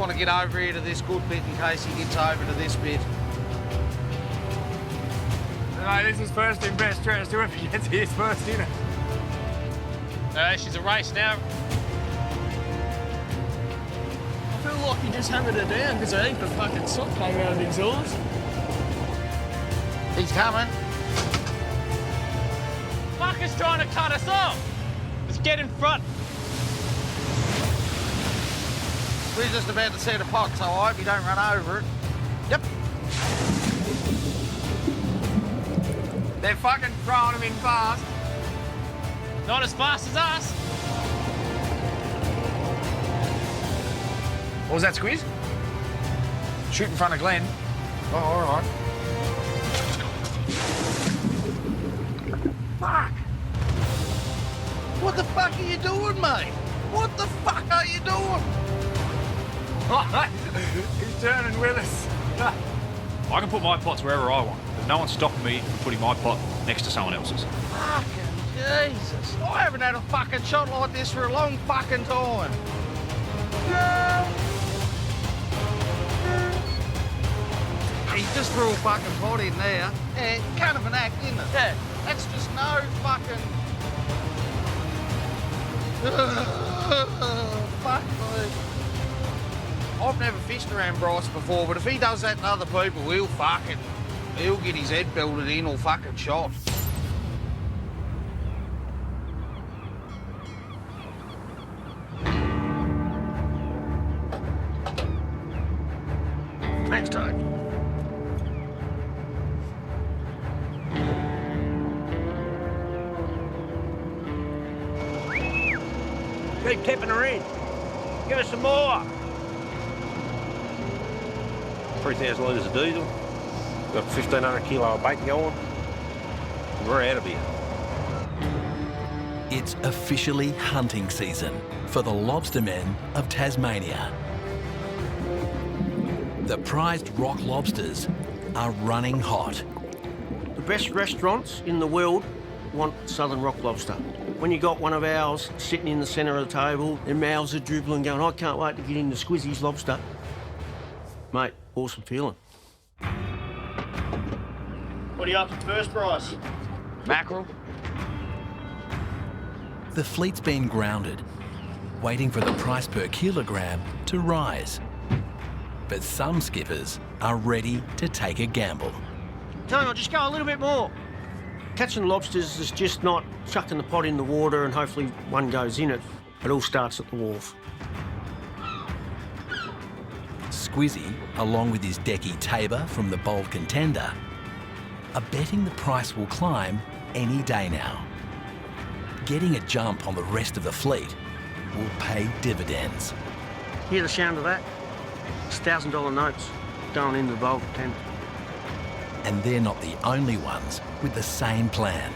want to get over here to this good bit in case he gets over to this bit. No, this is first in best dress. Whoever gets here first in it. She's a race now. I feel like he just hammered her down because a heap of fucking soot came out of the exhaust. He's coming. Fucker's trying to cut us off. Let's get in front. We're just about to set a pot, so I hope you don't run over it. Yep. They're fucking throwing him in fast. Not as fast as us. What was that, Squiz? Shoot in front of Glenn. Oh, all right. Fuck! What the fuck are you doing, mate? What the fuck are you doing? He's turning with us. I can put my pots wherever I want. There's no one stopping me from putting my pot next to someone else's. Fucking Jesus. I haven't had a fucking shot like this for a long fucking time. He just threw a fucking pot in there. Yeah, kind of an act, isn't it? Yeah. That's just no fucking... Fuck me. I've never fished around Bryce before, but if he does that to other people, he'll get his head belted in or fucking shot. Thanks, Doug. Keep tipping her in. Give us some more. 3,000 litres of diesel. Got 1,500 kilo of bait going. We're out of here. It's officially hunting season for the lobstermen of Tasmania. The prized rock lobsters are running hot. The best restaurants in the world want southern rock lobster. When you got one of ours sitting in the centre of the table, their mouths are dribbling, going, I can't wait to get into Squizzy's lobster. Mate, awesome feeling. What are you up to first, Bryce? Mackerel. The fleet's been grounded, waiting for the price per kilogram to rise. But some skippers are ready to take a gamble. Tell you what, just go a little bit more. Catching lobsters is just not chucking the pot in the water and hopefully one goes in it. It all starts at the wharf. Squizzy, along with his decky Tabor from the Bold Contender, are betting the price will climb any day now. Getting a jump on the rest of the fleet will pay dividends. Hear the sound of that? It's $1,000 notes going into the Bold Contender. And they're not the only ones with the same plan.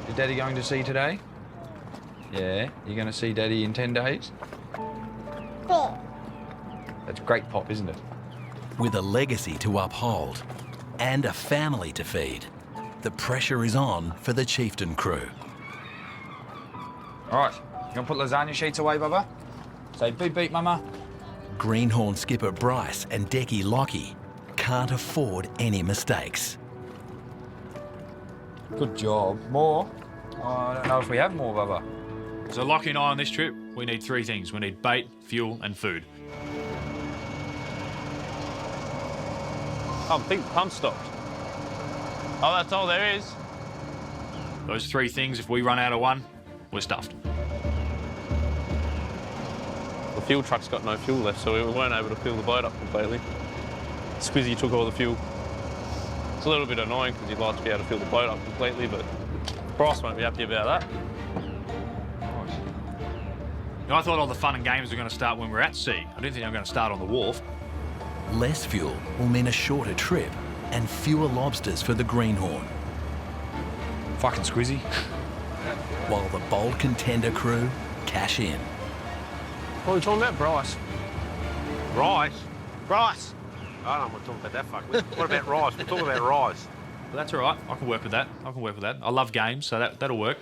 Is Daddy going to sea today? Yeah, you're going to see Daddy in 10 days? That's great pop, isn't it? With a legacy to uphold and a family to feed, the pressure is on for the Chieftain crew. All right, you going to put lasagna sheets away, Bubba? Say beep beep, Mama. Greenhorn skipper Bryce and Decky Lockie can't afford any mistakes. Good job. More? Oh, I don't know if we have more, Bubba. So Lockie and I on this trip, we need three things. We need bait, fuel and food. I think the pump stopped. Oh, that's all there is. Those three things, if we run out of one, we're stuffed. The fuel truck's got no fuel left, so we weren't able to fill the boat up completely. Squizzy took all the fuel. It's a little bit annoying because you'd like to be able to fill the boat up completely, but Bryce won't be happy about that. Now, I thought all the fun and games were going to start when we're at sea. I didn't think they were going to start on the wharf. Less fuel will mean a shorter trip and fewer lobsters for the Greenhorn. Fucking Squizzy. While the Bold Contender crew cash in. What are we talking about, Bryce? Rice? Rice! I don't want to talk about that fuck. What about rice? We're talking about rice. But that's all right. I can work with that. I love games, so that'll work.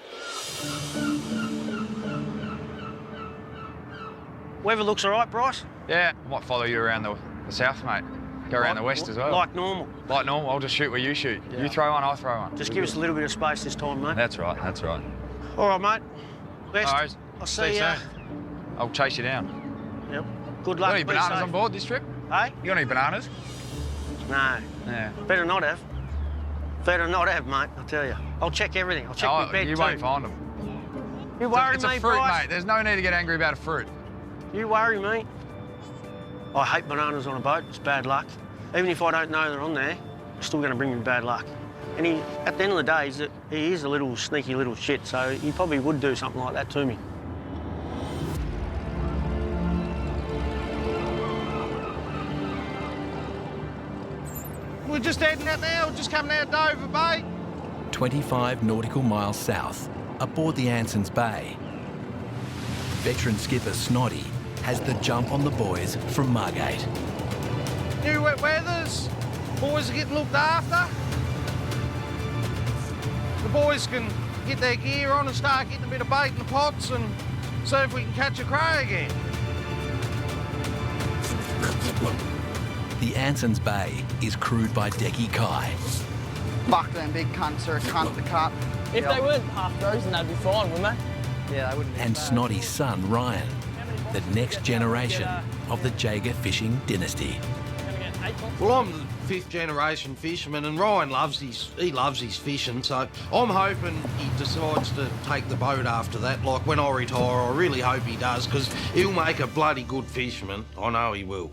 Weather looks all right, Bryce? Yeah, I might follow you around the south, mate. Go around the west as well. Like normal. Like normal, I'll just shoot where you shoot. Yeah. You throw one, I'll throw one. Just give us a little bit of space this time, mate. That's right, that's right. All right, mate. Best. No worries. I'll see you. I'll chase you down. Yep. Good You luck. got any be bananas safe. on board this trip? Hey? You got any bananas? No. Yeah. Better not have. Better not have, mate, I'll tell you. I'll check everything. I'll check my bed you too. won't find them. You worry It's me, a fruit, Bryce. mate. There's no need to get angry about a fruit. You worry me. I hate bananas on a boat. It's bad luck. Even if I don't know they're on there, it's still going to bring me bad luck. And he, at the end of the day, he is a little sneaky little shit, so he probably would do something like that to me. We're just heading out now, just coming out Dover Bay. 25 nautical miles south, aboard the Anson's Bay. Veteran skipper Snoddy has the jump on the boys from Margate. New wet weathers, boys are getting looked after. The boys can get their gear on and start getting a bit of bait in the pots and see if we can catch a cray again. The Anson's Bay is crewed by Decky Kai. Fuck them big cunts are a cunt to cut. If they weren't half frozen, they'd be fine, wouldn't they? Yeah, they wouldn't be And bad. Snoddy's son Ryan, the next generation of the Jaeger fishing dynasty. Well, I'm the 5th generation fisherman, and Ryan loves his fishing, so I'm hoping he decides to take the boat after that. Like when I retire, I really hope he does, because he'll make a bloody good fisherman. I know he will.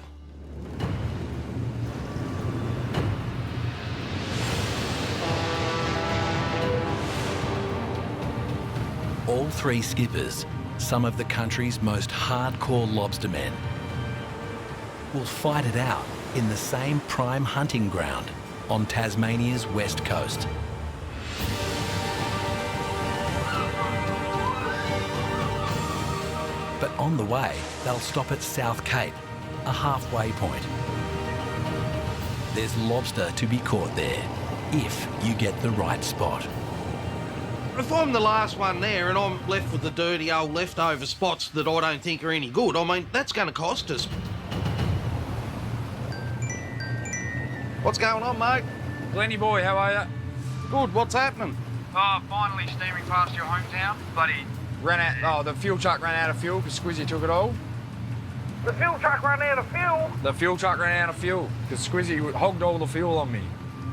All three skippers, some of the country's most hardcore lobstermen, will fight it out in the same prime hunting ground on Tasmania's west coast. But on the way, they'll stop at South Cape, a halfway point. There's lobster to be caught there, if you get the right spot. If I'm the last one there and I'm left with the dirty old leftover spots that I don't think are any good, I mean, that's going to cost us. What's going on, mate? Glenny boy, how are you? Good, what's happening? Oh, finally steaming past your hometown. Bloody the fuel truck ran out of fuel because Squizzy took it all. The fuel truck ran out of fuel? The fuel truck ran out of fuel because Squizzy hogged all the fuel on me.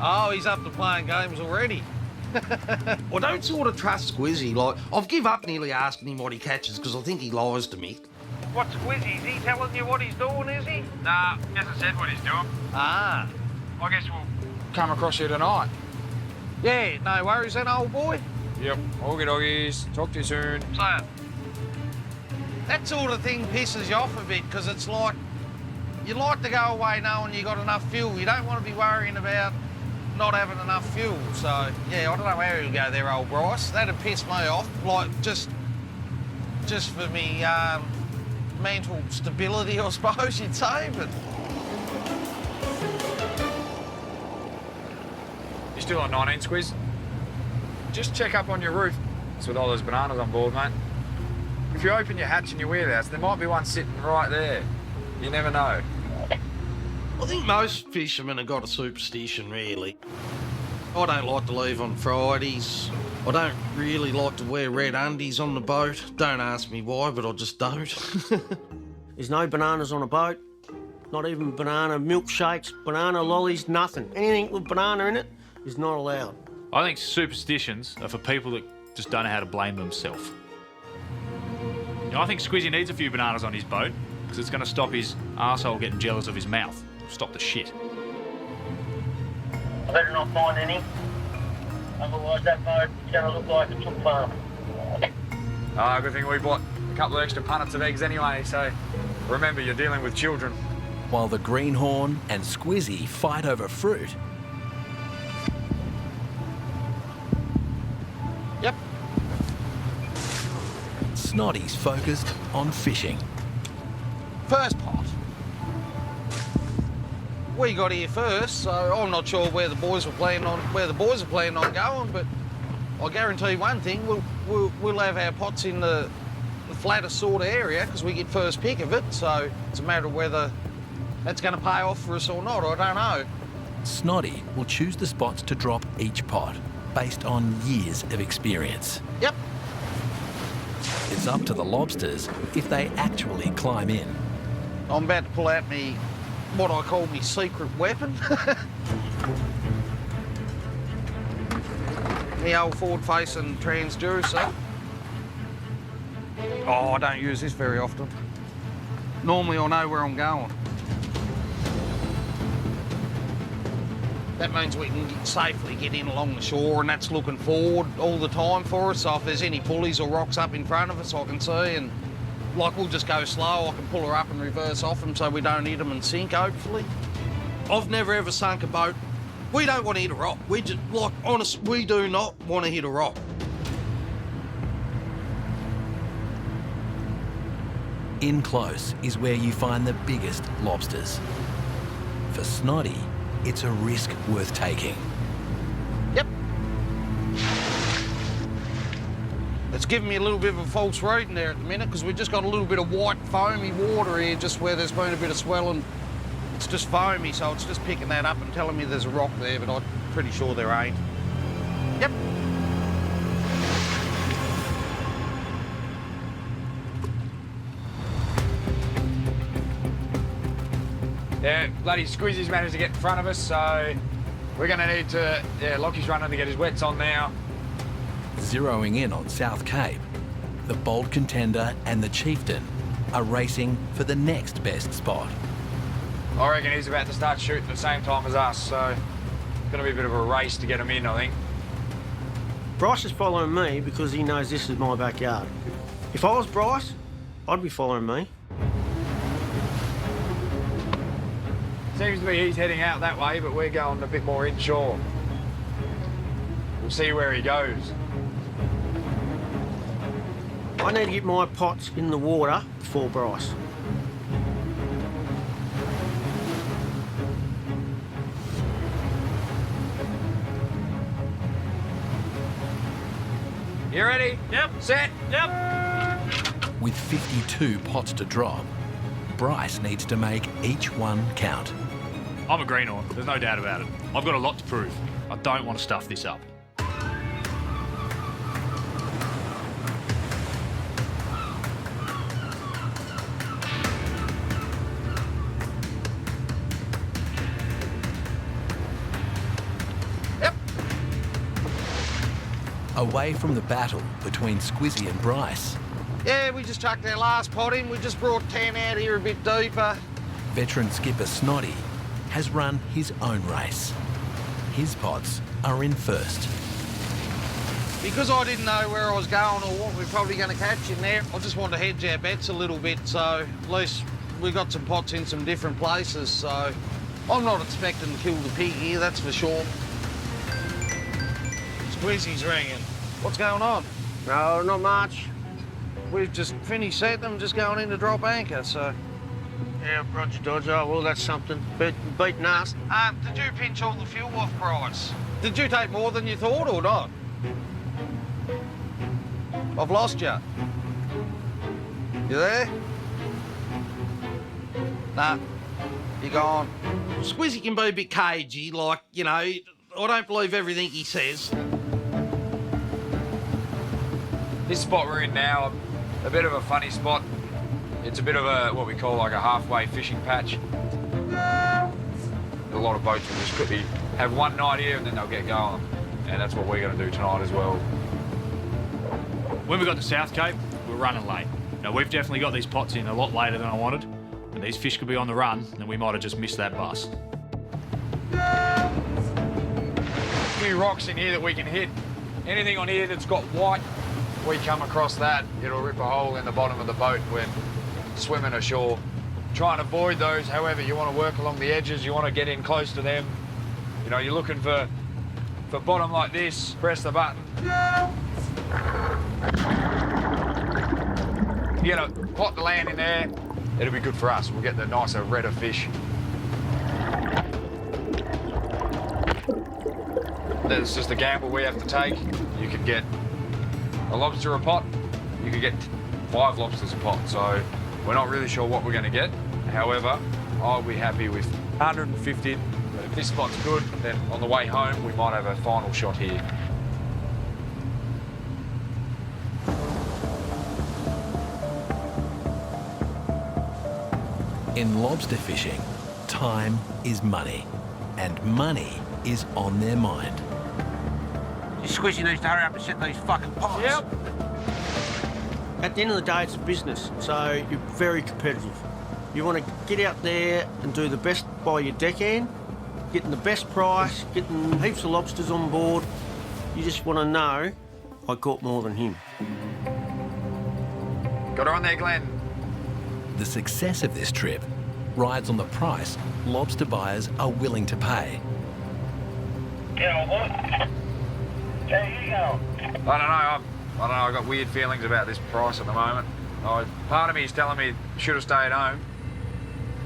Oh, he's up to playing games already. I don't sort of trust Squizzy. Like, I've give up nearly asking him what he catches because I think he lies to me. What's Squizzy? Is he telling you what he's doing, is he? Nah, he hasn't said what he's doing. Ah. I guess we'll come across you tonight. Yeah, no worries then, old boy. Yep, okay doggies. Talk to you soon. So, that sort of thing pisses you off a bit because it's like, you like to go away knowing you got enough fuel. You don't want to be worrying about not having enough fuel. So, yeah, I don't know where he'll go there, old Bryce. That'd piss me off. Like, just for me mental stability, I suppose you'd say, but... You still on 19 Squiz? Just check up on your roof. It's with all those bananas on board, mate. If you open your hatch in your wheelhouse, there might be one sitting right there. You never know. I think most fishermen have got a superstition, really. I don't like to leave on Fridays. I don't really like to wear red undies on the boat. Don't ask me why, but I just don't. There's no bananas on a boat. Not even banana milkshakes, banana lollies, nothing. Anything with banana in it is not allowed. I think superstitions are for people that just don't know how to blame themselves. You know, I think Squizzy needs a few bananas on his boat because it's going to stop his arsehole getting jealous of his mouth. Stop the shit. I better not find any. Otherwise that boat is going to look like a chook farm. Good thing we bought a couple of extra punnets of eggs anyway, so remember, you're dealing with children. While the greenhorn and Squizzy fight over fruit, Yep. Snoddy's focused on fishing. First pot. We got here first, so I'm not sure where the boys are planning on going, but I guarantee one thing: we'll have our pots in the flatter sort of area because we get first pick of it, so it's a matter of whether that's going to pay off for us or not, I don't know. Snoddy will choose the spots to drop each pot based on years of experience. Yep. It's up to the lobsters if they actually climb in. I'm about to pull out me, what I call me secret weapon. The old forward-facing transducer. Oh, I don't use this very often. Normally I know where I'm going. That means we can safely get in along the shore, and that's looking forward all the time for us. So if there's any pulleys or rocks up in front of us, I can see, and like we'll just go slow. I can pull her up and reverse off them so we don't hit them and sink, hopefully. I've never ever sunk a boat. We don't want to hit a rock. We just, like, honest, we do not want to hit a rock. In close is where you find the biggest lobsters. For Snoddy, it's a risk worth taking. Yep. It's giving me a little bit of a false reading there at the minute because we've just got a little bit of white foamy water here just where there's been a bit of swelling. It's just foamy, so it's just picking that up and telling me there's a rock there, but I'm pretty sure there ain't. Yep. Yeah, bloody Squizzy's managed to get in front of us, so we're going to need to... Yeah, Lockie's running to get his wets on now. Zeroing in on South Cape, the Bold Contender and the Chieftain are racing for the next best spot. I reckon he's about to start shooting at the same time as us, so it's going to be a bit of a race to get him in, I think. Bryce is following me because he knows this is my backyard. If I was Bryce, I'd be following me. Seems to be he's heading out that way, but we're going a bit more inshore. We'll see where he goes. I need to get my pots in the water before Bryce. You ready? Yep. Set? Yep. With 52 pots to drop, Bryce needs to make each one count. I'm a greenhorn, there's no doubt about it. I've got a lot to prove. I don't want to stuff this up. Yep. Away from the battle between Squizzy and Bryce, Yeah, we just chucked our last pot in. We just brought 10 out here a bit deeper. veteran skipper Snoddy has run his own race. His pots are in first. Because I didn't know where I was going or what we're probably going to catch in there, I just wanted to hedge our bets a little bit, so at least we got some pots in some different places, so I'm not expecting to kill the pig here, that's for sure. Squizzy's ringing. What's going on? No, not much. We've just finished setting them, just going in to drop anchor, so... Yeah, Roger Dodger, well, that's something. Beating us. Did you pinch all the fuel off, Bryce? Did you take more than you thought or not? I've lost you. You there? Nah, you're gone. Squizzy can be a bit cagey, like, you know, I don't believe everything he says. This spot we're in now, a bit of a funny spot. It's a bit of a, what we call like a halfway fishing patch. A lot of boats will just quickly have one night here and then they'll get going. And that's what we're going to do tonight as well. When we got to South Cape, we were running late. Now, we've definitely got these pots in a lot later than I wanted, and these fish could be on the run, and we might have just missed that bus. A few rocks in here that we can hit. Anything on here that's got white, we come across that, it'll rip a hole in the bottom of the boat when swimming ashore. Try and avoid those, however, you want to work along the edges, you want to get in close to them. You know, you're looking for bottom like this, press the button. You get a pot to land in there, it'll be good for us. We'll get the nicer, redder fish. That's just a gamble we have to take. You could get a lobster a pot, you could get 5 lobsters a pot, so we're not really sure what we're going to get. However, I'll be happy with 150. But if this spot's good, then on the way home, we might have a final shot here. In lobster fishing, time is money, and money is on their mind. You Squizzy needs to hurry up and set these fucking pots. Yep. At the end of the day, it's a business, so you're very competitive. You want to get out there and do the best by your deckhand, getting the best price, getting heaps of lobsters on board. You just want to know I caught more than him. Got her on there, Glenn. The success of this trip rides on the price lobster buyers are willing to pay. Yeah, boy. How you going? I don't know. I got weird feelings about this price at the moment. Part of me is telling me should have stayed home,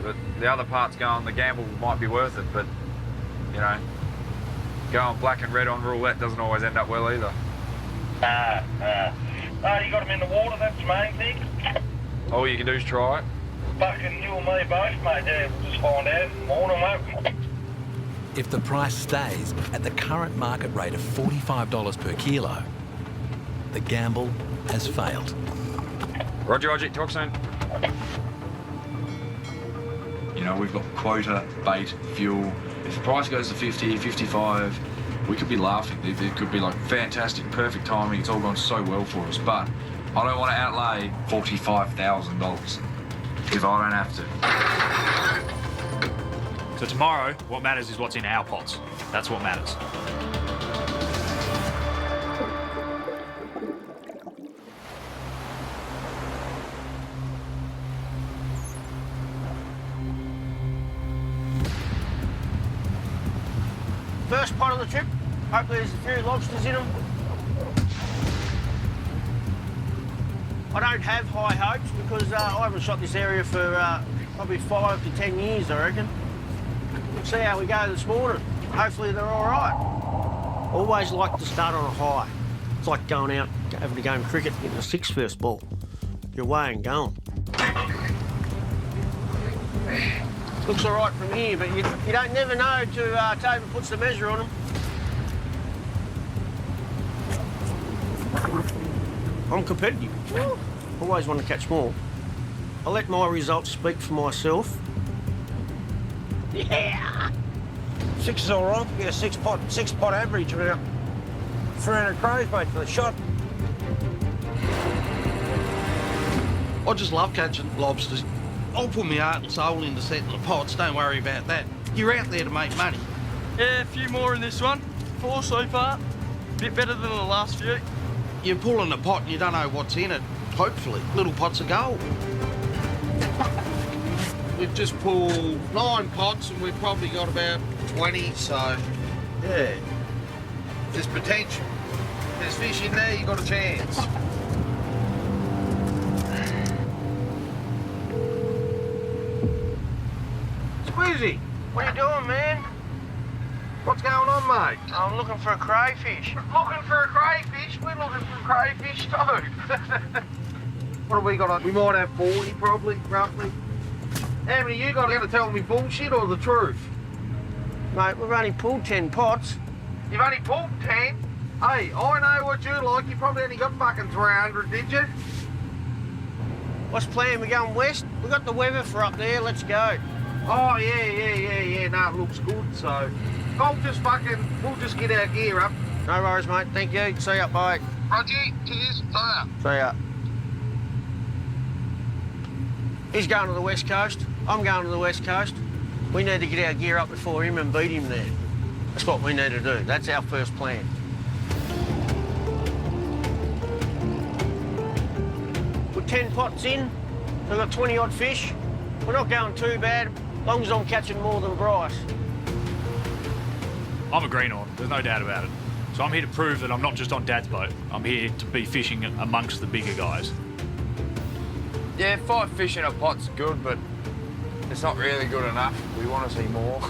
but the other part's going the gamble might be worth it. But you know, going black and red on roulette doesn't always end up well either. No, you got them in the water. That's the main thing. All you can do is try it. Fucking you and me both, mate. Yeah, we'll just find out in the morning, won't we? If the price stays at the current market rate of $45 per kilo, the gamble has failed. Roger, talk soon. You know, we've got quota, bait, fuel. If the price goes to 50, 55, we could be laughing. It could be like fantastic, perfect timing. It's all gone so well for us. But I don't want to outlay $45,000 if I don't have to. So tomorrow, what matters is what's in our pots. That's what matters. First pot of the trip. Hopefully there's a few lobsters in them. I don't have high hopes because I haven't shot this area for probably 5 to 10 years, I reckon. We'll see how we go this morning. Hopefully they're all right. Always like to start on a high. It's like going out, having a game of cricket, getting a 6 first ball. You're away and going. Looks all right from here, but you don't never know till Toby puts the measure on them. I'm competitive. Always want to catch more. I let my results speak for myself. Yeah! 6 is all right. We get a six pot average of about 300 crows, mate, for the shot. I just love catching lobsters. I'll put my heart and soul into setting the pots, don't worry about that. You're out there to make money. Yeah, a few more in this one. 4 so far. Bit better than the last few. You're pulling a pot and you don't know what's in it. Hopefully, little pots of gold. We've just pulled 9 pots and we've probably got about 20, so yeah. There's potential. There's fish in there, you got a chance. Squizzy, what are you doing, man? What's going on, mate? I'm looking for a crayfish. Looking for a crayfish? We're looking for crayfish too. What have we got? We might have 40 probably, roughly. How many you got? Are you going to tell me bullshit or the truth? Mate, we've only pulled 10 pots. You've only pulled 10? Hey, I know what you like. You probably only got fucking 300, did you? What's planned? We're going west? We've got the weather for up there. Let's go. Oh, yeah. No, it looks good, so... we'll just get our gear up. No worries, mate. Thank you. See ya, bye. Roger, cheers, see ya. See ya. He's going to the west coast. I'm going to the west coast. We need to get our gear up before him and beat him there. That's what we need to do. That's our first plan. Put 10 pots in. We've got 20-odd fish. We're not going too bad, as long as I'm catching more than Bryce. I'm a greenhorn, there's no doubt about it. So I'm here to prove that I'm not just on Dad's boat. I'm here to be fishing amongst the bigger guys. Yeah, 5 fish in a pot's good, but it's not really good enough. We want to see more.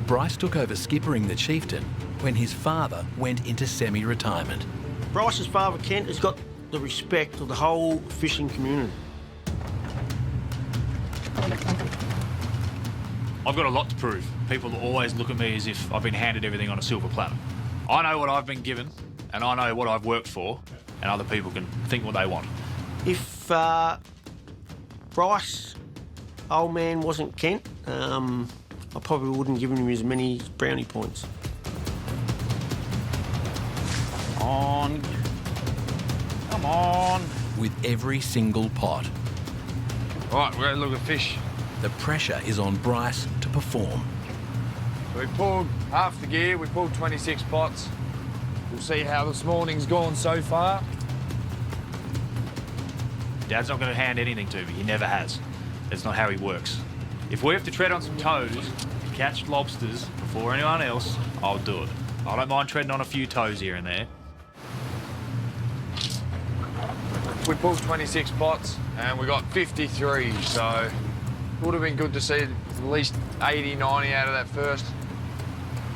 Bryce took over skippering the Chieftain when his father went into semi-retirement. Bryce's father, Kent, has got the respect of the whole fishing community. I've got a lot to prove. People always look at me as if I've been handed everything on a silver platter. I know what I've been given, and I know what I've worked for, and other people can think what they want. If Bryce, old man, wasn't Kent, I probably wouldn't give him as many brownie points. On. Come on. With every single pot, Right, we're going to look at fish. the pressure is on Bryce to perform. So we pulled half the gear, we pulled 26 pots. We'll see how this morning's gone so far. Dad's not going to hand anything to me. He never has. That's not how he works. If we have to tread on some toes to catch lobsters before anyone else, I'll do it. I don't mind treading on a few toes here and there. We pulled 26 pots and we got 53, so it would have been good to see at least 80, 90 out of that first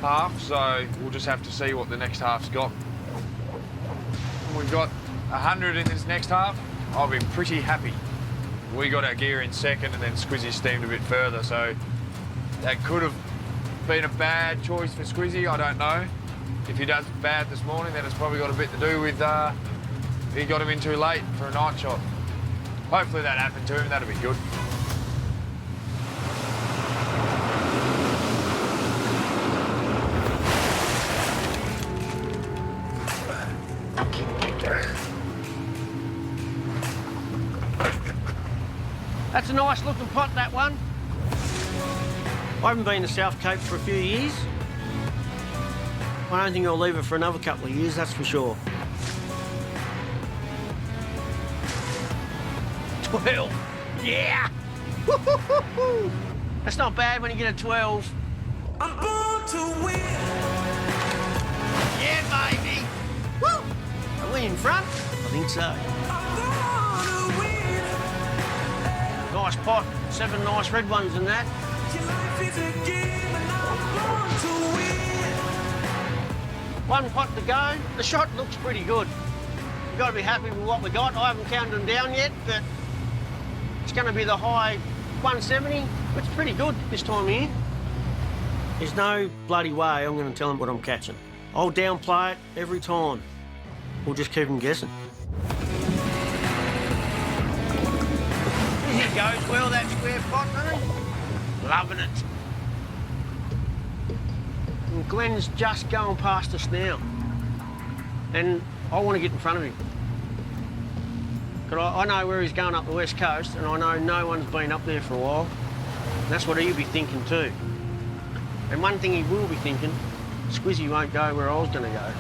half, so we'll just have to see what the next half's got. We've got 100 in this next half. I'll be pretty happy. We got our gear in second and then Squizzy steamed a bit further, so that could have been a bad choice for Squizzy, I don't know. If he does bad this morning, then it's probably got a bit to do with he got him in too late for a night shot. Hopefully that happened to him, that'll be good. That's a nice looking pot, that one. I haven't been to South Cape for a few years. I don't think I'll leave it for another couple of years, that's for sure. 12. Yeah! Woo-hoo-hoo-hoo. That's not bad when you get a 12. I'm born to win. Yeah, baby. Woo! Are we in front? I think so. Nice pot. 7 nice red ones in that. One pot to go. The shot looks pretty good. We've got to be happy with what we got. I haven't counted them down yet, but it's going to be the high 170. It's pretty good this time of year. There's no bloody way I'm going to tell them what I'm catching. I'll downplay it every time. We'll just keep them guessing. Here goes well, that square pot, doesn't he? Loving it. And Glenn's just going past us now. And I want to get in front of him. Because I know where he's going up the west coast, and I know no one's been up there for a while. And that's what he'll be thinking too. And one thing he will be thinking, Squizzy won't go where I was going to go.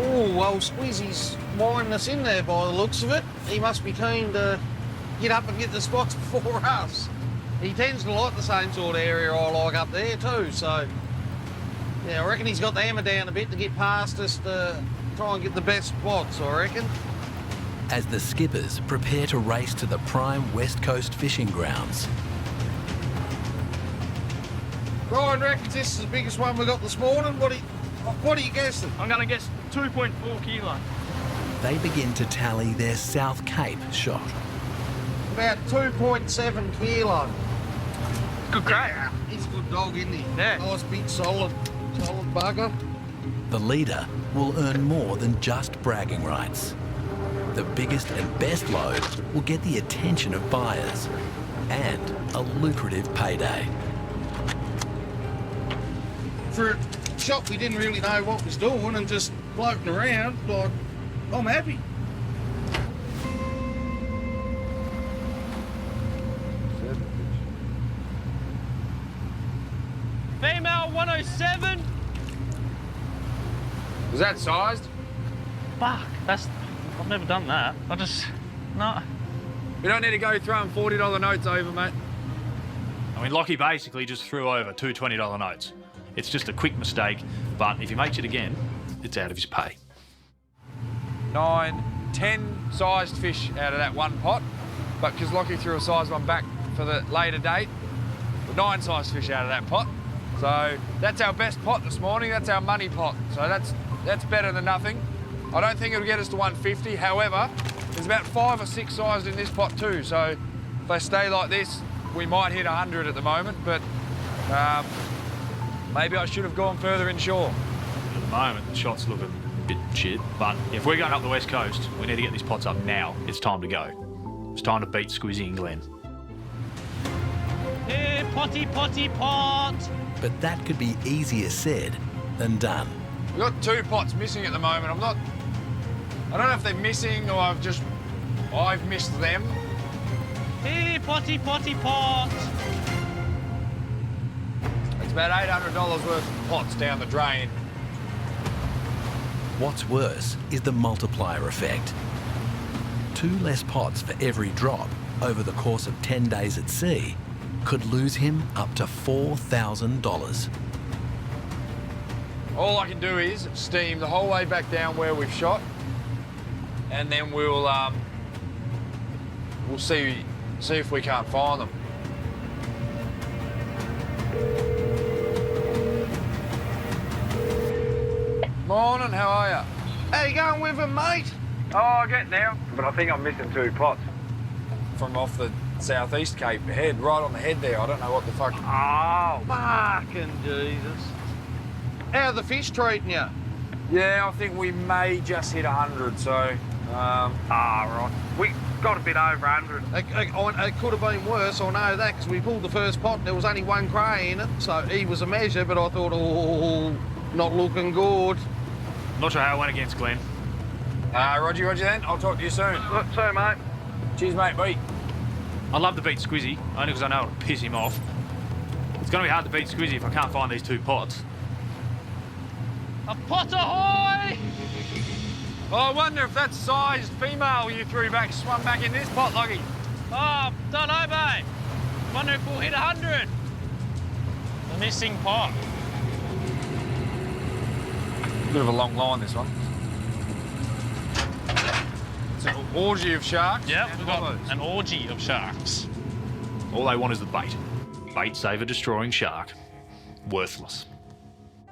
Oh, well, Squizzy's wiring us in there by the looks of it. He must be keen to get up and get the spots before us. He tends to like the same sort of area I like up there too, so yeah, I reckon he's got the hammer down a bit to get past us to try and get the best spots, I reckon. As the skippers prepare to race to the prime West Coast fishing grounds. Ryan reckons this is the biggest one we got this morning. What are you guessing? I'm going to guess 2.4 kilo. They begin to tally their South Cape shot. About 2.7 kilo. Good grade. Yeah, he's a good dog, isn't he? Yeah. Nice, big, solid bugger. The leader will earn more than just bragging rights. The biggest and best load will get the attention of buyers and a lucrative payday. For a shop we didn't really know what was doing and just floating around, like, I'm happy. Female 107. Was that sized? Fuck, I've never done that. No. We don't need to go throwing $40 notes over, mate. I mean, Lockie basically just threw over 2 $20 notes. It's just a quick mistake, but if he makes it again, it's out of his pay. 9, 10 sized fish out of that one pot, but because Lockie threw a sized one back for the later date, 9 size fish out of that pot. So that's our best pot this morning. That's our money pot. So that's better than nothing. I don't think it'll get us to 150. However, there's about 5 or 6 sized in this pot too. So if they stay like this, we might hit 100 at the moment, but maybe I should have gone further inshore. At the moment, the shot's looking a bit shit, but if we're going up the west coast, we need to get these pots up now. It's time to go. It's time to beat Squizzy and Glenn. Hey, potty, potty, pot! But that could be easier said than done. We've got 2 pots missing at the moment. I don't know if they're missing or I've missed them. Hey, potty, potty, pot! It's about $800 worth of pots down the drain. What's worse is the multiplier effect. 2 less pots for every drop over the course of 10 days at sea could lose him up to $4,000. All I can do is steam the whole way back down where we've shot, and then we'll see if we can't find them. Morning, how are you? How you going with him, mate? Oh, getting there. But I think I'm missing 2 pots. From off the southeast Cape head, right on the head there. I don't know what the fuck. Oh, fucking Jesus. How are the fish treating you? Yeah, I think we may just hit 100, so... right. We got a bit over 100. It could have been worse, I know that, because we pulled the first pot and there was only 1 cray in it, so he was a measure, but I thought, oh, not looking good. Not sure how it went against Glenn. Roger then. I'll talk to you soon. So, mate. Cheers, mate. Bye. I'd love to beat Squizzy, only because I know it'll piss him off. It's going to be hard to beat Squizzy if I can't find these 2 pots. A pot ahoy! Oh, I wonder if that sized female you threw back swum back in this pot, Loggy. Oh, don't know, mate. Wonder if we'll hit 100. The missing pot. Bit of a long line, this one. It's an orgy of sharks. Yep, we've got an orgy of sharks. All they want is the bait. Bait saver destroying shark. Worthless.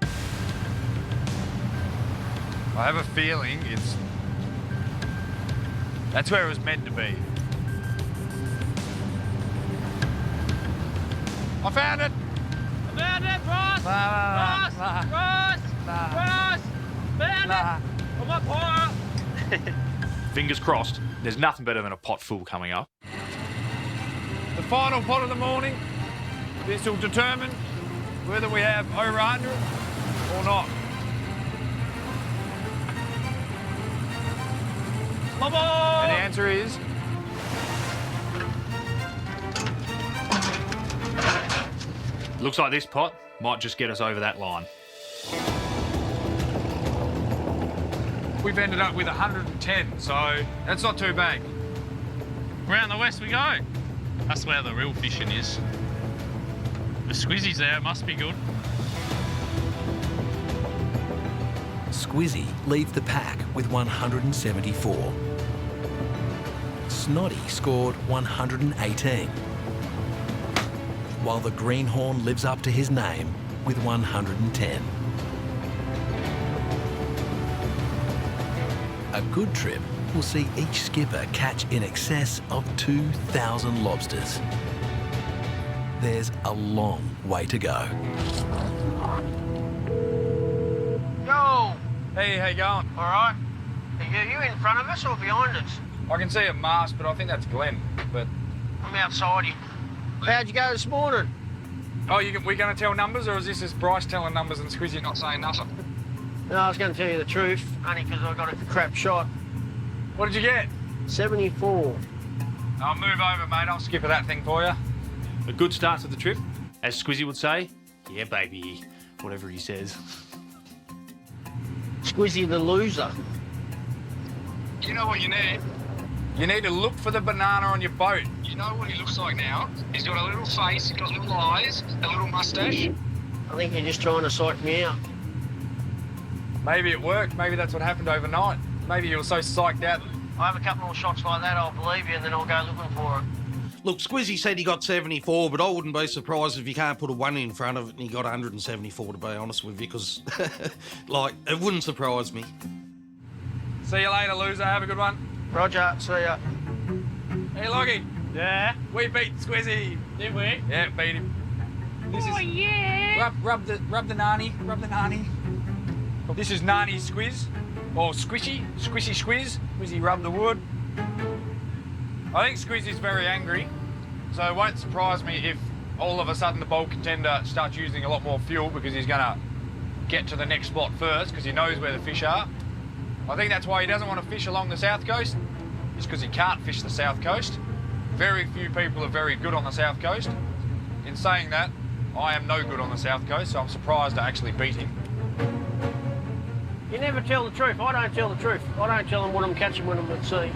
I have a feeling that's where it was meant to be. I found it! I found it, Ross! Ross! Found it! I'm up higher! Fingers crossed, there's nothing better than a pot full coming up. The final pot of the morning. This will determine whether we have over 100 or not. Come on! And the answer is... Looks like this pot might just get us over that line. We've ended up with 110, so that's not too bad. Round the west we go. That's where the real fishing is. The Squizzy's there, it must be good. Squizzy leads the pack with 174. Snoddy scored 118. While the greenhorn lives up to his name with 110. A good trip will see each skipper catch in excess of 2,000 lobsters. There's a long way to go. Yo! Hey, how you going? All right. Are you in front of us or behind us? I can see a mast, but I think that's Glenn. But I'm outside you. How'd you go this morning? oh, we going to tell numbers, or is this just Bryce telling numbers and Squizzy not saying nothing? No, I was going to tell you the truth, only because I got a crap shot. What did you get? 74. I'll move over, mate. I'll skipper that thing for you. A good start to the trip, as Squizzy would say. Yeah, baby, whatever he says. Squizzy the loser. You know what you need? You need to look for the banana on your boat. You know what he looks like now? He's got a little face, he's got little eyes, a little mustache. I think you're just trying to psych me out. Maybe it worked. Maybe that's what happened overnight. Maybe you were so psyched out. I have a couple more shots like that, I'll believe you, and then I'll go looking for it. Look, Squizzy said he got 74, but I wouldn't be surprised if you can't put a 1 in front of it and he got 174, to be honest with you, because, like, it wouldn't surprise me. See you later, loser. Have a good one. Roger, see ya. Hey, Loggy. Yeah. We beat Squizzy. Did we? Yeah, beat him. Oh, yeah. Rub the nanny. Rub the nanny. This is Nani's squiz. Or squishy. Squishy squiz. Squizzy rub the wood. I think Squizzy's very angry, so it won't surprise me if all of a sudden the bold contender starts using a lot more fuel because he's going to get to the next spot first because he knows where the fish are. I think that's why he doesn't want to fish along the south coast, is because he can't fish the south coast. Very few people are very good on the south coast. In saying that, I am no good on the south coast, so I'm surprised to actually beat him. You never tell the truth. I don't tell the truth. I don't tell them what I'm catching when I'm at sea.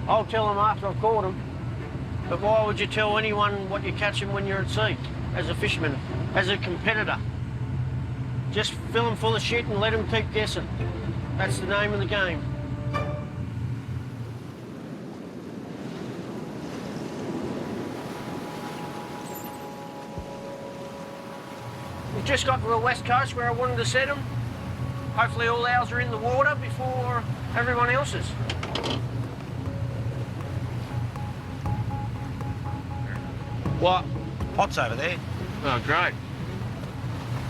I'll tell them after I've caught them. But why would you tell anyone what you're catching when you're at sea? As a fisherman, as a competitor. Just fill them full of shit and let them keep guessing. That's the name of the game. We've just got to the west coast where I wanted to set them. Hopefully all ours are in the water before everyone else's. What? Pot's over there. Oh, great.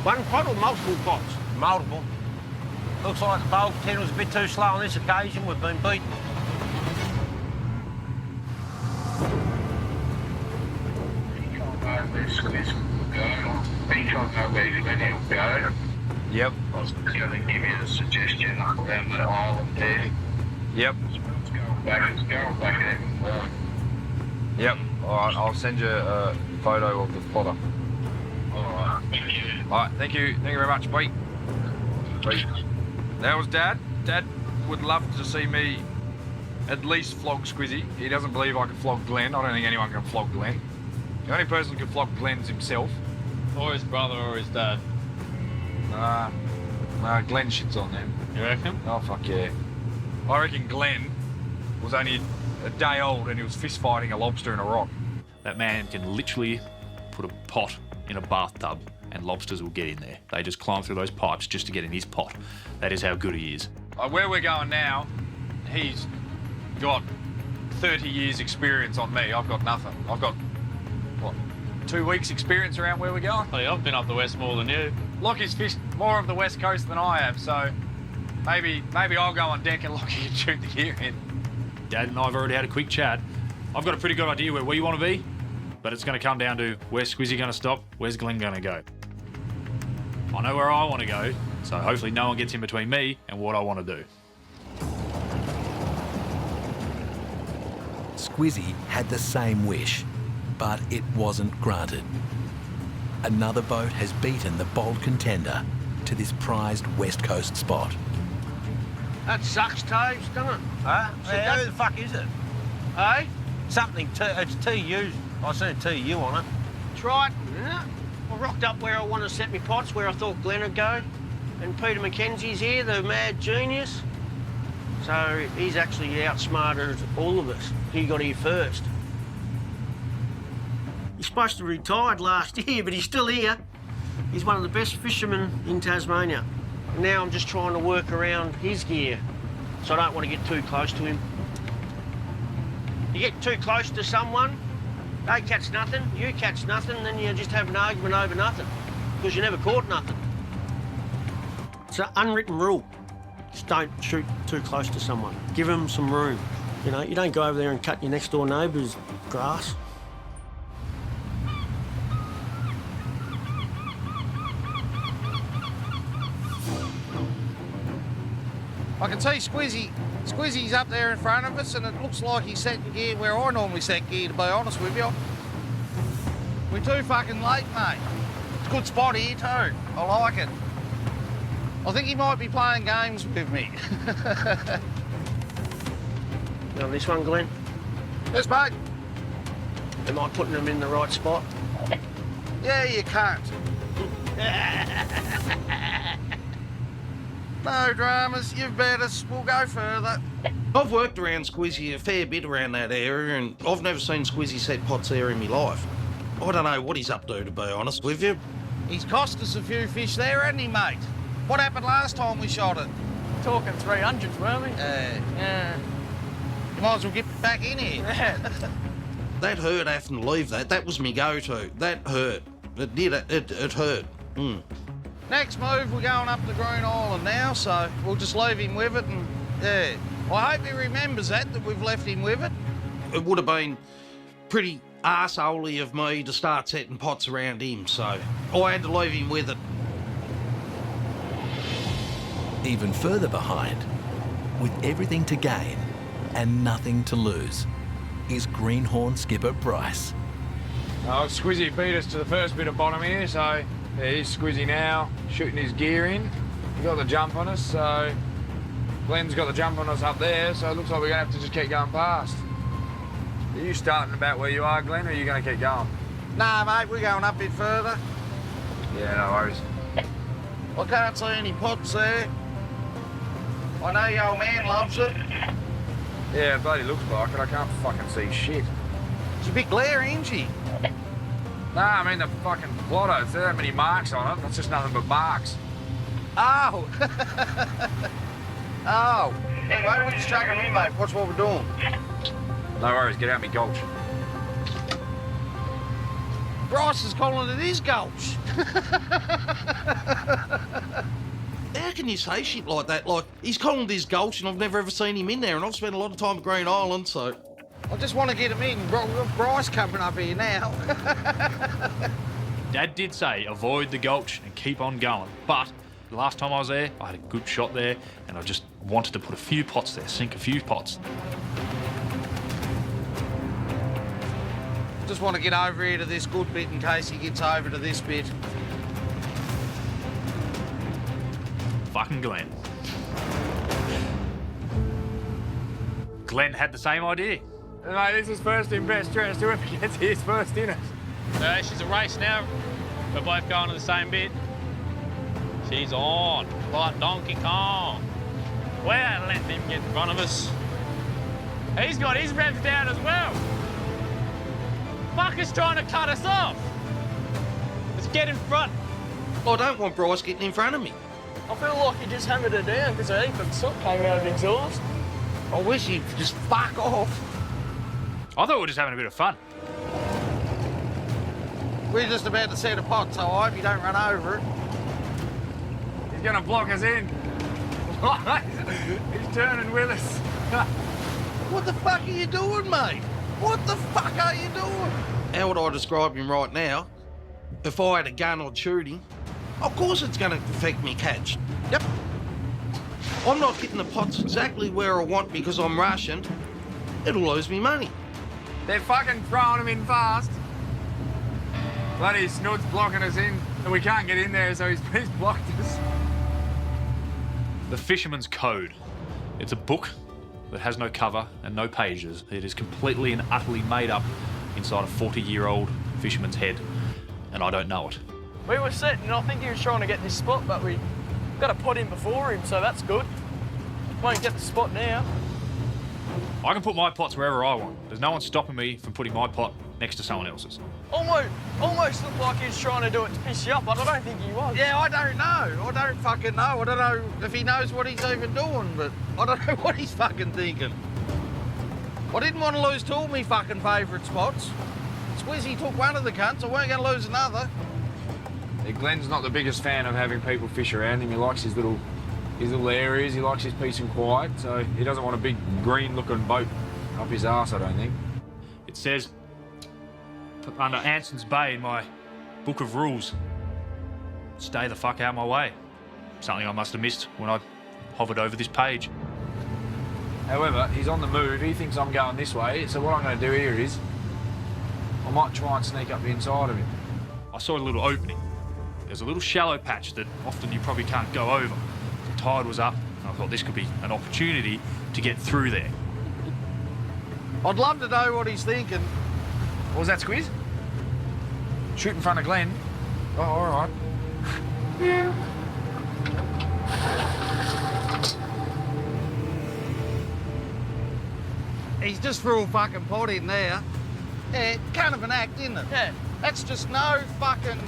One pot or multiple pots? Multiple. Looks like the bold contender was a bit too slow on this occasion. We've been beaten. Yep. I was going to give you a suggestion around that island there. Yep. Let's go back even more. Yep. All right, I'll send you a photo of the spotter. All right, thank you. All right, thank you. Thank you very much. Bye. Bye. That was Dad. Dad would love to see me at least flog Squizzy. He doesn't believe I can flog Glenn. I don't think anyone can flog Glenn. The only person who can flog Glenn's himself. Or his brother or his dad. Glenn shits on them. You reckon? Oh, fuck yeah. I reckon Glenn was only a day old and he was fist fighting a lobster in a rock. That man can literally put a pot in a bathtub and lobsters will get in there. They just climb through those pipes just to get in his pot. That is how good he is. Where we're going now, he's got 30 years experience on me. I've got nothing. I've got, what, 2 weeks experience around where we're going? Oh, yeah, I've been up the west more than you. Lockie's fished more of the west coast than I have, so maybe I'll go on deck and Lockie can shoot the gear in. Dad and I have already had a quick chat. I've got a pretty good idea where we want to be, but it's going to come down to where's Squizzy going to stop, where's Glenn going to go. I know where I want to go, so hopefully no one gets in between me and what I want to do. Squizzy had the same wish, but it wasn't granted. Another boat has beaten the bold contender to this prized West Coast spot. That sucks, Taves, doesn't it? Huh? Yeah, who the fuck is it? Hey? Something, it's TU. I seen a TU on it. That's right. Yeah. I rocked up where I wanted to set my pots, where I thought Glenn would go. And Peter McKenzie's here, the mad genius. So he's actually outsmarted all of us. He got here first. He's supposed to have retired last year, but he's still here. He's one of the best fishermen in Tasmania. Now I'm just trying to work around his gear, so I don't want to get too close to him. You get too close to someone, they catch nothing, you catch nothing, then you just have an argument over nothing, because you never caught nothing. It's an unwritten rule. Just don't shoot too close to someone. Give them some room. You know, you don't go over there and cut your next door neighbour's grass. I can see Squizzy's up there in front of us, and it looks like he's setting gear where I normally set gear, to be honest with you. We're too fucking late, mate. It's a good spot here, too. I like it. I think he might be playing games with me. You on this one, Glenn? Yes, mate. Am I putting them in the right spot? Yeah, you can't. No dramas, you've bet us. We'll go further. I've worked around Squizzy a fair bit around that area, and I've never seen Squizzy set pots there in my life. I don't know what he's up to be honest with you. He's cost us a few fish there, hasn't he, mate? What happened last time we shot it? Talking 300s, weren't we? Yeah. You might as well get back in here. That hurt having to leave that. That was me go-to. That hurt. It did. It hurt. Next move, we're going up to Green Island now, so we'll just leave him with it, and yeah. I hope he remembers that we've left him with it. It would have been pretty arseholey of me to start setting pots around him, so I had to leave him with it. Even further behind, with everything to gain and nothing to lose, is Greenhorn skipper Bryce. Oh, Squizzy beat us to the first bit of bottom here, so yeah, he's Squizzy now, shooting his gear in. He got the jump on us, so Glenn's got the jump on us up there, so it looks like we're gonna have to just keep going past. Are you starting about where you are, Glenn, or are you gonna keep going? Nah, mate, we're going up a bit further. Yeah, no worries. I can't see any pots there. I know your old man loves it. Yeah, it bloody looks like it. I can't fucking see shit. It's a bit glary, isn't she? Nah, I mean the fucking plotter. There's that many marks on it. That's just nothing but marks. Oh. Oh. Hey, why don't we just check on me, mate? Watch what we're doing. No worries, get out me gulch. Bryce is calling it his gulch. How can you say shit like that? Like, he's calling it his gulch and I've never ever seen him in there, and I've spent a lot of time at Green Island, so... I just want to get him in. We've got Bryce coming up here now. Dad did say avoid the gulch and keep on going, but the last time I was there, I had a good shot there, and I just wanted to put a few pots there, sink a few pots. Just want to get over here to this good bit in case he gets over to this bit. Fucking Glenn. Glenn had the same idea. Mate, this is first in best dressed. Whoever gets here's first in it. She's a race now. We're both going to the same bit. She's on, like Donkey Kong. We're letting him get in front of us. He's got his revs down as well. Fucker's trying to cut us off. Let's get in front. I don't want Bryce getting in front of me. I feel like he just hammered her down because a heap of soot came out of the exhaust. I wish he'd just fuck off. I thought we were just having a bit of fun. We're just about to set a pot, so I hope you don't run over it. He's gonna block us in. He's turning with us. What the fuck are you doing, mate? What the fuck are you doing? How would I describe him right now? If I had a gun, I'd shoot him. Of course it's going to affect me catch. Yep. I'm not getting the pots exactly where I want because I'm rushing. It'll lose me money. They're fucking throwing him in fast. Bloody Snood's blocking us in, and we can't get in there, so he's blocked us. The Fisherman's Code. It's a book that has no cover and no pages. It is completely and utterly made up inside a 40-year-old fisherman's head, and I don't know it. We were sitting, and I think he was trying to get this spot, but we got a pot in before him, so that's good. Won't get the spot now. I can put my pots wherever I want. There's no one stopping me from putting my pot next to someone else's. Almost looked like he was trying to do it to piss you up, but I don't think he was. Yeah, I don't know. I don't fucking know. I don't know if he knows what he's even doing, but I don't know what he's fucking thinking. I didn't want to lose two of my fucking favourite spots. Squizzy took one of the cunts, I weren't going to lose another. Yeah, Glenn's not the biggest fan of having people fish around him. He likes his little areas, he likes his peace and quiet, so he doesn't want a big green-looking boat up his arse, I don't think. It says, under Anson's Bay in my book of rules, stay the fuck out of my way. Something I must have missed when I hovered over this page. However, he's on the move, he thinks I'm going this way, so what I'm going to do here is, I might try and sneak up the inside of him. I saw a little opening. There's a little shallow patch that often you probably can't go over. The tide was up, and I thought this could be an opportunity to get through there. I'd love to know what he's thinking. What was that, Squiz? Shoot in front of Glenn? Oh, all right. He's just threw a fucking pot in there. Yeah, kind of an act, isn't it? Yeah. That's just no fucking...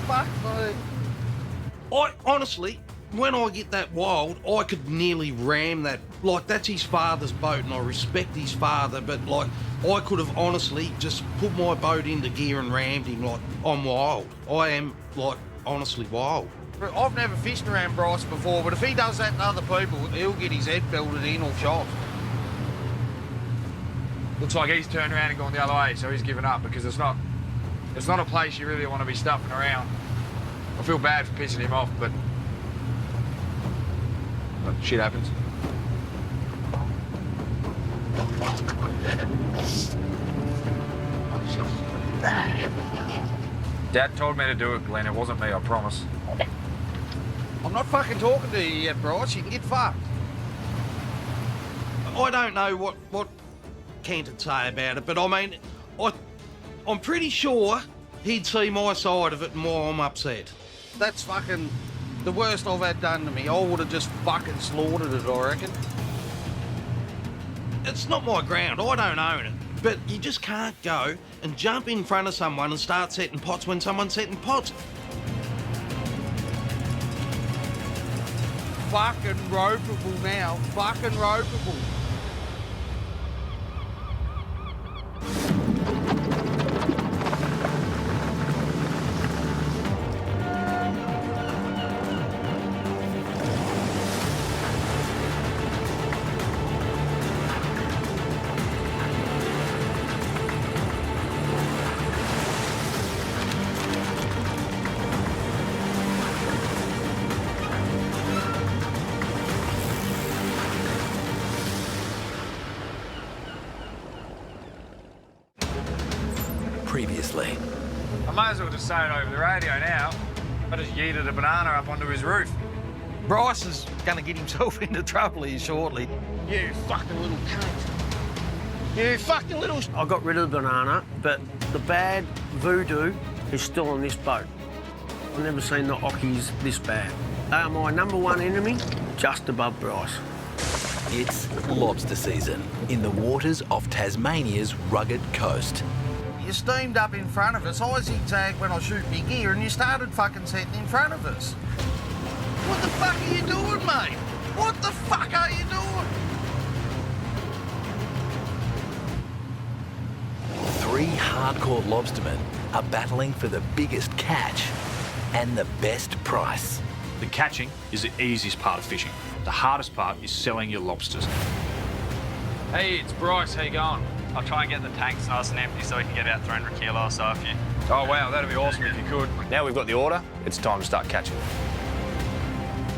Fuck me. I honestly, when I get that wild, I could nearly ram that. Like, that's his father's boat, and I respect his father, but, like, I could have honestly just put my boat into gear and rammed him. Like, I'm wild. I am, like, honestly wild. I've never fished around Bryce before, but if he does that to other people, he'll get his head belted in or shot. Looks like he's turned around and gone the other way, so he's given up because it's not a place you really want to be stuffing around. I feel bad for pissing him off, but shit happens. Dad told me to do it, Glenn. It wasn't me, I promise. I'm not fucking talking to you yet, Bryce. You can get fucked. I don't know what Kent would say about it, but I mean, I'm pretty sure he'd see my side of it and why I'm upset. That's fucking the worst I've had done to me. I would have just fucking slaughtered it, I reckon. It's not my ground. I don't own it. But you just can't go and jump in front of someone and start setting pots when someone's setting pots. Fucking ropeable now. Fucking ropeable. Previously. I might as well just say it over the radio now. I just yeeted a banana up onto his roof. Bryce is going to get himself into trouble here shortly. You fucking little cunt. You fucking little... I got rid of the banana, but the bad voodoo is still on this boat. I've never seen the Ockies this bad. They are my #1 enemy, just above Bryce. It's lobster season in the waters off Tasmania's rugged coast. You steamed up in front of us. I zigzagged when I shoot me gear and you started fucking setting in front of us. What the fuck are you doing, mate? What the fuck are you doing? 3 hardcore lobstermen are battling for the biggest catch and the best price. The catching is the easiest part of fishing. The hardest part is selling your lobsters. Hey, it's Bryce. How you going? I'll try and get the tanks nice and empty so we can get about 300 kilos off you. Oh, wow, that'd be awesome if you could. Now we've got the order, it's time to start catching.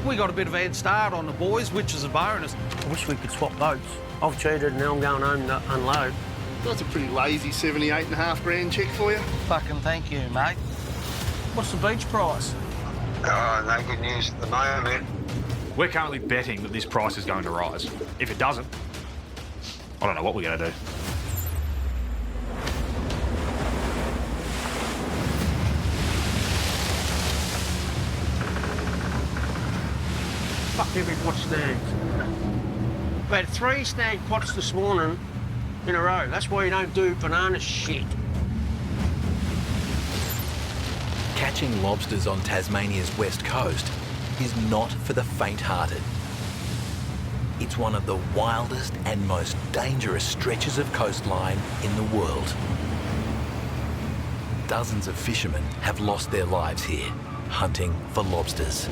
We got a bit of a head start on the boys, which is a bonus. I wish we could swap boats. I've cheated and now I'm going home to unload. That's a pretty lazy 78.5 grand check for you. Fucking thank you, mate. What's the beach price? No good news at the moment. We're currently betting that this price is going to rise. If it doesn't, I don't know what we're going to do. Fuck every pot snags. We had 3 snag pots this morning in a row. That's why you don't do banana shit. Catching lobsters on Tasmania's west coast is not for the faint-hearted. It's one of the wildest and most dangerous stretches of coastline in the world. Dozens of fishermen have lost their lives here, hunting for lobsters.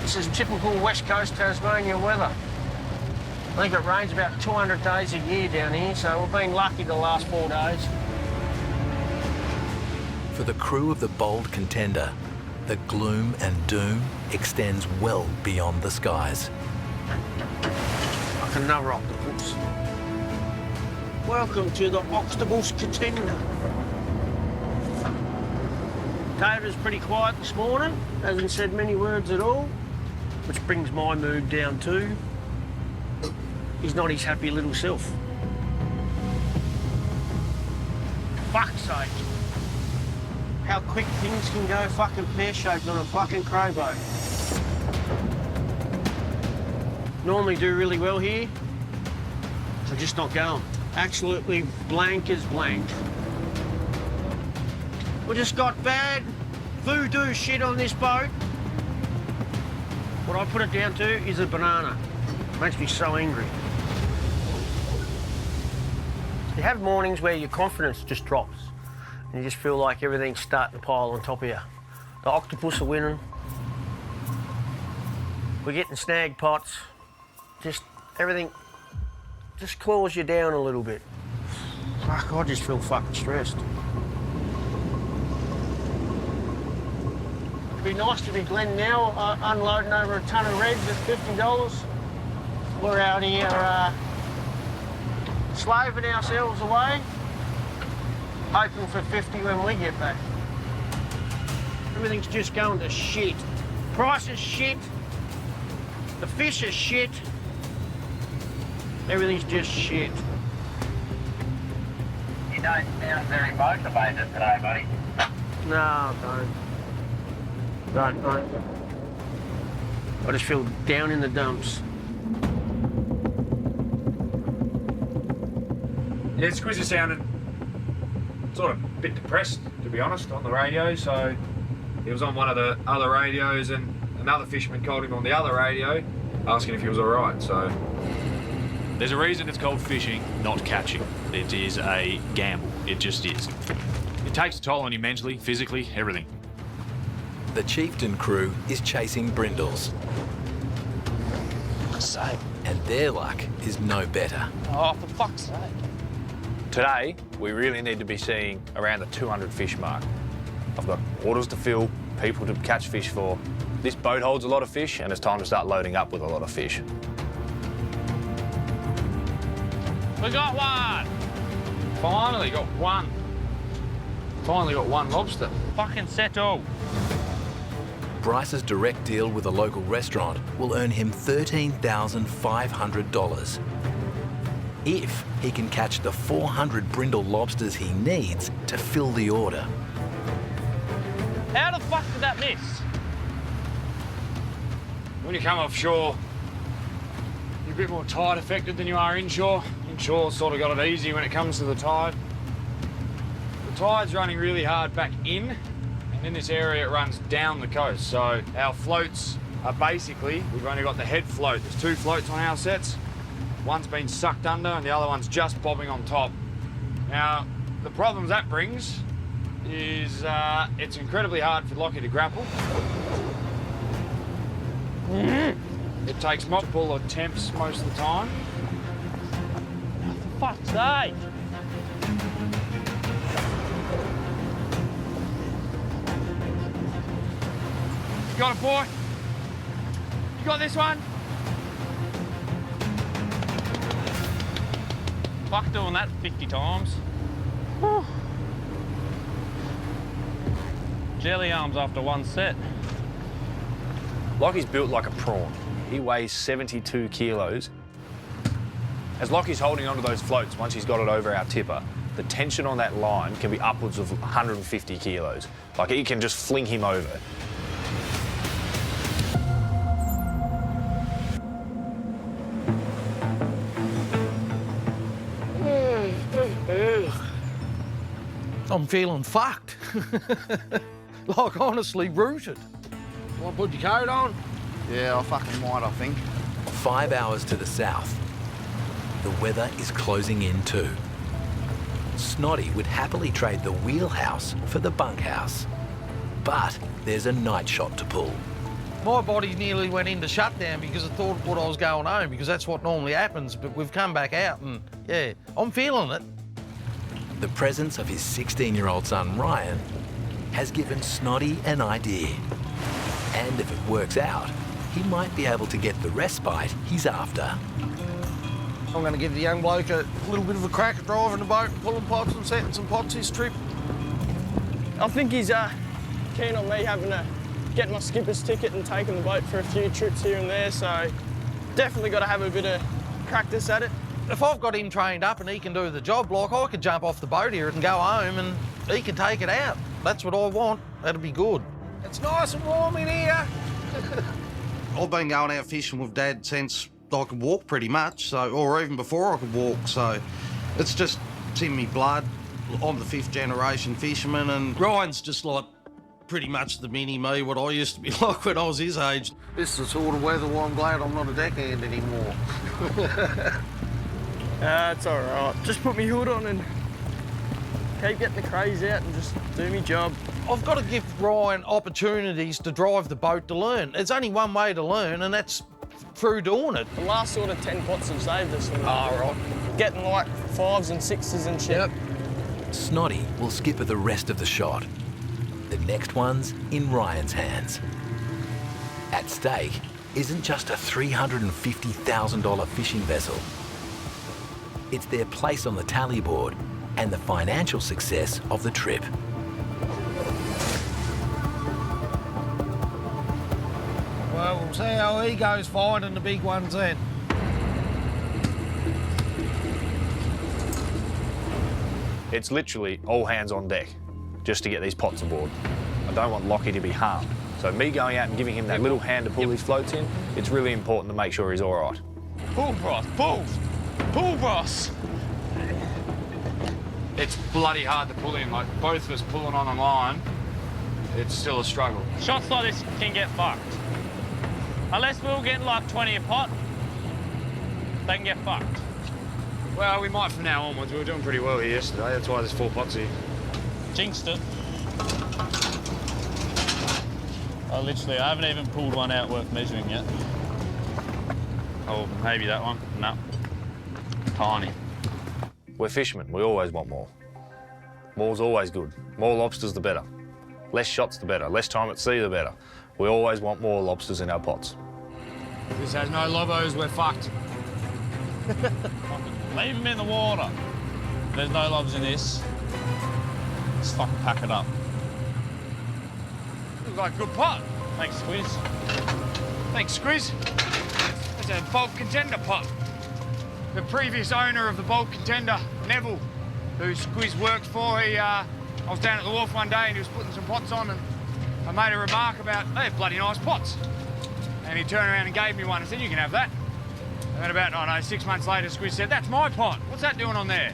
This is typical West Coast Tasmanian weather. I think it rains about 200 days a year down here, so we've been lucky the last 4 days. For the crew of the Bold Contender, the gloom and doom extends well beyond the skies. Like another octopus. Welcome to the Octopus Contender. David's pretty quiet this morning, hasn't said many words at all, which brings my mood down too. He's not his happy little self. Fuck's sake. How quick things can go fucking pear-shaped on a fucking crowboat. normally do really well here, are just not going. Absolutely blank as blank. We just got bad voodoo shit on this boat. What I put it down to is a banana. Makes me so angry. You have mornings where your confidence just drops and you just feel like everything's starting to pile on top of you. The octopus are winning. We're getting snag pots. Just everything just claws you down a little bit. Fuck, I just feel fucking stressed. It'd be nice to be Glenn now, unloading over a ton of reds at $50. We're out here slaving ourselves away, hoping for 50 when we get back. Everything's just going to shit. Price is shit. The fish is shit. Everything's just shit. You don't sound very motivated today, buddy. No, I don't. Don't. I just feel down in the dumps. Yeah, Squizzy sounded sort of a bit depressed, to be honest, on the radio. So he was on one of the other radios, and another fisherman called him on the other radio, asking if he was all right. So there's a reason it's called fishing, not catching. It is a gamble. It just is. It takes a toll on you mentally, physically, everything. The Chieftain crew is chasing brindles. For fuck's sake. And their luck is no better. Oh, for fuck's sake. Today, we really need to be seeing around the 200 fish mark. I've got orders to fill, people to catch fish for. This boat holds a lot of fish, and it's time to start loading up with a lot of fish. We got one! Finally got one. Finally got one lobster. Fucking settle. Bryce's direct deal with a local restaurant will earn him $13,500 if he can catch the 400 brindle lobsters he needs to fill the order. How the fuck did that miss? When you come offshore, you're a bit more tide affected than you are inshore. Inshore sort of got it easy when it comes to the tide. The tide's running really hard back in, and in this area it runs down the coast. So our floats are basically, we've only got the head float. There's two floats on our sets. One's been sucked under and the other one's just bobbing on top. Now, the problems that brings is it's incredibly hard for Lockie to grapple. It takes multiple attempts most of the time. For fuck's sake! You got it, boy? You got this one? Fuck doing that 50 times. Whew. Jelly arms after one set. Lockie's built like a prawn. He weighs 72 kilos. As Lockie's holding onto those floats, once he's got it over our tipper, the tension on that line can be upwards of 150 kilos. Like, it can just fling him over. I'm feeling fucked. Like, honestly, rooted. Want to put your coat on? Yeah, I fucking might, I think. 5 hours to the south. The weather is closing in too. Snotty would happily trade the wheelhouse for the bunkhouse. But there's a night shot to pull. My body nearly went into shutdown because I thought what I was going home, because that's what normally happens, but we've come back out and, yeah, I'm feeling it. The presence of his 16-year-old son, Ryan, has given Snotty an idea. And if it works out, he might be able to get the respite he's after. I'm going to give the young bloke a little bit of a crack at driving the boat and pulling pots and setting some pots this trip. I think he's keen on me having to get my skipper's ticket and taking the boat for a few trips here and there, so definitely got to have a bit of practice at it. If I've got him trained up and he can do the job, like, I could jump off the boat here and go home and he can take it out. That's what I want. That'd be good. It's nice and warm in here. I've been going out fishing with Dad since I could walk pretty much, so, or even before I could walk, so it's just in me blood. I'm the 5th generation fisherman, and Ryan's just like pretty much the mini-me, what I used to be like when I was his age. This is the sort of weather where I'm glad I'm not a deckhand anymore. It's all right. Just put me hood on and keep getting the craze out and just do my job. I've got to give Ryan opportunities to drive the boat to learn. There's only one way to learn, and that's through doing it. The last sort of 10 pots have saved us. Right. Getting like 5s and 6s and shit. Yep. Snotty will skipper the rest of the shot. The next one's in Ryan's hands. At stake isn't just a $350,000 fishing vessel. It's their place on the tally board and the financial success of the trip. Well, we'll see how he goes finding the big ones then. It's literally all hands on deck just to get these pots aboard. I don't want Lockie to be harmed. So me going out and giving him that little hand to pull these floats in, it's really important to make sure he's all right. Pull, Bros, pull! Pull, Bros! It's bloody hard to pull in. Like, both of us pulling on a line, it's still a struggle. Shots like this can get fucked. Unless we're all getting like 20 a pot, they can get fucked. Well, we might from now onwards. We were doing pretty well here yesterday. That's why there's 4 pots here. Jinxed it. I haven't even pulled one out worth measuring yet. Oh, maybe that one. No. Tiny. We're fishermen. We always want more. More's always good. More lobsters, the better. Less shots, the better. Less time at sea, the better. We always want more lobsters in our pots. If this has no lobos, we're fucked. Leave them in the water. If there's no lobs in this, just fucking pack it up. Looks like a good pot. Thanks, Squiz. Thanks, Squiz. That's a bulk contender pot. The previous owner of the bulk contender, Neville, who Squiz worked for, I was down at the wharf one day and he was putting some pots on and I made a remark about, they're bloody nice pots. And he turned around and gave me one and said, you can have that. And then about, 6 months later, Squiz said, that's my pot. What's that doing on there?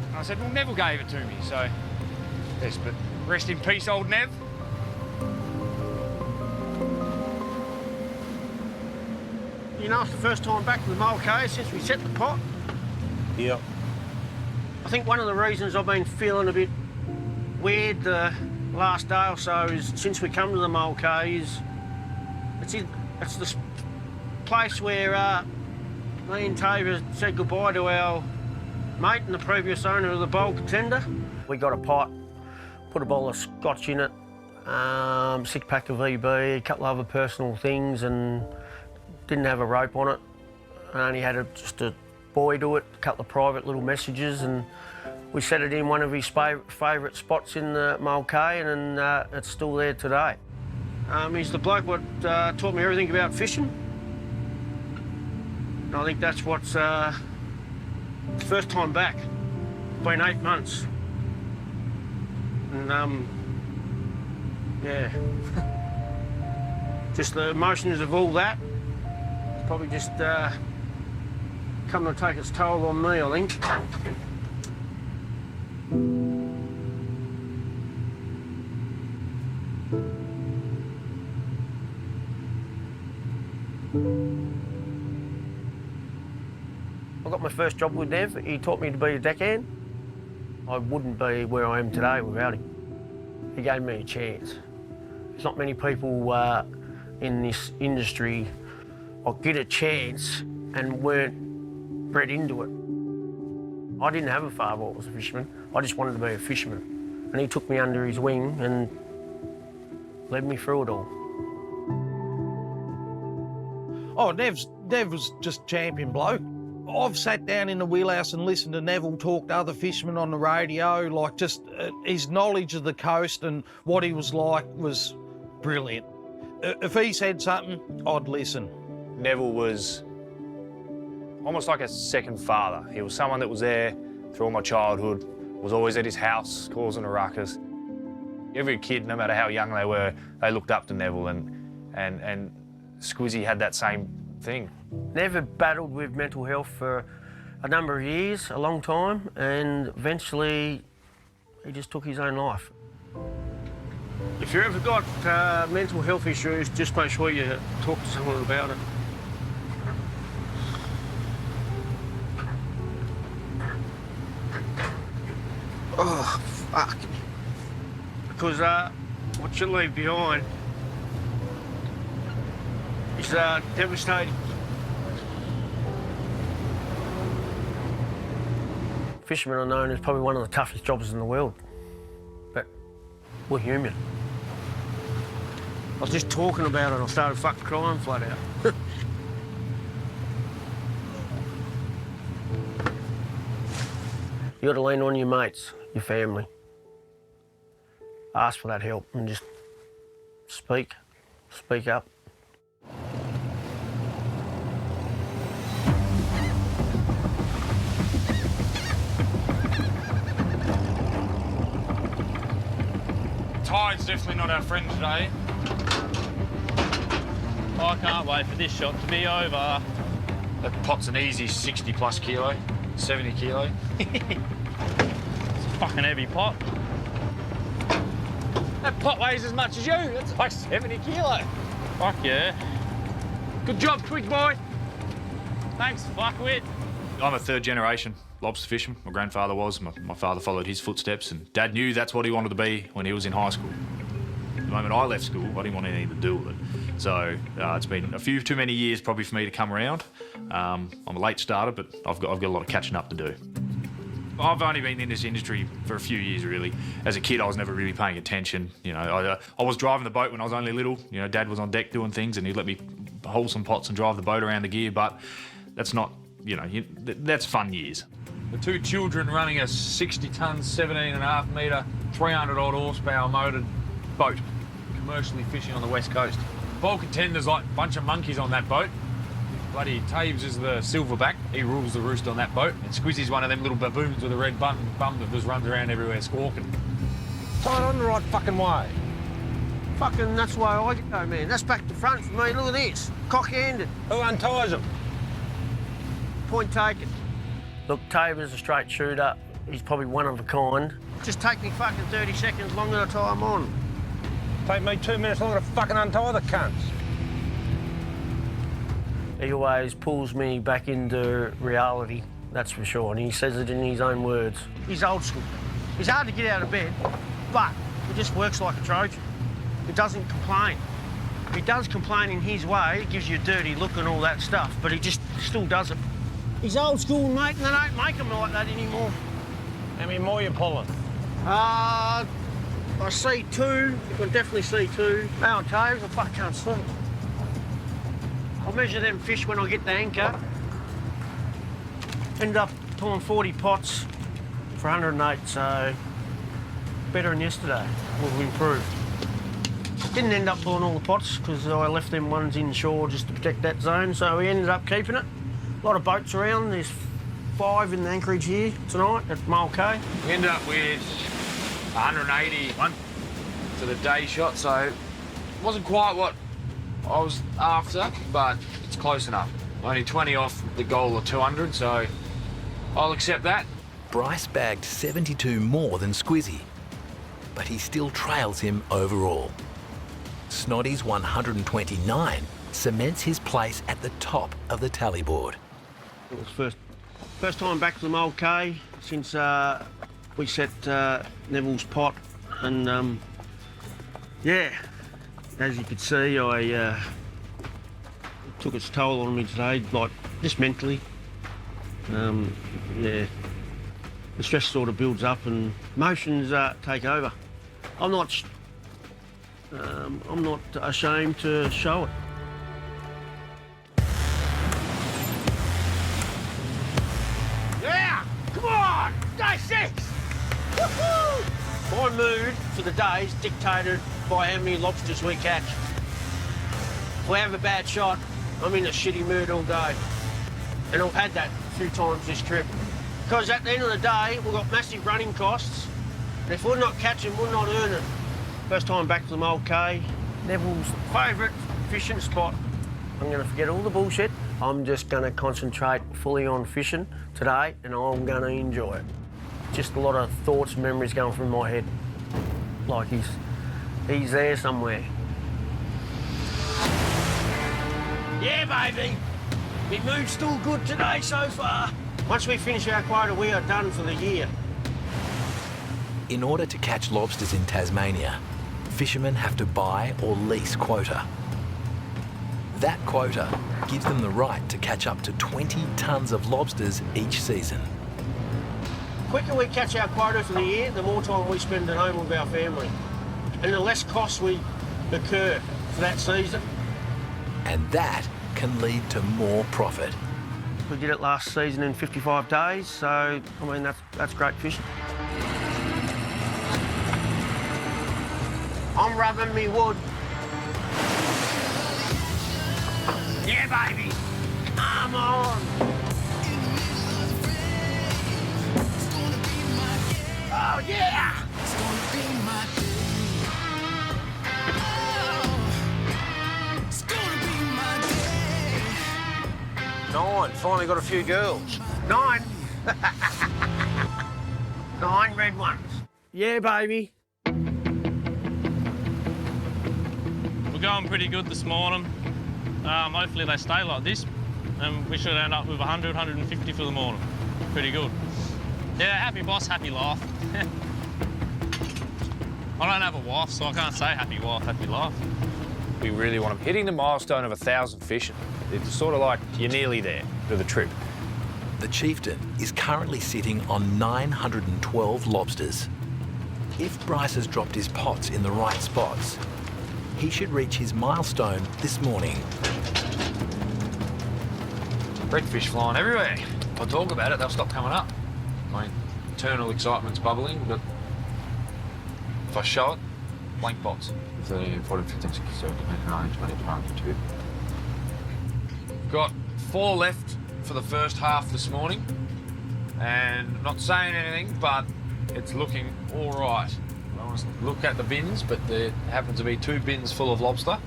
And I said, well, Neville gave it to me, so yes, but rest in peace, old Nev. You know, it's the first time back to the Mulcahy since we set the pot. Yep. I think one of the reasons I've been feeling a bit weird the last day or so is since we come to the Mulcahy is it's the place where me and Taver said goodbye to our mate and the previous owner of the bulk contender. We got a pot, put a bowl of scotch in it, 6-pack of VB, a couple of other personal things, and didn't have a rope on it. I only had just a buoy to it, a couple of private little messages, and we set it in one of his favourite spots in the Mulcahy, and it's still there today. He's the bloke what taught me everything about fishing. And I think that's what's first time back. It's been 8 months. And yeah. Just the emotions of all that. Probably just coming to take its toll on me, I think. I got my first job with Nev. He taught me to be a deckhand. I wouldn't be where I am today without him. He gave me a chance. There's not many people in this industry get a chance and weren't bred into it. I didn't have a father that was a fisherman. I just wanted to be a fisherman. And he took me under his wing and led me through it all. Oh, Nev was just champion bloke. I've sat down in the wheelhouse and listened to Neville talk to other fishermen on the radio, like just his knowledge of the coast and what he was like was brilliant. If he said something, I'd listen. Neville was almost like a second father. He was someone that was there through all my childhood, was always at his house causing a ruckus. Every kid, no matter how young they were, they looked up to Neville, and Squizzy had that same thing. Never battled with mental health for a number of years, a long time, and eventually he just took his own life. If you've ever got mental health issues, just make sure you talk to someone about it. Oh, fuck. Because what you leave behind is devastating. Fishermen are known as probably one of the toughest jobs in the world, but we're human. I was just talking about it and I started fucking crying flat out. You got to lean on your mates, your family. Ask for that help and just speak up. Tide's definitely not our friend today. I can't wait for this shot to be over. That pot's an easy 60 plus kilo, 70 kilo. It's a fucking heavy pot. That pot weighs as much as you. That's like 70 kilo. Fuck yeah. Good job, quick boy. Thanks, fuckwit. I'm a third generation lobster fisherman. My grandfather was. My father followed his footsteps, and Dad knew that's what he wanted to be when he was in high school. The moment I left school, I didn't want anything to do with it. So it's been a few too many years probably for me to come around. I'm a late starter, but I've got a lot of catching up to do. I've only been in this industry for a few years, really. As a kid, I was never really paying attention. You know, I was driving the boat when I was only little. You know, Dad was on deck doing things, and he'd let me haul some pots and drive the boat around the gear. But that's not, you know, that's fun years. The two children running a 60-ton, 17.5 metre, 300-odd horsepower motored boat, commercially fishing on the west coast. Ball contenders like a bunch of monkeys on that boat. Bloody Taves is the silverback. He rules the roost on that boat. And Squizzy's one of them little baboons with a red bum that just runs around everywhere squawking. Tied on the right fucking way. Fucking, that's the way I go, man. That's back to front for me. Look at this. Cock-handed. Who unties them? Point taken. Look, Taver's a straight shooter. He's probably one of a kind. Just take me fucking 30 seconds longer to tie him on. Take me 2 minutes longer to fucking untie the cunts. He always pulls me back into reality, that's for sure, and he says it in his own words. He's old school. He's hard to get out of bed, but he just works like a Trojan. He doesn't complain. He does complain in his way, gives you a dirty look and all that stuff, but he just still does it. He's old school, mate, and they don't make him like that anymore. How many more you pulling? I see two. You can definitely see two. Now, Taves, I fucking can't see. I'll measure them fish when I get the anchor. Ended up pulling 40 pots for 108, so better than yesterday. We've improved. Didn't end up pulling all the pots because I left them ones inshore just to protect that zone, so we ended up keeping it. A lot of boats around. There's 5 in the anchorage here tonight at Mulcahy. We ended up with 181 to the day shot, so it wasn't quite what I was after, but it's close enough. Only 20 off the goal of 200, so I'll accept that. Bryce bagged 72 more than Squizzy, but he still trails him overall. Snoddy's 129 cements his place at the top of the tally board. It was first time back to the Mulcahy since we set Neville's pot, and yeah, as you could see, I took its toll on me today, like just mentally. Yeah, the stress sort of builds up and emotions take over. I'm not ashamed to show it. Yeah, come on, day 6. Woohoo! My mood for the day is dictated by how many lobsters we catch. If we have a bad shot, I'm in a shitty mood all day. And I've had that a few times this trip. Because at the end of the day, we've got massive running costs. And if we're not catching, we're not earning. First time back to the Mulcahy. Neville's favourite fishing spot. I'm going to forget all the bullshit. I'm just going to concentrate fully on fishing today, and I'm going to enjoy it. Just a lot of thoughts and memories going through my head. Like he's there somewhere. Yeah, baby. My mood's still good today so far. Once we finish our quota, we are done for the year. In order to catch lobsters in Tasmania, fishermen have to buy or lease quota. That quota gives them the right to catch up to 20 tonnes of lobsters each season. The quicker we catch our quota for the year, the more time we spend at home with our family. And the less costs we incur for that season. And that can lead to more profit. We did it last season in 55 days, so, I mean, that's great fishing. I'm rubbing me wood. Yeah, baby. Come on. Oh, yeah. 9, finally got a few girls. 9? 9 red ones. Yeah, baby. We're going pretty good this morning. Hopefully they stay like this, and we should end up with 100, 150 for the morning. Pretty good. Yeah, happy boss, happy life. I don't have a wife, so I can't say happy wife, happy life. We really want them. Hitting the milestone of 1,000 fish, it's sort of like you're nearly there to the trip. The chieftain is currently sitting on 912 lobsters. If Bryce has dropped his pots in the right spots, he should reach his milestone this morning. Redfish flying everywhere. If I talk about it, they'll stop coming up. My internal excitement's bubbling, but if I show it, blank pots. 13, 14, 15, 16, 17, 18, 19, 20, 21, 22. Got 4 left for the first half this morning, and not saying anything, but it's looking all right. I want to look at the bins, but there happen to be 2 bins full of lobster,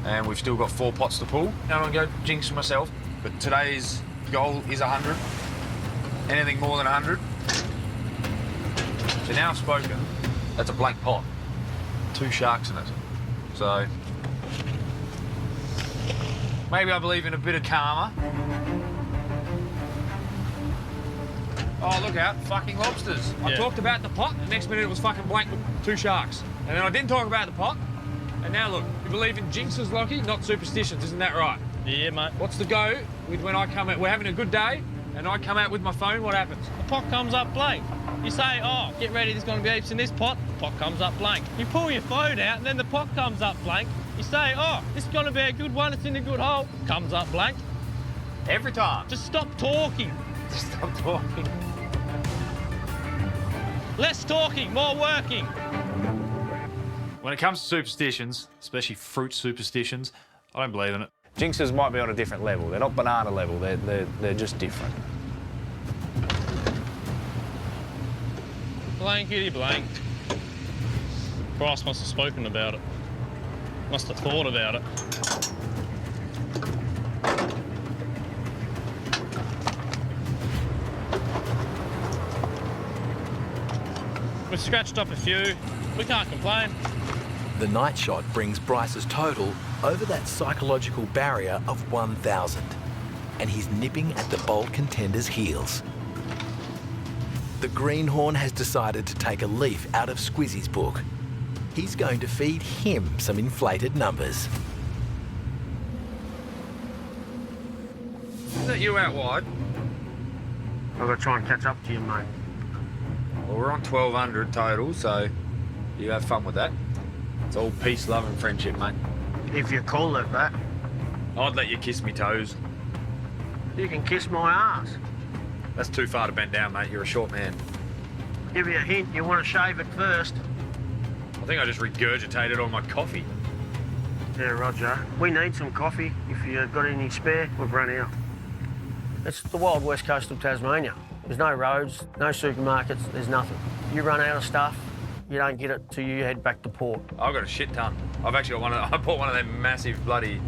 and we've still got 4 pots to pull. I don't want to go jinx myself, but today's goal is 100. Anything more than 100. So now I've spoken, that's a blank pot. 2 sharks in it. So maybe I believe in a bit of karma. Oh, look out, fucking lobsters. I talked about the pot, the next minute it was fucking blank with 2 sharks. And then I didn't talk about the pot, and now look, you believe in jinxes, Lockie, not superstitions, isn't that right? Yeah, mate. What's the go with when I come out, we're having a good day, and I come out with my phone, what happens? The pot comes up blank. You say, oh, get ready, there's going to be heaps in this pot. The pot comes up blank. You pull your phone out, and then the pot comes up blank. You say, oh, this is going to be a good one, it's in a good hole. Comes up blank. Every time. Just stop talking. Just stop talking. Less talking, more working. When it comes to superstitions, especially fruit superstitions, I don't believe in it. Jinxes might be on a different level. They're not banana level, they're just different. Blankety blank. Bryce must have spoken about it. Must have thought about it. We've scratched up a few. We can't complain. The night shot brings Bryce's total over that psychological barrier of 1,000, and he's nipping at the bold contender's heels. The greenhorn has decided to take a leaf out of Squizzy's book. He's going to feed him some inflated numbers. Is that you out wide? I've got to try and catch up to you, mate. Well, we're on 1,200 total, so you have fun with that. It's all peace, love and friendship, mate. If you call it that. I'd let you kiss me toes. You can kiss my ass. That's too far to bend down, mate. You're a short man. Give you a hint, you want to shave it first. I think I just regurgitated all my coffee. Yeah, Roger. We need some coffee. If you've got any spare, we've run out. It's the wild west coast of Tasmania. There's no roads, no supermarkets, there's nothing. You run out of stuff, you don't get it till you head back to port. I've got a shit ton. I've actually got I bought one of them massive bloody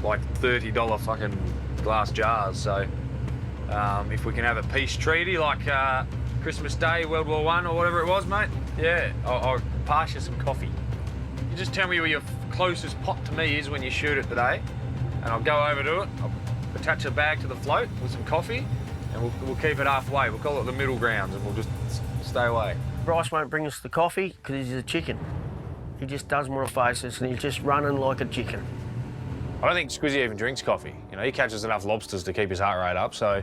like $30 fucking glass jars. So if we can have a peace treaty like Christmas Day, World War I or whatever it was, mate, yeah, I'll pass you some coffee. You just tell me where your closest pot to me is when you shoot it today, and I'll go over to it. I'll attach a bag to the float with some coffee, and we'll keep it halfway. We'll call it the middle grounds, and we'll just stay away. Bryce won't bring us the coffee because he's a chicken. He just doesn't want to face us, and he's just running like a chicken. I don't think Squizzy even drinks coffee. You know, he catches enough lobsters to keep his heart rate up, so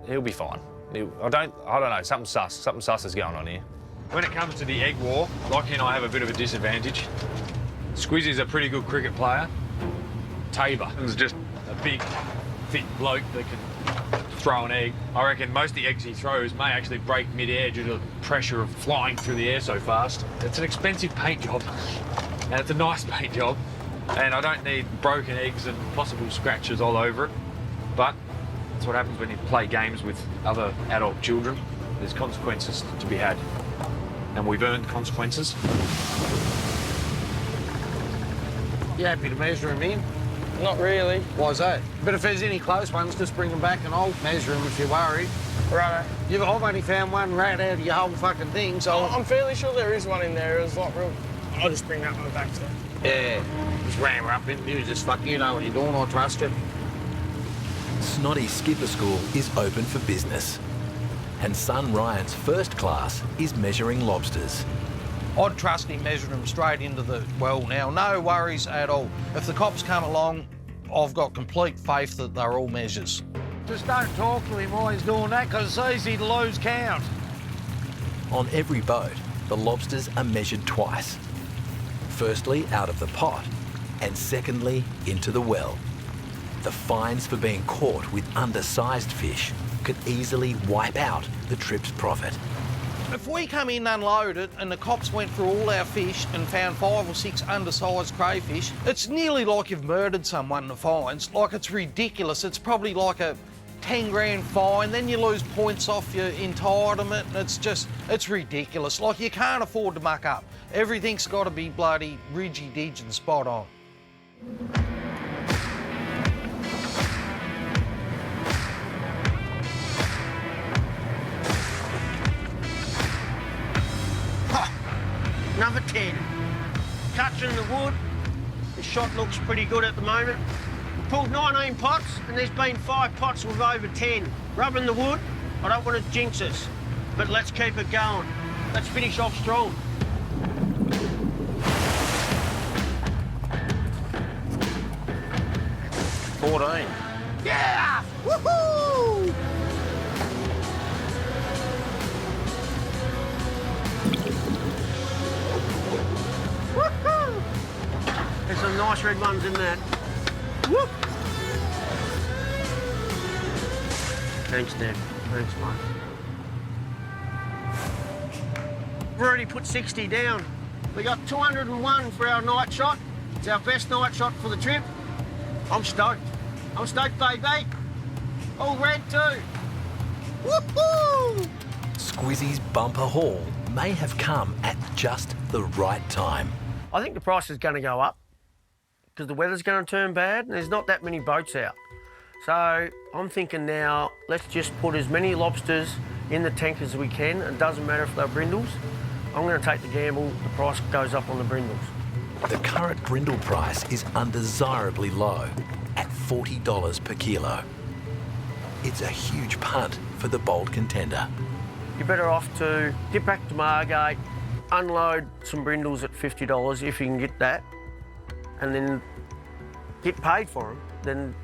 he'll be fine. I don't know, something sus is going on here. When it comes to the egg war, Lockie and I have a bit of a disadvantage. Squizzy's a pretty good cricket player. Tabor is just a big, fit bloke that can throw an egg. I reckon most of the eggs he throws may actually break mid-air due to the pressure of flying through the air so fast. It's an expensive paint job, and it's a nice paint job, and I don't need broken eggs and possible scratches all over it, but that's what happens when you play games with other adult children. There's consequences to be had, and we've earned consequences. You happy to measure him in? Not really. Why's that? But if there's any close ones, just bring them back and I'll measure them if you're worried. Righto. I've only found one rat out of your whole fucking thing, so... I'm fairly sure there is one in there. It was like real... I'll just bring that one back to you. Yeah, just ram her up in. You just fuck, you know what you're doing, I trust you. Snotty Skipper School is open for business. And son Ryan's first class is measuring lobsters. I'd trust him measuring them straight into the well now. No worries at all. If the cops come along, I've got complete faith that they're all measures. Just don't talk to him while he's doing that, because it's easy to lose count. On every boat, the lobsters are measured twice. Firstly, out of the pot, and secondly, into the well. The fines for being caught with undersized fish could easily wipe out the trip's profit. If we come in unloaded and the cops went through all our fish and found 5 or 6 undersized crayfish, it's nearly like you've murdered someone in the fines. Like, it's ridiculous. It's probably like a 10 grand fine, then you lose points off your entitlement, and it's ridiculous. Like, you can't afford to muck up. Everything's got to be bloody ridgy-dig and spot on. Number 10. Touching the wood. The shot looks pretty good at the moment. We pulled 19 pots, and there's been 5 pots with over 10. Rubbing the wood, I don't want to jinx us, but let's keep it going. Let's finish off strong. Yeah! Woohoo! Woohoo! There's some nice red ones in that. Whoop! Thanks, Dad. Thanks, mate. We've already put 60 down. We got 201 for our night shot. It's our best night shot for the trip. I'm stoked. I'm stoked, baby. All red too. Woohoo! Squizzy's bumper haul may have come at just the right time. I think the price is going to go up because the weather's going to turn bad and there's not that many boats out. So I'm thinking now, let's just put as many lobsters in the tank as we can. It doesn't matter if they're brindles. I'm going to take the gamble, the price goes up on the brindles. The current brindle price is undesirably low at $40 per kilo. It's a huge punt for the bold contender. You're better off to get back to Margate, unload some brindles at $50 if you can get that, and then get paid for them. Then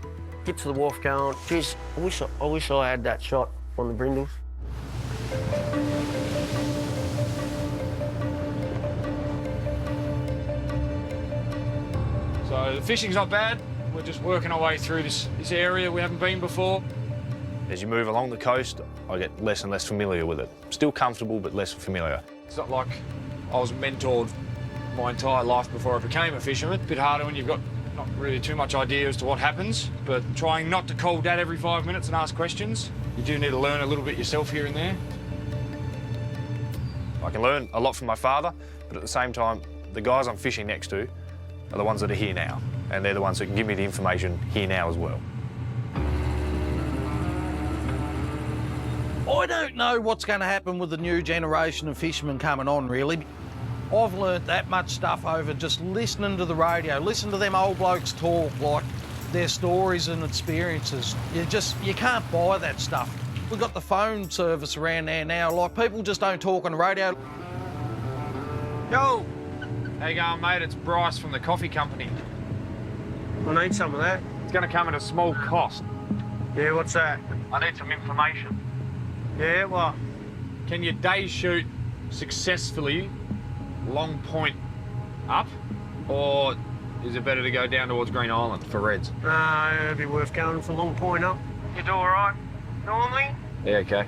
get to the wharf going, geez, I wish I had that shot on the brindles. So the fishing's not bad. We're just working our way through this area we haven't been before. As you move along the coast, I get less and less familiar with it. Still comfortable, but less familiar. It's not like I was mentored my entire life before I became a fisherman. A bit harder when you've got not really too much idea as to what happens, but trying not to call Dad every 5 minutes and ask questions. You do need to learn a little bit yourself here and there. I can learn a lot from my father, but at the same time, the guys I'm fishing next to are the ones that are here now. and they're the ones who can give me the information here now as well. I don't know what's going to happen with the new generation of fishermen coming on, really. I've learnt that much stuff over just listening to the radio. Listen to them old blokes talk, like their stories and experiences. You can't buy that stuff. We've got the phone service around there now. Like, people just don't talk on the radio. Yo! How you going, mate? It's Bryce from the coffee company. I need some of that. It's going to come at a small cost. Yeah, what's that? I need some information. Yeah, what? Can your day shoot successfully long point up, or is it better to go down towards Green Island for reds? No, it'd be worth going for long point up. You do all right, normally? Yeah, okay.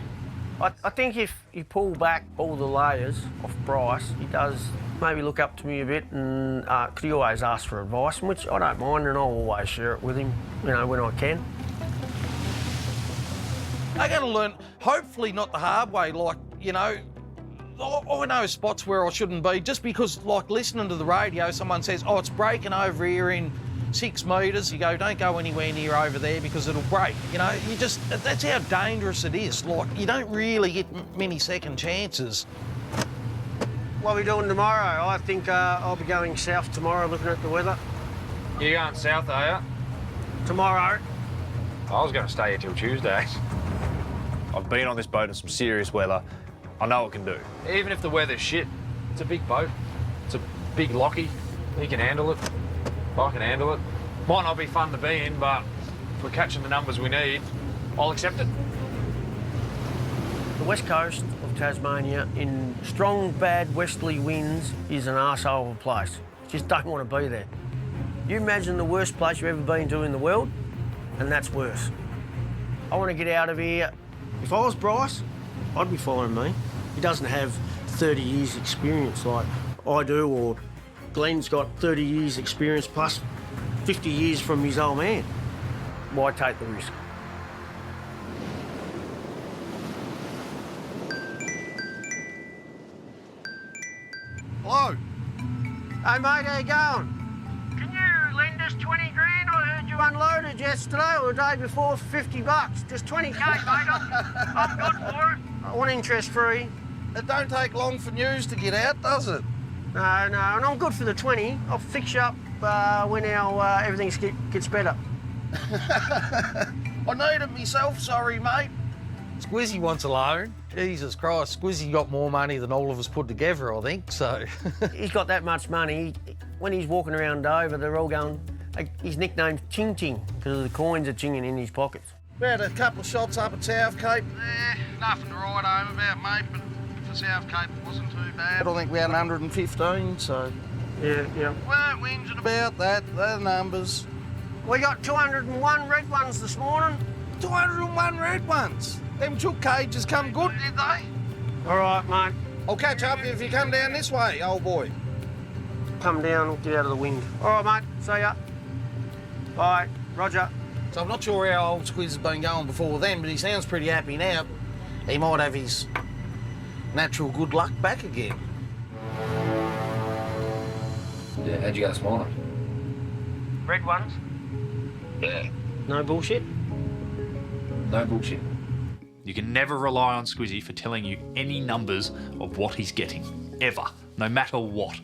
I think if you pull back all the layers off Bryce, he does maybe look up to me a bit, and cause he always asks for advice, which I don't mind, and I'll always share it with him, you know, when I can. They're going to learn, hopefully not the hard way, like, you know, I know spots where I shouldn't be, just because, like, listening to the radio, someone says, oh, it's breaking over here in 6 metres. You go, don't go anywhere near over there because it'll break. You know, that's how dangerous it is. Like, you don't really get many second chances. What are we doing tomorrow? I think I'll be going south tomorrow, looking at the weather. You going south, are you? Tomorrow. I was going to stay here till Tuesday. I've been on this boat in some serious weather. I know what it can do. Even if the weather's shit, it's a big boat. It's a big locky. He can handle it. I can handle it. Might not be fun to be in, but if we're catching the numbers we need, I'll accept it. The west coast of Tasmania, in strong, bad westerly winds, is an arsehole of a place. Just don't want to be there. You imagine the worst place you've ever been to in the world, and that's worse. I want to get out of here. If I was Bryce, I'd be following me. He doesn't have 30 years experience like I do, or Glenn's got 30 years experience plus 50 years from his old man. Why take the risk? Hello. Hey mate, how you going? Can you lend us 20 grand? I heard you unloaded yesterday or the day before for 50 bucks. Just 20k, mate. I'm good for it. I want interest free. It don't take long for news to get out, does it? No, and I'm good for the 20. I'll fix you up when our everything gets better. I need it myself, sorry, mate. Squizzy wants a loan. Jesus Christ, Squizzy got more money than all of us put together, I think, so... He's got that much money. When he's walking around Dover, they're all going... His nickname's Ting Ting, because the coins are chinging in his pockets. We had a couple of shots up at South Cape. Nothing to write home about, mate, but for South Cape it wasn't too bad. I think we had 115, so... Yeah. Weren't whinging about that, they're the numbers. We got 201 red ones this morning. 201 red ones? Them chook cages come good, did they? All right, mate. I'll catch up if you come down this way, old boy. Come down, get out of the wind. All right, mate. See ya. Bye. Roger. So I'm not sure how old Squiz has been going before then, but he sounds pretty happy now. He might have his natural good luck back again. Yeah, how'd you go this morning? Red ones? Yeah. No bullshit? No bullshit. You can never rely on Squizzy for telling you any numbers of what he's getting, ever, no matter what.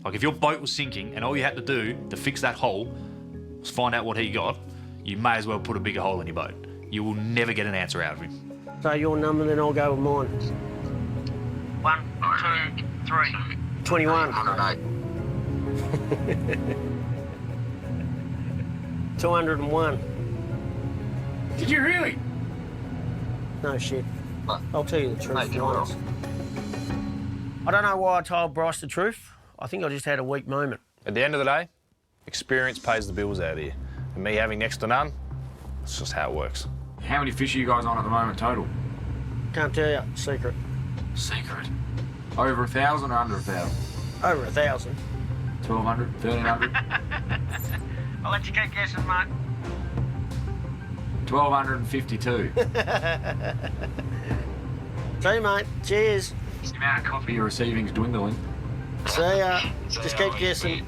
Like, if your boat was sinking and all you had to do to fix that hole was find out what he got, you may as well put a bigger hole in your boat. You will never get an answer out of him. So your number, then I'll go with mine. 1, 2, 3. 21. 201. Did you really? No shit. I'll tell you the truth. I don't know why I told Bryce the truth. I think I just had a weak moment. At the end of the day, experience pays the bills out here. And me having next to none, it's just how it works. How many fish are you guys on at the moment total? Can't tell you. Secret. Secret? Over 1,000 or under 1,000? Over 1,000. 1,200? 1,300? I'll let you keep guessing, mate. 1,252. See you, mate. Cheers. The amount of coffee you're receiving is dwindling. See ya. Just keep guessing.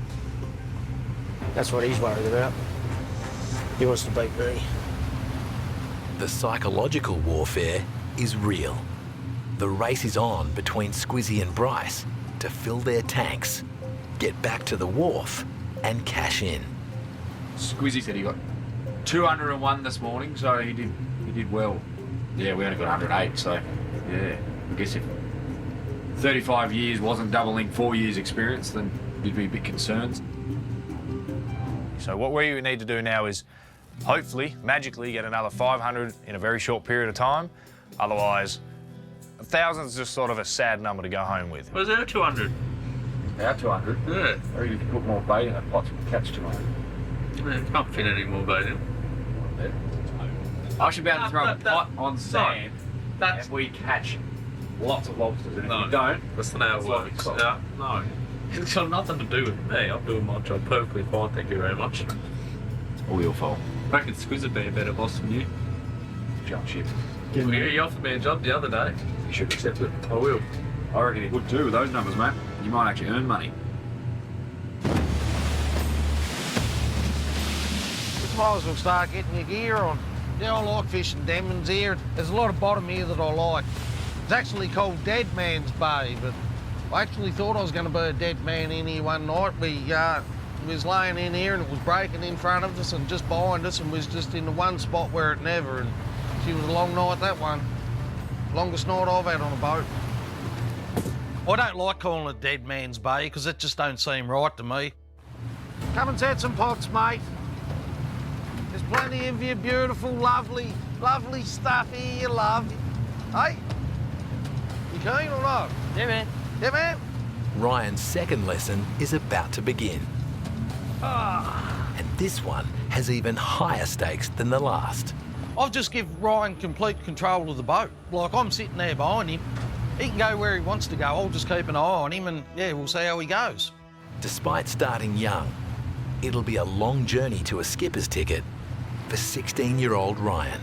That's what he's worried about. He wants to beat me. The psychological warfare is real. The race is on between Squizzy and Bryce to fill their tanks, get back to the wharf and cash in. Squizzy said he got 201 this morning, so he did well. Yeah, we only got 108, so yeah, I guess if 35 years wasn't doubling 4 years experience, then you'd be a bit concerned. So what we need to do now is hopefully, magically get another 500 in a very short period of time. Otherwise, 1,000 is just sort of a sad number to go home with. Was there 200? Our 200? Yeah. Or you could put more bait in it, pots and catch 200. Man, can't fit any more bait in. I should be able to throw a pot on sand That's... and we catch lots of lobsters. And if No, you don't, that's not how it works. Yeah, no. It's got nothing to do with me. I'm doing my job perfectly fine, thank you very much. It's all your fault. I reckon Squiz would be a better boss than you. Jump ship. You offered me a job the other day. You should accept it. I will. I reckon he would too with those numbers, mate. You might actually earn money. You might as well start getting your gear on. Yeah, I like fishing Denman's here. There's a lot of bottom here that I like. It's actually called Dead Man's Bay, but I actually thought I was going to be a dead man in here one night. We was laying in here and it was breaking in front of us and just behind us and was just in the one spot where it never. And she was a long night, that one. Longest night I've had on a boat. I don't like calling it Dead Man's Bay because it just don't seem right to me. Come and set some pots, mate. There's plenty of your beautiful, lovely stuff here you love. Hey? You keen or not? Yeah, man. Yeah, man? Ryan's second lesson is about to begin. And this one has even higher stakes than the last. I've just give Ryan complete control of the boat. Like, I'm sitting there behind him. He can go where he wants to go. I'll just keep an eye on him and, yeah, we'll see how he goes. Despite starting young, it'll be a long journey to a skipper's ticket for 16-year-old Ryan.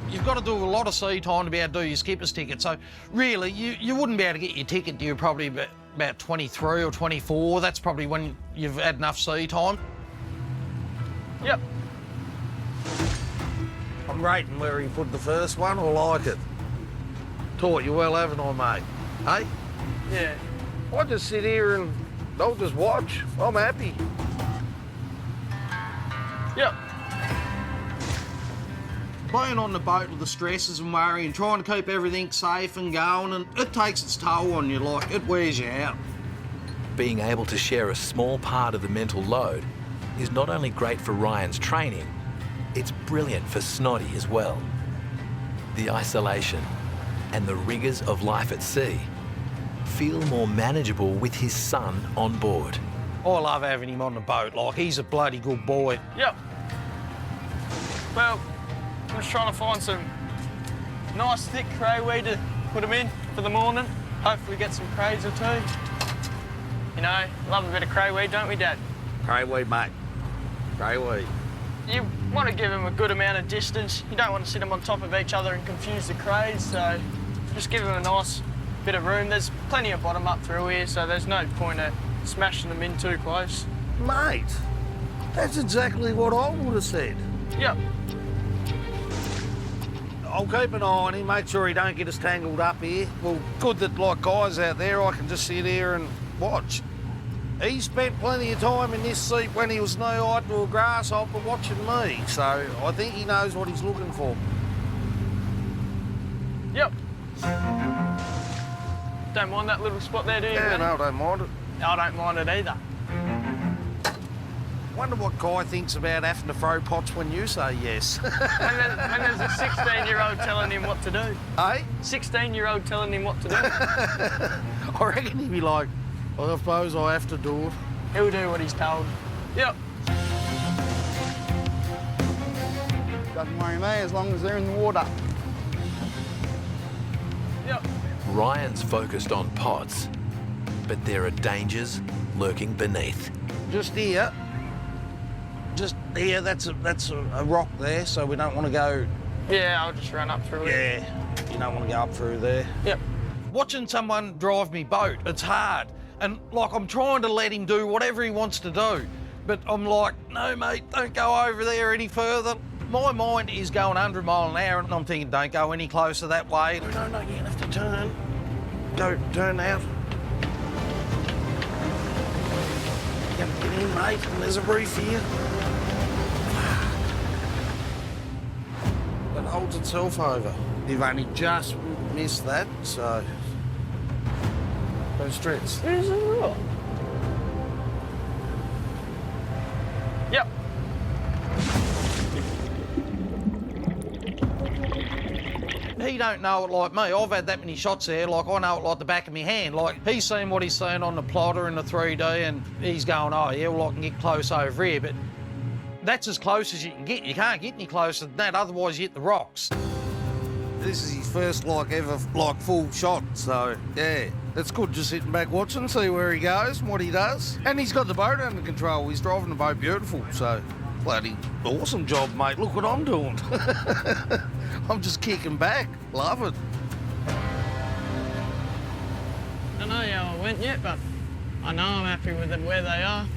You've got to do a lot of sea time to be able to do your skipper's ticket. So, really, you wouldn't be able to get your ticket till you're probably about 23 or 24. That's probably when you've had enough sea time. Yep. I'm rating where he put the first one. I like it. Taught you well, haven't I, mate? Hey? Yeah. I just sit here and I'll just watch. I'm happy. Yep. Being on the boat with the stresses and worry and trying to keep everything safe and going, and it takes its toll on you, like, it wears you out. Being able to share a small part of the mental load is not only great for Ryan's training, it's brilliant for Snoddy as well. The isolation and the rigours of life at sea feel more manageable with his son on board. I love having him on the boat, like, he's a bloody good boy. Yep. Well, I'm just trying to find some nice thick crayweed to put them in for the morning. Hopefully get some crays or two. You know, love a bit of crayweed, don't we, Dad? Crayweed, mate. Crayweed. You want to give them a good amount of distance. You don't want to sit them on top of each other and confuse the crays, so just give them a nice bit of room. There's plenty of bottom up through here, so there's no point of smashing them in too close. Mate, that's exactly what I would have said. Yep. I'll keep an eye on him, make sure he don't get us tangled up here. Well, good that, like guys out there, I can just sit here and watch. He spent plenty of time in this seat when he was knee-high to a grasshopper watching me, so I think he knows what he's looking for. Yep. Don't mind that little spot there, do you? Yeah, no, I don't mind it. I don't mind it either. Wonder what Guy thinks about having to throw pots when you say yes. when there's a 16-year-old telling him what to do. Hey? 16-year-old telling him what to do. I reckon he'd be like, well, I suppose I have to do it. He'll do what he's told. Yep. Doesn't worry me as long as they're in the water. Yep. Ryan's focused on pots, but there are dangers lurking beneath. Just here, that's a rock there, so we don't want to go... Yeah, I'll just run up through it. Yeah, you don't want to go up through there. Yep. Watching someone drive me boat, it's hard. And, like, I'm trying to let him do whatever he wants to do. But I'm like, no, mate, don't go over there any further. My mind is going 100 mile an hour, and I'm thinking, don't go any closer that way. No, you have to turn. Go, turn out. Get in, mate, and there's a reef here. It holds itself over. You've only just missed that, so... Don't stress. Where's the rock? Yep. He don't know it like me. I've had that many shots there, like I know it like the back of my hand. Like, he's seen what he's seen on the plotter and the 3D, and he's going, oh, yeah, well, I can get close over here, but that's as close as you can get. You can't get any closer than that, otherwise you hit the rocks. This is his first, like, ever, like, full shot, so, yeah. It's good just sitting back watching, see where he goes and what he does. And he's got the boat under control. He's driving the boat beautiful, so bloody awesome job, mate. Look what I'm doing. I'm just kicking back. Love it. I don't know how it went yet, but I know I'm happy with it where they are.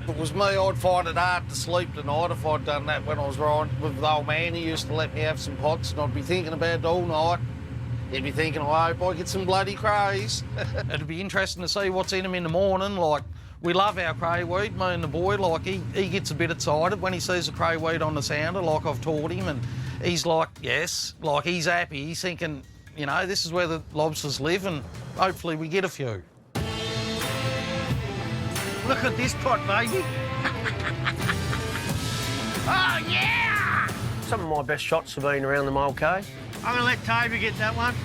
If it was me, I'd find it hard to sleep tonight if I'd done that when I was riding with the old man. He used to let me have some pots, and I'd be thinking about it all night. He'd be thinking, oh, I hope I get some bloody crays. It'd be interesting to see what's in them in the morning. Like, we love our crayweed, me and the boy. Like, he gets a bit excited when he sees a crayweed on the sounder, like I've taught him, and he's like, yes, like he's happy. He's thinking, you know, this is where the lobsters live, and hopefully we get a few. Look at this pot, baby. Oh, yeah! Some of my best shots have been around the Mole Cove. I'm going to let Tabor get that one.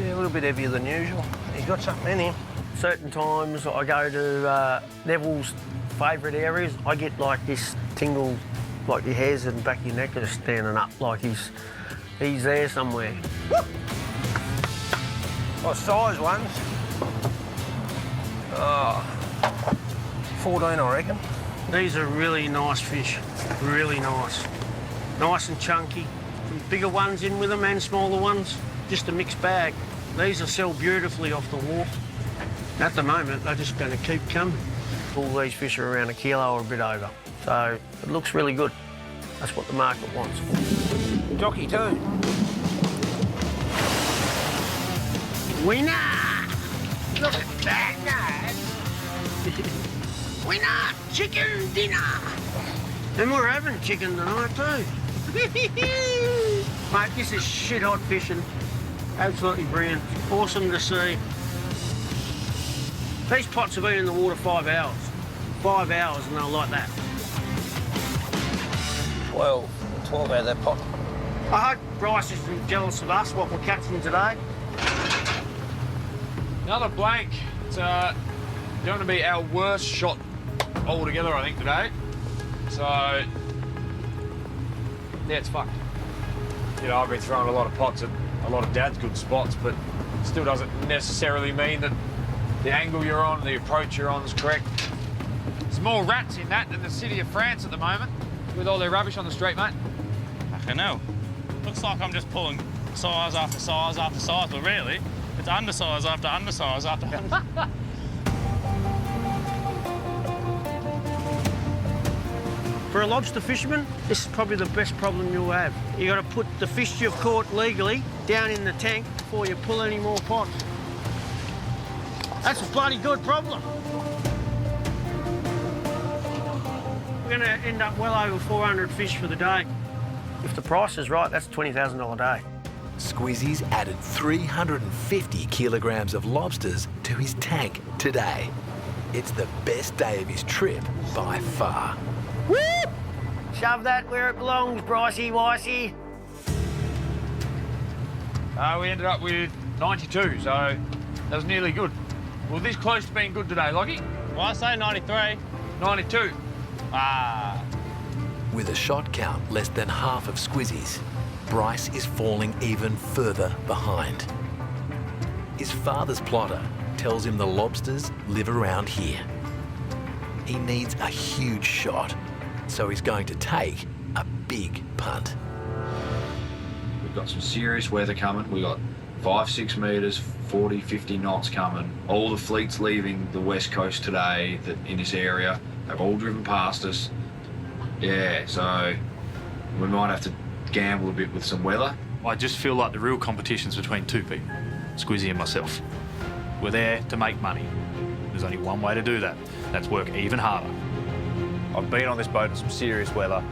Yeah, a little bit heavier than usual. He's got something in him. Certain times I go to Neville's favourite areas, I get like this tingle, like your hairs in the back of your neck are just standing up, like he's there somewhere. What size ones? Oh, 14, I reckon. These are really nice fish, really nice. Nice and chunky. Some bigger ones in with them and smaller ones, just a mixed bag. These will sell beautifully off the wharf. At the moment, they're just going to keep coming. All these fish are around a kilo or a bit over, so it looks really good. That's what the market wants. Jockey too. Winner! Look at that, Winner! Chicken dinner! And we're having chicken tonight too. Mate, this is shit hot fishing. Absolutely brilliant. Awesome to see. These pots have been in the water 5 hours. 5 hours and they'll like that. 12 out of that pot. I hope Bryce isn't jealous of us, what we're catching today. Another blank. It's going to be our worst shot altogether, I think, today. So, yeah, it's fucked. You know, I've been throwing a lot of pots at a lot of Dad's good spots, but it still doesn't necessarily mean that the angle you're on, the approach you're on is correct. There's more rats in that than the city of France at the moment, with all their rubbish on the street, mate. Fucking hell. Looks like I'm just pulling size after size after size, but really, it's undersize after undersize after undersize. For a lobster fisherman, this is probably the best problem you'll have. You got to put the fish you've caught legally down in the tank before you pull any more pots. That's a bloody good problem. We're going to end up well over 400 fish for the day. If the price is right, that's a $20,000 a day. Squizzy's added 350 kilograms of lobsters to his tank today. It's the best day of his trip by far. Woo! Shove that where it belongs, Brycey Wicey. We ended up with 92, so that was nearly good. Well, this close to being good today, Lockie. Well, I say 93. 92. Ah. With a shot count less than half of Squizzy's, Bryce is falling even further behind. His father's plotter tells him the lobsters live around here. He needs a huge shot, so he's going to take a big punt. We've got some serious weather coming. We've got 5-6 metres, 40, 50 knots coming. All the fleets leaving the west coast today in this area. They've all driven past us. Yeah, so we might have to gamble a bit with some weather. I just feel like the real competition's between two people, Squizzy and myself. We're there to make money. There's only one way to do that. That's work even harder. I've been on this boat in some serious weather.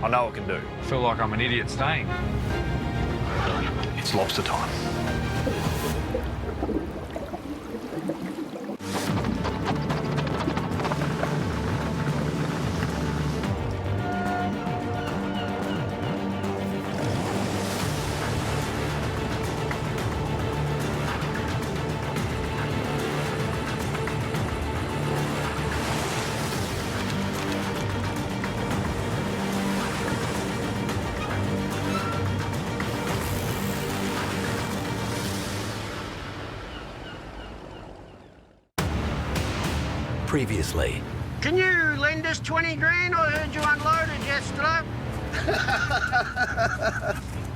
I know what it can do. I feel like I'm an idiot staying. It's lobster time. Previously. Can you lend us 20 grand? I heard you unloaded yesterday.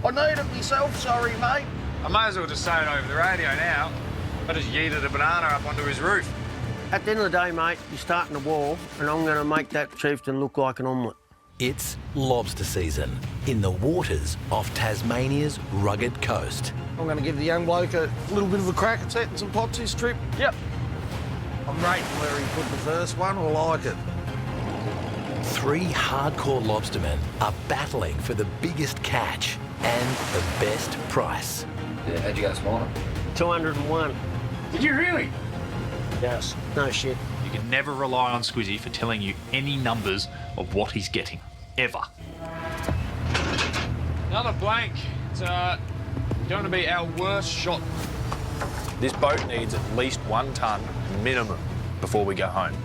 I need it myself, sorry, mate. I may as well just say it over the radio now. I just yeeted a banana up onto his roof. At the end of the day, mate, you're starting a war, and I'm going to make that chieftain look like an omelette. It's lobster season in the waters off Tasmania's rugged coast. I'm going to give the young bloke a little bit of a crack at setting some pots this trip. Yep. I'm rating where he put the first one. I like it. 3 hardcore lobstermen are battling for the biggest catch and the best price. Yeah, how'd you go this morning? 201. Did you really? Yes. No shit. You can never rely on Squizzy for telling you any numbers of what he's getting, ever. Another blank. It's going to be our worst shot. This boat needs at least 1 tonne minimum before we go home.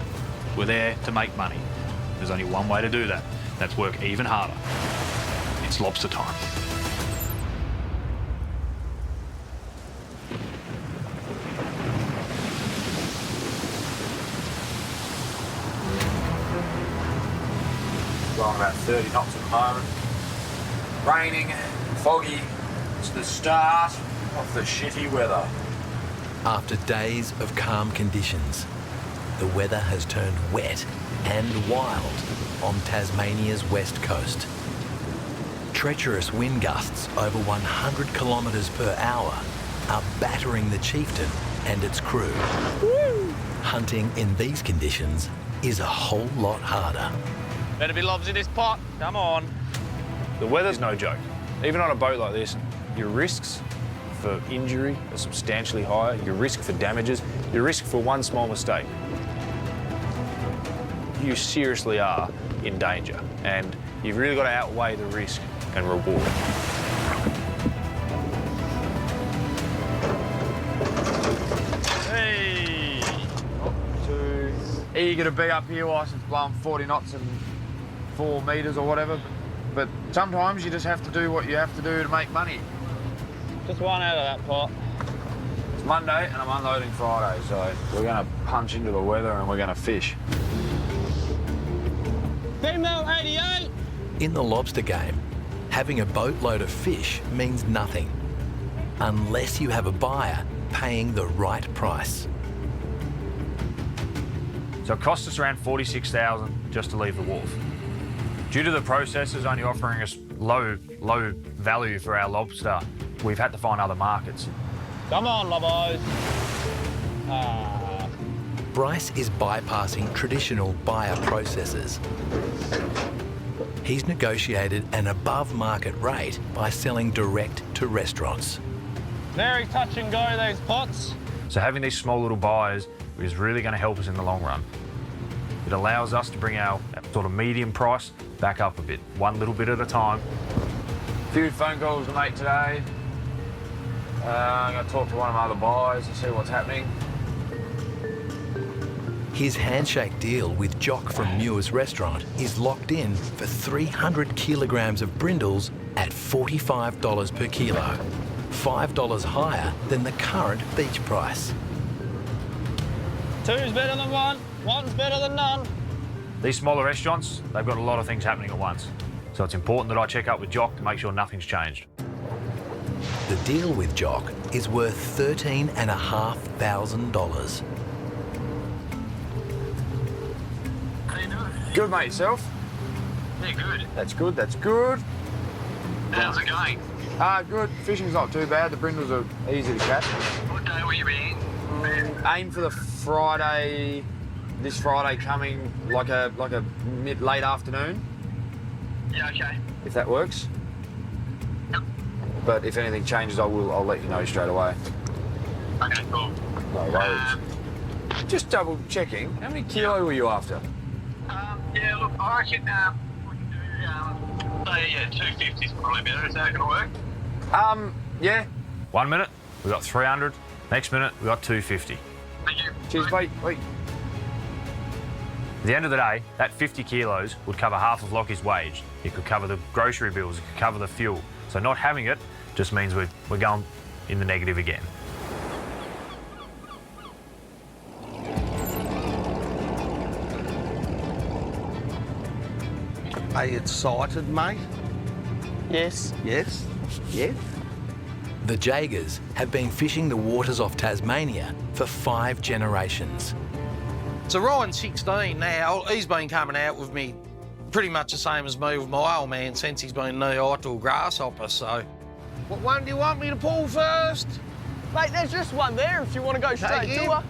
We're there to make money. There's only one way to do that. That's work even harder. It's lobster time. Going about 30 knots at the moment. Raining, foggy. It's the start of the shitty weather. After days of calm conditions, the weather has turned wet and wild on Tasmania's west coast. Treacherous wind gusts over 100 kilometres per hour are battering the chieftain and its crew. Woo! Hunting in these conditions is a whole lot harder. Better be lobs in this pot. Come on. The weather's no joke. Even on a boat like this, your risks for injury are substantially higher, your risk for damages, your risk for one small mistake. You seriously are in danger, and you've really got to outweigh the risk and reward. Hey! Not too eager to be up here whilst it's blowing 40 knots and 4 metres or whatever, but sometimes you just have to do what you have to do to make money. Just one out of that pot. It's Monday and I'm unloading Friday, so we're going to punch into the weather and we're going to fish. Female 88! In the lobster game, having a boatload of fish means nothing unless you have a buyer paying the right price. So it cost us around $46,000 just to leave the wharf. Due to the processors only offering us low value for our lobster, we've had to find other markets. Come on, lobos. Bryce is bypassing traditional buyer processors. He's negotiated an above-market rate by selling direct to restaurants. Very touch and go, those pots. So having these small little buyers is really going to help us in the long run. It allows us to bring our sort of medium price back up a bit, one little bit at a time. A few phone calls to make today. I'm going to talk to one of my other buyers and see what's happening. His handshake deal with Jock from Muir's restaurant is locked in for 300 kilograms of brindles at $45 per kilo, $5 higher than the current beach price. 2's better than 1, 1's better than none. These smaller restaurants, they've got a lot of things happening at once. So it's important that I check up with Jock to make sure nothing's changed. The deal with Jock is worth $13,500. Good, mate. Yourself? Yeah, good. That's good, that's good. How's it going? Good. Fishing's not too bad. The brindles are easy to catch. What day will you be in? Aim for the Friday, this Friday coming, like a late afternoon. Yeah, okay. If that works. Yep. But if anything changes, I'll let you know straight away. Okay, cool. No worries. Just double checking. How many kilo were you after? Yeah, look, I reckon we can do, say, yeah, 250 is probably better. Is that going to work? Yeah. 1 minute, we got 300. Next minute, we got 250. Thank you. Cheers, mate. Wait. At the end of the day, that 50 kilos would cover half of Lockie's wage. It could cover the grocery bills, it could cover the fuel. So not having it just means we're going in the negative again. Are you excited, mate? Yes. Yes? Yes? The Jaegers have been fishing the waters off Tasmania for 5 generations. So Ryan's 16 now. He's been coming out with me pretty much the same as me with my old man since he's been knee-high to a grasshopper, so... What one do you want me to pull first? Mate, there's just one there if you want to go straight to her.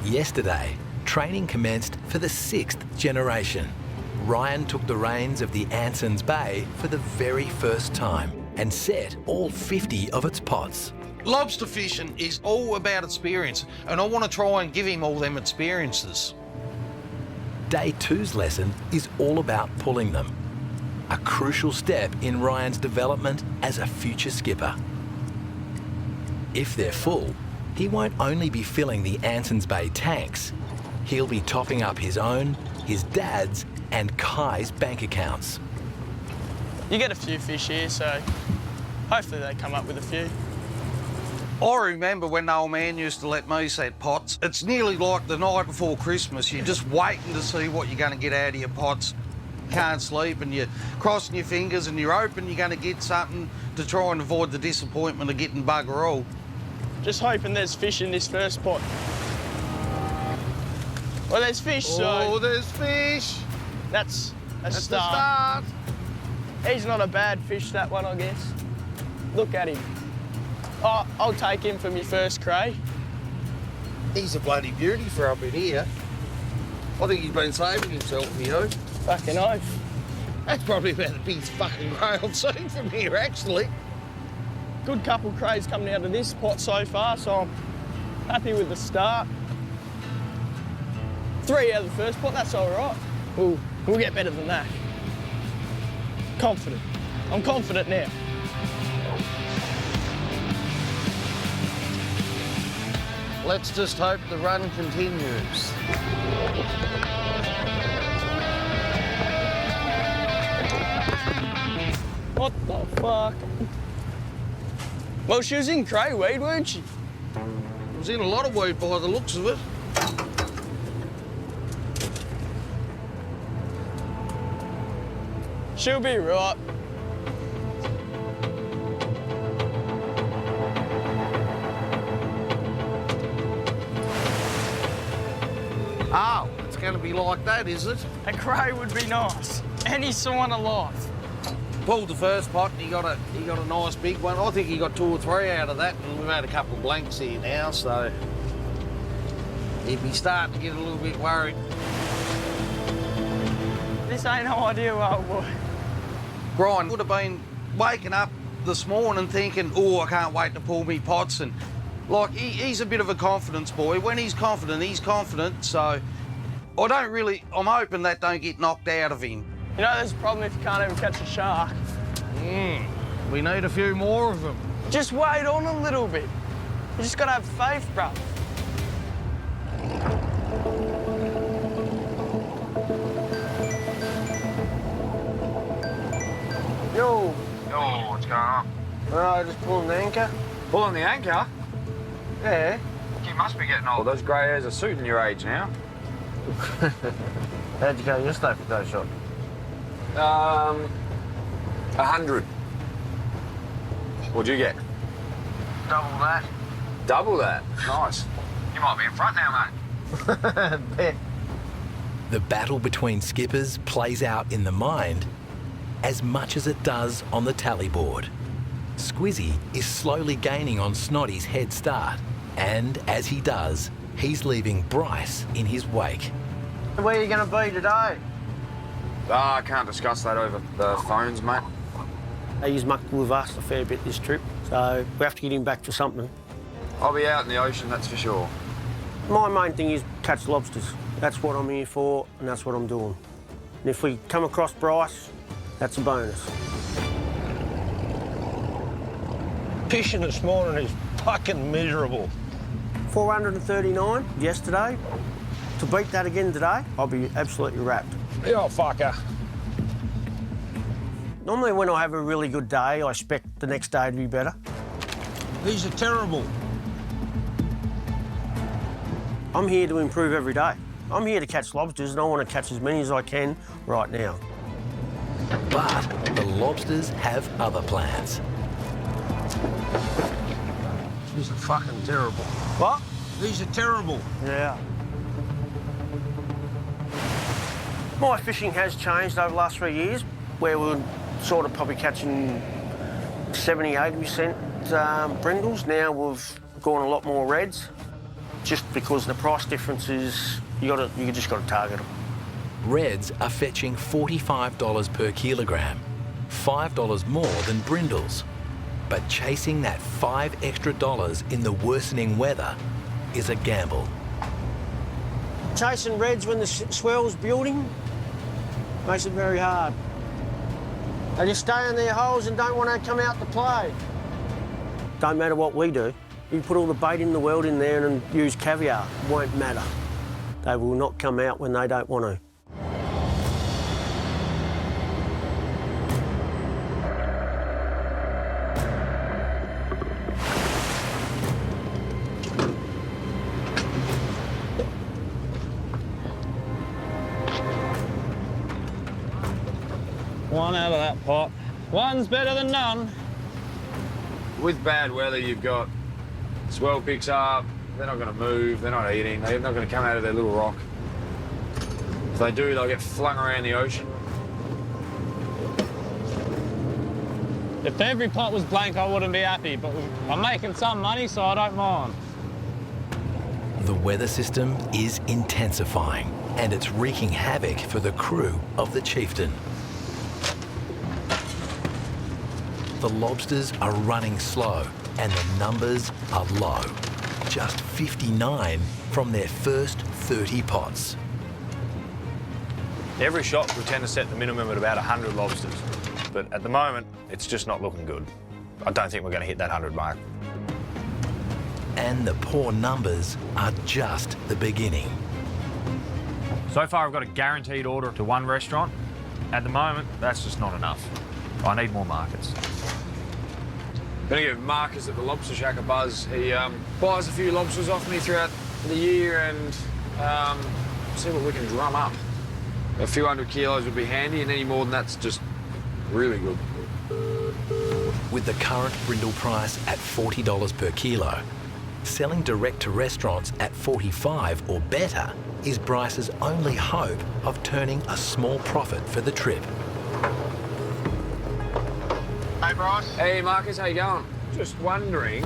Yesterday, training commenced for the 6th generation. Ryan took the reins of the Anson's Bay for the very first time and set all 50 of its pots. Lobster fishing is all about experience, and I want to try and give him all them experiences. Day 2's lesson is all about pulling them, a crucial step in Ryan's development as a future skipper. If they're full, he won't only be filling the Anson's Bay tanks, he'll be topping up his own, his dad's, and Kai's bank accounts. You get a few fish here, so hopefully they come up with a few. I remember when the old man used to let me set pots. It's nearly like the night before Christmas. You're just waiting to see what you're going to get out of your pots. Can't sleep and you're crossing your fingers and you're hoping you're going to get something to try and avoid the disappointment of getting bugger all. Just hoping there's fish in this first pot. Well, there's fish, so... Oh, there's fish. That's a That's start. the start. He's not a bad fish, that one, I guess. Look at him. Oh, I'll take him for me first cray. He's a bloody beauty for up in here. I think he's been saving himself, you know. Fucking oath. That's probably about the biggest fucking cray I've seen from here, actually. Good couple crays coming out of this pot so far, so I'm happy with the start. 3 out of the first pot, that's all right. We'll get better than that. Confident. I'm confident now. Let's just hope the run continues. What the fuck? Well, she was in cray weed, weren't she? It was in a lot of weed by the looks of it. She'll be right. Oh, it's going to be like that, is it? A cray would be nice. Any someone alive. Pulled the first pot and he got a nice big one. I think he got 2 or 3 out of that, and we've had a couple of blanks here now, so he'd be starting to get a little bit worried. This ain't no idea, old boy. Brian would have been waking up this morning thinking, oh, I can't wait to pull me pots, and like he's a bit of a confidence boy. When he's confident, so I'm hoping that don't get knocked out of him. You know, there's a problem if you can't even catch a shark. We need a few more of them. Just wait on a little bit. You just gotta have faith, bro. Yo. Yo, what's going on? Just pulling the anchor. Pulling the anchor? Yeah. You must be getting Well, old. those grey hairs are suiting your age now. How'd you go yesterday for those shot? 100. What'd you get? Double that. Double that. Nice. You might be in front now, mate. Bet. The battle between skippers plays out in the mind as much as it does on the tally board. Squizzy is slowly gaining on Snotty's head start, and as he does, he's leaving Bryce in his wake. Where are you going to be today? I can't discuss that over the phones, mate. He's mucked with us a fair bit this trip, so we have to get him back for something. I'll be out in the ocean, that's for sure. My main thing is catch lobsters. That's what I'm here for, and that's what I'm doing. And if we come across Bryce, that's a bonus. Fishing this morning is fucking miserable. 439 yesterday. To beat that again today, I'll be absolutely wrapped. You old fucker. Normally when I have a really good day, I expect the next day to be better. These are terrible. I'm here to improve every day. I'm here to catch lobsters, and I want to catch as many as I can right now. But the lobsters have other plans. These are fucking terrible. What? These are terrible. Yeah. My fishing has changed over the last 3 years, where we're sort of probably catching 70–80% brindles. Now we've gone a lot more reds, just because the price difference is, you just got to target them. Reds are fetching $45 per kilogram, $5 more than brindles. But chasing that $5 extra in the worsening weather is a gamble. Chasing reds when the swell's building makes it very hard. They just stay in their holes and don't want to come out to play. Don't matter what we do. You put all the bait in the world in there and use caviar, it won't matter. They will not come out when they don't want to. One out of that pot. One's better than none. With bad weather, you've got swell picks up, they're not going to move, they're not eating, they're not going to come out of their little rock. If they do, they'll get flung around the ocean. If every pot was blank, I wouldn't be happy, but I'm making some money, so I don't mind. The weather system is intensifying, and it's wreaking havoc for the crew of the Chieftain. The lobsters are running slow, and the numbers are low. Just 59 from their first 30 pots. Every shot, we tend to set the minimum at about 100 lobsters. But at the moment, it's just not looking good. I don't think we're going to hit that 100 mark. And the poor numbers are just the beginning. So far, I've got a guaranteed order to one restaurant. At the moment, that's just not enough. I need more markets. Gonna give Marcus at the Lobster Shack a buzz. He buys a few lobsters off me throughout the year and see what we can drum up. A few 100 kilos would be handy, and any more than that's just really good. With the current brindle price at $40 per kilo, selling direct to restaurants at $45 or better is Bryce's only hope of turning a small profit for the trip. Hey, Bryce. Hey, Marcus, how you going? Just wondering,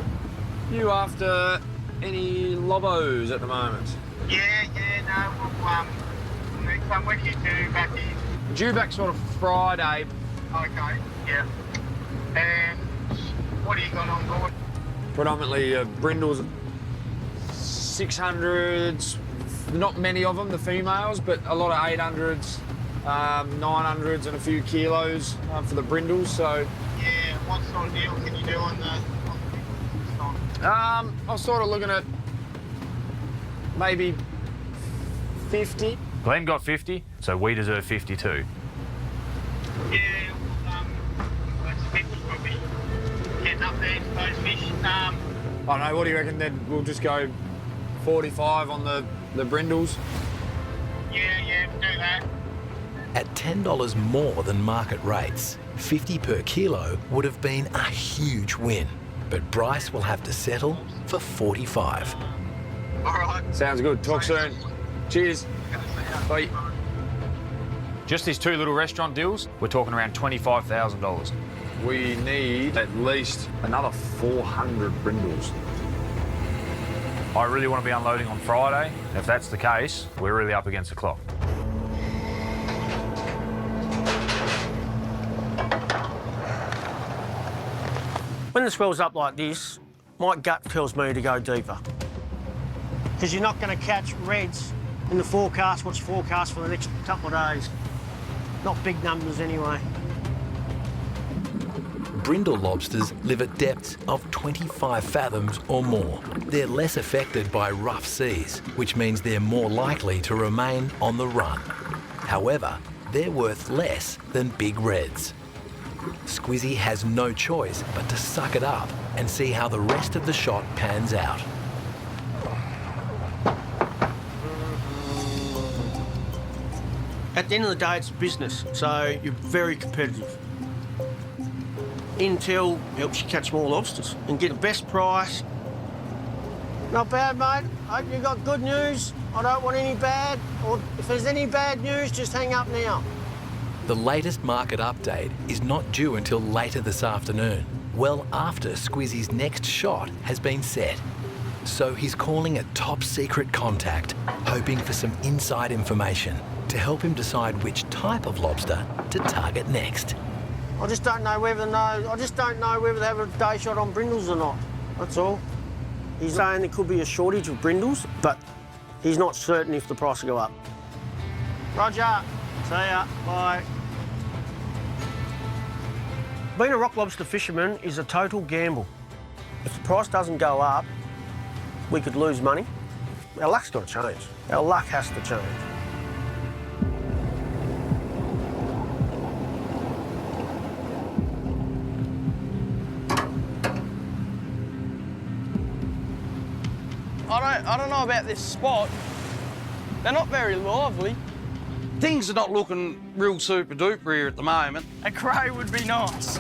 you after any lobos at the moment? No, next time, when are you due back in? Due back sort of Friday. Okay, yeah. And what do you got on board? Predominantly brindles, 600s, not many of them, the females, but a lot of 800s, 900s and a few kilos for the brindles, so... Yeah, what sort of deal can you do on the I was sort of looking at maybe 50. Glenn got 50, so we deserve 50 too. Yeah, people's probably getting up there to those fish. I don't know, what do you reckon then? We'll just go 45 on the brindles? Yeah, we'll do that. At $10 more than market rates, 50 per kilo would have been a huge win. But Bryce will have to settle for 45. All right. Sounds good. Talk soon. Cheers. Bye. Just these two little restaurant deals, we're talking around $25,000. We need at least another 400 brindles. I really want to be unloading on Friday. If that's the case, we're really up against the clock. When the swell's up like this, my gut tells me to go deeper. Because you're not going to catch reds in the forecast. What's forecast for the next couple of days? Not big numbers anyway. Brindle lobsters live at depths of 25 fathoms or more. They're less affected by rough seas, which means they're more likely to remain on the run. However, they're worth less than big reds. Squizzy has no choice but to suck it up and see how the rest of the shot pans out. At the end of the day, it's business, so you're very competitive. Intel helps you catch more lobsters and get the best price. Not bad, mate. Hope you got good news. I don't want any bad, or if there's any bad news, just hang up now. The latest market update is not due until later this afternoon, well after Squizzy's next shot has been set. So he's calling a top secret contact, hoping for some inside information to help him decide which type of lobster to target next. I just don't know whether they have a day shot on brindles or not. That's all. He's saying there could be a shortage of brindles, but he's not certain if the price will go up. Roger. See ya. Bye. Being a rock lobster fisherman is a total gamble. If the price doesn't go up, we could lose money. Our luck's got to change. Our luck has to change. I don't know about this spot. They're not very lively. Things are not looking real super duper here at the moment. A cray would be nice.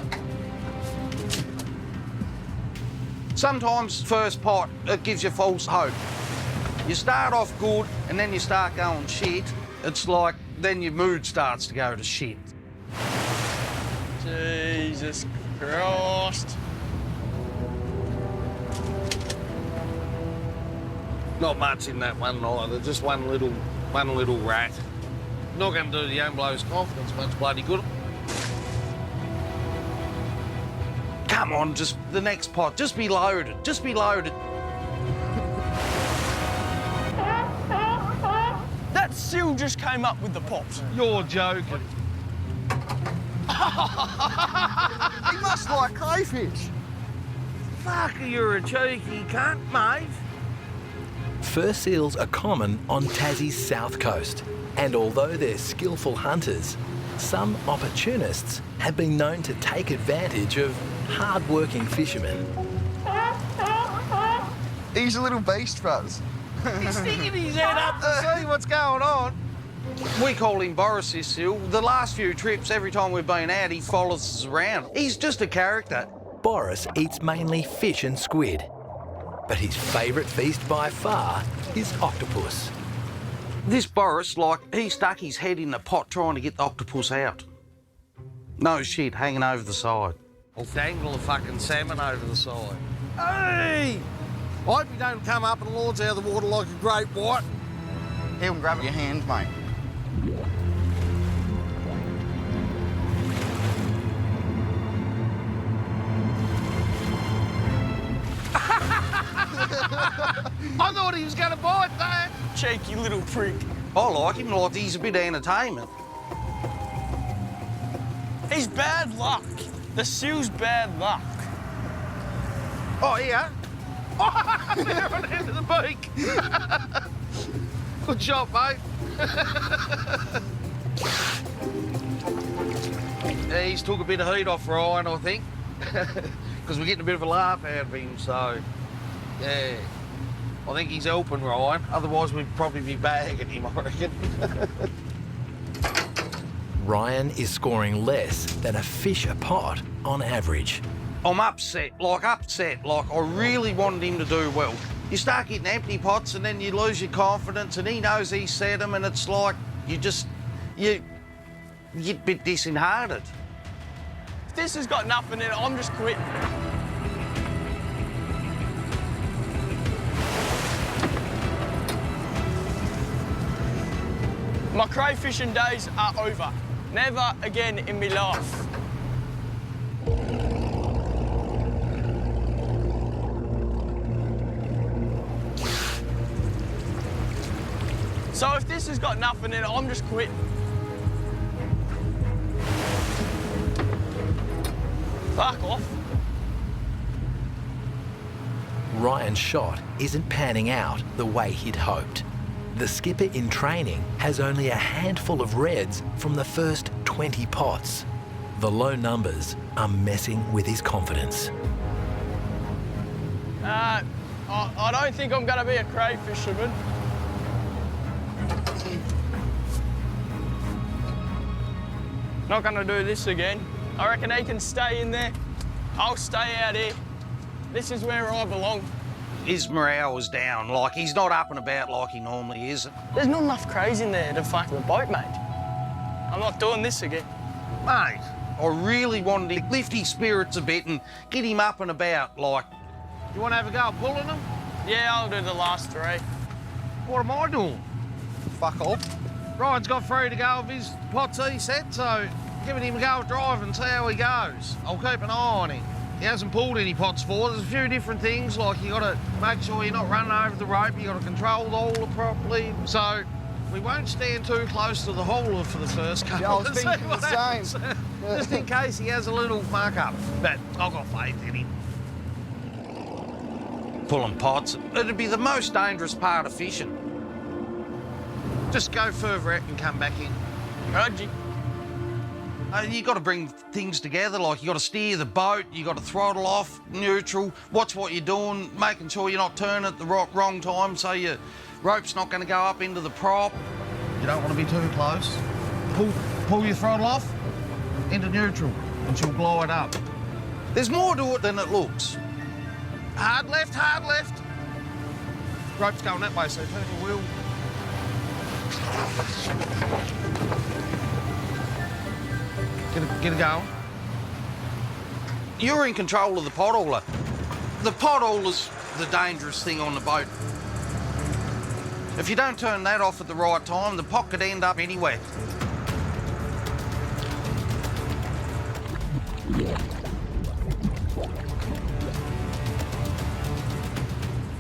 Sometimes first pot, it gives you false hope. You start off good and then you start going shit. It's like then your mood starts to go to shit. Jesus Christ. Not much in that one either, just one little rat. Not going to do the young bloke's confidence much bloody good. Come on, just the next pot, just be loaded, just be loaded. That seal just came up with the pops. You're joking. He must like crayfish. Fuck, you're a cheeky cunt, mate. Fur seals are common on Tassie's south coast, and although they're skillful hunters, some opportunists have been known to take advantage of hard-working fishermen. He's a little beast for us. He's sticking his head up to see what's going on. We call him Boris, this seal. The last few trips, every time we've been out, he follows us around. He's just a character. Boris eats mainly fish and squid, but his favourite feast by far is octopus. This Boris, he stuck his head in the pot trying to get the octopus out. No shit, hanging over the side. I'll dangle a fucking salmon over the side. Hey! I hope you don't come up and launch out of the water like a great white. He'll grab your hands, mate. I thought he was going to bite that. Cheeky little prick. I like him, like he's a bit of entertainment. He's bad luck. The seal's bad luck. Oh, yeah? There on the end of the beak. Good job, mate. Yeah, he's took a bit of heat off Ryan, I think, because we're getting a bit of a laugh out of him, so, yeah. I think he's helping Ryan, otherwise we'd probably be bagging him, I reckon. Ryan is scoring less than a fish a pot on average. I'm upset. I really wanted him to do well. You start getting empty pots and then you lose your confidence and he knows he set them and it's like you you get a bit disheartened. If this has got nothing in it, I'm just quitting. My crayfishing days are over. Never again in my life. So if this has got nothing in it, I'm just quitting. Fuck off. Ryan's shot isn't panning out the way he'd hoped. The skipper in training has only a handful of reds from the first 20 pots. The low numbers are messing with his confidence. I don't think I'm going to be a crayfisherman. Not going to do this again. I reckon he can stay in there. I'll stay out here. This is where I belong. His morale was down, like he's not up and about like he normally is. There's not enough crays in there to fuck the boat, mate. I'm not doing this again. Mate, I really wanted to lift his spirits a bit and get him up and about, like. You want to have a go at pulling them? Yeah, I'll do the last 3. What am I doing? Fuck off. Ryan's got 3 to go of his pots he set, so giving him a go at driving and see how he goes. I'll keep an eye on him. He hasn't pulled any pots for. There's a few different things, like you got to make sure you're not running over the rope, you got to control the hauler properly. So we won't stand too close to the hauler for the first couple. Yeah, I was thinking the same. Just in case he has a little mark up. But I've got faith in him. Pulling pots, it'd be the most dangerous part of fishing. Just go further out and come back in. Roger. You got to bring things together, like you got to steer the boat, you got to throttle off, neutral, watch what you're doing, making sure you're not turning at the wrong time so your rope's not going to go up into the prop. You don't want to be too close. Pull your throttle off into neutral and she'll glide up. There's more to it than it looks. Hard left, hard left. Rope's going that way, so turn your wheel. Get it going. You're in control of the pot hauler. The pot hauler's the dangerous thing on the boat. If you don't turn that off at the right time, the pot could end up anywhere.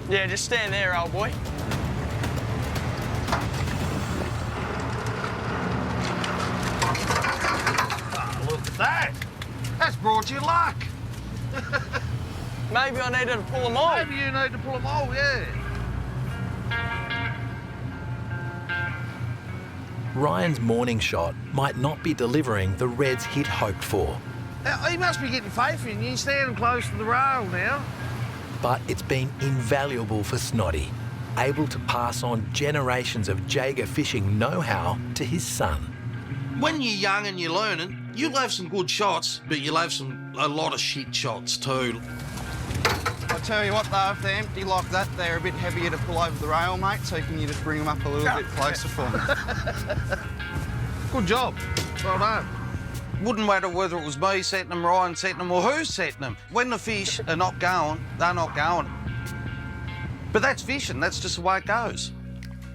Yeah, just stand there, old boy. That! That's brought you luck. Maybe I needed to pull them all. Maybe you need to pull them all, yeah. Ryan's morning shot might not be delivering the reds he'd hoped for. He must be getting faith in you, standing close to the rail now. But it's been invaluable for Snoddy, able to pass on generations of Jaeger fishing know-how to his son. When you're young and you're learning, you'll have some good shots, but you'll have a lot of shit shots too. I tell you what though, if they're empty like that, they're a bit heavier to pull over the rail, mate, so can you just bring them up a little bit closer for me? Good job. Well done. Wouldn't matter whether it was me setting them, Ryan setting them, or who's setting them. When the fish are not going, they're not going. But that's fishing, that's just the way it goes.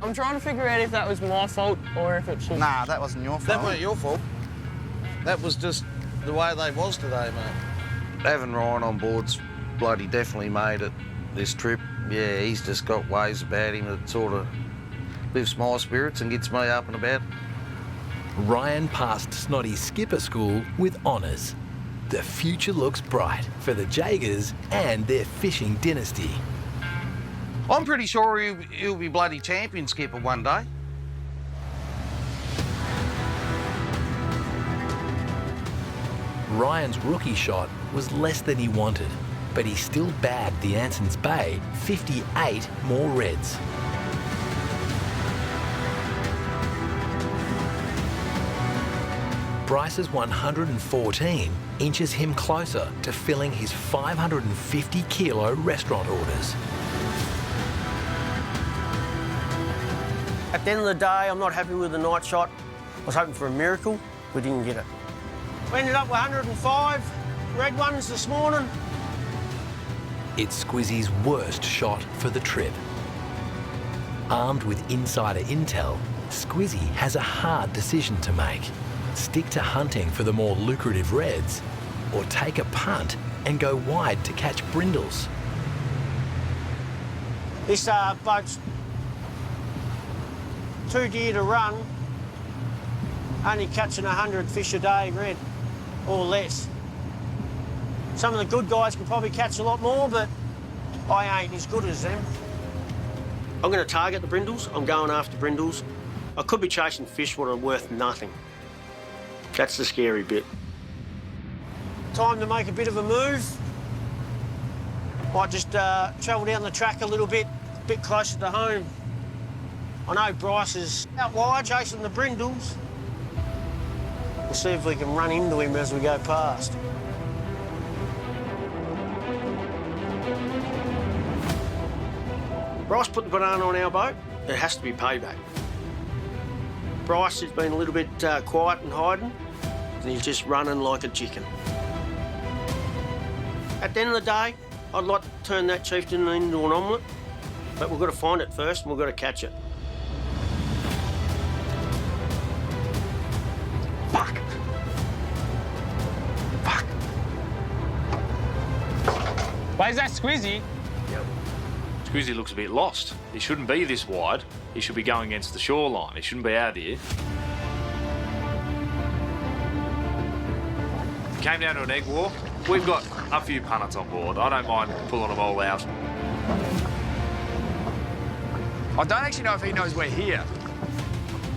I'm trying to figure out if that was my fault or if it's... Nah, that wasn't your fault. That wasn't your fault. That was just the way they was today, mate. Having Ryan on board's bloody definitely made it this trip. Yeah, he's just got ways about him that sort of lifts my spirits and gets me up and about. Ryan passed Snoddy's skipper school with honours. The future looks bright for the Jaegers and their fishing dynasty. I'm pretty sure he'll be bloody champion skipper one day. Ryan's rookie shot was less than he wanted, but he still bagged the Anson's Bay 58 more reds. Bryce's 114 inches him closer to filling his 550-kilo restaurant orders. At the end of the day, I'm not happy with the night shot. I was hoping for a miracle. We didn't get it. We ended up with 105 red ones this morning. It's Squizzy's worst shot for the trip. Armed with insider intel, Squizzy has a hard decision to make. Stick to hunting for the more lucrative reds, or take a punt and go wide to catch brindles. This boat's too dear to run, only catching 100 fish a day red, or less. Some of the good guys can probably catch a lot more, but I ain't as good as them. I'm going to target the brindles. I'm going after brindles. I could be chasing fish that are worth nothing. That's the scary bit. Time to make a bit of a move. Might just travel down the track a little bit closer to home. I know Bryce is out wide chasing the brindles. We'll see if we can run into him as we go past. Bryce put the banana on our boat. It has to be Payback. Bryce has been a little bit quiet and hiding, and he's just running like a chicken. At the end of the day, I'd like to turn that chieftain into an omelette, but we've got to find it first and we've got to catch it. Fuck! Fuck! Where's that Squizzy? Squizzy looks a bit lost. He shouldn't be this wide. He should be going against the shoreline. He shouldn't be out here. Came down to an egg war. We've got a few punnets on board. I don't mind pulling them all out. I don't actually know if he knows we're here.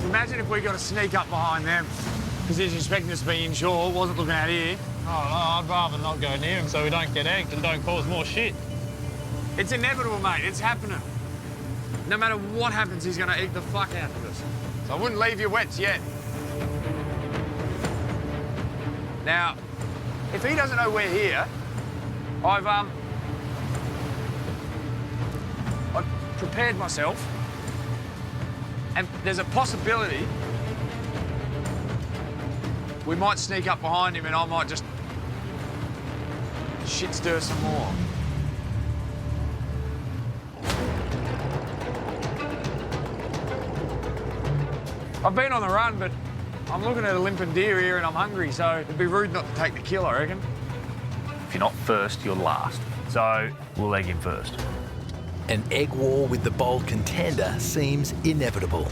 Imagine if we got to sneak up behind them because he's expecting us to be inshore, wasn't looking out here. Oh, no, I'd rather not go near him so we don't get egged and don't cause more shit. It's inevitable, mate. It's happening. No matter what happens, he's going to egg the fuck out of us. So I wouldn't leave your wets yet. Now, if he doesn't know we're here, I've prepared myself, and there's a possibility we might sneak up behind him and I might just shit stir some more. I've been on the run, but I'm looking at a limping deer here and I'm hungry, so it'd be rude not to take the kill, I reckon. If you're not first, you're last. So we'll egg him first. An egg war with the bold contender seems inevitable.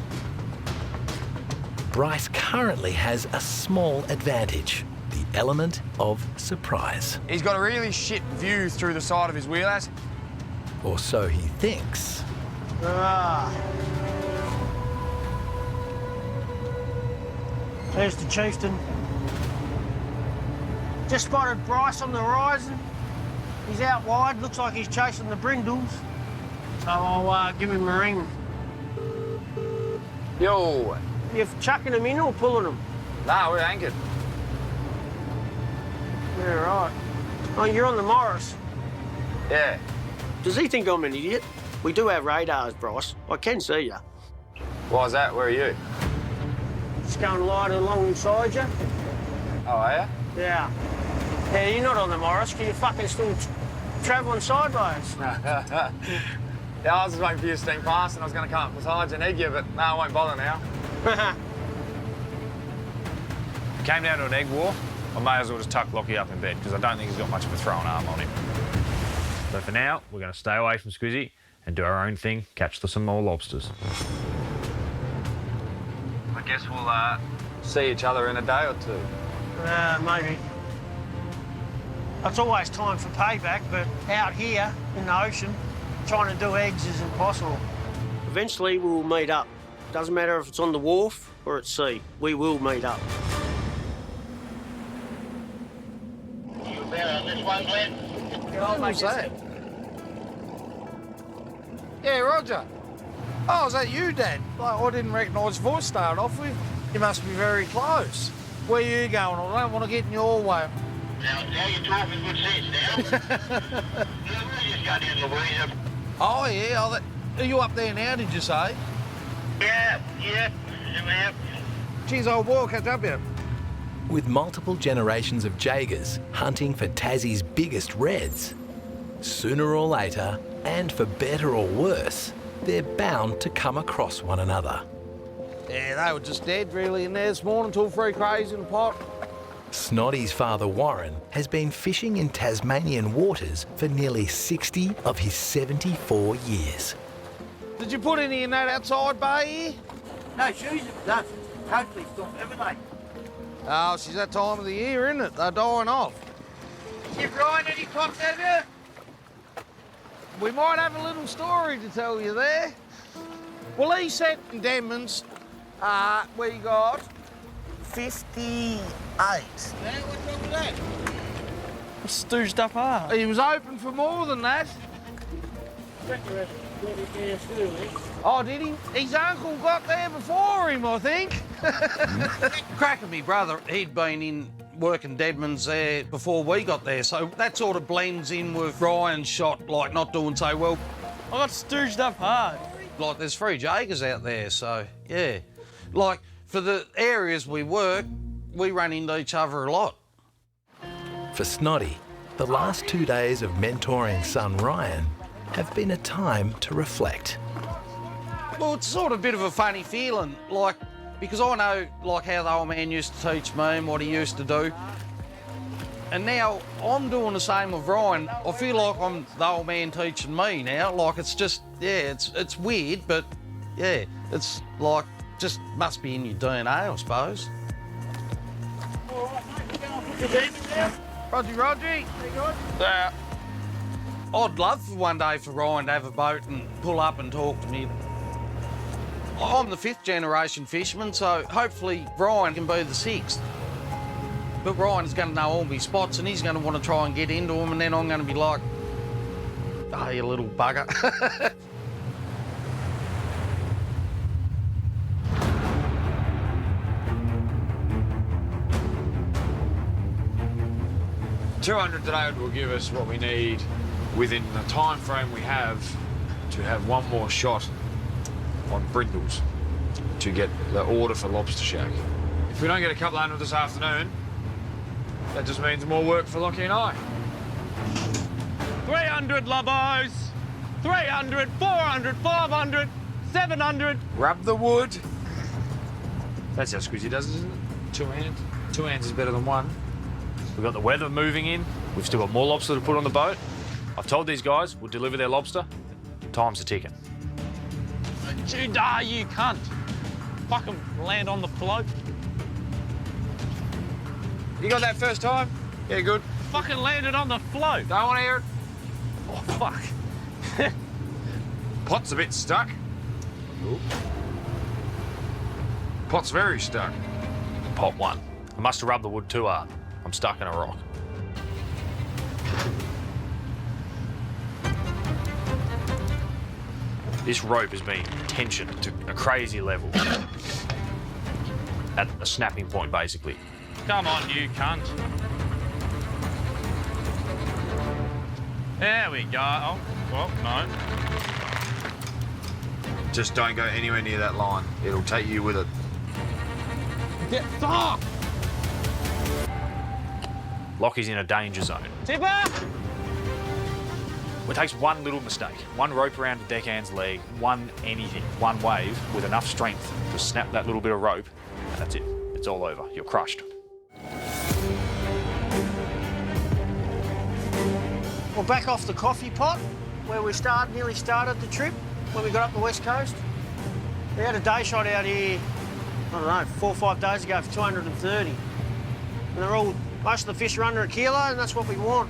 Bryce currently has a small advantage, the element of surprise. He's got a really shit view through the side of his wheelhouse. Or so he thinks. There's the chieftain. Just spotted Bryce on the horizon. He's out wide, looks like he's chasing the brindles. So I'll give him a ring. Yo. You're chucking him in or pulling him? Nah, we're anchored. Yeah, right. Oh, you're on the Morris. Yeah. Does he think I'm an idiot? We do have radars, Bryce. I can see you. Why's that? Where are you? Just going light alongside you. Oh, are you? Yeah. Yeah, you're not on the Morris, because you're fucking still travelling sideways. Yeah, I was just waiting for you to steam past and I was going to come up beside you and egg you, but no, I won't bother now. Came down to an egg war. I may as well just tuck Lockie up in bed because I don't think he's got much of a throwing arm on him. So for now, we're going to stay away from Squizzy and do our own thing, catch some more lobsters. I guess we'll see each other in a day or two. Maybe. It's always time for payback, but out here in the ocean, trying to do eggs is impossible. Eventually we'll meet up. Doesn't matter if it's on the wharf or at sea, we will meet up. You there on this one, Glenn? What was that? Yeah, Roger. Oh, is that you, Dad? Like, I didn't recognise voice started off with. You must be very close. Where are you going? I don't want to get in your way. Now you're talking good sense now. Yeah, we just got in the way. Oh, yeah. Oh, are you up there now, did you say? Yeah. Geez, old boy, I'll catch up here. With multiple generations of jaegers hunting for Tassie's biggest reds, sooner or later, and for better or worse, they're bound to come across one another. Yeah, they were just dead really in there this morning, till 3 crays in the pot. Snoddy's father Warren has been fishing in Tasmanian waters for nearly 60 of his 74 years. Did you put any in that outside bay here? No, she's done. Totally stopped, haven't they? Oh, she's that time of the year, isn't it? They're dying off. You Brian any pops, have you? We might have a little story to tell you there. Well, he said in Denman's, we got 58. Yeah, what's wrong with that? Stooged up hard. He was hoping for more than that. Oh, did he? His uncle got there before him, I think. Cracking me brother, he'd been in working Deadman's there before we got there, so that sort of blends in with Ryan's shot, like not doing so well. I got stooged up hard. Like there's 3 Jaegers out there, so yeah. Like for the areas we work, we run into each other a lot. For Snoddy, the last 2 days of mentoring son Ryan have been a time to reflect. Well, it's sort of a bit of a funny feeling, like, because I know, like, how the old man used to teach me and what he used to do. And now I'm doing the same with Ryan. I feel like I'm the old man teaching me now. Like, it's just, yeah, it's weird, but, yeah, it's like, just must be in your DNA, I suppose. Roger. Yeah. I'd love for one day for Ryan to have a boat and pull up and talk to me. I'm the 5th generation fisherman, so hopefully Ryan can be the 6th. But Ryan's going to know all my spots and he's going to want to try and get into them, and then I'm going to be like, oh, you little bugger. $200 today will give us what we need within the time frame we have to have one more shot on brindles to get the order for Lobster Shack. If we don't get a couple hundred this afternoon, that just means more work for Lockie and I. 300 lobos, 300, 400, 500, 700. Rub the wood. That's how Squizzy does it, isn't it? 2 hands. 2 hands is better than 1. We've got the weather moving in. We've still got more lobster to put on the boat. I've told these guys we'll deliver their lobster. Time's a ticking. You die, you cunt. Fucking land on the float. You got that first time? Yeah, good. Fucking landed on the float. Don't want to hear it. Oh, fuck. Pot's a bit stuck. Ooh. Pot's very stuck. Pot 1. I must have rubbed the wood too hard. I'm stuck in a rock. This rope has been tensioned to a crazy level. At a snapping point, basically. Come on, you cunt. There we go. Oh, well, no. Just don't go anywhere near that line. It'll take you with it. Get fucked! Lockie's in a danger zone. Tipper! It takes one little mistake, one rope around a deckhand's leg, one anything, one wave with enough strength to snap that little bit of rope, and that's it. It's all over. You're crushed. We're back off the coffee pot where we nearly started the trip when we got up the west coast. We had a day shot out here, I don't know, 4 or 5 days ago for 230. And most of the fish are under a kilo, and that's what we want.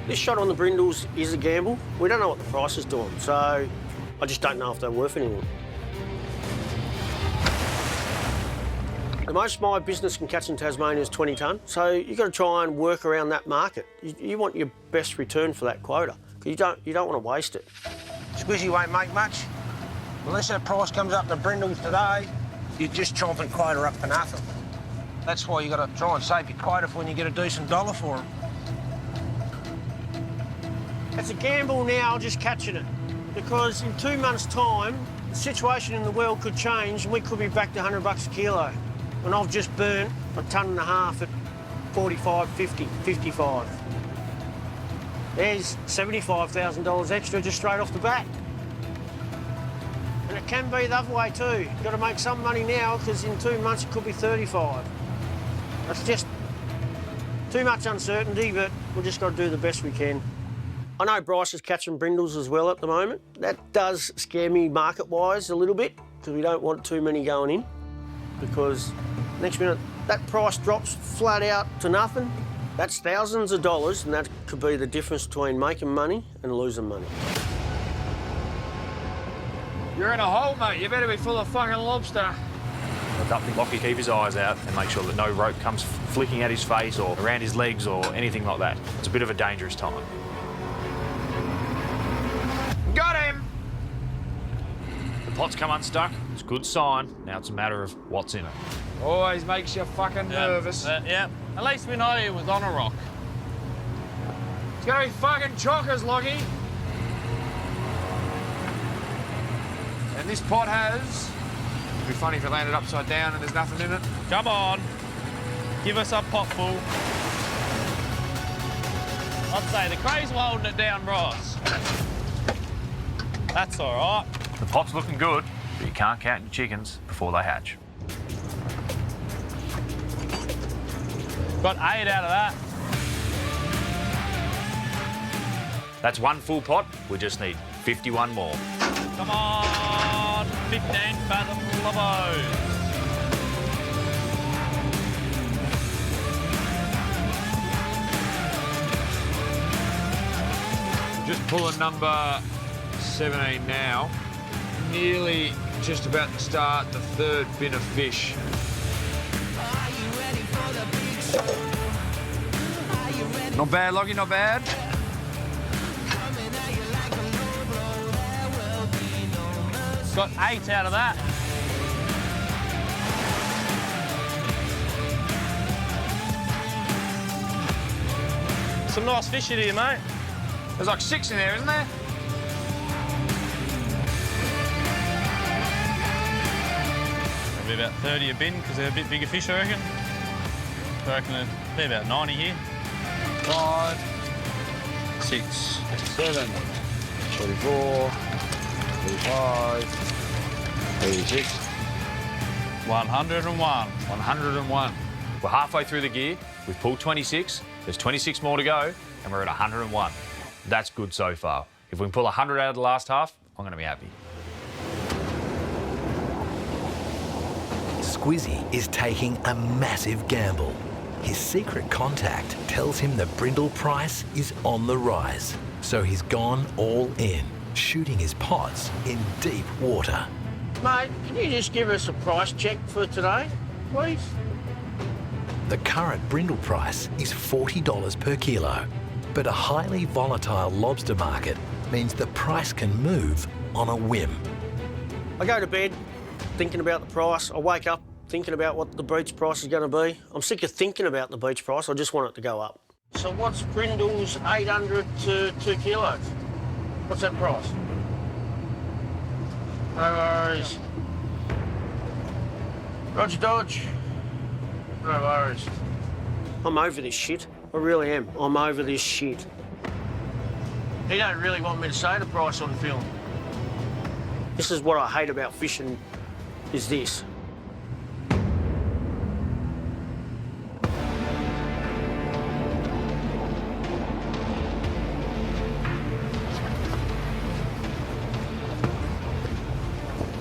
This shot on the brindles is a gamble. We don't know what the price is doing, so I just don't know if they're worth anything. The most my business can catch in Tasmania is 20 tonne, so you've got to try and work around that market. You want your best return for that quota, because you don't want to waste it. Squizzy won't make much. Unless that price comes up to brindles today, you're just chomping quota up for nothing. That's why you got to try and save your quota for when you get a decent dollar for them. It's a gamble now, just catching it, because in 2 months' time, the situation in the world could change and we could be back to $100 a kilo. And I've just burnt a tonne and a half at 45, 50, 55. There's $75,000 extra just straight off the bat. And it can be the other way too. You've got to make some money now because in 2 months it could be 35. That's just too much uncertainty, but we've just got to do the best we can. I know Bryce is catching brindles as well at the moment. That does scare me market-wise a little bit because we don't want too many going in, because next minute that price drops flat out to nothing. That's thousands of dollars, and that could be the difference between making money and losing money. You're in a hole, mate. You better be full of fucking lobster. Lockie keep his eyes out and make sure that no rope comes flicking at his face or around his legs or anything like that. It's a bit of a dangerous time. Got him! The pot's come unstuck. It's a good sign. Now it's a matter of what's in it. Always makes you fucking nervous. Yeah, at least we know it was on a rock. It's gonna be fucking chockers, Lockie. And this pot has... It'd be funny if it landed upside down and there's nothing in it. Come on. Give us a pot full. I'd say the cray's holding it down, Ross. That's all right. The pot's looking good, but you can't count your chickens before they hatch. Got 8 out of that. That's 1 full pot. We just need 51 more. Come on, 15 fathom lobos. Just pulling number 17 now. Nearly just about to start the 3rd bin of fish. Not bad, Lockie, not bad. Got 8 out of that. Some nice fish in here, mate. There's like 6 in there, isn't there? Maybe about 30 a bin because they're a bit bigger fish, I reckon. I reckon there'll be about 90 here. 5, 6, 7, 44, 35, 36. 101. 101. We're halfway through the gear. We've pulled 26. There's 26 more to go, and we're at 101. That's good so far. If we can pull 100 out of the last half, I'm going to be happy. Squizzy is taking a massive gamble. His secret contact tells him the brindle price is on the rise, so he's gone all in, shooting his pots in deep water. Mate, can you just give us a price check for today, please? The current brindle price is $40 per kilo, but a highly volatile lobster market means the price can move on a whim. I go to bed thinking about the price. I wake up thinking about what the beach price is going to be. I'm sick of thinking about the beach price. I just want it to go up. So what's brindles 800 to 2 kilos? What's that price? No worries. Roger Dodge. No worries. I'm over this shit. I really am. I'm over this shit. He don't really want me to say the price on film. This is what I hate about fishing, is this.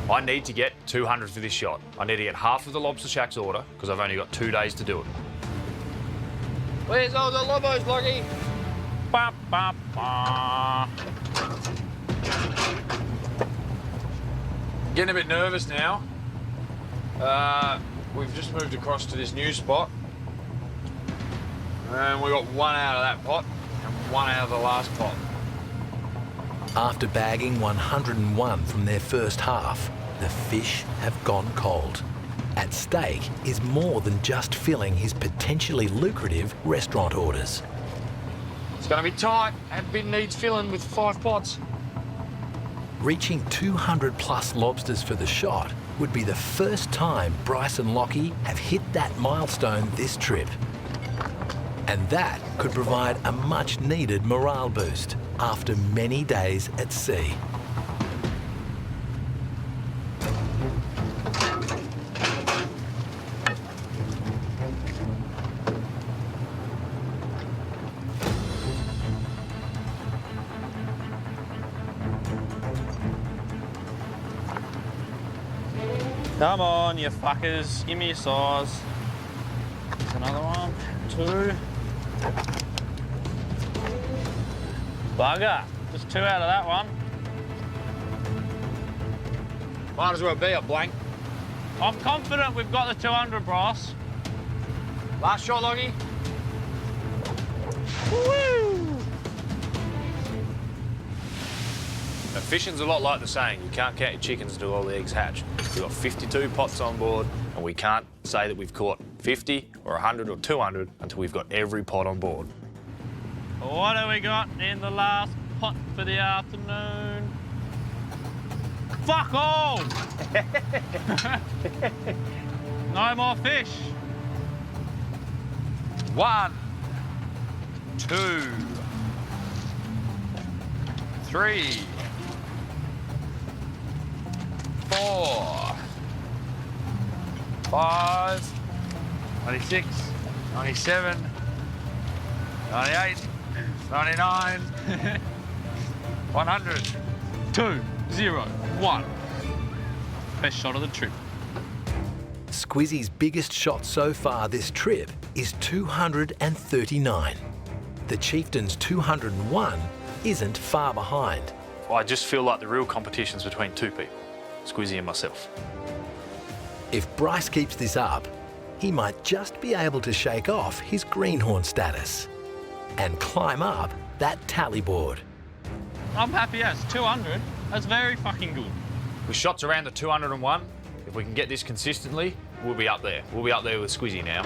I need to get 200 for this shot. I need to get half of the Lobster Shack's order because I've only got 2 days to do it. Where's all the lobos, Lockie? Ba, ba, ba. Getting a bit nervous now. We've just moved across to this new spot. And we got 1 out of that pot and 1 out of the last pot. After bagging 101 from their first half, the fish have gone cold. At stake is more than just filling his potentially lucrative restaurant orders. It's going to be tight. That bin needs filling with 5 pots. Reaching 200 plus lobsters for the shot would be the first time Bryce and Lockie have hit that milestone this trip. And that could provide a much-needed morale boost after many days at sea. Come on, you fuckers. Give me your size. There's another one. 2. Bugger. Just 2 out of that one. Might as well be a blank. I'm confident we've got the 200, Bryce. Last shot, Loggy. Woo! Fishing's a lot like the saying, you can't count your chickens until all the eggs hatch. We've got 52 pots on board, and we can't say that we've caught 50 or 100 or 200 until we've got every pot on board. What have we got in the last pot for the afternoon? Fuck all! No more fish. 1, 2, 3, 4, 5, 96, 97, 98, 99, 100. 2, 0, 1. Best shot of the trip. Squizzy's biggest shot so far this trip is 239. The Chieftain's 201 isn't far behind. I just feel like the real competition's between 2 people, Squizzy and myself. If Bryce keeps this up, he might just be able to shake off his greenhorn status and climb up that tally board. I'm happy as 200. That's very fucking good. With shots around the 201, if we can get this consistently, we'll be up there. We'll be up there with Squizzy now.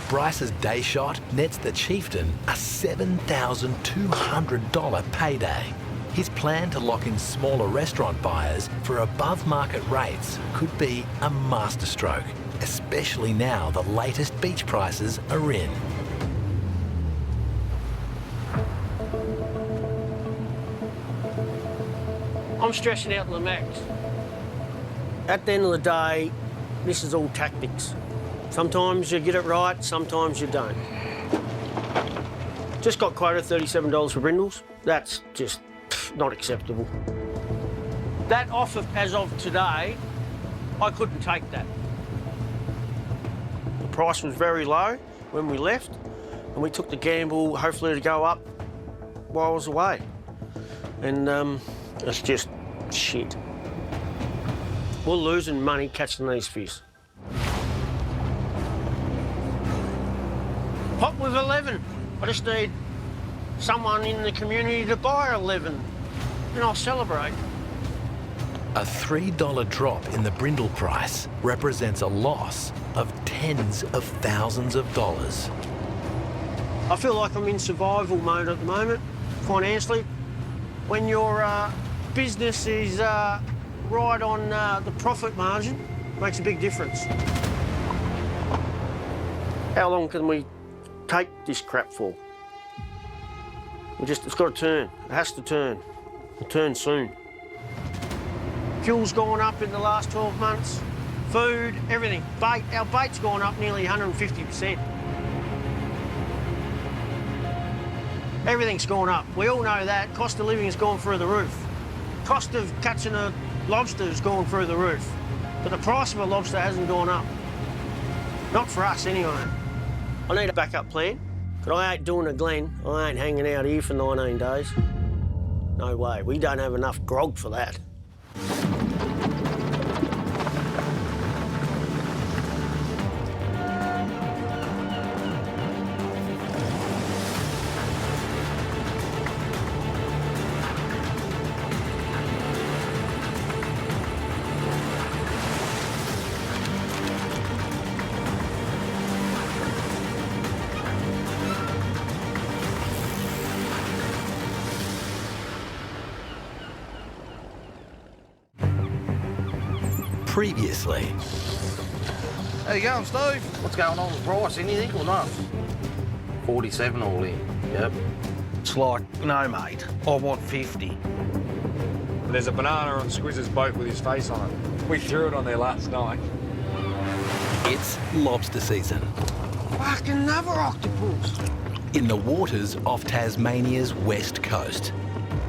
Bryce's day shot nets the Chieftain a $7,200 payday. His plan to lock in smaller restaurant buyers for above-market rates could be a masterstroke, especially now the latest beach prices are in. I'm stressing out to the max. At the end of the day, this is all tactics. Sometimes you get it right, sometimes you don't. Just got quoted $37 for brindles. That's just not acceptable. That offer, as of today, I couldn't take that. The price was very low when we left, and we took the gamble, hopefully to go up while I was away. And it's just shit. We're losing money catching these fish. Pot with 11. I just need someone in the community to buy 11, and I'll celebrate. A $3 drop in the brindle price represents a loss of tens of thousands of dollars. I feel like I'm in survival mode at the moment, financially. When your business is right on the profit margin, it makes a big difference. How long can we take this crap for? It's got to turn. It has to turn. It'll turn soon. Fuel's gone up in the last 12 months. Food, everything. Bait, our bait's gone up nearly 150%. Everything's gone up. We all know that. Cost of living has gone through the roof. Cost of catching a lobster has gone through the roof. But the price of a lobster hasn't gone up. Not for us, anyway. I need a backup plan, but I ain't doing a Glen. I ain't hanging out here for 19 days. No way. We don't have enough grog for that. Previously. How you going, Steve? What's going on with price? Anything or not? 47 all in. Yep. It's like, no, mate. I want 50. There's a banana on Squizz's boat with his face on it. We threw it on there last night. It's lobster season. Fucking another octopus. In the waters off Tasmania's west coast.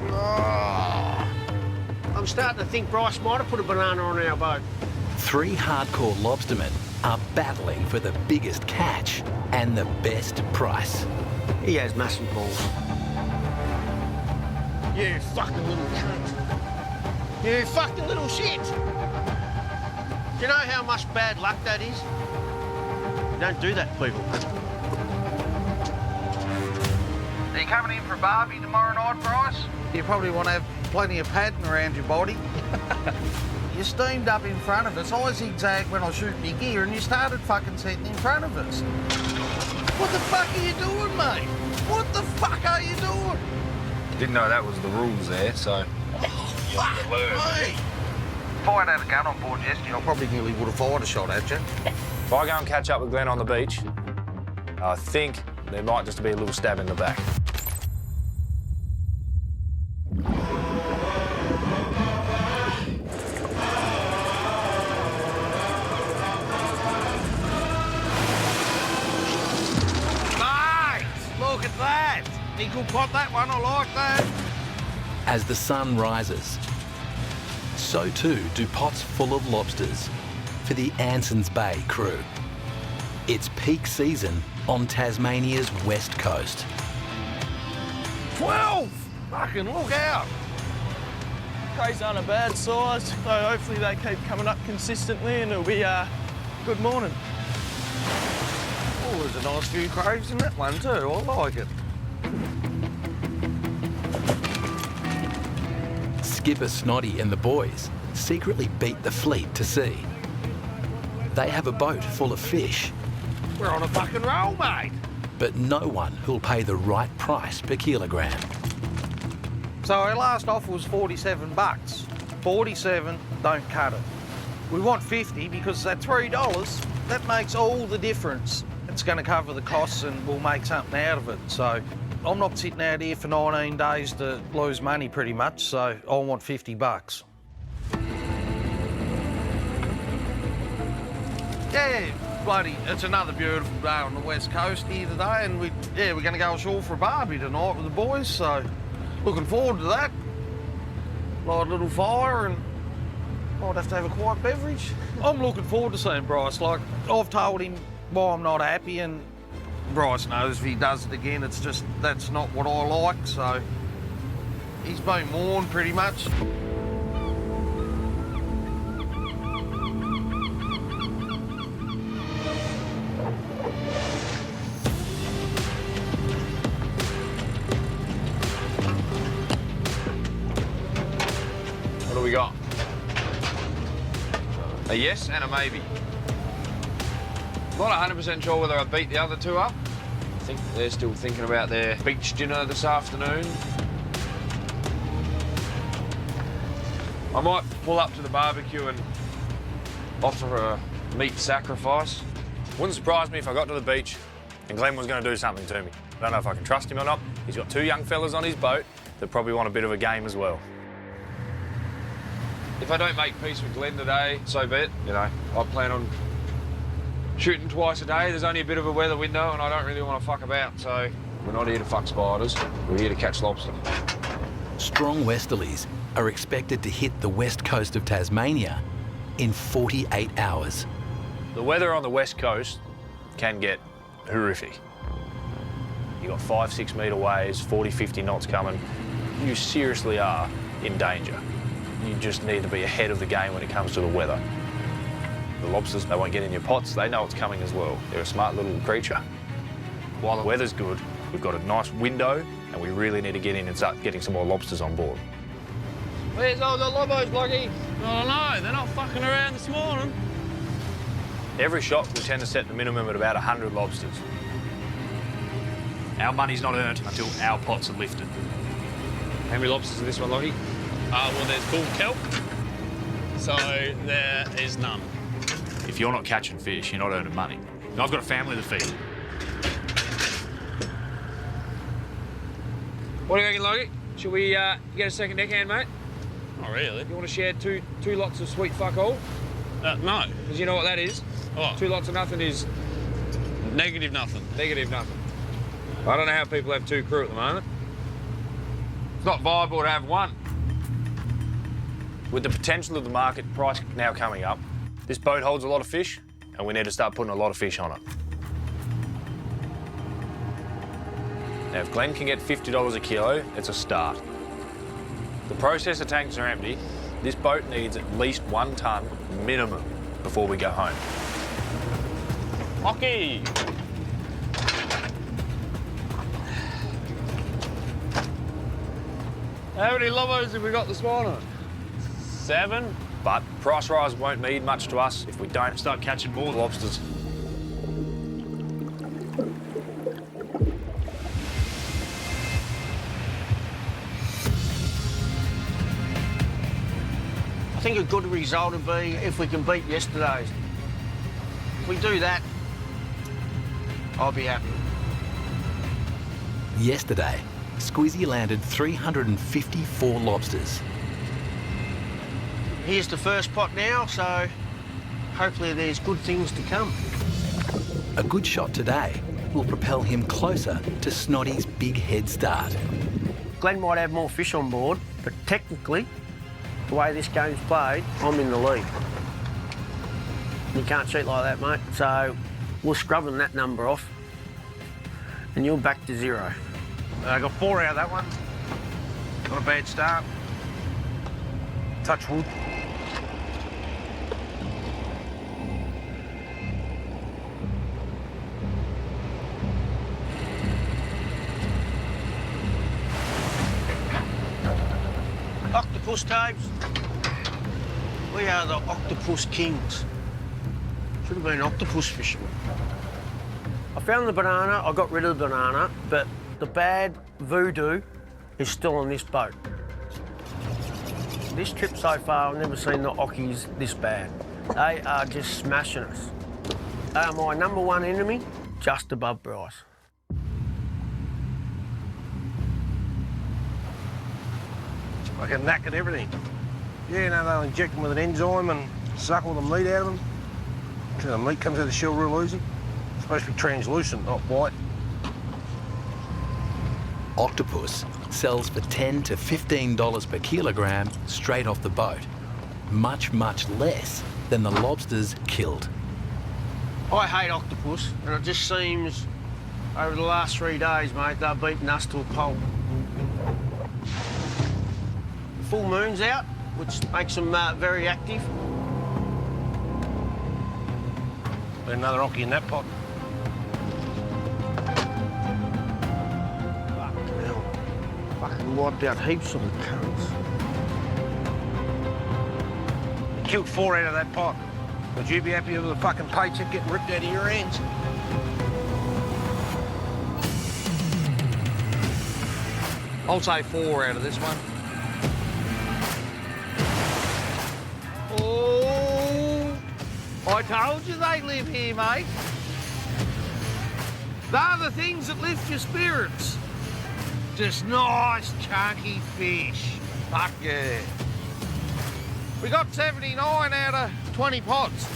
Oh, I'm starting to think Bryce might have put a banana on our boat. 3 hardcore lobstermen are battling for the biggest catch and the best price. He has massive balls. You fucking little cunt. You fucking little shit. Do you know how much bad luck that is? You don't do that, people. Are you coming in for Barbie tomorrow night, Bryce? You probably want to have plenty of padding around your body. You steamed up in front of us. I zigzagged when I was shooting your gear and you started fucking setting in front of us. What the fuck are you doing, mate? What the fuck are you doing? Didn't know that was the rules there, so... Fuck me! If I had a gun on board yesterday, I probably nearly would have fired a shot at you. If I go and catch up with Glenn on the beach, I think there might just be a little stab in the back. Look at that! He could pot that one, I like that. As the sun rises, so too do pots full of lobsters for the Anson's Bay crew. It's peak season on Tasmania's west coast. 12! Fucking look out! Crays aren't a bad size, so hopefully they keep coming up consistently and it'll be a good morning. Oh, there's a nice few craves in that one too, I like it. Skipper Snoddy and the boys secretly beat the fleet to sea. They have a boat full of fish. We're on a fucking roll, mate. But no one who'll pay the right price per kilogram. So our last offer was 47 bucks. 47, don't cut it. We want 50 because at $3, that makes all the difference. It's going to cover the costs and we'll make something out of it. So I'm not sitting out here for 19 days to lose money pretty much, so I want 50 bucks. Yeah, bloody, it's another beautiful day on the west coast here today and we're going to go ashore for a barbie tonight with the boys, so looking forward to that. Light a little fire and might have to have a quiet beverage. I'm looking forward to seeing Bryce. Like, I've told him why I'm not happy and Bryce knows if he does it again, it's just, that's not what I like, so he's been warned pretty much. What do we got? A yes and a maybe. Not 100% sure whether I beat the other two up. I think they're still thinking about their beach dinner this afternoon. I might pull up to the barbecue and offer a meat sacrifice. Wouldn't surprise me if I got to the beach and Glenn was going to do something to me. I don't know if I can trust him or not. He's got 2 young fellas on his boat that probably want a bit of a game as well. If I don't make peace with Glenn today, so be it. You know, I plan on shooting twice a day. There's only a bit of a weather window and I don't really want to fuck about, so we're not here to fuck spiders. We're here to catch lobster. Strong westerlies are expected to hit the west coast of Tasmania in 48 hours. The weather on the west coast can get horrific. You got 5-6 metre waves, 40-50 knots coming. You seriously are in danger. You just need to be ahead of the game when it comes to the weather. The lobsters, they won't get in your pots. They know it's coming as well. They're a smart little creature. While the weather's good, we've got a nice window and we really need to get in and start getting some more lobsters on board. Where's all the lobos, Bloggy? I don't know, they're not fucking around this morning. Every shot, we tend to set the minimum at about 100 lobsters. Our money's not earned until our pots are lifted. How many lobsters is this one, Lockie? Well, there's bull kelp, So there is none. If you're not catching fish, you're not earning money. I've got a family to feed. What do you reckon, Logie? Should we get a second deckhand, mate? Not really. You want to share two lots of sweet fuck all? No. Because you know what that is? What? 2 lots of nothing is... Negative nothing. Negative nothing. I don't know how people have 2 crew at the moment. It's not viable to have 1. With the potential of the market price now coming up, this boat holds a lot of fish, and we need to start putting a lot of fish on it. Now, if Glenn can get $50 a kilo, it's a start. The processor tanks are empty. This boat needs at least 1 tonne minimum before we go home. Hockey! How many lobos have we got this morning? 7, but price rise won't mean much to us if we don't start catching more lobsters. I think a good result would be if we can beat yesterday's. If we do that, I'll be happy. Yesterday, Squizzy landed 354 lobsters. Here's the first pot now, so hopefully there's good things to come. A good shot today will propel him closer to Snoddy's big head start. Glenn might have more fish on board, but technically, the way this game's played, I'm in the lead. You can't cheat like that, mate. So we're scrubbing that number off, and you're back to 0. I got 4 out of that one. Not a bad start. Touch wood. Octopus tapes. We are the octopus kings. Should have been octopus fishermen. I found the banana, I got rid of the banana, but the bad voodoo is still on this boat. This trip so far, I've never seen the Ockies this bad. They are just smashing us. They are my #1 enemy, just above Bryce. Fucking knackered everything. Yeah, no, they'll inject them with an enzyme and suck all the meat out of them. So the meat comes out of the shell real easy. It's supposed to be translucent, not white. Octopus sells for $10 to $15 per kilogram straight off the boat. Much, much less than the lobsters killed. I hate octopus, and it just seems over the last 3 days, mate, they've beaten us to a pulp. The full moon's out, which makes them very active. Got another Ockie in that pot. Fucking hell. Fucking wiped out heaps of the currents. Killed 4 out of that pot. Would you be happy with the fucking paycheck getting ripped out of your hands? I'll say 4 out of this one. Oh, I told you they live here, mate. They're the things that lift your spirits. Just nice, chunky fish. Fuck yeah. We got 79 out of 20 pots.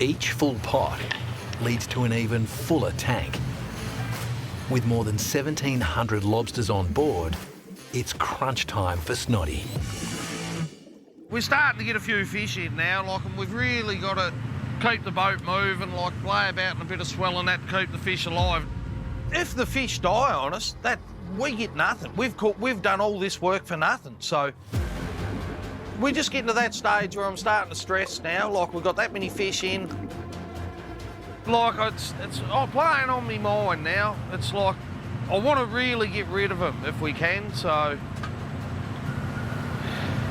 Each full pot leads to an even fuller tank. With more than 1,700 lobsters on board, it's crunch time for Snoddy. We're starting to get a few fish in now, like, and we've really got to keep the boat moving, like play about in a bit of swell and that, keep the fish alive. If the fish die on us, we get nothing. We've done all this work for nothing, so we're just getting to that stage where I'm starting to stress now, like we've got that many fish in. Like, it's playing on me mind now. It's like, I want to really get rid of them if we can, so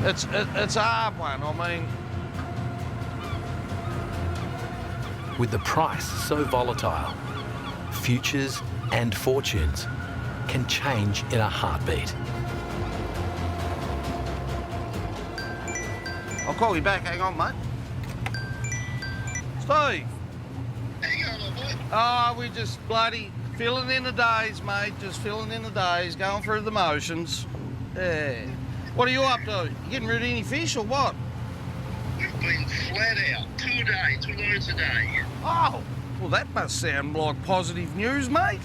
it's a hard one, I mean. With the price so volatile, futures and fortunes can change in a heartbeat. I'll call you back. Hang on, mate. Steve. Hang on, boy. Oh, we just bloody filling in the days, mate. Just filling in the days, going through the motions. Yeah. What are you up to? You getting rid of any fish or what? We've been flat out 2 days, 2 loads a day. Oh, well, that must sound like positive news, mate.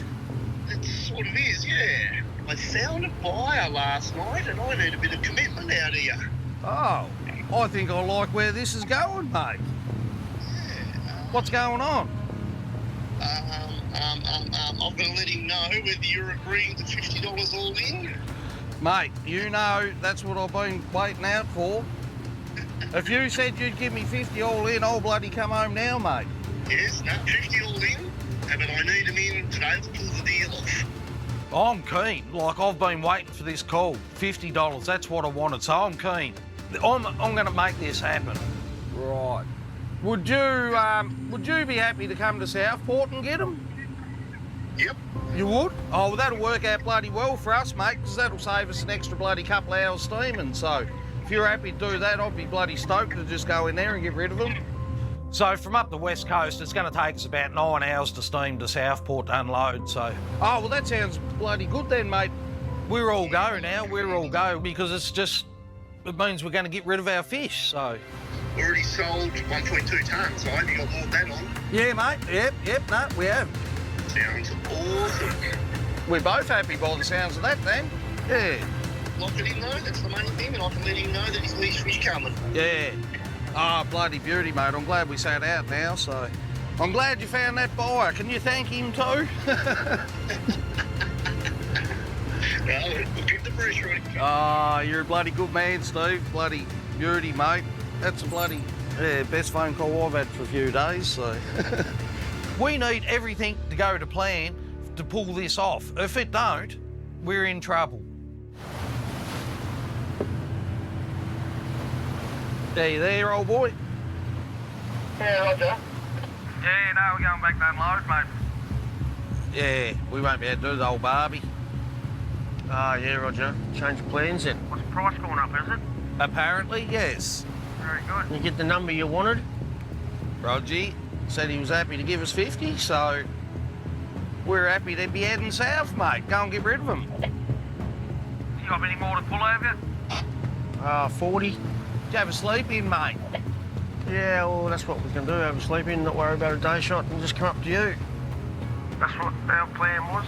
It sort of is, yeah. I found a buyer last night and I need a bit of commitment out of you. Oh, I think I like where this is going, mate. What's going on? I'm going to let him know whether you're agreeing to $50 all in. Mate, you know that's what I've been waiting out for. If you said you'd give me 50 all in, I'll bloody come home now, mate. Yes, no, 50 all in. But I need him in today to pull the deal off. I'm keen. Like, I've been waiting for this call. $50, that's what I wanted, so I'm keen. I'm going to make this happen. Right. Would you be happy to come to Southport and get them? Yep. You would? Oh, well, that'll work out bloody well for us, mate, because that'll save us an extra bloody couple hours steaming. So if you're happy to do that, I'd be bloody stoked to just go in there and get rid of them. So from up the west coast, it's going to take us about 9 hours to steam to Southport to unload, so... Oh, well, that sounds bloody good then, mate. We're all go now, we're all go, because it means we're going to get rid of our fish, so... Already sold 1.2 tonnes, right? You got more of that on? Yeah, mate. Yep, no, we have. Sounds awesome. We're both happy by the sounds of that, then. Yeah. Lock it in, though, that's the main thing, and I can let him know that his niche fish coming. Yeah. Oh, bloody beauty, mate. I'm glad we sat out now, so... I'm glad you found that buyer. Can you thank him too? No, we'll keep the pressure on him. Oh, you're a bloody good man, Steve. Bloody beauty, mate. That's a bloody best phone call I've had for a few days, so... We need everything to go to plan to pull this off. If it don't, we're in trouble. Are you there, old boy? Yeah, Roger. Yeah, no, we're going back to unload, mate. Yeah, we won't be able to do the old Barbie. Ah, yeah, Roger. Change of plans then. What's the price going up, is it? Apparently, yes. Very good. You get the number you wanted? Roger said he was happy to give us 50, so we're happy to be heading south, mate. Go and get rid of them. You got any more to pull over you? 40. Did you have a sleep in, mate? Yeah, well, that's what we can do. Have a sleep in, not worry about a day shot, and just come up to you. That's what our plan was?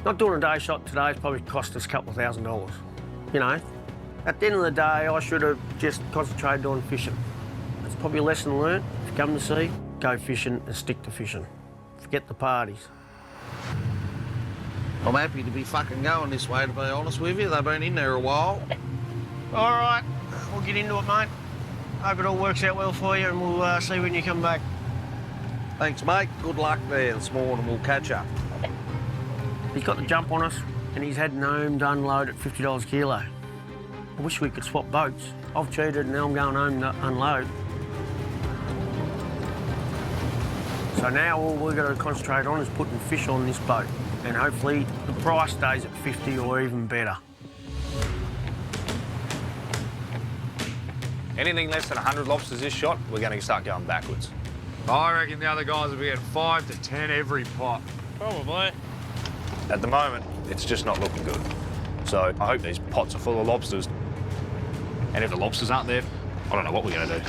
Not doing a day shot today's probably cost us a couple of $1,000. You know, at the end of the day, I should have just concentrated on fishing. That's probably a lesson learned. If you come to sea, go fishing and stick to fishing. Forget the parties. I'm happy to be fucking going this way, to be honest with you. They've been in there a while. All right, we'll get into it, mate. Hope it all works out well for you, and we'll see when you come back. Thanks, mate. Good luck there this morning. We'll catch up. He's got the jump on us, and he's heading home to unload at $50 a kilo. I wish we could swap boats. I've cheated, and now I'm going home to unload. So now all we've got to concentrate on is putting fish on this boat, and hopefully the price stays at 50 or even better. Anything less than 100 lobsters this shot, we're going to start going backwards. I reckon the other guys will be at 5 to 10 every pot. Probably. At the moment, it's just not looking good. So I hope these pots are full of lobsters. And if the lobsters aren't there, I don't know what we're going to do.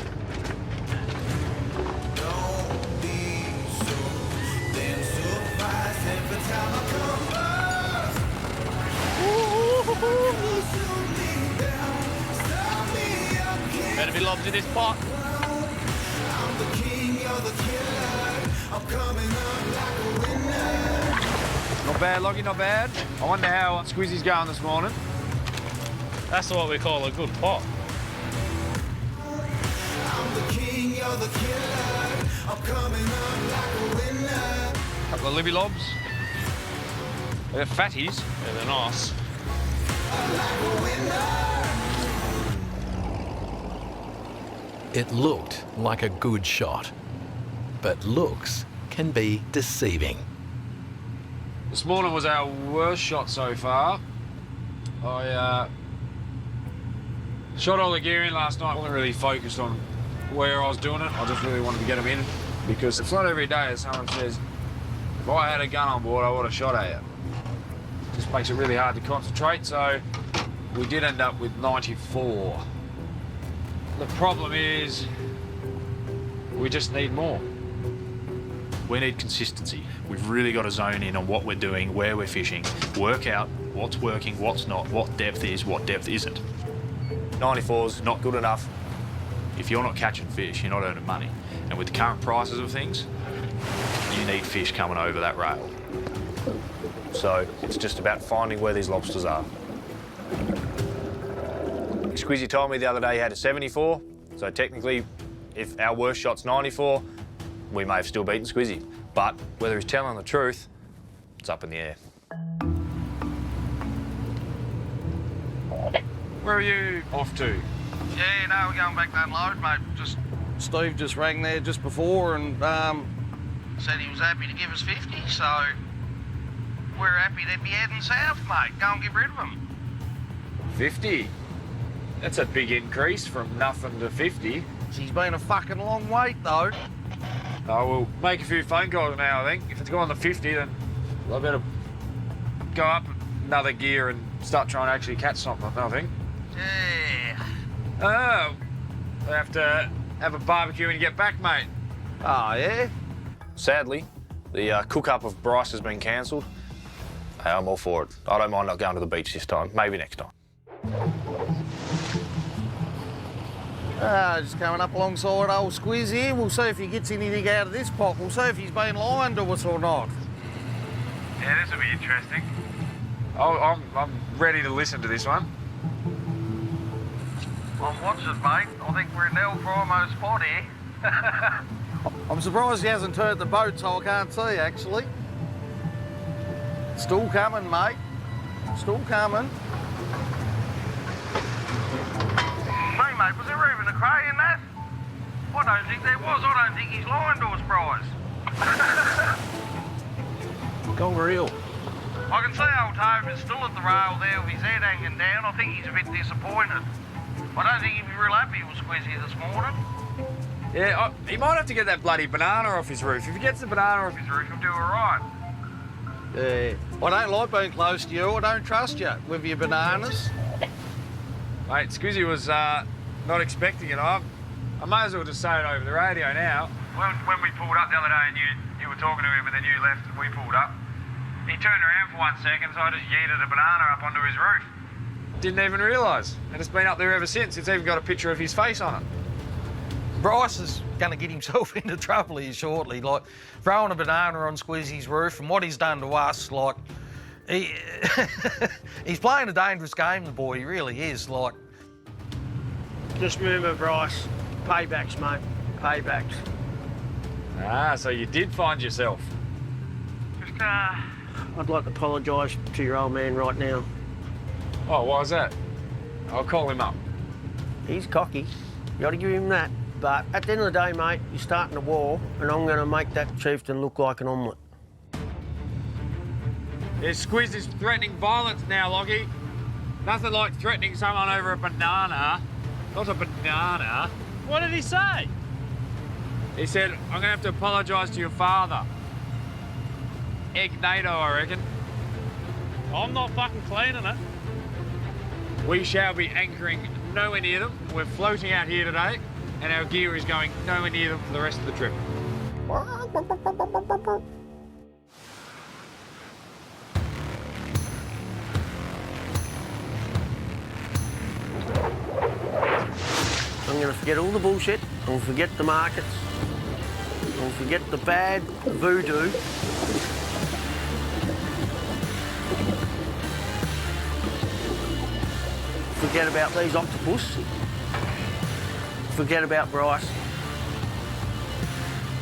Better be lobs in this pot. Not bad, Lockie, not bad. I wonder how Squizzy's going this morning. That's what we call a good pot. Couple of Libby lobs. They're fatties. Yeah, they're nice. It looked like a good shot, but looks can be deceiving. This morning was our worst shot so far. Shot all the gear in last night. I wasn't really focused on where I was doing it. I just really wanted to get them in because it's not every day that someone says, if I had a gun on board, I would have shot at you. It just makes it really hard to concentrate, so we did end up with 94. The problem is we just need more. We need consistency. We've really got to zone in on what we're doing, where we're fishing, work out what's working, what's not, what depth is, what depth isn't. 94's not good enough. If you're not catching fish, you're not earning money. And with the current prices of things, you need fish coming over that rail. So it's just about finding where these lobsters are. Squizzy told me the other day he had a 74, so technically, if our worst shot's 94, we may have still beaten Squizzy. But whether he's telling the truth, it's up in the air. Where are you off to? Yeah, no, we're going back to unload, mate. Steve just rang there just before and said he was happy to give us 50, so we're happy to be heading south, mate. Go and get rid of them. 50? That's a big increase from nothing to 50. He's been a fucking long wait, though. I will make a few phone calls now, I think. If it's gone to 50, then I better go up another gear and start trying to actually catch something, I think. Yeah. Oh, we have to have a barbecue when you get back, mate. Oh, yeah? Sadly, the cook-up of Bryce has been cancelled. Hey, I'm all for it. I don't mind not going to the beach this time. Maybe next time. Just coming up alongside old Squiz here. We'll see if he gets anything out of this pot. We'll see if he's been lying to us or not. Yeah, this will be interesting. I'm ready to listen to this one. Well, watch it, mate. I think we're in El Primo's spot here. I'm surprised he hasn't turned the boat so I can't see, actually. Still coming, mate. Still coming. Hey, mate, was there even a cray in that? I don't think there was. I don't think he's lying to us, Bryce. Gongareel. I can see old Tobe is still at the rail there with his head hanging down. I think he's a bit disappointed. I don't think he'd be real happy with Squizzy this morning. Yeah, he might have to get that bloody banana off his roof. If he gets the banana off his roof, he'll do all right. Yeah. I don't like being close to you. I don't trust you with your bananas. Mate, Squizzy was not expecting it. I may as well just say it over the radio now. When we pulled up the other day and you were talking to him and then you left and we pulled up, he turned around for 1 second, so I just yeeted a banana up onto his roof. Didn't even realise. And it's been up there ever since. It's even got a picture of his face on it. Bryce is going to get himself into trouble here shortly, like throwing a banana on Squizzy's roof and what he's done to us, like, he's playing a dangerous game, the boy, he really is, like. Just remember, Bryce, paybacks, mate, paybacks. Ah, so you did find yourself. Just, I'd like to apologise to your old man right now. Oh, why is that? I'll call him up. He's cocky. You got to give him that. But at the end of the day, mate, you're starting a war, and I'm going to make that chieftain look like an omelette. Squiz is threatening violence now, Lockie. Nothing like threatening someone over a banana. Not a banana. What did he say? He said, I'm going to have to apologise to your father. Egg-nato, I reckon. I'm not fucking cleaning it. We shall be anchoring nowhere near them. We're floating out here today, and our gear is going nowhere near them for the rest of the trip. I'm going to forget all the bullshit. I'm going to forget the markets. I'm going to forget the bad voodoo. Forget about these octopus. Forget about Bryce.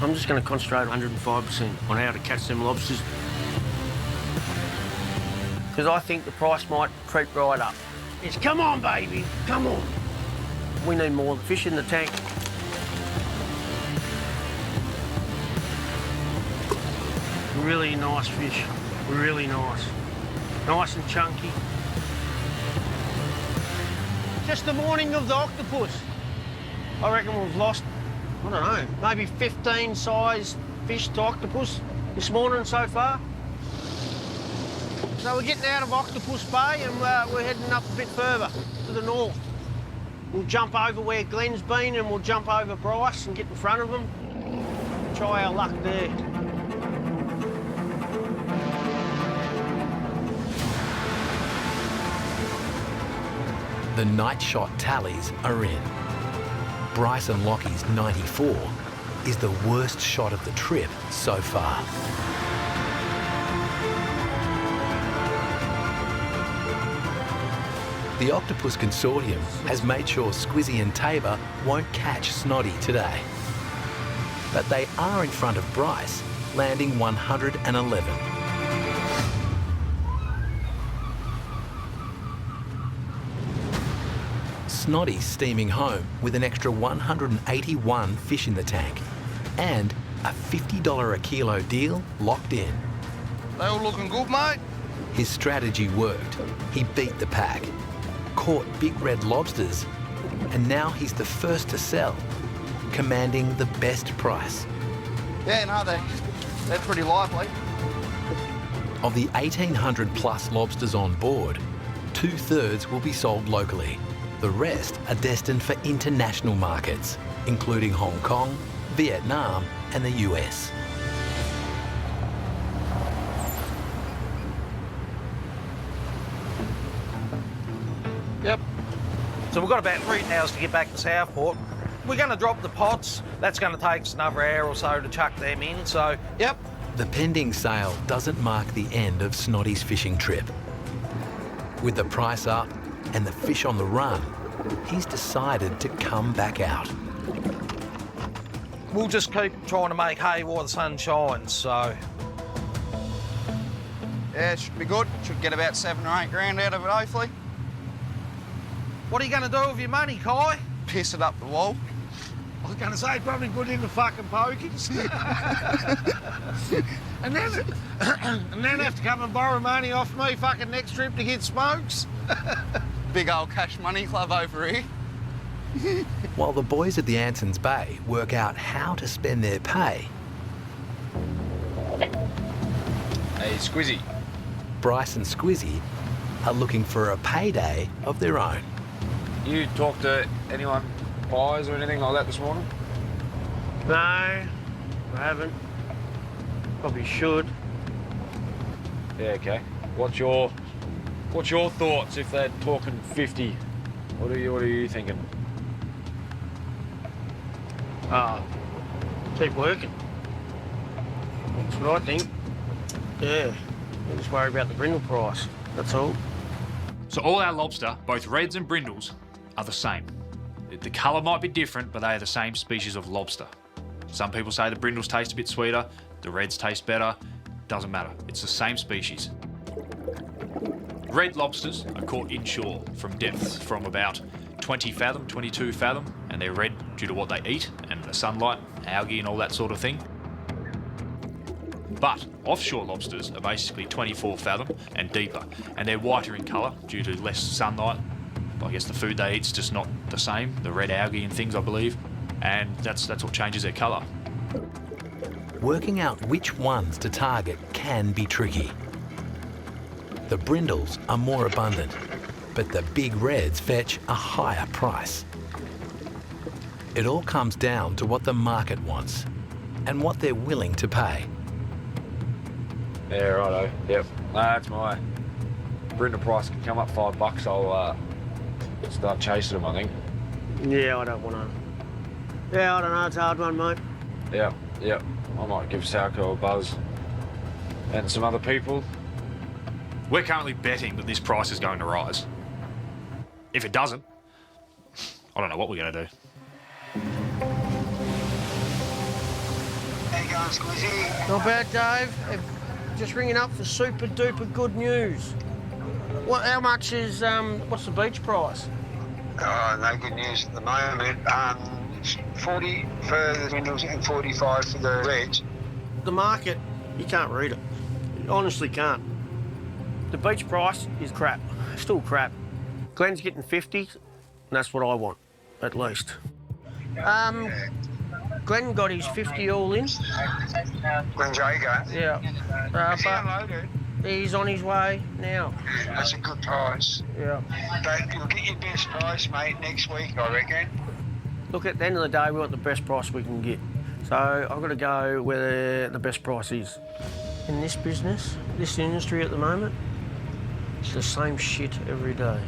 I'm just going to concentrate 105% on how to catch them lobsters. Because I think the price might creep right up. It's come on, baby, come on. We need more fish in the tank. Really nice fish, really nice. Nice and chunky. Gee, just the morning of the octopus. I reckon we've lost, I don't know, maybe 15 size fish to octopus this morning so far. So we're getting out of Octopus Bay and we're heading up a bit further to the north. We'll jump over where Glenn's been and we'll jump over Bryce and get in front of them. Try our luck there. The night shot tallies are in. Bryce and Lockie's 94 is the worst shot of the trip so far. The Octopus Consortium has made sure Squizzy and Tabor won't catch Snoddy today. But they are in front of Bryce, landing 111. Snoddy's steaming home with an extra 181 fish in the tank and a $50 a kilo deal locked in. They all looking good, mate? His strategy worked. He beat the pack, caught big red lobsters, and now he's the first to sell, commanding the best price. Yeah, no, they're pretty lively. Of the 1,800 plus lobsters on board, 2/3 will be sold locally. The rest are destined for international markets, including Hong Kong, Vietnam, and the US. Yep. So we've got about 3 hours to get back to Southport. We're going to drop the pots. That's going to take us another hour or so to chuck them in, so, yep. The pending sale doesn't mark the end of Snoddy's fishing trip. With the price up and the fish on the run, he's decided to come back out. We'll just keep trying to make hay while the sun shines, so. Yeah, it should be good. Should get about 7 or 8 grand out of it, hopefully. What are you going to do with your money, Kai? Piss it up the wall. I was going to say, probably put in the fucking pokies. and then have to come and borrow money off me fucking next trip to get smokes. Big old cash money club over here. While the boys at the Ansons Bay work out how to spend their pay, Hey, Squizzy. Bryce and Squizzy are looking for a payday of their own. You talked to anyone, buyers or anything like that this morning? No, I haven't. Probably should. Yeah, okay. What's your thoughts if they're talking 50? What are you thinking? Keep working. That's what I think. Yeah, I just worry about the brindle price, that's all. So all our lobster, both reds and brindles, are the same. The colour might be different, but they are the same species of lobster. Some people say the brindles taste a bit sweeter, the reds taste better. Doesn't matter, it's the same species. Red lobsters are caught inshore from depths from about 20 fathom, 22 fathom, and they're red due to what they eat and the sunlight, algae and all that sort of thing. But offshore lobsters are basically 24 fathom and deeper, and they're whiter in colour due to less sunlight. I guess the food they eat's just not the same, the red algae and things, I believe, and that's what changes their colour. Working out which ones to target can be tricky. The brindles are more abundant, but the big reds fetch a higher price. It all comes down to what the market wants and what they're willing to pay. Yeah, righto. Yep. That's my brindle price can come up $5. I'll start chasing them, I think. Yeah, I don't want to. Yeah, I don't know, it's a hard one, mate. Yeah. I might give Salco a buzz. And some other people. We're currently betting that this price is going to rise. If it doesn't, I don't know what we're going to do. How you going, Squizzy? Not bad, Dave. Just ringing up for super duper good news. How much is, what's the beach price? No good news at the moment. It's 40 for the brindles and 45 for the reds. The market, you can't read it. You honestly can't. The beach price is crap. Still crap. Glenn's getting 50, that's what I want, at least. Glenn got his 50 all in. Glenn Jago? Yeah. Is he unloaded? He's on his way now. That's a good price. Yeah. But you'll get your best price, mate, next week, I reckon. Look, at the end of the day, we want the best price we can get. So I've got to go where the best price is. In this business, this industry at the moment, it's the same shit every day.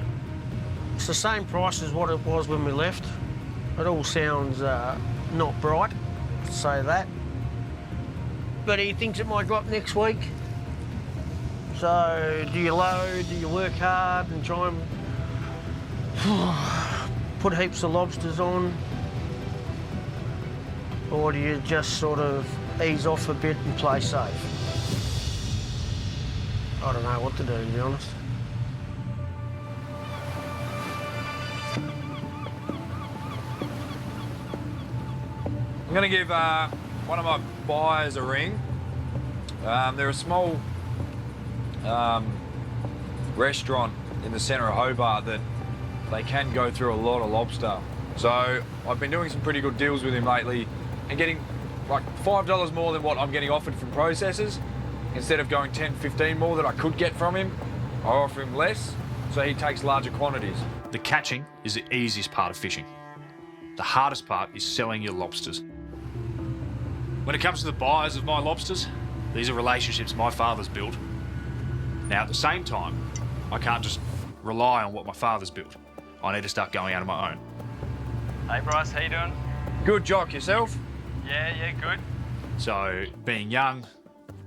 It's the same price as what it was when we left. It all sounds not bright, to say that. But he thinks it might drop next week. So do you load, do you work hard and try and put heaps of lobsters on? Or do you just sort of ease off a bit and play safe? I don't know what to do, to be honest. I'm going to give one of my buyers a ring. They're a small restaurant in the centre of Hobart that they can go through a lot of lobster. So I've been doing some pretty good deals with him lately and getting like $5 more than what I'm getting offered from processors. Instead of going 10, 15 more that I could get from him, I offer him less, so he takes larger quantities. The catching is the easiest part of fishing. The hardest part is selling your lobsters. When it comes to the buyers of my lobsters, these are relationships my father's built. Now, at the same time, I can't just rely on what my father's built. I need to start going out on my own. Hey Bryce, how you doing? Good, Jock, yourself? Yeah, good. So, being young,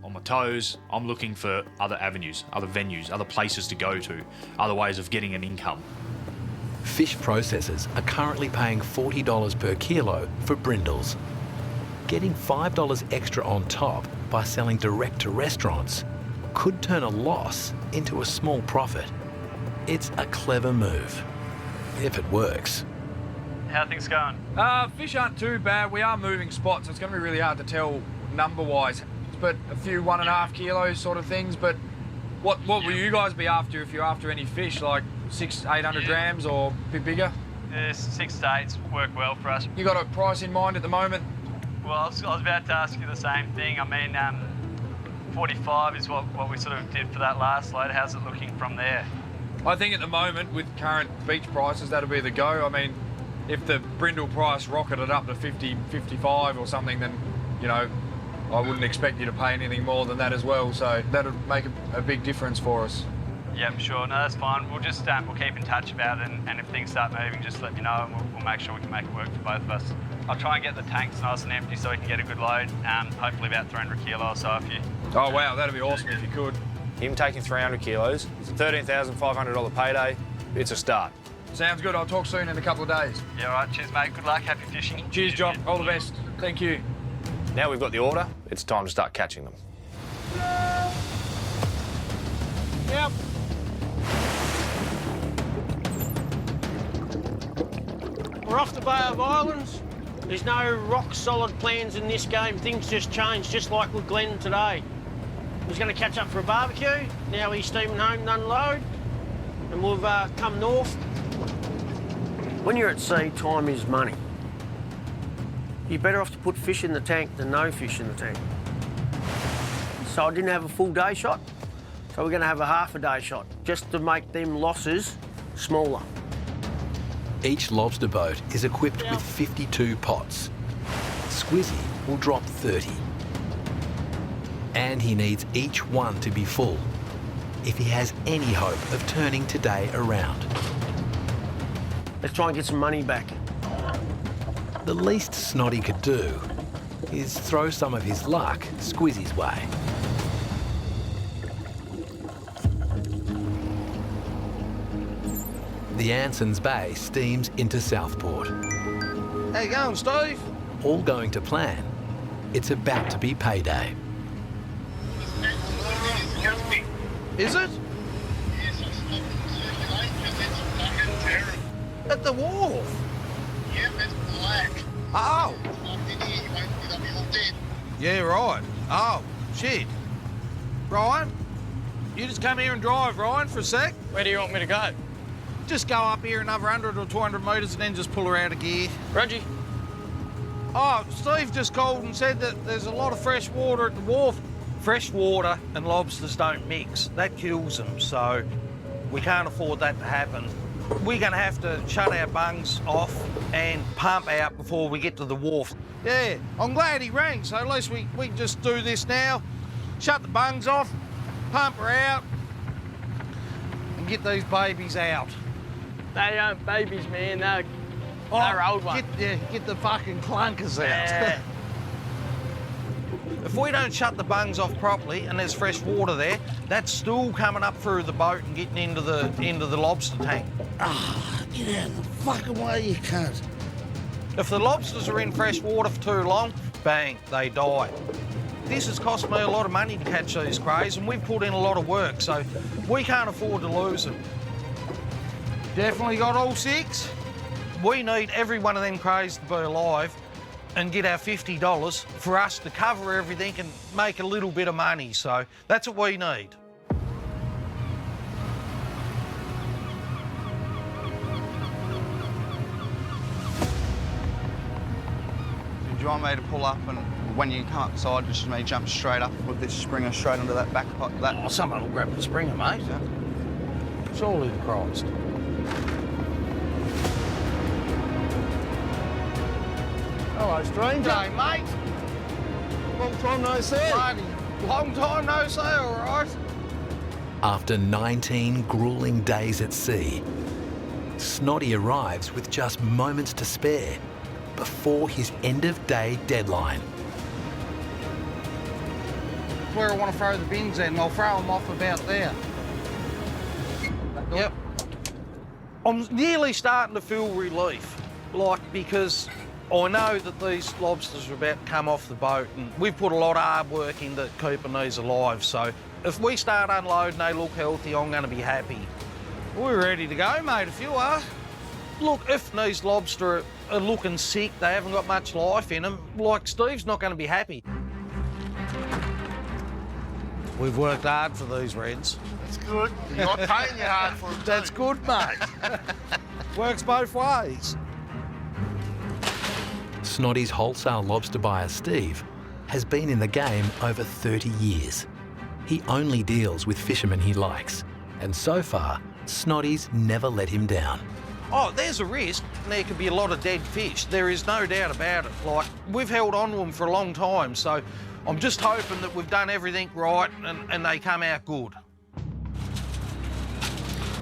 on my toes, I'm looking for other avenues, other venues, other places to go to, other ways of getting an income. Fish processors are currently paying $40 per kilo for brindles. Getting $5 extra on top by selling direct to restaurants could turn a loss into a small profit. It's a clever move, if it works. How are things going? Fish aren't too bad. We are moving spots. It's going to be really hard to tell number-wise, but a few 1.5 kilos sort of things. But what will you guys be after if you're after any fish, like 600-800 grams or a bit bigger? 6 to 8s work well for us. You got a price in mind at the moment? Well, I was about to ask you the same thing. I mean, 45 is what we sort of did for that last load. How's it looking from there? I think at the moment, with current beach prices, that'll be the go. I mean, if the brindle price rocketed up to 50, 55 or something, then, you know, I wouldn't expect you to pay anything more than that as well. So that'll make a big difference for us. Yep, sure. No, that's fine. We'll just we'll keep in touch about it, and if things start moving, just let me know, and we'll make sure we can make it work for both of us. I'll try and get the tanks nice and empty so we can get a good load. Hopefully about 300 kilo or so if you... Oh wow, that'd be awesome if you could. Him taking 300 kilos, it's a $13,500 payday. It's a start. Sounds good. I'll talk soon in a couple of days. Yeah, all right. Cheers, mate. Good luck. Happy fishing. Cheers, Jock. All the best. Thank you. Now we've got the order, it's time to start catching them. Yep. We're off the Bay of Islands. There's no rock-solid plans in this game. Things just change, just like with Glenn today. He was going to catch up for a barbecue. Now he's steaming home to unload. And we've come north. When you're at sea, time is money. You're better off to put fish in the tank than no fish in the tank. So I didn't have a full day shot, so we're going to have a half a day shot, just to make them losses smaller. Each lobster boat is equipped with 52 pots. Squizzy will drop 30. And he needs each one to be full if he has any hope of turning today around. Let's try and get some money back. The least Snotty could do is throw some of his luck Squizzy's way. The Anson's Bay steams into Southport. How you going, Steve? All going to plan. It's about to be payday. Is it? At the wharf? Yep, it's black. Oh. Dead. Yeah, right. Oh, shit. Ryan, you just come here and drive, Ryan, for a sec? Where do you want me to go? Just go up here another 100 or 200 metres and then just pull her out of gear. Reggie. Oh, Steve just called and said that there's a lot of fresh water at the wharf. Fresh water and lobsters don't mix. That kills them, so we can't afford that to happen. We're going to have to shut our bungs off and pump out before we get to the wharf. Yeah, I'm glad he rang, so at least we can just do this now. Shut the bungs off, pump her out, and get these babies out. They aren't babies, man. They're old ones. Get the fucking clunkers out. Yeah. If we don't shut the bungs off properly and there's fresh water there, that's still coming up through the boat and getting into the lobster tank. Ah, get out of the fucking way, you cunt. If the lobsters are in fresh water for too long, bang, they die. This has cost me a lot of money to catch these crays, and we've put in a lot of work, so we can't afford to lose them. Definitely got all 6? We need every one of them crays to be alive and get our $50 for us to cover everything and make a little bit of money, so that's what we need. Do you want me to pull up and when you come up the side, just me jump straight up with this springer straight onto that back pot? Oh, someone will grab the springer, mate. Yeah. Surely the Christ. Hello, stranger. Hey, mate. Long time no see. Bloody long time no see, all right? After 19 grueling days at sea, Snotty arrives with just moments to spare before his end-of-day deadline. Where I want to throw the bins in, I'll throw them off about there. Yep. I'm nearly starting to feel relief, because I know that these lobsters are about to come off the boat, and we've put a lot of hard work into keeping these alive, so if we start unloading, they look healthy, I'm going to be happy. We're ready to go, mate, if you are. Look, if these lobster are looking sick, they haven't got much life in them, Steve's not going to be happy. We've worked hard for these reds. That's good. You're not paying you hard for them. That's good, mate. Works both ways. Snotty's wholesale lobster buyer, Steve, has been in the game over 30 years. He only deals with fishermen he likes, and so far, Snotty's never let him down. Oh, there's a risk. There could be a lot of dead fish. There is no doubt about it. We've held on to them for a long time, so I'm just hoping that we've done everything right and they come out good.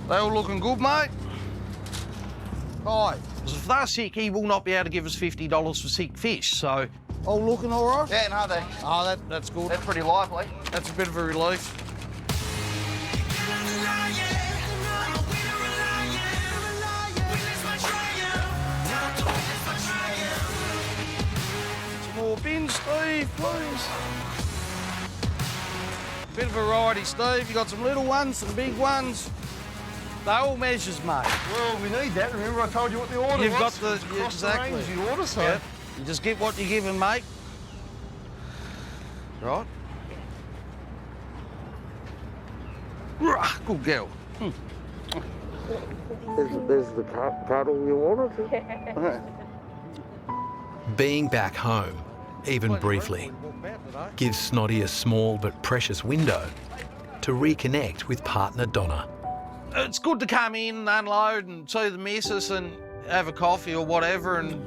They all looking good, mate? Aye. If they're sick, he will not be able to give us $50 for sick fish, so... All looking all right? Yeah, no, they. Oh, that's good. They're pretty lively. That's a bit of a relief. Some more bins, Steve, please. Bit of variety, Steve. You got some little ones, some big ones. They're all measures, mate. Well, we need that. Remember I told you what the order You've was? got the... Across exactly. the range, you order, so... Yep. You just get what you're given, mate. Right? Good girl. There's the cuddle you wanted. Being back home, even briefly, gives Snotty a small but precious window to reconnect with partner Donna. It's good to come in and unload and see the missus and have a coffee or whatever and...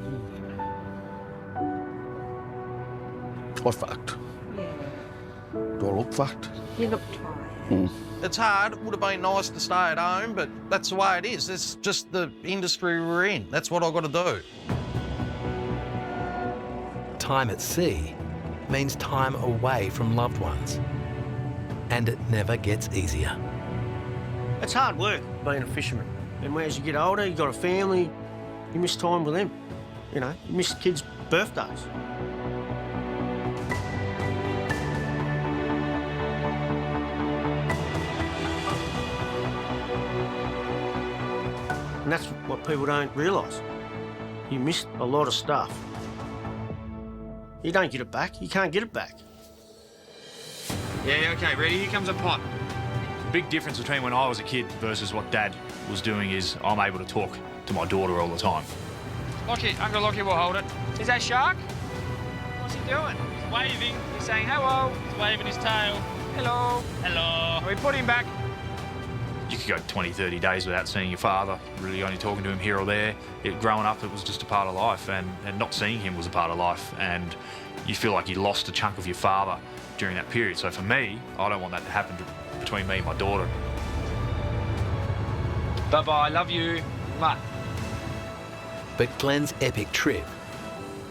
I fucked. Yeah. Do I look fucked? You look tired. It's hard. It would have been nice to stay at home, but that's the way it is. It's just the industry we're in. That's what I've got to do. Time at sea means time away from loved ones. And it never gets easier. It's hard work being a fisherman. And as you get older, you've got a family, you miss time with them. You know, you miss kids' birthdays. And that's what people don't realise. You miss a lot of stuff. You don't get it back. You can't get it back. Yeah, okay, ready? Here comes a pot. Big difference between when I was a kid versus what Dad was doing is I'm able to talk to my daughter all the time. Lockie, Uncle Lockie will hold it. Is that shark? What's he doing? He's waving. He's saying hello. He's waving his tail. Hello. Hello. We put him back. You could go 20, 30 days without seeing your father, really only talking to him here or there. Growing up, it was just a part of life, and not seeing him was a part of life, and you feel like you lost a chunk of your father during that period. So for me, I don't want that to happen between me and my daughter. Bye-bye, love you. Mwah. But Glenn's epic trip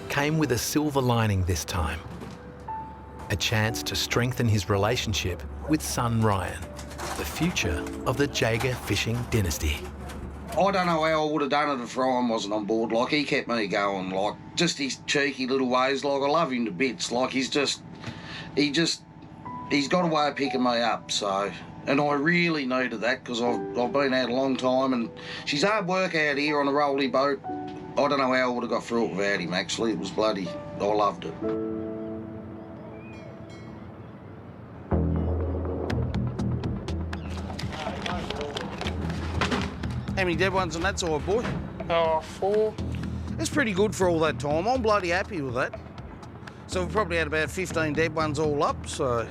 came with a silver lining this time. A chance to strengthen his relationship with son Ryan, the future of the Jaeger fishing dynasty. I don't know how I would have done it if Ryan wasn't on board. Like, he kept me going, like, just his cheeky little ways. Like, I love him to bits. Like, he's got a way of picking me up, so... And I really needed that, because I've been out a long time, and she's hard work out here on a rolly boat. I don't know how I would have got through it without him, actually. It was bloody... I loved it. How many dead ones on that side, boy? 4. It's pretty good for all that time. I'm bloody happy with that. So we've probably had about 15 dead ones all up, so...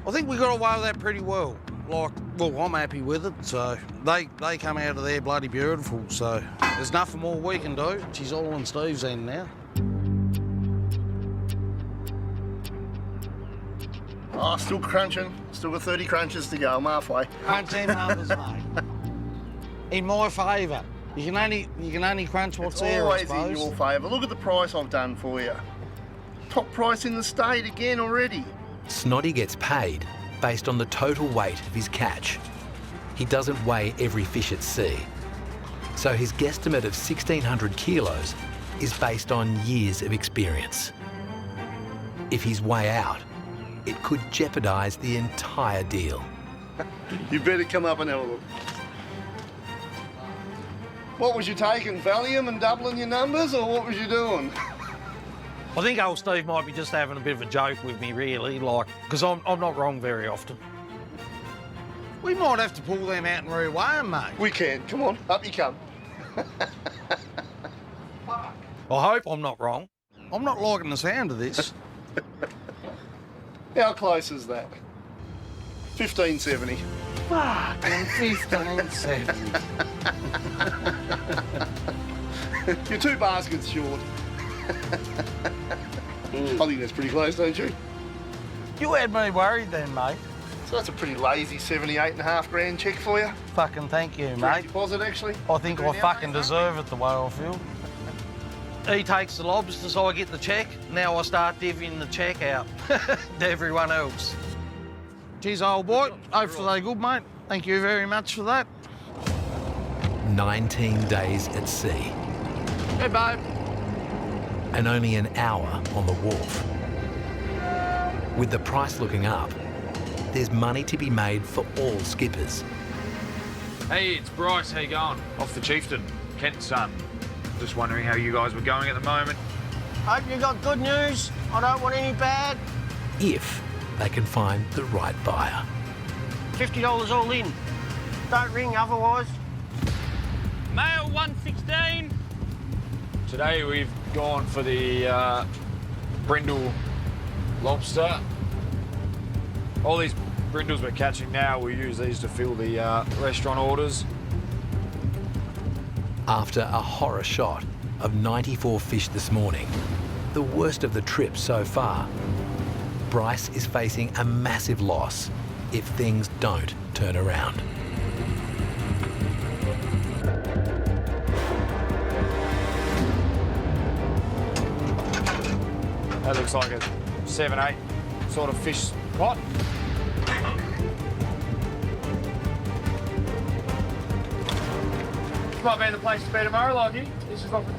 I think we got away with that pretty well. Like, well, I'm happy with it, so... They come out of there bloody beautiful, so... There's nothing more we can do. She's all on Steve's end now. Oh, still crunching. Still got 30 crunches to go. I'm halfway. Crunch them numbers, mate. In my favour. You can only crunch what's there, I Always suppose. in your favour. Look at the price I've done for you. Top price in the state again already. Snoddy gets paid based on the total weight of his catch. He doesn't weigh every fish at sea. So his guesstimate of 1,600 kilos is based on years of experience. If he's way out, it could jeopardise the entire deal. You better come up and have a look. What was you taking, Valium and doubling your numbers, or what was you doing? I think old Steve might be just having a bit of a joke with me, really, like, because I'm not wrong very often. We might have to pull them out and reweigh them, mate. We can. Come on, up you come. I hope I'm not wrong. I'm not liking the sound of this. How close is that? 1570. Fucking 1570. You're 2 baskets short. I think that's pretty close, don't you? You had me worried then, mate. So that's a pretty lazy 78.5 grand check for you. Fucking thank you, Direct mate. deposit, actually. I think I fucking deserve it the way I feel. He takes the lobsters, I get the check. Now I start divvying the check out to everyone else. Cheers, old boy. Hopefully they're good, mate. Thank you very much for that. 19 days at sea. Hey, babe. And only an hour on the wharf. With the price looking up, there's money to be made for all skippers. Hey, it's Bryce. How you going? Off the Chieftain, Kent's son. Just wondering how you guys were going at the moment. Hope you got good news. I don't want any bad. If they can find the right buyer. $50 all in. Don't ring otherwise. Male 116. Today we've gone for the brindle lobster. All these brindles we're catching now, we use these to fill the restaurant orders. After a horror shot of 94 fish this morning, the worst of the trip so far, Bryce is facing a massive loss if things don't turn around. That looks like a 7-8 sort of fish pot. This might be the place to be tomorrow, Lockie. This is looking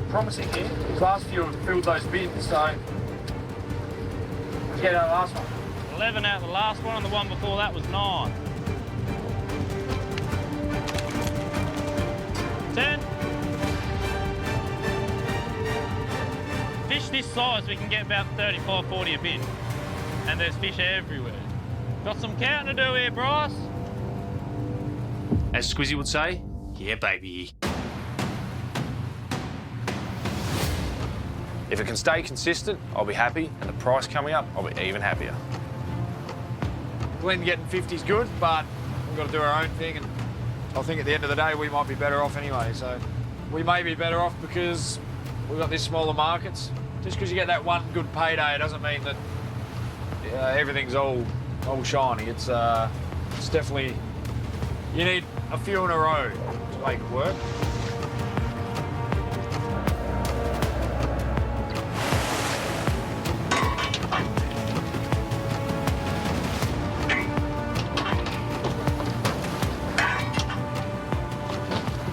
promising here. These last few have filled those bins, so let's get out of the last one. 11 out of the last one, and the one before that was 9. 10. Fish this size, we can get about 35, 40 a bin. And there's fish everywhere. Got some counting to do here, Bryce. As Squizzy would say, yeah, baby. If it can stay consistent, I'll be happy, and the price coming up, I'll be even happier. Glenn getting 50's good, but we've got to do our own thing, and I think at the end of the day, we might be better off anyway. So we may be better off because we've got these smaller markets. Just because you get that one good payday, it doesn't mean that everything's all shiny. It's definitely, you need a few in a row to make it work.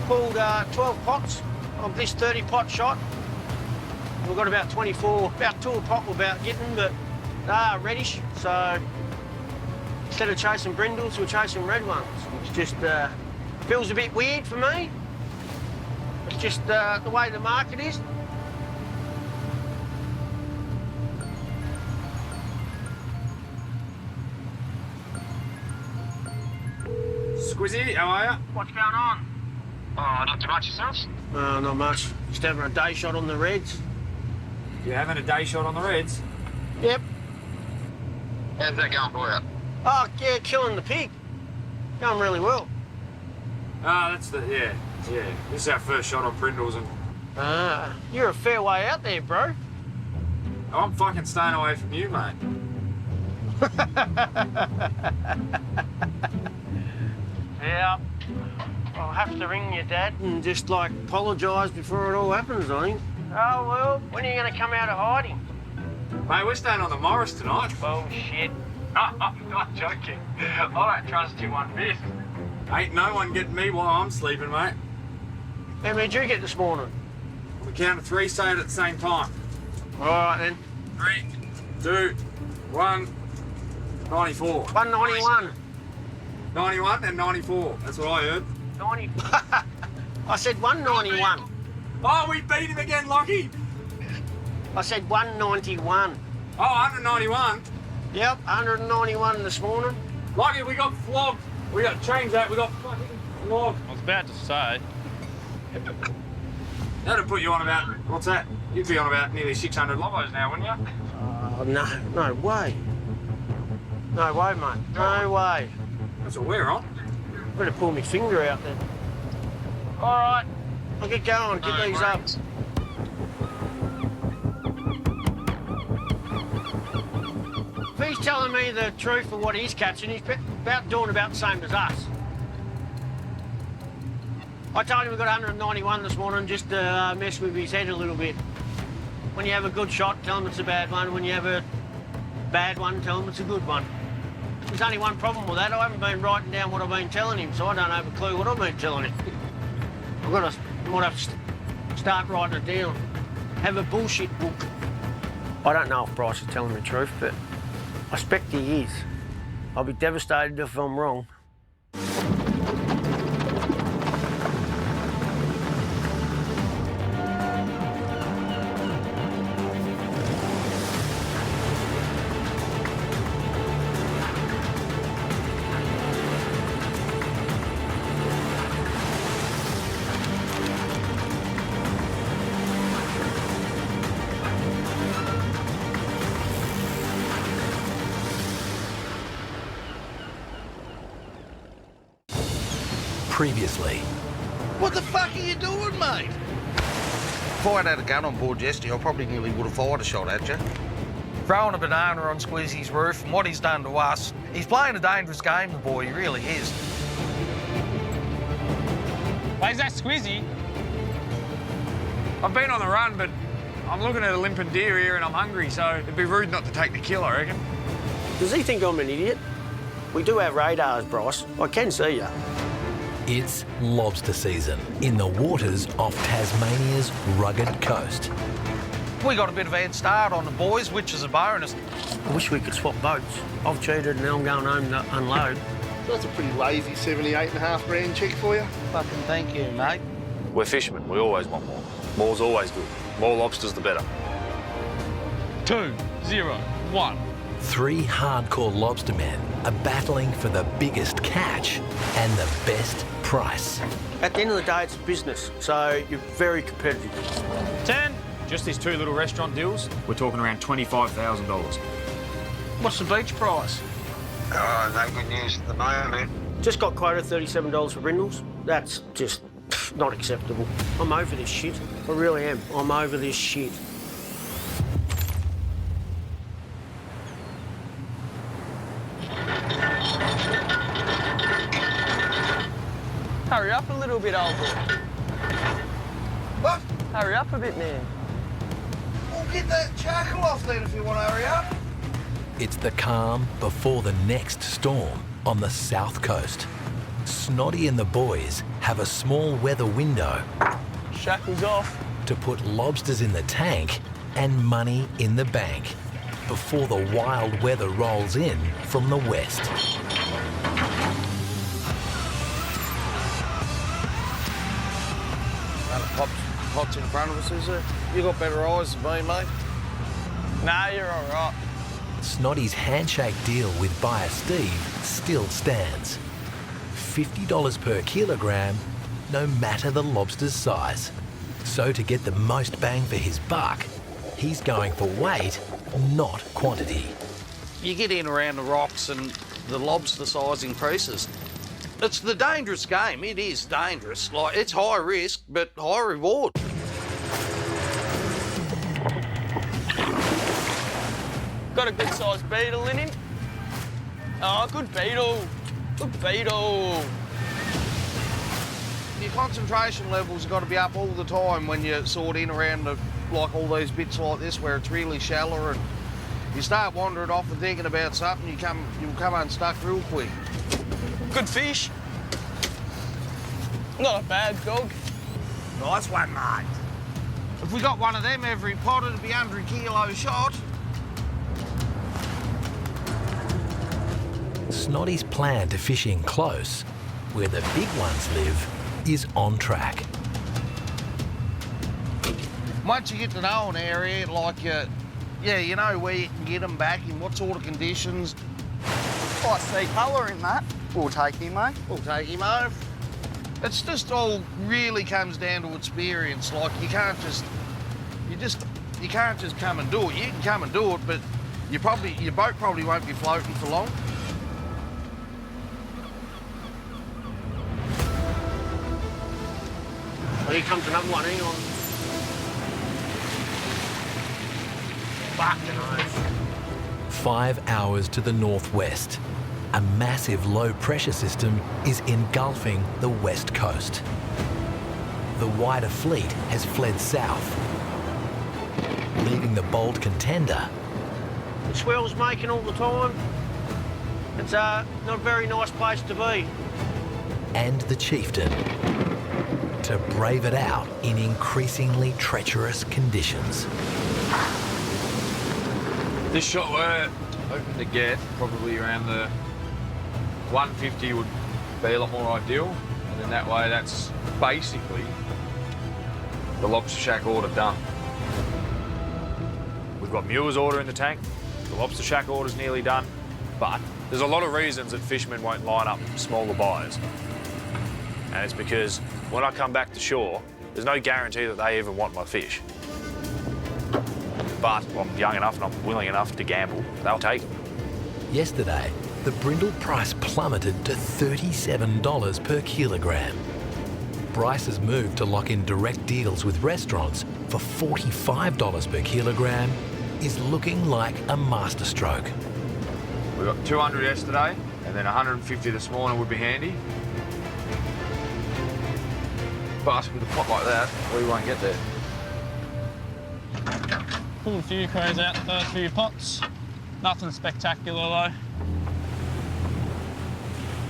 Pulled 12 pots of this 30-pot shot. We've got about 24, about 2 a pot we're about getting, but they are reddish, so instead of chasing brindles, we're chasing red ones, which just feels a bit weird for me. It's just the way the market is. Squizzy, how are you? What's going on? Oh, not too much yourselves? Not much. Just having a day shot on the reds. You're having a day shot on the reds? Yep. How's that going for you? Oh, yeah, killing the pig. Going really well. Ah, that's yeah. This is our first shot on brindles, and You're a fair way out there, bro. I'm fucking staying away from you, mate. Yeah. I'll have to ring your dad and just, like, apologise before it all happens, I think. Oh, well, when are you going to come out of hiding? Mate, we're staying on the Morris tonight. Bullshit. I'm not joking. I don't trust you one bit. Ain't no one getting me while I'm sleeping, mate. How many did you get this morning? On the count of 3, say it at the same time. All right, then. 3, 2, 1, 94. 191. 91 and 94. That's what I heard. 90. I said 191. Oh, we beat him again, Lockie. I said 191. Oh, 191? Yep, 191 this morning. Lockie, we got flogged. We got changed that. We got fucking flogged. I was about to say. That'd put you on about, what's that? You'd be on about nearly 600 lobos now, wouldn't you? No way. No way, mate. No way. That's what we're on. Better pull my finger out then. All right, I'll get going, get these up. If he's telling me the truth of what he's catching, he's doing about the same as us. I told him we got 191 this morning just to mess with his head a little bit. When you have a good shot, tell him it's a bad one. When you have a bad one, tell him it's a good one. There's only one problem with that. I haven't been writing down what I've been telling him, so I don't have a clue what I've been telling him. I might have to start writing it down. Have a bullshit book. I don't know if Bryce is telling the truth, but I expect he is. I'll be devastated if I'm wrong. Previously. What the fuck are you doing, mate? If I'd had a gun on board yesterday, I probably nearly would have fired a shot at you. Throwing a banana on Squizzy's roof and what he's done to us. He's playing a dangerous game, the boy, he really is. Wait, is that Squizzy? I've been on the run, but I'm looking at a limping deer here and I'm hungry, so it'd be rude not to take the kill, I reckon. Does he think I'm an idiot? We do have radars, Bryce. I can see you. It's lobster season in the waters off Tasmania's rugged coast. We got a bit of a head start on the boys, which is a bonus. I wish we could swap boats. I've cheated and now I'm going home to unload. That's a pretty lazy 78.5 grand check for you. Fucking thank you, mate. We're fishermen. We always want more. More's always good. More lobsters, the better. 2, 0, 1. 3 hardcore lobstermen are battling for the biggest catch and the best price. At the end of the day, it's a business, so you're very competitive. 10. Just these 2 little restaurant deals, we're talking around $25,000. What's the beach price? Oh, no good news at the moment. Just got quoted $37 for brindles. That's just not acceptable. I'm over this shit. I really am. I'm over this shit. Hurry up a little bit, old boy. What? Hurry up a bit, man. Well, get that charcoal off then if you want to hurry up. It's the calm before the next storm on the south coast. Snotty and the boys have a small weather window Shackles off. to put lobsters in the tank and money in the bank before the wild weather rolls in from the west. Pot's in front of us, is there? You got better eyes than me, mate. Nah, you're all right. Snotty's handshake deal with buyer Steve still stands. $50 per kilogram, no matter the lobster's size. So to get the most bang for his buck, he's going for weight, not quantity. You get in around the rocks and the lobster size increases. It's the dangerous game. It is dangerous. Like, it's high risk, but high reward. Got a good sized beetle in him. Oh, good beetle. Good beetle. Your concentration levels have got to be up all the time when you're sort in around like all these bits like this where it's really shallow and you start wandering off and thinking about something, you'll come unstuck real quick. Good fish. Not a bad dog. Nice one, mate. If we got one of them every pot, it'd be 100 kilo shot. Snotty's plan to fish in close, where the big ones live, is on track. Once you get to know an area, like you know where you can get them back, in what sort of conditions. I see colour in that. We'll take him, mate. We'll take him over. It's just all really comes down to experience. Like you can't just come and do it. You can come and do it, but your boat probably won't be floating for long. Well, here comes another one, hang on. Fucking oath. 5 hours to the northwest, a massive low-pressure system is engulfing the west coast. The wider fleet has fled south, leaving the bold contender. The swell's making all the time. It's not a very nice place to be. And the chieftain to brave it out in increasingly treacherous conditions. This shot we're hoping to get probably around the 150 would be a lot more ideal, and in that way that's basically the lobster shack order done. We've got Muir's order in the tank, the lobster shack order's nearly done, But there's a lot of reasons that fishermen won't line up smaller buyers. And it's because when I come back to shore, there's no guarantee that they even want my fish. But I'm young enough and I'm willing enough to gamble. They'll take it. Yesterday, the brindle price plummeted to $37 per kilogram. Bryce has moved to lock in direct deals with restaurants for $45 per kilogram is looking like a masterstroke. We got 200 yesterday, and then 150 this morning would be handy. But with a pot like that, we won't get there. Pulled a few crows out the first few pots. Nothing spectacular though.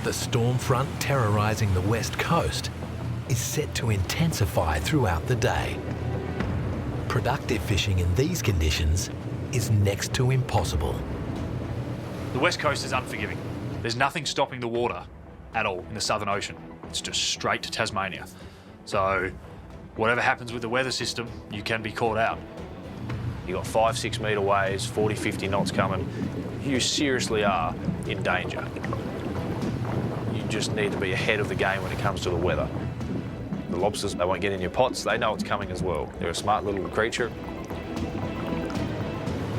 The storm front terrorising the west coast is set to intensify throughout the day. Productive fishing in these conditions is next to impossible. The west coast is unforgiving. There's nothing stopping the water at all in the Southern Ocean. It's just straight to Tasmania. So whatever happens with the weather system, you can be caught out. You got 5-6 metre waves, 40-50 knots coming. You seriously are in danger. You just need to be ahead of the game when it comes to the weather. The lobsters, they won't get in your pots. They know it's coming as well. They're a smart little creature.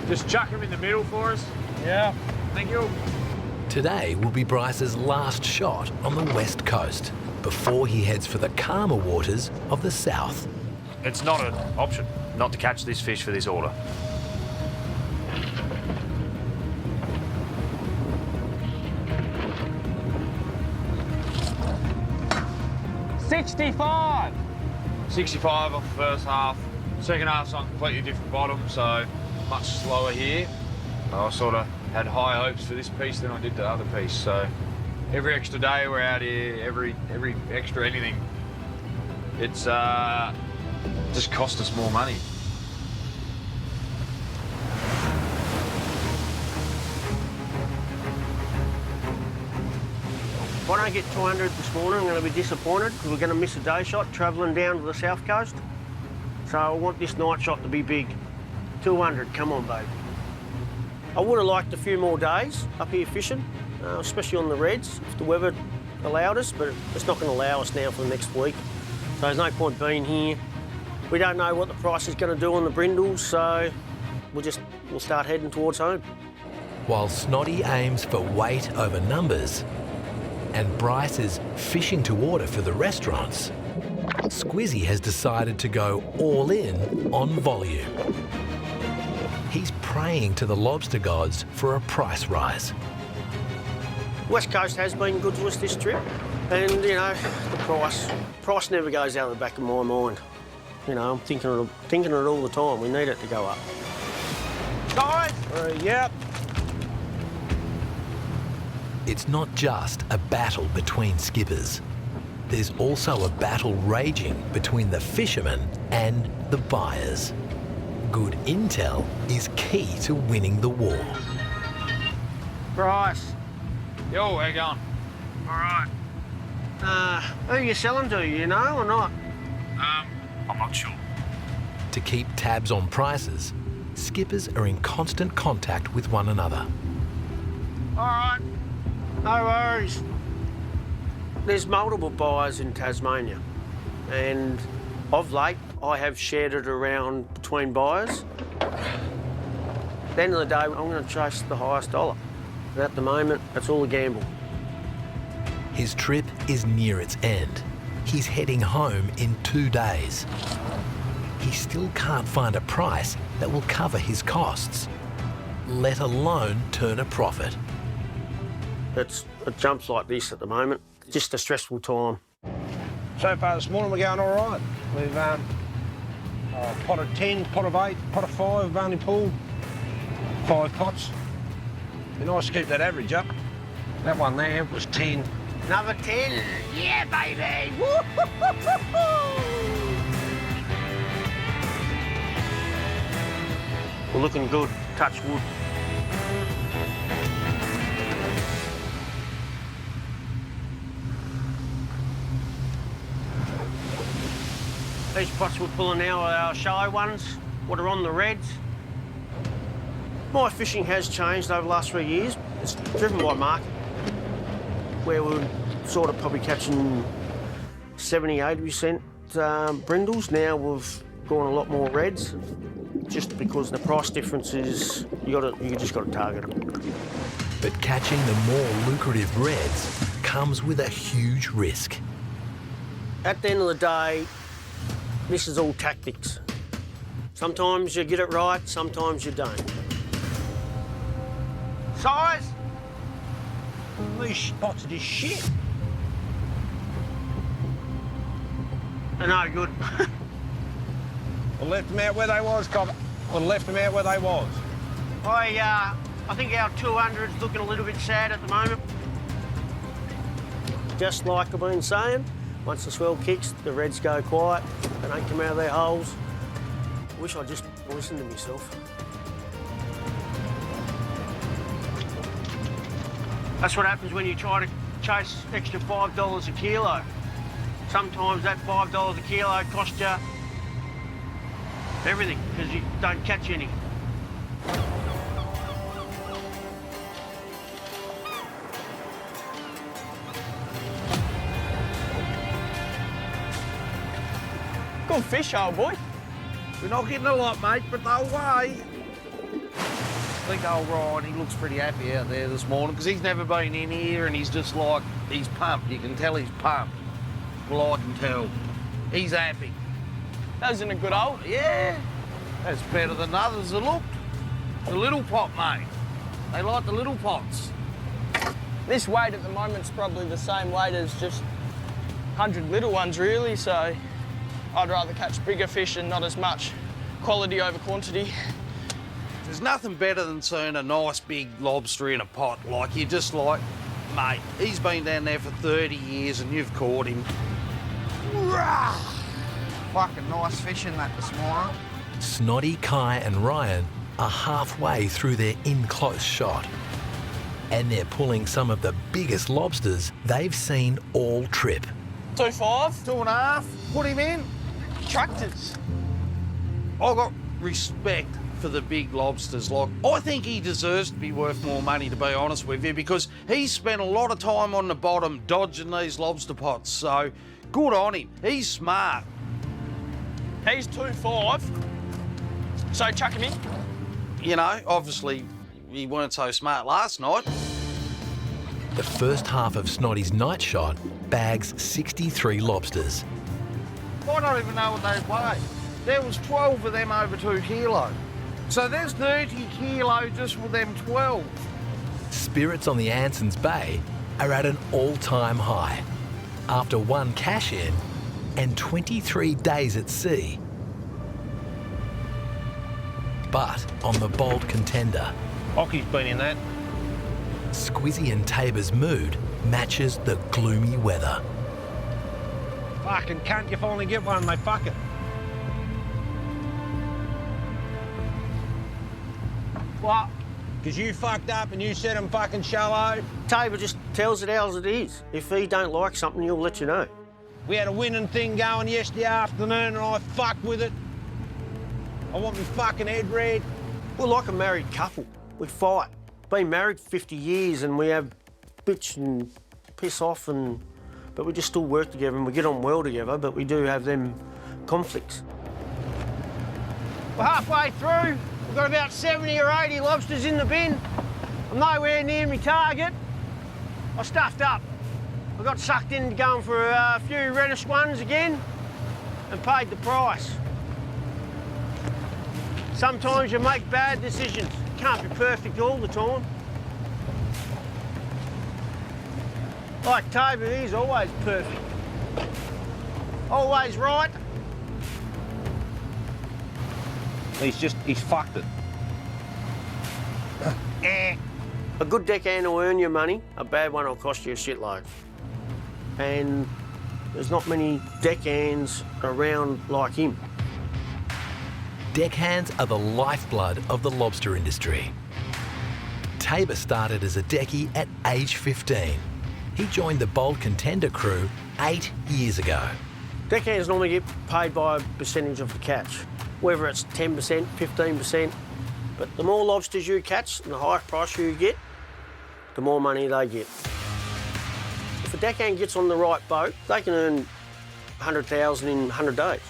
Just chuck him in the middle for us. Yeah. Thank you. Today will be Bryce's last shot on the west coast before he heads for the calmer waters of the south. It's not an option not to catch this fish for this order. $65. 65 off the first half. Second half's on a completely different bottom, so much slower here. I sort of had high hopes for this piece than I did the other piece, so every extra day we're out here, every extra anything, it's just cost us more money. If I don't get 200 this morning, I'm going to be disappointed because we're going to miss a day shot travelling down to the south coast. So I want this night shot to be big. 200, come on, babe. I would have liked a few more days up here fishing, especially on the reds, if the weather allowed us, but it's not going to allow us now for the next week. So there's no point being here. We don't know what the price is going to do on the brindles, so we'll start heading towards home. While Snoddy aims for weight over numbers, and Bryce is fishing to order for the restaurants, Squizzy has decided to go all in on volume. He's praying to the lobster gods for a price rise. West Coast has been good to us this trip, and you know, the price never goes out of the back of my mind. You know, I'm thinking of it all the time. We need it to go up. Guys, yep. It's not just a battle between skippers. There's also a battle raging between the fishermen and the buyers. Good intel is key to winning the war. Bryce. Yo, how you going? All right. Who are you selling to, you know, or not? I'm not sure. To keep tabs on prices, skippers are in constant contact with one another. All right. No worries. There's multiple buyers in Tasmania, and of late, I have shared it around between buyers. At the end of the day, I'm going to chase the highest dollar. And at the moment, it's all a gamble. His trip is near its end. He's heading home in 2 days. He still can't find a price that will cover his costs, let alone turn a profit. It jumps like this at the moment. Just a stressful time. So far this morning we're going all right. We've pot of 10, pot of 8, pot of 5, we've only pulled 5 pots. Be nice to keep that average up. That one there was 10. Another 10. Yeah, baby! Woo-hoo-hoo-hoo-hoo! We're looking good. Touch wood. These pots we're pulling now are our shallow ones, what are on the reds. My fishing has changed over the last 3 years. It's driven by market, where we're sort of probably catching 70–80% brindles. Now we've gone a lot more reds, just because the price difference is, you just got to target them. But catching the more lucrative reds comes with a huge risk. At the end of the day, this is all tactics. Sometimes you get it right, sometimes you don't. Size? These spots are just shit. They're no good. We left them out where they was, Cobber. We left them out where they was. I think our 200's looking a little bit sad at the moment. Just like I've been saying, once the swell kicks, the reds go quiet. They don't come out of their holes. I wish I just listened to myself. That's what happens when you try to chase extra $5 a kilo. Sometimes that $5 a kilo costs you everything because you don't catch any. Good fish, old boy. We're not getting a lot, mate, but they'll weigh. I think old Ryan, he looks pretty happy out there this morning because he's never been in here and he's just like, he's pumped. You can tell he's pumped. Well, I can tell. He's happy. That was in a good hole. Yeah. That's better than others that looked. The little pot, mate. They like the little pots. This weight at the moment's probably the same weight as just 100 little ones, really, so I'd rather catch bigger fish and not as much quality over quantity. There's nothing better than seeing a nice big lobster in a pot. Like, you're just like, mate, he's been down there for 30 years and you've caught him. Fucking nice fishing that this morning. Snoddy, Kai and Ryan are halfway through their in-close shot. And they're pulling some of the biggest lobsters they've seen all trip. 2.5. 2.5. Put him in. Tractors. I got respect for the big lobsters. Like, I think he deserves to be worth more money, to be honest with you, because he's spent a lot of time on the bottom dodging these lobster pots. So, good on him. He's smart. He's 2.5. So chuck him in. You know, obviously, he weren't so smart last night. The first half of Snoddy's night shot bags 63 lobsters. I don't even know what they weigh. There was 12 of them over 2 kilos. So there's 30 kilos just with them 12. Spirits on the Anson's Bay are at an all-time high after one cash-in and 23 days at sea. But on the Bold Contender, Hockey's been in that. Squizzy and Tabor's mood matches the gloomy weather. Fucking cunt, you finally get one, they fuck it. What? Because you fucked up and you said I'm fucking shallow. Tabor just tells it as it is. If he don't like something, he'll let you know. We had a winning thing going yesterday afternoon and I fucked with it. I want me fucking head red. We're like a married couple. We fight. Been married 50 years and we have bitch and piss off, but we just still work together and we get on well together, but we do have them conflicts. We're halfway through. We've got about 70 or 80 lobsters in the bin. I'm nowhere near my target. I stuffed up. I got sucked into going for a few reddish ones again and paid the price. Sometimes you make bad decisions. Can't be perfect all the time. Like Tabor, he's always perfect. Always right. He's fucked it. A good deckhand will earn you money, a bad one will cost you a shitload. And there's not many deckhands around like him. Deckhands are the lifeblood of the lobster industry. Tabor started as a deckie at age 15. He joined the Bold Contender crew 8 years ago. Deckhands normally get paid by a percentage of the catch, whether it's 10%, 15%. But the more lobsters you catch and the higher price you get, the more money they get. If a deckhand gets on the right boat, they can earn 100,000 in 100 days.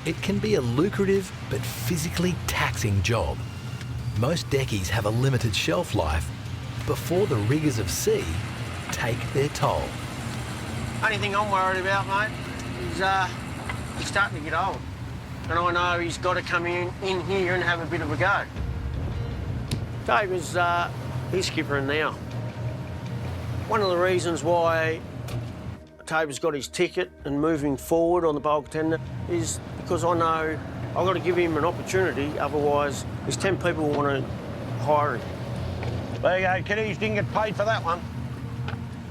It can be a lucrative but physically taxing job. Most deckies have a limited shelf life before the rigours of sea take their toll. Only thing I'm worried about, mate, is he's starting to get old. And I know he's got to come in here and have a bit of a go. Tabor's he's skippering now. One of the reasons why Tabor's got his ticket and moving forward on the Bold Contender is because I know I've got to give him an opportunity, otherwise there's 10 people who want to hire him. There you go, kiddies, didn't get paid for that one.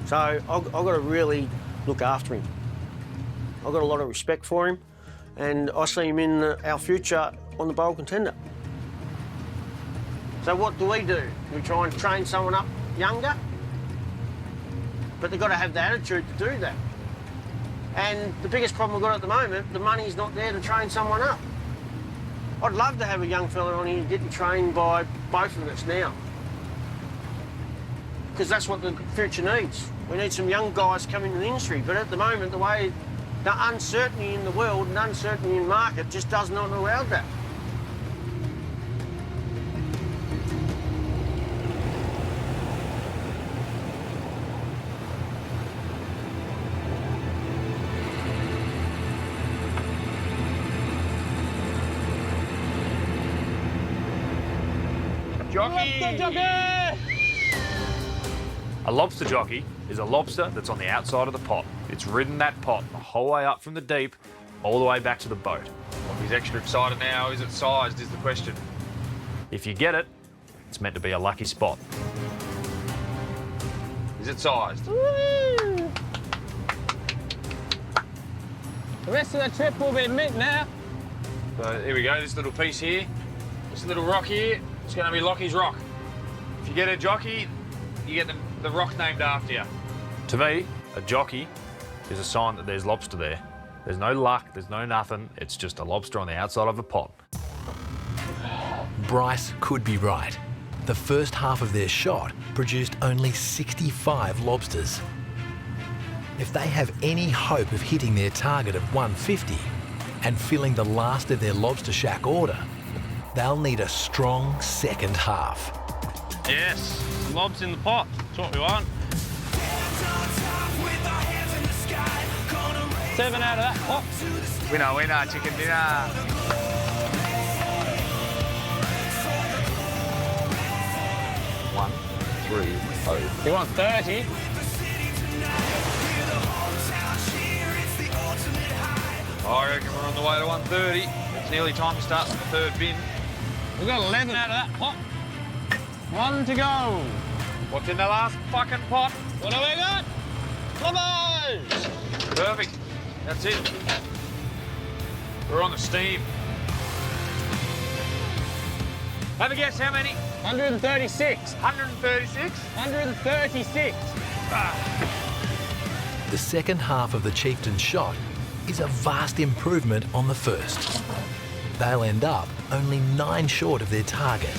So I've got to really look after him. I've got a lot of respect for him and I see him in our future on the Bold Contender. So what do? We try and train someone up younger? But they've got to have the attitude to do that. And the biggest problem we've got at the moment, the money's not there to train someone up. I'd love to have a young fella on here getting trained by both of us now. Because that's what the future needs. We need some young guys coming into the industry, but at the moment, the way The uncertainty in the world and uncertainty in market just does not allow that. A lobster jockey is a lobster that's on the outside of the pot. It's ridden that pot the whole way up from the deep, all the way back to the boat. Well, he's extra excited now. Is it sized, is the question. If you get it, it's meant to be a lucky spot. Is it sized? Woo! The rest of the trip will be mint now. So here we go, this little piece here, this little rock here, it's going to be Lockie's rock. If you get a jockey, you get the rock named after you. To me, a jockey is a sign that there's lobster there. There's no luck, there's no nothing, it's just a lobster on the outside of a pot. Bryce could be right. The first half of their shot produced only 65 lobsters. If they have any hope of hitting their target of 150 and filling the last of their lobster shack order, they'll need a strong second half. Yes, lobs in the pot. That's what we want. 7 out of that pot. Winner, winner, chicken dinner. One, 3, 0. You want 30? I reckon we're on the way to 130. It's nearly time to start the third bin. We've got 11 out of that pot. 1 to go. What's in the last fucking pot? What do we got? Lobos! Perfect. That's it. We're on the steam. Have a guess how many? 136. 136? 136. The second half of the Chieftain's shot is a vast improvement on the first. They'll end up only 9 short of their target.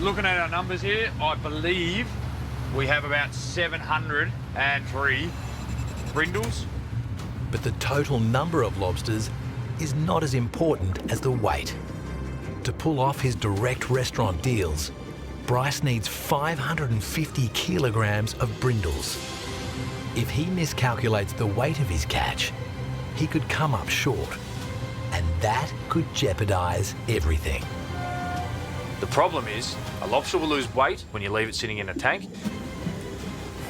Looking at our numbers here, I believe we have about 703 brindles. But the total number of lobsters is not as important as the weight. To pull off his direct restaurant deals, Bryce needs 550 kilograms of brindles. If he miscalculates the weight of his catch, he could come up short, and that could jeopardise everything. The problem is, a lobster will lose weight when you leave it sitting in a tank,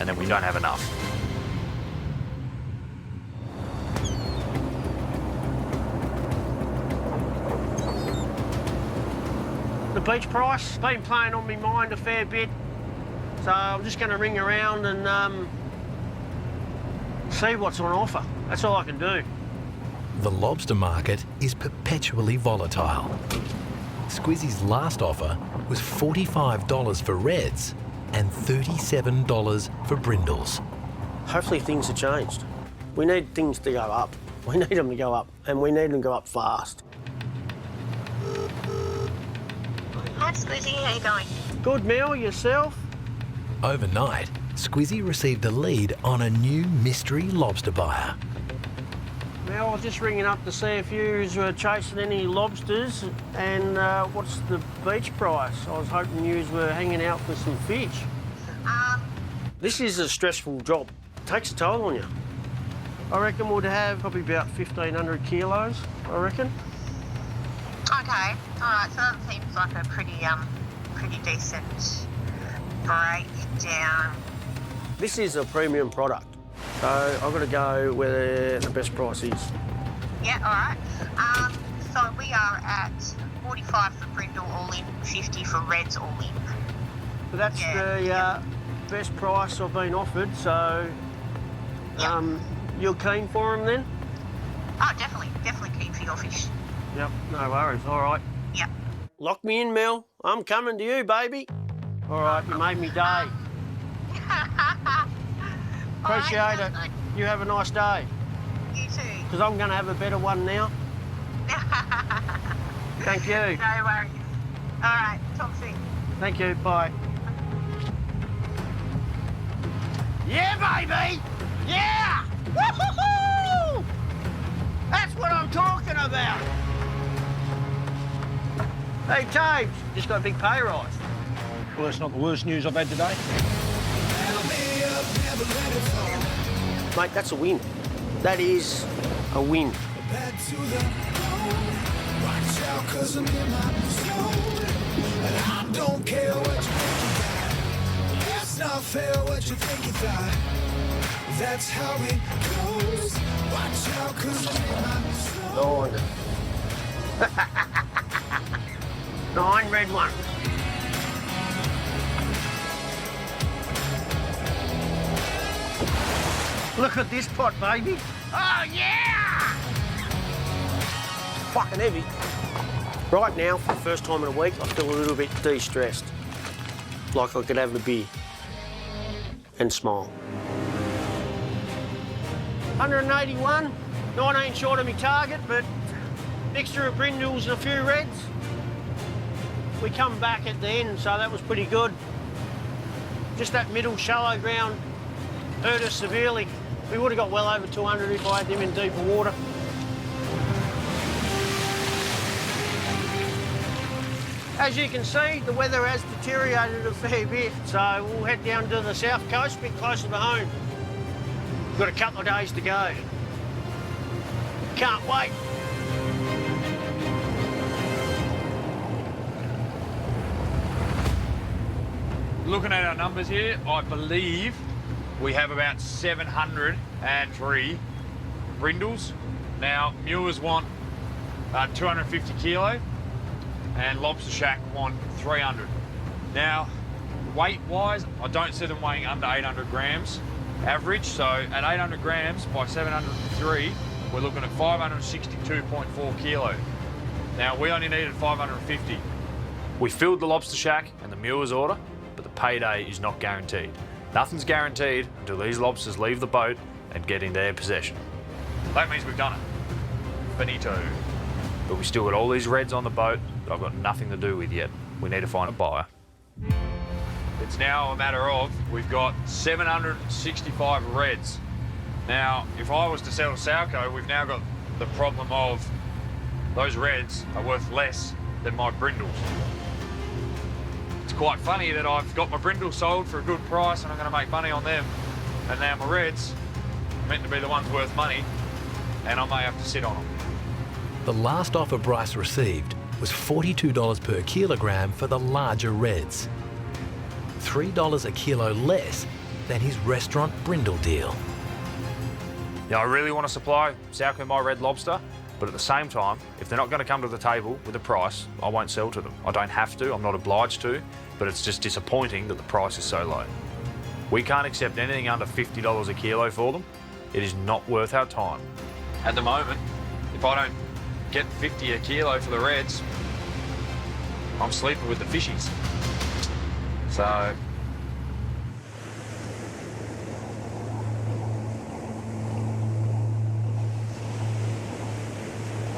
and then we don't have enough. The beach price been playing on my mind a fair bit, so I'm just going to ring around and see what's on offer. That's all I can do. The lobster market is perpetually volatile. Squizzy's last offer was $45 for reds and $37 for brindles. Hopefully things have changed. We need things to go up. We need them to go up, and we need them to go up fast. Hi, Squizzy. How you going? Good, Mel. Yourself? Overnight, Squizzy received a lead on a new mystery lobster buyer. Mel, I was just ringing up to see if you were chasing any lobsters and what's the beach price. I was hoping you were hanging out for some fish. This is a stressful job. It takes a toll on you. I reckon we'd have probably about 1,500 kilos, I reckon. Okay. All right. So that seems like a pretty decent breakdown. This is a premium product, so I've got to go where the best price is. Yeah. All right. So we are at 45 for brindle all in, 50 for reds all in. But that's the best price I've been offered, so you're keen for them then? Oh, definitely keen for your fish. Yep, no worries, all right. Yep. Lock me in, Mel. I'm coming to you, baby. All right, you made me day. Appreciate it. You have a nice day. You too. Because I'm going to have a better one now. Thank you. No worries. All right, talk soon. Thank you, bye. Yeah, baby! Yeah! Woo-hoo-hoo! That's what I'm talking about. Hey, James, just got a big pay rise. Well, that's not the worst news I've had today. Mate, that's a win. That is a win. Don't care what you think you got. It's not fair what you think you thought. That's how it goes. Watch out, 'cause I'm in my zone. 9 red ones. Look at this pot, baby. Oh, yeah! Fucking heavy. Right now, for the first time in a week, I feel a little bit de-stressed. Like I could have a beer and smile. 181, 19 short of my target, but mixture of brindles and a few reds. We come back at the end, so that was pretty good. Just that middle shallow ground hurt us severely. We would have got well over 200 if I had them in deeper water. As you can see, the weather has deteriorated a fair bit, so we'll head down to the south coast, a bit closer to home. We've got a couple of days to go. Can't wait. Looking at our numbers here, I believe we have about 703 brindles. Now, Muers want 250 kilo, and Lobster Shack want 300. Now, weight-wise, I don't see them weighing under 800 grams average, so at 800 grams by 703, we're looking at 562.4 kilo. Now, we only needed 550. We filled the Lobster Shack and the Muers order, but the payday is not guaranteed. Nothing's guaranteed until these lobsters leave the boat and get in their possession. That means we've done it. Finito. But we still got all these reds on the boat that I've got nothing to do with yet. We need to find a buyer. It's now a matter of, we've got 765 reds. Now, if I was to sell to Salco, we've now got the problem of those reds are worth less than my brindles. It's quite funny that I've got my brindles sold for a good price and I'm going to make money on them, and now my reds are meant to be the ones worth money, and I may have to sit on them. The last offer Bryce received was $42 per kilogram for the larger reds. $3 a kilo less than his restaurant brindle deal. Yeah, I really want to supply Salco my red lobster, but at the same time, if they're not going to come to the table with a price, I won't sell to them. I don't have to, I'm not obliged to, but it's just disappointing that the price is so low. We can't accept anything under $50 a kilo for them. It is not worth our time. At the moment, if I don't get 50 a kilo for the reds, I'm sleeping with the fishies. So, I've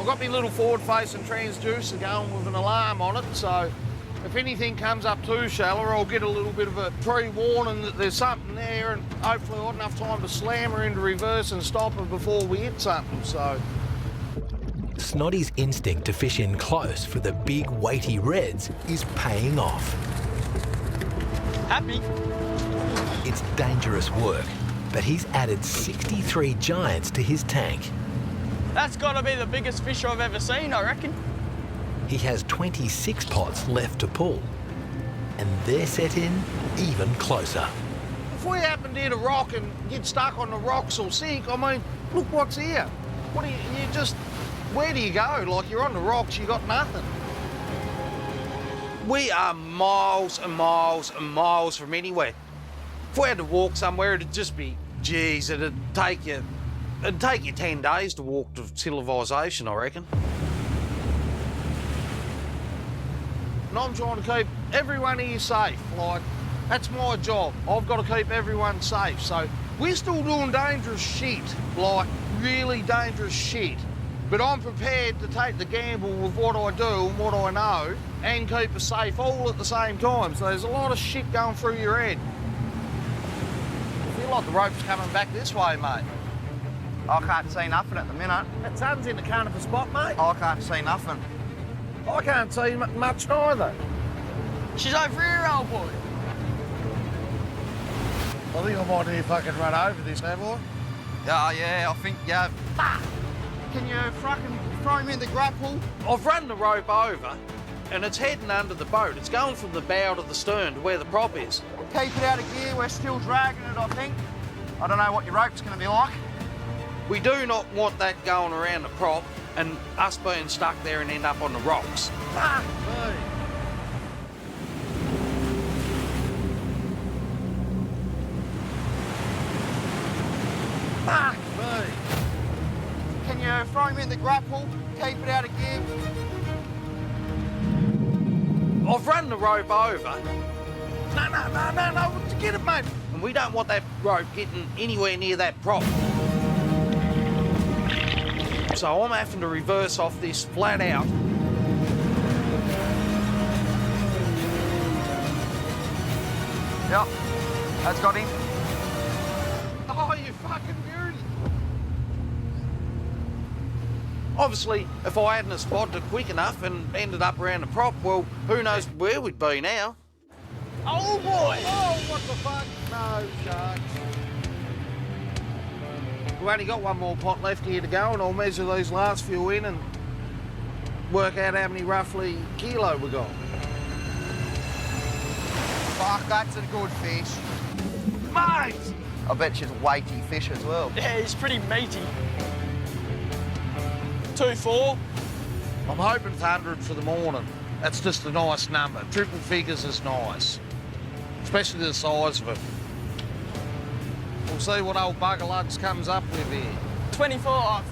got my little forward-facing transducer going with an alarm on it, so if anything comes up too shallow, I'll get a little bit of a pre-warning that there's something there, and hopefully I've got enough time to slam her into reverse and stop her before we hit something, so. Snoddy's instinct to fish in close for the big, weighty reds is paying off. Happy? It's dangerous work, but he's added 63 giants to his tank. That's got to be the biggest fish I've ever seen, I reckon. He has 26 pots left to pull, and they're set in even closer. If we happen to hit a rock and get stuck on the rocks or sink, I mean, look what's here. What do you just, where do you go? Like, you're on the rocks, you got nothing. We are miles and miles and miles from anywhere. If we had to walk somewhere, it'd just be, geez, it'd take you 10 days to walk to civilization, I reckon. And I'm trying to keep everyone here safe. Like, that's my job. I've got to keep everyone safe. So we're still doing dangerous shit, like really dangerous shit. But I'm prepared to take the gamble with what I do and what I know and keep us safe all at the same time. So there's a lot of shit going through your head. If you like the rope's coming back this way, mate. I can't see nothing at the minute. That sun's in the kind of a spot, mate. I can't see nothing. I can't see much either. She's over here, old boy. I think I might need to fucking run over this, have I? Yeah, I think, yeah. Can you fucking throw me in the grapple? I've run the rope over and it's heading under the boat. It's going from the bow to the stern to where the prop is. Keep it out of gear, we're still dragging it, I think. I don't know what your rope's going to be like. We do not want that going around the prop and us being stuck there and end up on the rocks. Fuck me. Fuck me. Can you throw me in the grapple? Keep it out of gear. I've run the rope over. No, get it, mate. And we don't want that rope getting anywhere near that prop. So I'm having to reverse off this flat out. Yep, that's got him. Oh, you fucking beauty. Obviously, if I hadn't spotted it quick enough and ended up around the prop, well, who knows where we'd be now. Oh, boy. Oh, what the fuck? No, sharks. We've only got one more pot left here to go, and I'll measure these last few in and work out how many roughly kilo we got. Fuck, that's a good fish. Mate! I bet she's a weighty fish as well. Yeah, he's pretty meaty. 2-4. I'm hoping for 100 for the morning. That's just a nice number. Triple figures is nice, especially the size of it. We'll see what old Bugger Lugs comes up with here. 25.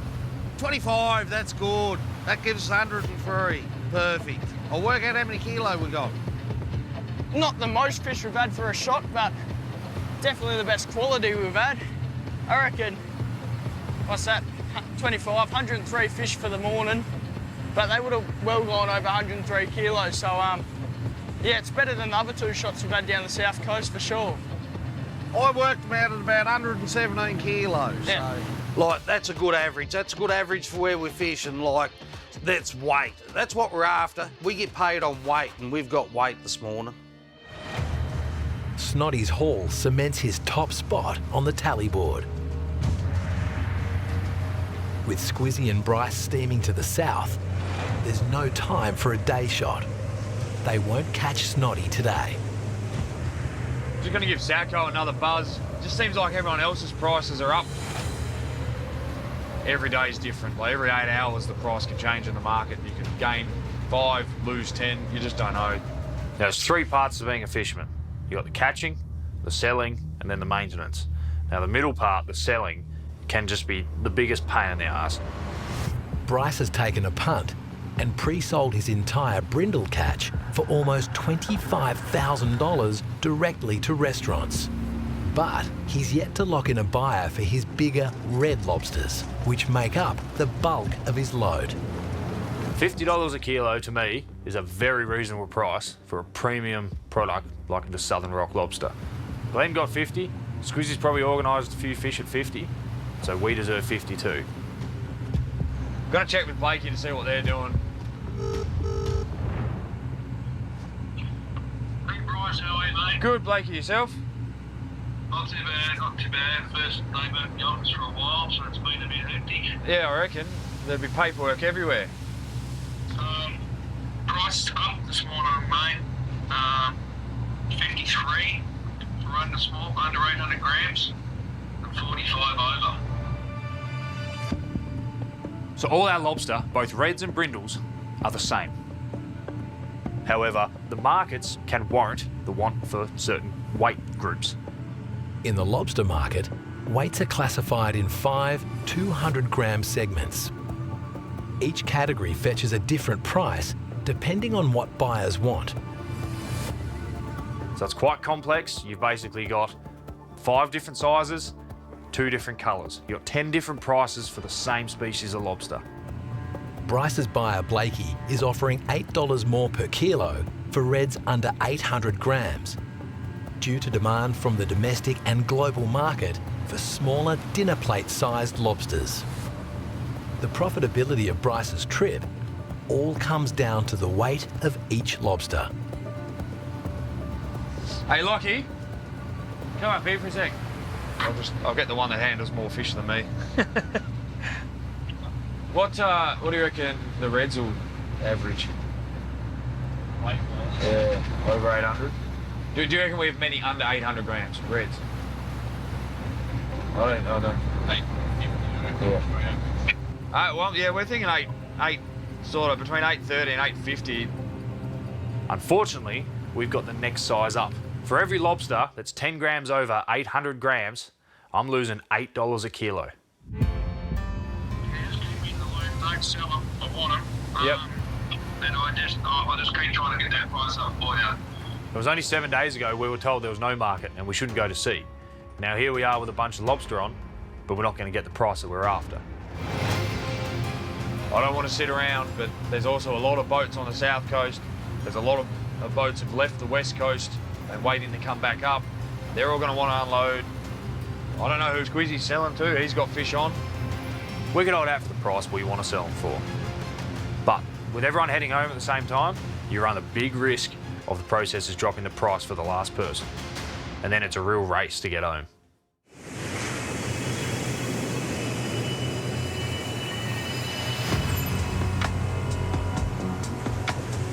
25, that's good. That gives us 103. Perfect. I'll work out how many kilo we got. Not the most fish we've had for a shot, but definitely the best quality we've had. I reckon, what's that, 25, 103 fish for the morning, but they would have well gone over 103 kilos, so yeah, it's better than the other 2 shots we've had down the south coast for sure. I worked them out at about 117 kilos. Yeah. So, Like, that's a good average. That's a good average for where we're fishing. Like, that's weight. That's what we're after. We get paid on weight, and we've got weight this morning. Snotty's haul cements his top spot on the tally board. With Squizzy and Bryce steaming to the south, there's no time for a day shot. They won't catch Snotty today. Just going to give Sacco another buzz. Just seems like everyone else's prices are up. Every day is different. Like every 8 hours, the price can change in the market. You can gain 5, lose 10. You just don't know. There's 3 parts to being a fisherman. You got the catching, the selling, and then the maintenance. Now the middle part, the selling, can just be the biggest pain in the ass. Bryce has taken a punt and pre-sold his entire brindle catch for almost $25,000 directly to restaurants. But he's yet to lock in a buyer for his bigger red lobsters, which make up the bulk of his load. $50 a kilo to me is a very reasonable price for a premium product like the Southern Rock Lobster. Glenn got 50, Squizzy's probably organised a few fish at 50, so we deserve 50 too. Got to check with Blakey to see what they're doing. Hey Bryce, how are you, mate? Good, Blakey, yourself? Not too bad, not too bad. First day back yachts for a while, so it's been a bit hectic. Yeah, I reckon. There'd be paperwork everywhere. Price up this morning, mate. 53 for under small, under 800 grams, and 45 over. So all our lobster, both reds and brindles, are the same. However, the markets can warrant the want for certain weight groups. In the lobster market, weights are classified in 5 200-gram segments. Each category fetches a different price depending on what buyers want. So it's quite complex. You've basically got 5 different sizes, 2 different colours. You've got 10 different prices for the same species of lobster. Bryce's buyer Blakey is offering $8 more per kilo for reds under 800 grams. due to demand from the domestic and global market for smaller dinner plate-sized lobsters. The profitability of Bryce's trip all comes down to the weight of each lobster. Hey, Lockie, come up here for a sec. I'll get the one that handles more fish than me. What do you reckon the reds will average? Yeah, over 800. Do you reckon we have many under 800 grams reds? I don't. Yeah. Well, yeah, we're thinking eight, sort of between 830 and 850. Unfortunately, we've got the next size up. For every lobster that's 10 grams over 800 grams, I'm losing $8 a kilo. Don't sell them, I want them. Yep. And I just keep trying to get that price up for you. It was only 7 days ago we were told there was no market and we shouldn't go to sea. Now here we are with a bunch of lobster on, but we're not going to get the price that we're after. I don't want to sit around, but there's also a lot of boats on the south coast. There's a lot of boats have left the west coast and waiting to come back up. They're all going to want to unload. I don't know who Squizzy's selling to. He's got fish on. We can hold out for the price we want to sell them for. But with everyone heading home at the same time, you run the big risk of the processors dropping the price for the last person. And then it's a real race to get home.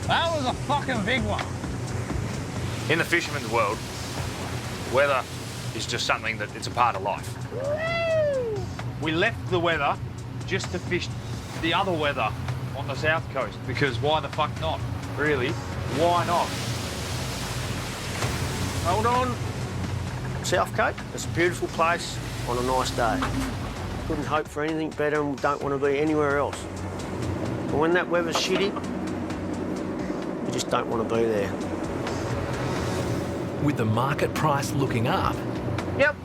That was a fucking big one. In the fisherman's world, weather is just something that it's a part of life. We left the weather just to fish the other weather on the south coast, because why the fuck not? Really, why not? Hold on. South Cape, it's a beautiful place on a nice day. Couldn't hope for anything better and don't want to be anywhere else. But when that weather's shitty, you just don't want to be there. With the market price looking up, yep,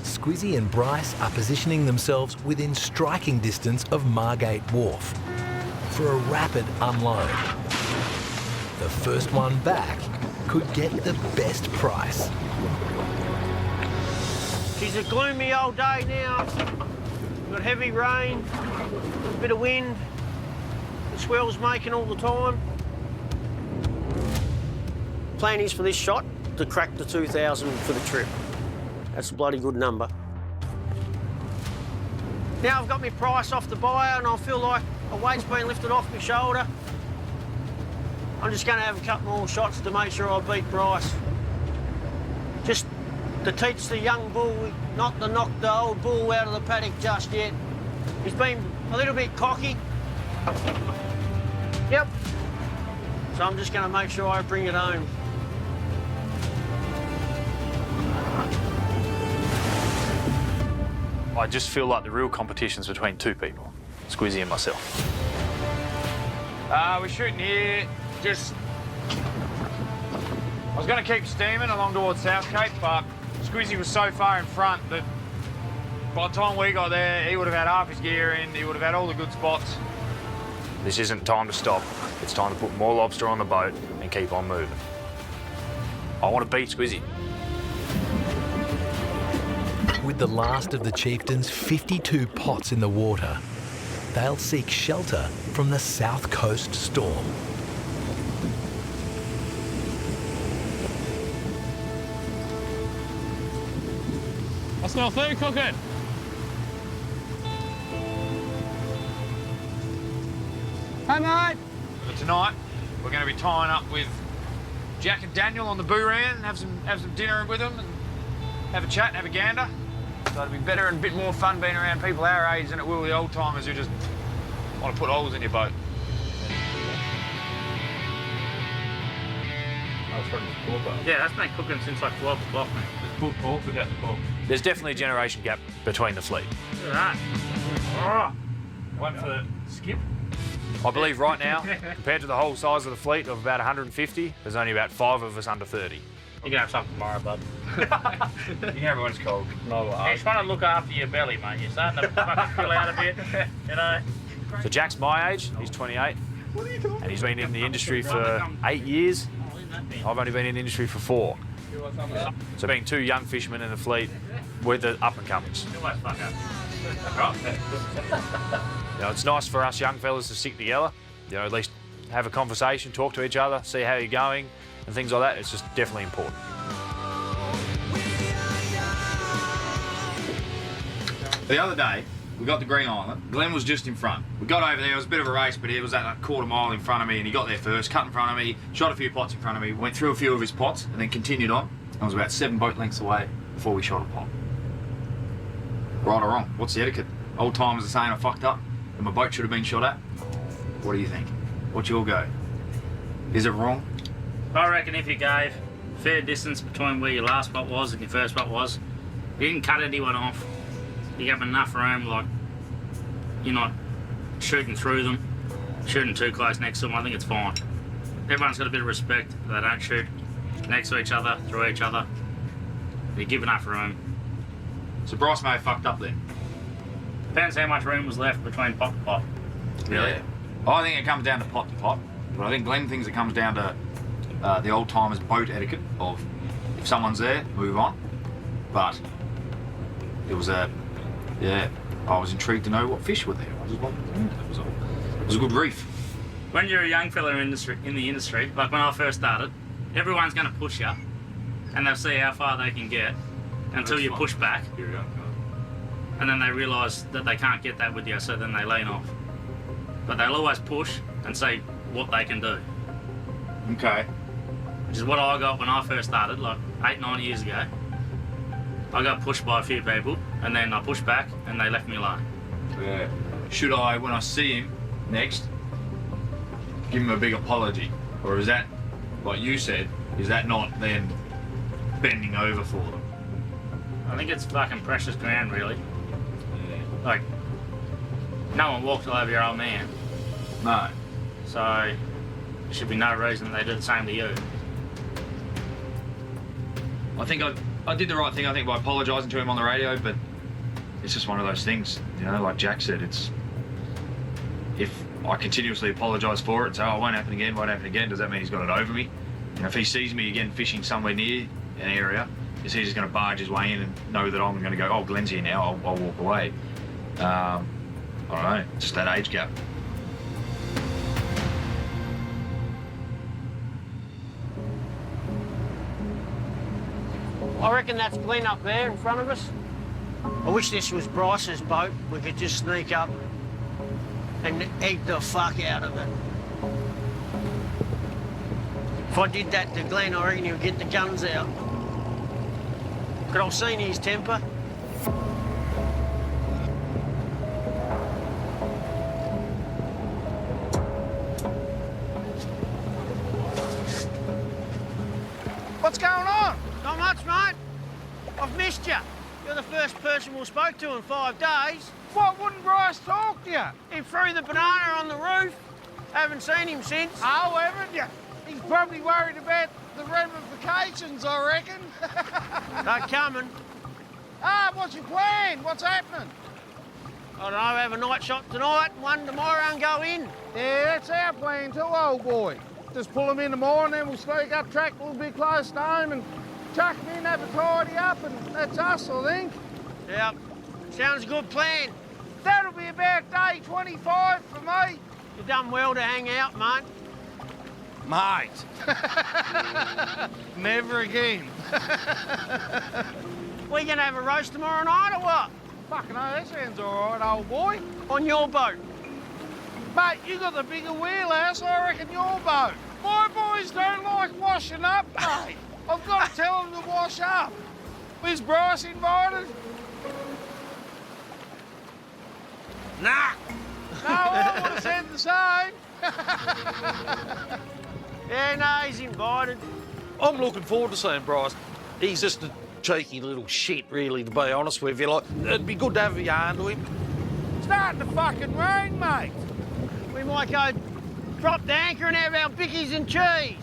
Squizzy and Bryce are positioning themselves within striking distance of Margate Wharf for a rapid unload. The first one back could get the best price. It's a gloomy old day now. We've got heavy rain, a bit of wind, the swell's making all the time. Plan is for this shot to crack the 2,000 for the trip. That's a bloody good number. Now I've got my price off the buyer and I feel like a weight's been lifted off my shoulder. I'm just going to have a couple more shots to make sure I beat Bryce. Just to teach the young bull not to knock the old bull out of the paddock just yet. He's been a little bit cocky. Yep. So I'm just going to make sure I bring it home. I just feel like the real competition's between two people, Squizzy and myself. We're shooting here, just... I was going to keep steaming along towards South Cape, but Squizzy was so far in front that by the time we got there, he would have had half his gear in, he would have had all the good spots. This isn't time to stop. It's time to put more lobster on the boat and keep on moving. I want to beat Squizzy. With the last of the chieftain's 52 pots in the water, they'll seek shelter from the South Coast storm. I smell food cooking. Hey, mate. But tonight, we're going to be tying up with Jack and Daniel on the Booran and have some dinner with them and have a chat and have a gander. So it'll be better and a bit more fun being around people our age than it will the old timers who just want to put holes in your boat. Yeah, that's been cooking since like 12 o'clock, mate. Just pulled pork without the pork. There's definitely a generation gap between the fleet. Look at that. One for the skip. I believe right now, compared to the whole size of the fleet of about 150, there's only about 5 of us under 30. You can have some tomorrow, bud. You can have it when it's cold. No, you're trying to look after your belly, mate. You're starting to fucking fill out a bit, you know. So Jack's my age, he's 28, and he's been in the industry for 8 years. I've only been in the industry for 4. So being two young fishermen in the fleet, we're the up-and-comers. You know, it's nice for us young fellas to stick together, you know, at least have a conversation, talk to each other, see how you're going, and things like that. It's just definitely important. The other day, we got to Green Island. Glenn was just in front. We got over there, it was a bit of a race, but he was at a quarter mile in front of me, and he got there first, cut in front of me, shot a few pots in front of me, went through a few of his pots, and then continued on. I was about 7 boat lengths away before we shot a pot. Right or wrong? What's the etiquette? Old timers are saying I fucked up, and my boat should have been shot at. What do you think? What's your go? Is it wrong? I reckon if you gave fair distance between where your last spot was and your first spot was, you didn't cut anyone off, you gave them enough room, like you're not shooting through them, shooting too close next to them, I think it's fine. Everyone's got a bit of respect, they don't shoot next to each other, through each other. You give enough room. So Bryce may have fucked up then? Depends how much room was left between pot to pot. Really? Yeah. I think it comes down to pot, but I think Glenn thinks it comes down to the old timers boat etiquette of if someone's there, move on. But it was I was intrigued to know what fish were there. I was like, it was a good reef. When you're a young fella in the industry, like when I first started, everyone's going to push you, and they'll see how far they can get until you push back. And then they realise that they can't get that with you, so then they lean off. But they'll always push and see what they can do. Okay. Which is what I got when I first started, like 8-9 years ago. I got pushed by a few people, and then I pushed back, and they left me alone. Yeah. Should I, when I see him next, give him a big apology? Or is that, like you said, is that not then bending over for them? I think it's fucking precious ground, really. Yeah. Like, no one walks all over your old man. No. So, there should be no reason they do the same to you. I think I did the right thing, I think, by apologising to him on the radio, but it's just one of those things, you know, like Jack said, it's... If I continuously apologise for it and say, oh, it won't happen again, does that mean he's got it over me? You know, if he sees me again fishing somewhere near an area, is he just going to barge his way in and know that I'm going to go, oh, Glenn's here now, I'll walk away. I don't know, just that age gap. I reckon that's Glenn up there in front of us. I wish this was Bryce's boat. We could just sneak up and egg the fuck out of it. If I did that to Glenn, I reckon he'll get the guns out. But I've seen his temper. What's going on? Not much, mate. I've missed you. You're the first person we spoke to in 5 days. What, wouldn't Bryce talk to you? He threw the banana on the roof. Haven't seen him since. Oh, haven't you? He's probably worried about the ramifications, I reckon. They're coming. Ah, what's your plan? What's happening? I don't know, have a night shot tonight, one tomorrow and go in. Yeah, that's our plan too, old boy. Just pull them in the morning, then we'll sneak up track a little bit close to home and chuck them in, have a tidy up, and that's us, I think. Yep, sounds a good plan. That'll be about day 25 for me. You've done well to hang out, mate. Mate. Never again. We gonna have a roast tomorrow night or what? Fucking hell, that sounds all right, old boy. On your boat. Mate, you got the bigger wheelhouse, I reckon your boat. My boys don't like washing up, mate. I've got to tell them to wash up. Is Bryce invited? Nah. No, I would have said the same. Yeah, no, he's invited. I'm looking forward to seeing Bryce. He's just a cheeky little shit, really, to be honest with you. Like, it'd be good to have a yarn to him. It's starting to fucking rain, mate. We might go drop the anchor and have our bickies and cheese.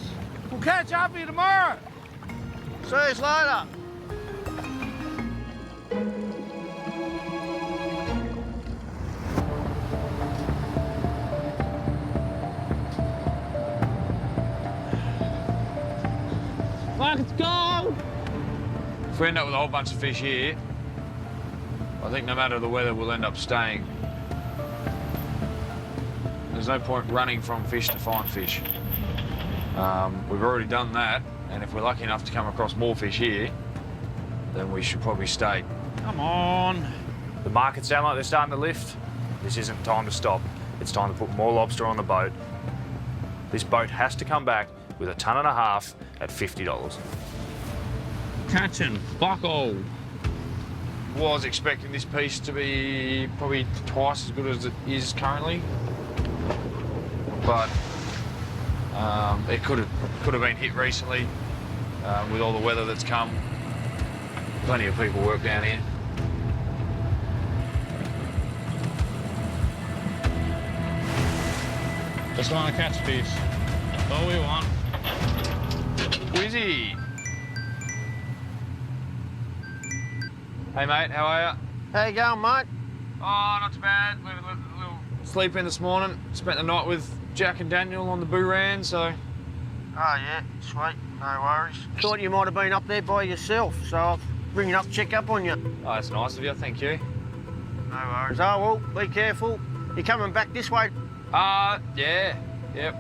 We'll catch up here tomorrow. See you later. Let's go! we end up with a whole bunch of fish here, I think no matter the weather, we'll end up staying. There's no point running from fish to find fish. We've already done that, and if we're lucky enough to come across more fish here, then we should probably stay. Come on. The markets sound like they're starting to lift. This isn't time to stop. It's time to put more lobster on the boat. This boat has to come back with 1.5 tons at $50. Catching buckle. Was expecting this piece to be probably twice as good as it is currently, but it could have been hit recently with all the weather that's come. Plenty of people work down here. Just want to catch fish. That's all we want. Wizzy. Hey mate, how are you? How you going, mate? Oh, not too bad. A little sleep in this morning. Spent the night with Jack and Daniel on the Booran, so... Oh, yeah, sweet. No worries. Thought you might have been up there by yourself, so I'll bring it up, check up on you. Oh, that's nice of you, thank you. No worries. Oh, well, be careful. You coming back this way? Yeah, yep.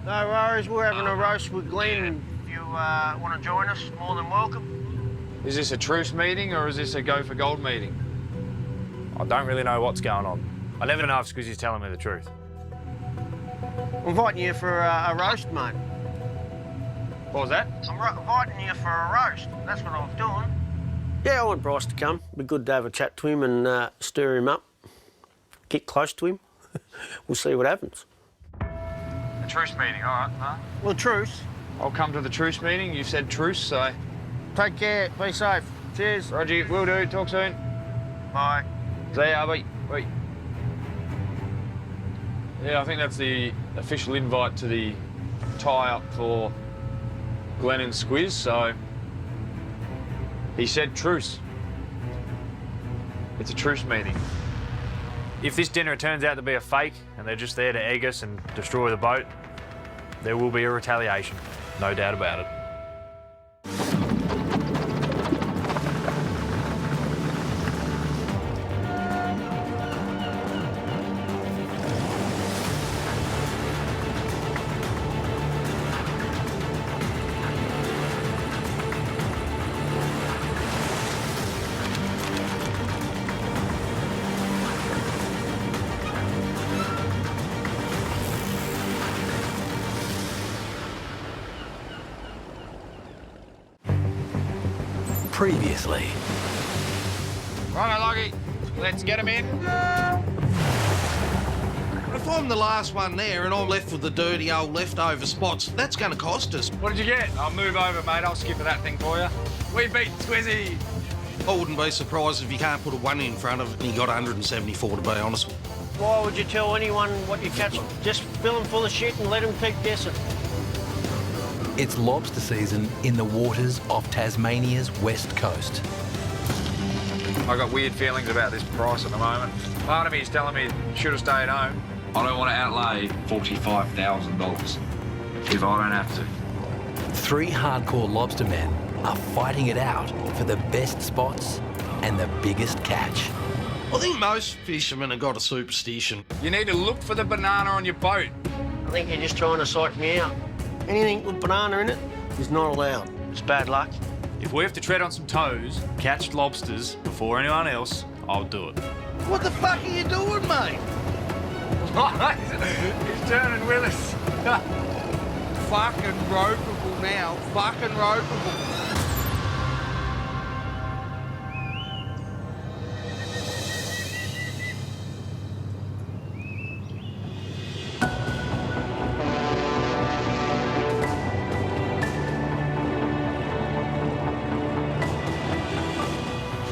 No worries, we're having a roast with Glenn. If you want to join us, more than welcome. Is this a truce meeting or is this a go for gold meeting? I don't really know what's going on. I never know if Squizzy's telling me the truth. I'm inviting you for a roast, mate. What was that? I'm inviting you for a roast. That's what I was doing. Yeah, I want Bryce to come. Be good to have a chat to him and stir him up. Get close to him. We'll see what happens. A truce meeting, all right, huh? Well, truce. I'll come to the truce meeting. You said truce, so... Take care. Be safe. Cheers. Roger, will do. Talk soon. Bye. See ya, bye. Bye. Yeah, I think that's the official invite to the tie-up for Glenn and Squiz, so... He said truce. It's a truce meeting. If this dinner turns out to be a fake and they're just there to egg us and destroy the boat, there will be a retaliation, no doubt about it. Previously. Righto, Loggy. Let's get him in. If I'm the last one there and I'm left with the dirty old leftover spots, that's going to cost us. What did you get? I'll move over, mate. I'll skip that thing for you. We beat Squizzy. I wouldn't be surprised if you can't put a 1 in front of it and you got 174, to be honest. Why would you tell anyone what you catch? Just fill them full of shit and let them keep guessing. It's lobster season in the waters off Tasmania's west coast. I got weird feelings about this price at the moment. Part of me is telling me should have stayed home. I don't want to outlay $45,000 if I don't have to. 3 hardcore lobstermen are fighting it out for the best spots and the biggest catch. I think most fishermen have got a superstition. You need to look for the banana on your boat. I think you're just trying to psych me out. Anything with banana in it is not allowed. It's bad luck. If we have to tread on some toes, catch lobsters before anyone else, I'll do it. What the fuck are you doing, mate? He's turning with us. Fucking ropeable now. Fucking ropeable.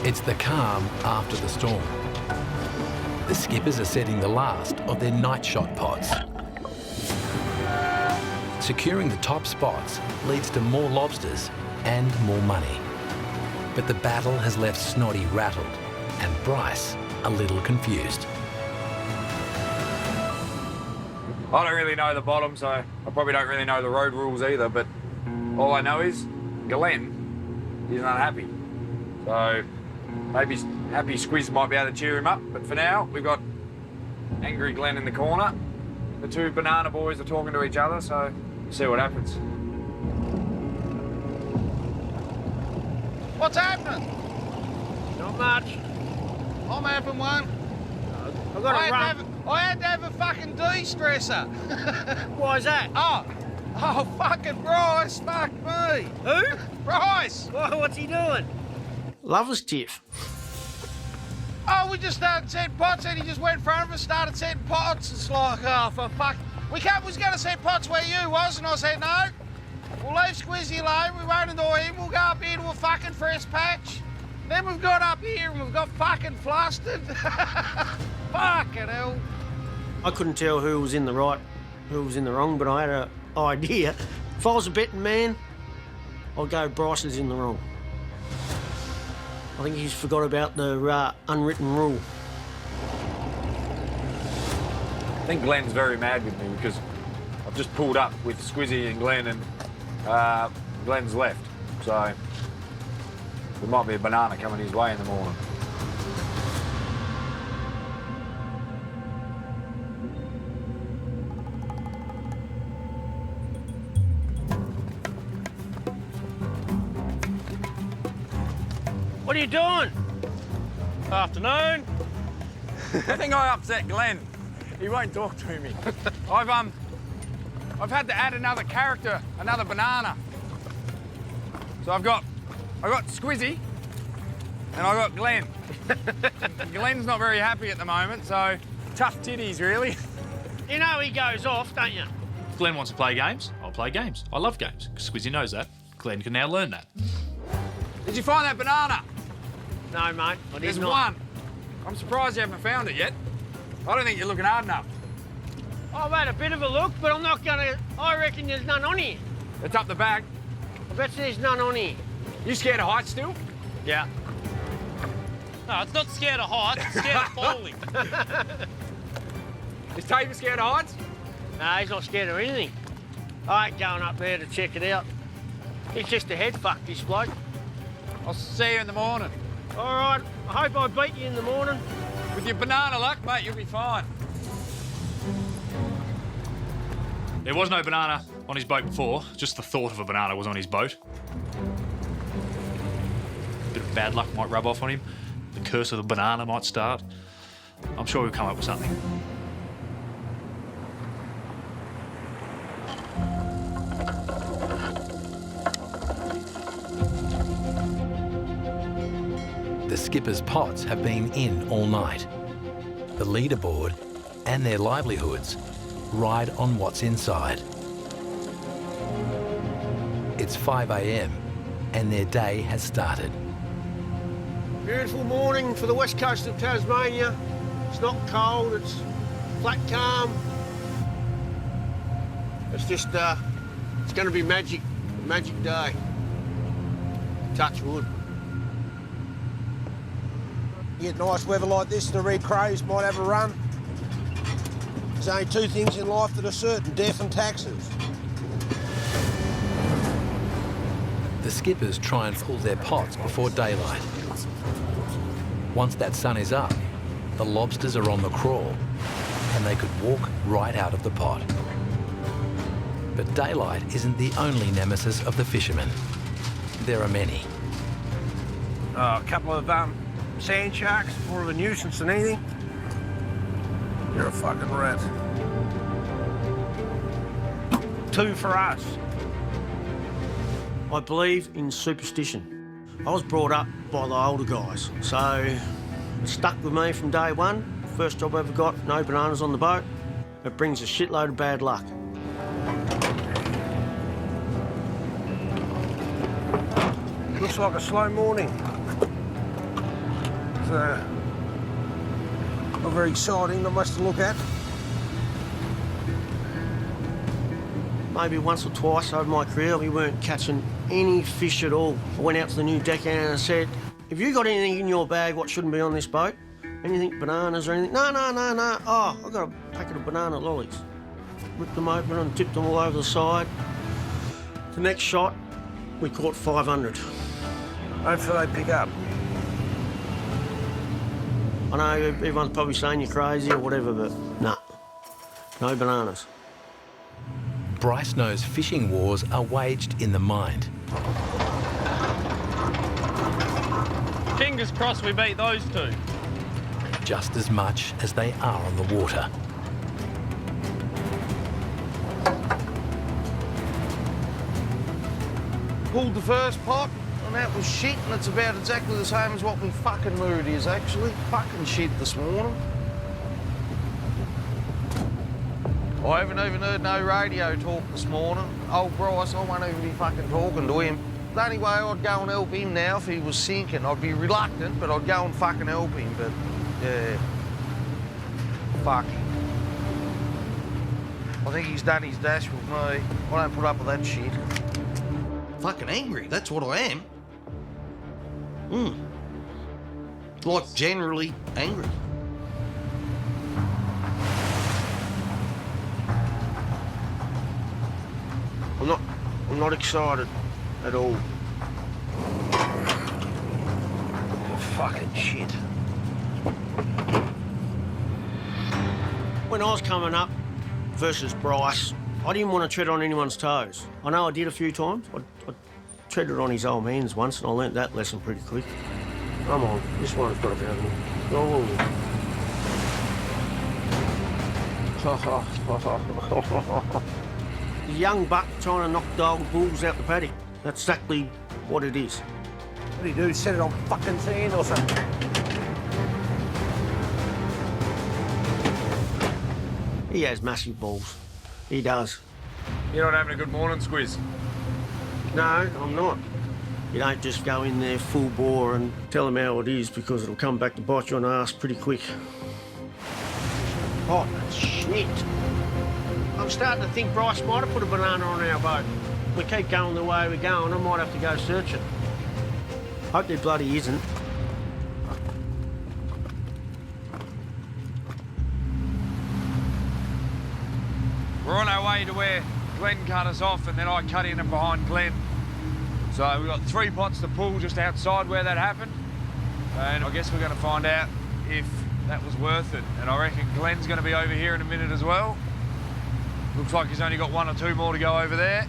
It's the calm after the storm. The skippers are setting the last of their night shot pods. Securing the top spots leads to more lobsters and more money. But the battle has left Snotty rattled and Bryce a little confused. I don't really know the bottom, so I probably don't really know the road rules either, but all I know is Glenn is unhappy. So maybe happy Squiz might be able to cheer him up, but for now, we've got angry Glenn in the corner. The two banana boys are talking to each other, so we'll see what happens. What's happening? Not much. I'm having one. I've got to run. I had to have a fucking de-stressor. Why's that? Oh, fucking Bryce, fuck me. Who? Bryce. What's he doing? Lover's tiff. Oh, we just started setting pots and he just went in front of us, started setting pots. It's like, oh, for fuck. We was going to set pots where you was, and I said, no, we'll leave Squizzy alone, we won't annoy him, we'll go up here to a fucking fresh patch. Then we've got up here and we've got fucking flustered. Fucking hell. I couldn't tell who was in the right, who was in the wrong, but I had an idea. If I was a betting man, I'd go Bryce is in the wrong. I think he's forgot about the unwritten rule. I think Glenn's very mad with me because I've just pulled up with Squizzy and Glenn and Glenn's left. So there might be a banana coming his way in the morning. What are you doing? Afternoon. I think I upset Glenn. He won't talk to me. I've had to add another character, another banana. So I've got Squizzy and I got Glenn. Glenn's not very happy at the moment, so tough titties really. You know he goes off, don't you? If Glenn wants to play games, I'll play games. I love games. Squizzy knows that. Glenn can now learn that. Did you find that banana? No, mate. There's one. I'm surprised you haven't found it yet. I don't think you're looking hard enough. I've had a bit of a look, but I'm not gonna. I reckon there's none on here. It's up the back. I bet there's none on here. You scared of heights still? Yeah. No, it's not scared of heights, it's scared of falling. Is Tabor scared of heights? No, he's not scared of anything. I ain't going up there to check it out. He's just a head fuck, this bloke. I'll see you in the morning. All right, I hope I beat you in the morning. With your banana luck, mate, you'll be fine. There was no banana on his boat before, just the thought of a banana was on his boat. A bit of bad luck might rub off on him. The curse of the banana might start. I'm sure he'll come up with something. The skippers' pots have been in all night. The leaderboard and their livelihoods ride on what's inside. It's 5 a.m. and their day has started. Beautiful morning for the west coast of Tasmania. It's not cold, it's flat calm. It's just, it's going to be magic, a magic day. Touch wood. You get nice weather like this, the red crows might have a run. There's only two things in life that are certain, death and taxes. The skippers try and fill their pots before daylight. Once that sun is up, the lobsters are on the crawl and they could walk right out of the pot. But daylight isn't the only nemesis of the fishermen. There are many. A couple of sand sharks, more of a nuisance than anything. You're a fucking rat. Two for us. I believe in superstition. I was brought up by the older guys, so it stuck with me from day one. First job I ever got, no bananas on the boat. It brings a shitload of bad luck. Looks like a slow morning. It's not very exciting, not much to look at. Maybe once or twice over my career, we weren't catching any fish at all. I went out to the new deckhand and I said, have you got anything in your bag what shouldn't be on this boat? Anything, bananas or anything? No. Oh, I've got a packet of banana lollies. Ripped them open and tipped them all over the side. The next shot, we caught 500. Hopefully they pick up. I know everyone's probably saying you're crazy or whatever, but nah, no bananas. Bryce knows fishing wars are waged in the mind. Fingers crossed we beat those two. Just as much as they are on the water. Pulled the first pot, and that was shit, and it's about exactly the same as what my fucking mood is, actually. Fucking shit this morning. I haven't even heard no radio talk this morning. Old Bryce, I won't even be fucking talking to him. The only way I'd go and help him now if he was sinking, I'd be reluctant, but I'd go and fucking help him, but yeah. Fuck. I think he's done his dash with me. I don't put up with that shit. Fucking angry, that's what I am. Like, generally angry. I'm not excited at all. Fucking shit. When I was coming up versus Bryce, I didn't want to tread on anyone's toes. I know I did a few times. I treaded on his old man's once, and I learnt that lesson pretty quick. Come on, this one's got to be over. A young buck trying to knock dog bulls out the paddock. That's exactly what it is. What do you do, set it on fucking sand or something? He has massive balls. He does. You're not having a good morning, Squiz? No, I'm not. You don't just go in there full bore and tell them how it is, because it'll come back to bite you on the arse pretty quick. Oh, shit. I'm starting to think Bryce might have put a banana on our boat. If we keep going the way we're going, I might have to go searching. Hope there bloody isn't. We're on our way to where Glenn cut us off, and then I cut in and behind Glenn. So we've got 3 pots to pull just outside where that happened. And I guess we're going to find out if that was worth it. And I reckon Glenn's going to be over here in a minute as well. Looks like he's only got 1 or 2 more to go over there.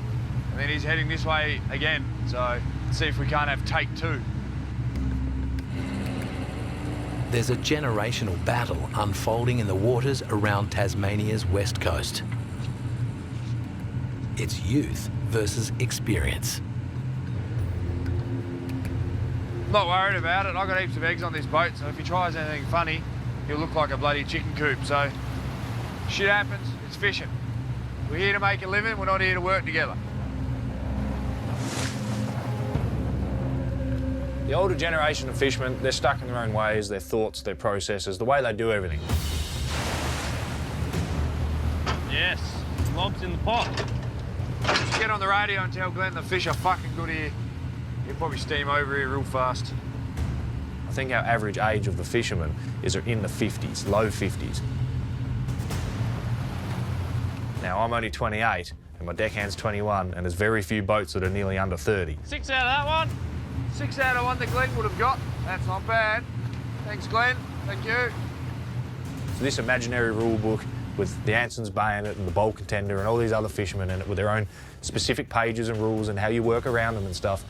And then he's heading this way again. So let's see if we can't have take 2. There's a generational battle unfolding in the waters around Tasmania's west coast. It's youth versus experience. Not worried about it. I've got heaps of eggs on this boat, so if he tries anything funny, he'll look like a bloody chicken coop. So shit happens, it's fishing. We're here to make a living, we're not here to work together. The older generation of fishermen, they're stuck in their own ways, their thoughts, their processes, the way they do everything. Yes, lob's in the pot. Just get on the radio and tell Glenn the fish are fucking good here. He'll probably steam over here real fast. I think our average age of the fishermen is in the 50s, low 50s. Now, I'm only 28, and my deckhand's 21, and there's very few boats that are nearly under 30. 6 out of that one. 6 out of 1 that Glenn would have got. That's not bad. Thanks, Glenn. Thank you. So this imaginary rule book with the Anson's bayonet and the bowl contender and all these other fishermen in it with their own specific pages and rules and how you work around them and stuff,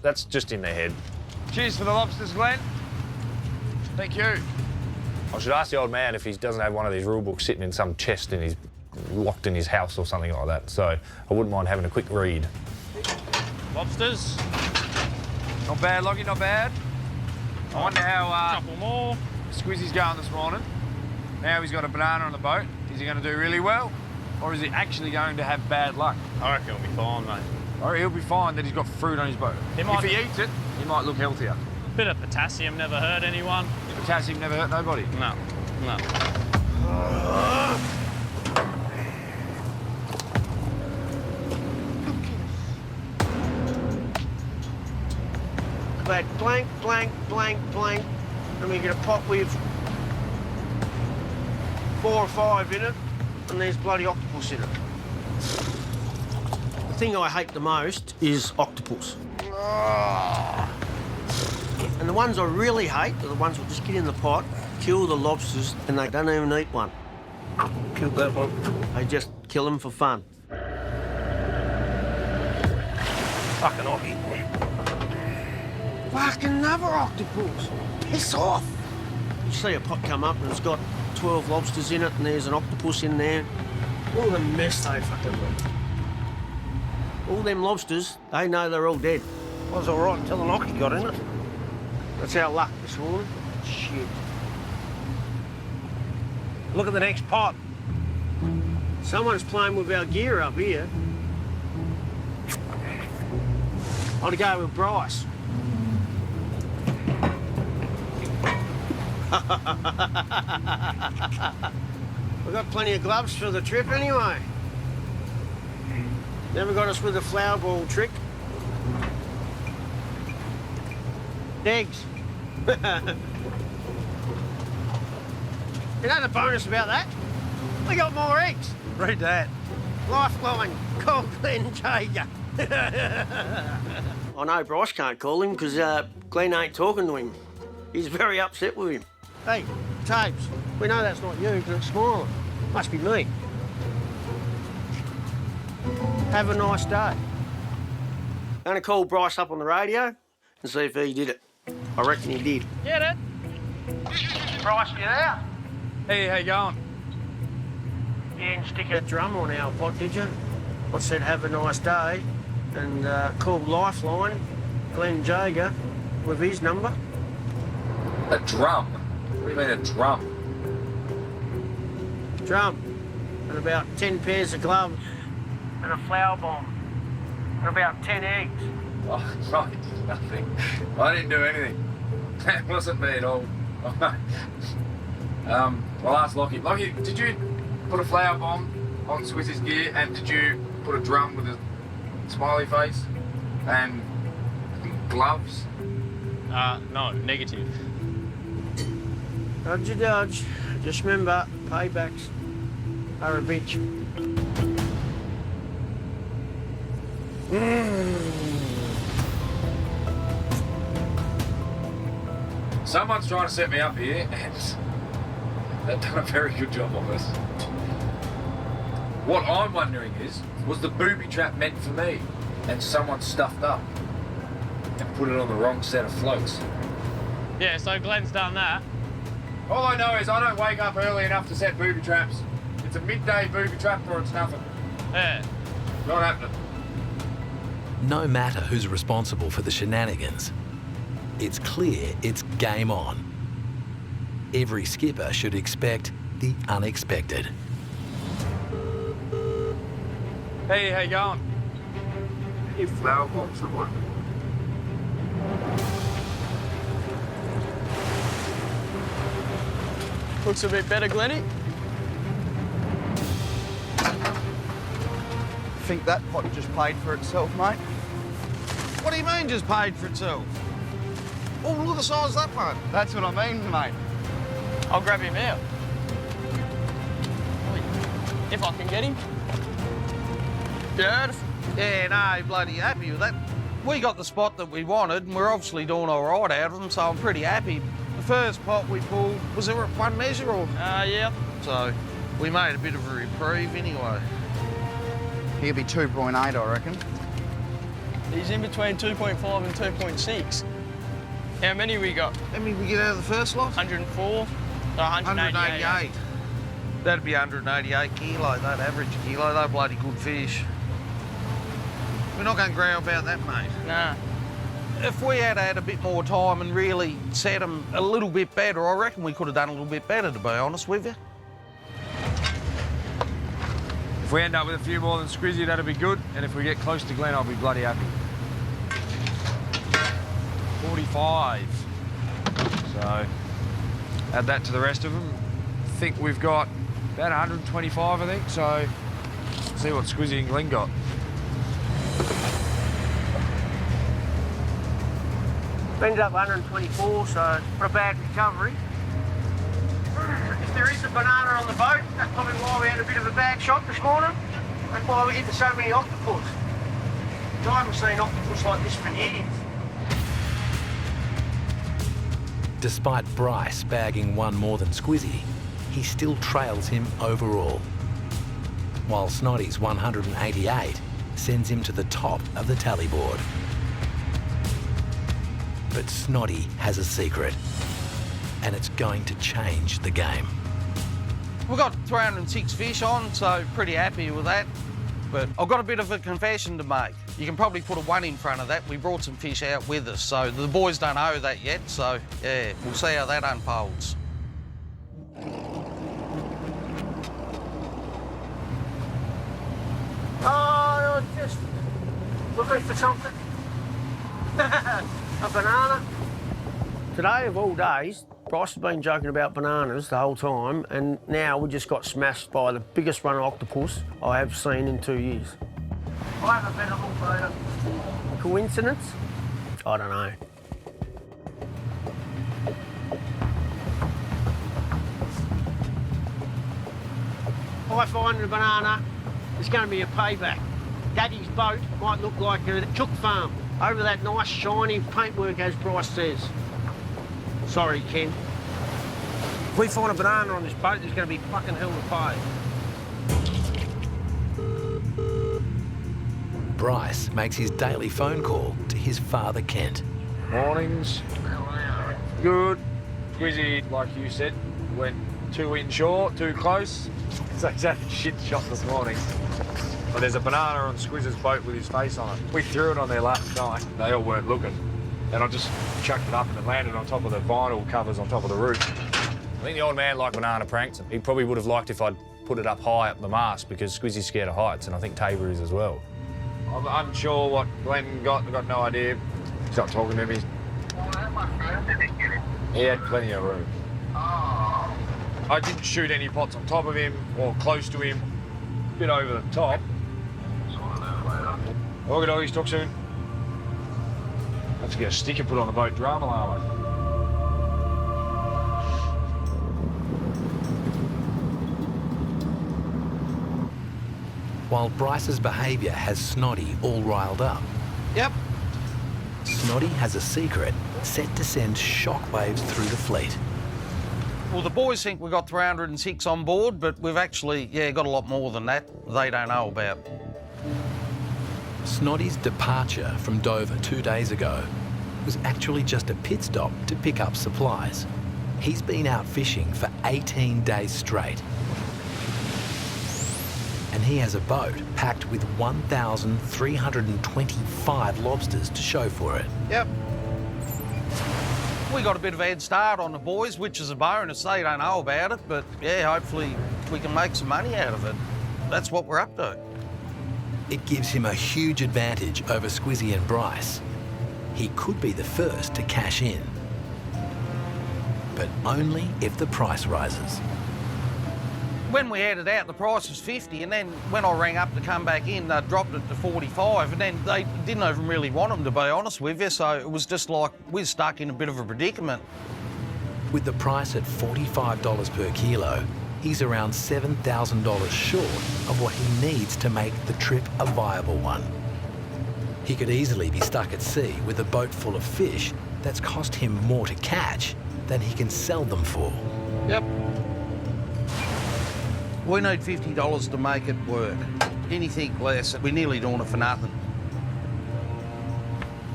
that's just in their head. Cheers for the lobsters, Glenn. Thank you. I should ask the old man if he doesn't have one of these rule books sitting in some chest in his, locked in his house or something like that. So I wouldn't mind having a quick read. Lobsters. Not bad, Lockie, not bad. I wonder how couple more. Squizzy's going this morning. Now he's got a banana on the boat. Is he going to do really well? Or is he actually going to have bad luck? I reckon he'll be fine, mate. Or he'll be fine that he's got fruit on his boat. If he eats it, he might look healthier. Bit of potassium never hurt anyone. Potassium never hurt nobody? No, no. But blank, blank, blank, blank, and we get a pot with 4 or 5 in it, and there's bloody octopus in it. The thing I hate the most is octopus. And the ones I really hate are the ones that just get in the pot, kill the lobsters, and they don't even eat one. Killed that one. They just kill them for fun. Fucking Aussie. Fucking another octopus. Piss off. You see a pot come up and it's got 12 lobsters in it and there's an octopus in there. All the mess they fucking do. All them lobsters, they know they're all dead. Was all right until the Lockie got in it. That's our luck this morning. Shit. Look at the next pot. Someone's playing with our gear up here. I'd go with Bryce. We've got plenty of gloves for the trip anyway. Never got us with a flower ball trick. Eggs. You know the bonus about that? We got more eggs. Read that. Lifeline, call Glenn Jager. I know Bryce can't call him because Glenn ain't talking to him. He's very upset with him. Hey, Tabes, we know that's not you because it's smiling. Must be me. Have a nice day. Gonna call Bryce up on the radio and see if he did it. I reckon he did. Get it? Bryce, you there? Hey, how you going? You didn't stick a drum on our pot, did you? I said have a nice day and called Lifeline, Glenn Jager, with his number. A drum? What do you mean a drum? Drum. And about 10 pairs of gloves. And a flower bomb. And about 10 eggs. Oh, right, nothing. I didn't do anything. That wasn't me at all. I'll ask Lockie. Lockie, did you put a flower bomb on Swiss's gear and did you put a drum with a smiley face and gloves? No, negative. Dodgy dodge. Just remember, paybacks are a bitch. Someone's trying to set me up here and they've done a very good job of us. What I'm wondering is, was the booby trap meant for me and someone stuffed up and put it on the wrong set of floats? Yeah, so Glenn's done that. All I know is I don't wake up early enough to set booby traps. It's a midday booby trap or it's nothing. Yeah. Not happening. No matter who's responsible for the shenanigans, it's clear it's game on. Every skipper should expect the unexpected. Hey, how you going? Any flower bombs or what? Looks a bit better, Glenny. Think that pot just paid for itself, mate? What do you mean just paid for itself? Oh, look at the size of that one. That's what I mean, mate. I'll grab him out. If I can get him. Beautiful. Yeah, no, bloody happy with that. We got the spot that we wanted, and we're obviously doing all right out of them, so I'm pretty happy. The first pot we pulled, was it one measure or? Yeah. So we made a bit of a reprieve anyway. He'll be 2.8, I reckon. He's in between 2.5 and 2.6. How many we got? How many we get out of the first lot? 104. 188. That'd be 188 kilo, that average kilo. They're bloody good fish. We're not going to growl about that, mate. Nah. If we had had a bit more time and really set them a little bit better, I reckon we could have done a little bit better, to be honest with you. If we end up with a few more than Squizzy, that'll be good. And if we get close to Glenn, I'll be bloody happy. 45. So add that to the rest of them. I think we've got about 125, I think. So see what Squizzy and Glenn got. Ended up 124, so not a bad recovery. If there is a banana on the boat, that's probably why we had a bit of a bad shot this morning. That's why we hit so many octopus. I haven't seen octopus like this for years. Despite Bryce bagging one more than Squizzy, he still trails him overall, while Snoddy's 188 sends him to the top of the tally board. But Snoddy has a secret, and it's going to change the game. We've got 306 fish on, so pretty happy with that. But I've got a bit of a confession to make. You can probably put a 1 in front of that. We brought some fish out with us, so the boys don't know that yet, so yeah, we'll see how that unfolds. Oh, I'm just looking for something. A banana. Today of all days, Bryce has been joking about bananas the whole time, and now we just got smashed by the biggest run of octopus I have seen in 2 years. I haven't been a whole photo. Coincidence? I don't know. I find a banana, it's going to be a payback. Daddy's boat might look like a chook farm over that nice shiny paintwork, as Bryce says. Sorry, Ken. If we find a banana on this boat, there's going to be fucking hell to pay. Bryce makes his daily phone call to his father, Kent. Mornings. Good. Squizzy, like you said, went too inshore, too close. So he's had a shit shot this morning. But there's a banana on Squizz's boat with his face on it. We threw it on there last night. They all weren't looking. And I just chucked it up and it landed on top of the vinyl covers on top of the roof. I think the old man liked banana pranks. He probably would have liked if I'd put it up high up the mast because Squizzy's scared of heights, and I think Tabor is as well. I'm unsure what Glenn got. I've got no idea. He's not talking to me. He had plenty of room. I didn't shoot any pots on top of him or close to him. A bit over the top. Okay, doggies, talk soon. Have to get a sticker put on the boat drum alarm. While Bryce's behaviour has Snoddy all riled up. Yep. Snoddy has a secret set to send shockwaves through the fleet. Well, the boys think we've got 306 on board, but we've actually, got a lot more than that they don't know about. Snoddy's departure from Dover 2 days ago was actually just a pit stop to pick up supplies. He's been out fishing for 18 days straight. And he has a boat packed with 1,325 lobsters to show for it. Yep. We got a bit of a head start on the boys, which is a bonus. They don't know about it, but yeah, hopefully we can make some money out of it. That's what we're up to. It gives him a huge advantage over Squizzy and Bryce. He could be the first to cash in, but only if the price rises. When we headed out, the price was 50, and then when I rang up to come back in, they dropped it to 45, and then they didn't even really want them, to be honest with you, so it was just like we're stuck in a bit of a predicament. With the price at $45 per kilo, he's around $7,000 short of what he needs to make the trip a viable one. He could easily be stuck at sea with a boat full of fish that's cost him more to catch than he can sell them for. Yep. We need $50 to make it work. Anything less, we're nearly doing it for nothing.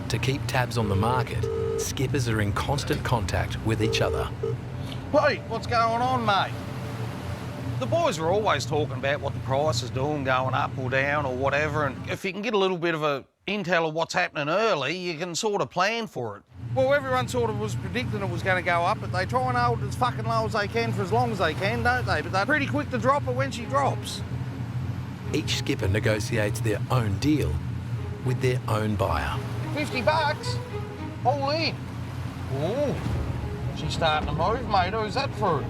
To keep tabs on the market, skippers are in constant contact with each other. Hey, what's going on, mate? The boys are always talking about what the price is doing, going up or down or whatever, and if you can get a little bit of a intel of what's happening early, you can sort of plan for it. Well, everyone sort of was predicting it was going to go up, but they try and hold it as fucking low as they can for as long as they can, don't they? But they're pretty quick to drop her when she drops. Each skipper negotiates their own deal with their own buyer. $50, all in. Ooh, she's starting to move, mate. Who's that for?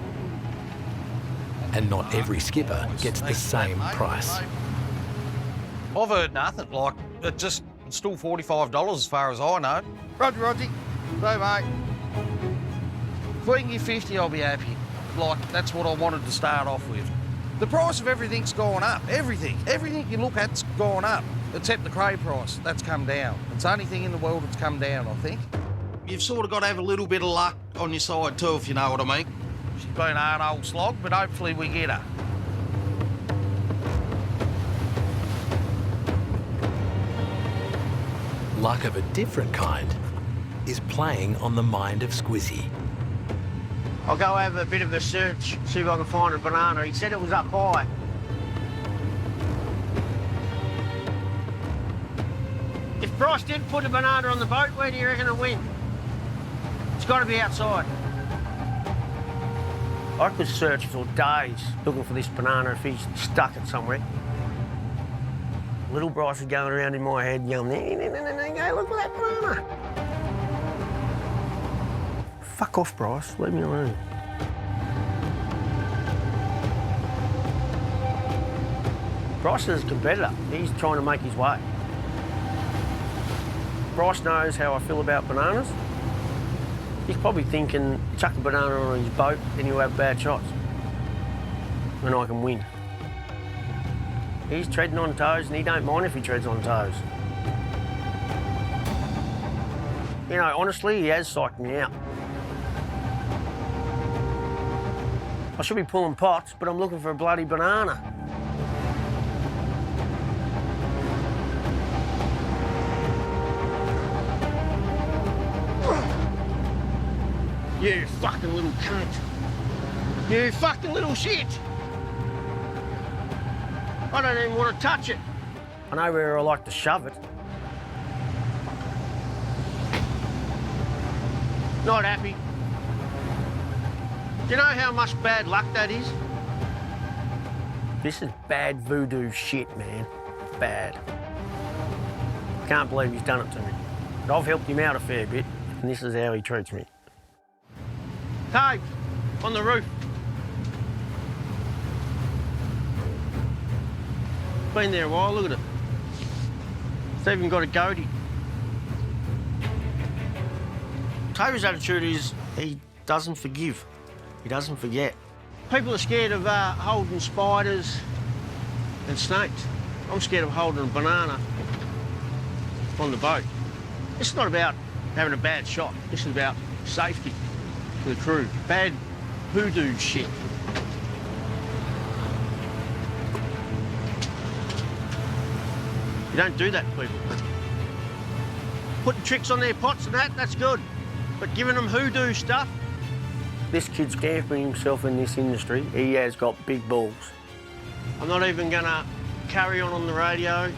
And not every skipper gets the same price. I've heard nothing. Like, it's still $45 as far as I know. Roger. So, mate. If we can get 50, I'll be happy. Like, that's what I wanted to start off with. The price of everything's gone up. Everything you look at's gone up, except the cray price. That's come down. It's the only thing in the world that's come down, I think. You've sort of got to have a little bit of luck on your side too, if you know what I mean. She's been an old slog, but hopefully we get her. Luck of a different kind is playing on the mind of Squizzy. I'll go have a bit of a search, see if I can find a banana. He said it was up high. If Bryce did put a banana on the boat, where do you reckon it'll win? It's got to be outside. I could search for days looking for this banana if he's stuck it somewhere. Little Bryce is going around in my head going, go look for that banana. Fuck off, Bryce. Leave me alone. Bryce is a competitor. He's trying to make his way. Bryce knows how I feel about bananas. He's probably thinking, chuck a banana on his boat, then he'll have bad shots. And I can win. He's treading on toes, and he don't mind if he treads on toes. You know, honestly, he has psyched me out. I should be pulling pots, but I'm looking for a bloody banana. You fucking little cunt. You fucking little shit. I don't even want to touch it. I know where I like to shove it. Not happy. Do you know how much bad luck that is? This is bad voodoo shit, man. Bad. Can't believe he's done it to me. But I've helped him out a fair bit, and this is how he treats me. Tape on the roof. Been there a while, look at it. It's even got a goatee. Toby's attitude is he doesn't forgive. He doesn't forget. People are scared of holding spiders and snakes. I'm scared of holding a banana on the boat. This is not about having a bad shot. This is about safety for the crew. Bad hoodoo shit. You don't do that to people. Putting tricks on their pots and that's good. But giving them hoodoo stuff, this kid's gambling himself in this industry. He has got big balls. I'm not even gonna carry on the radio.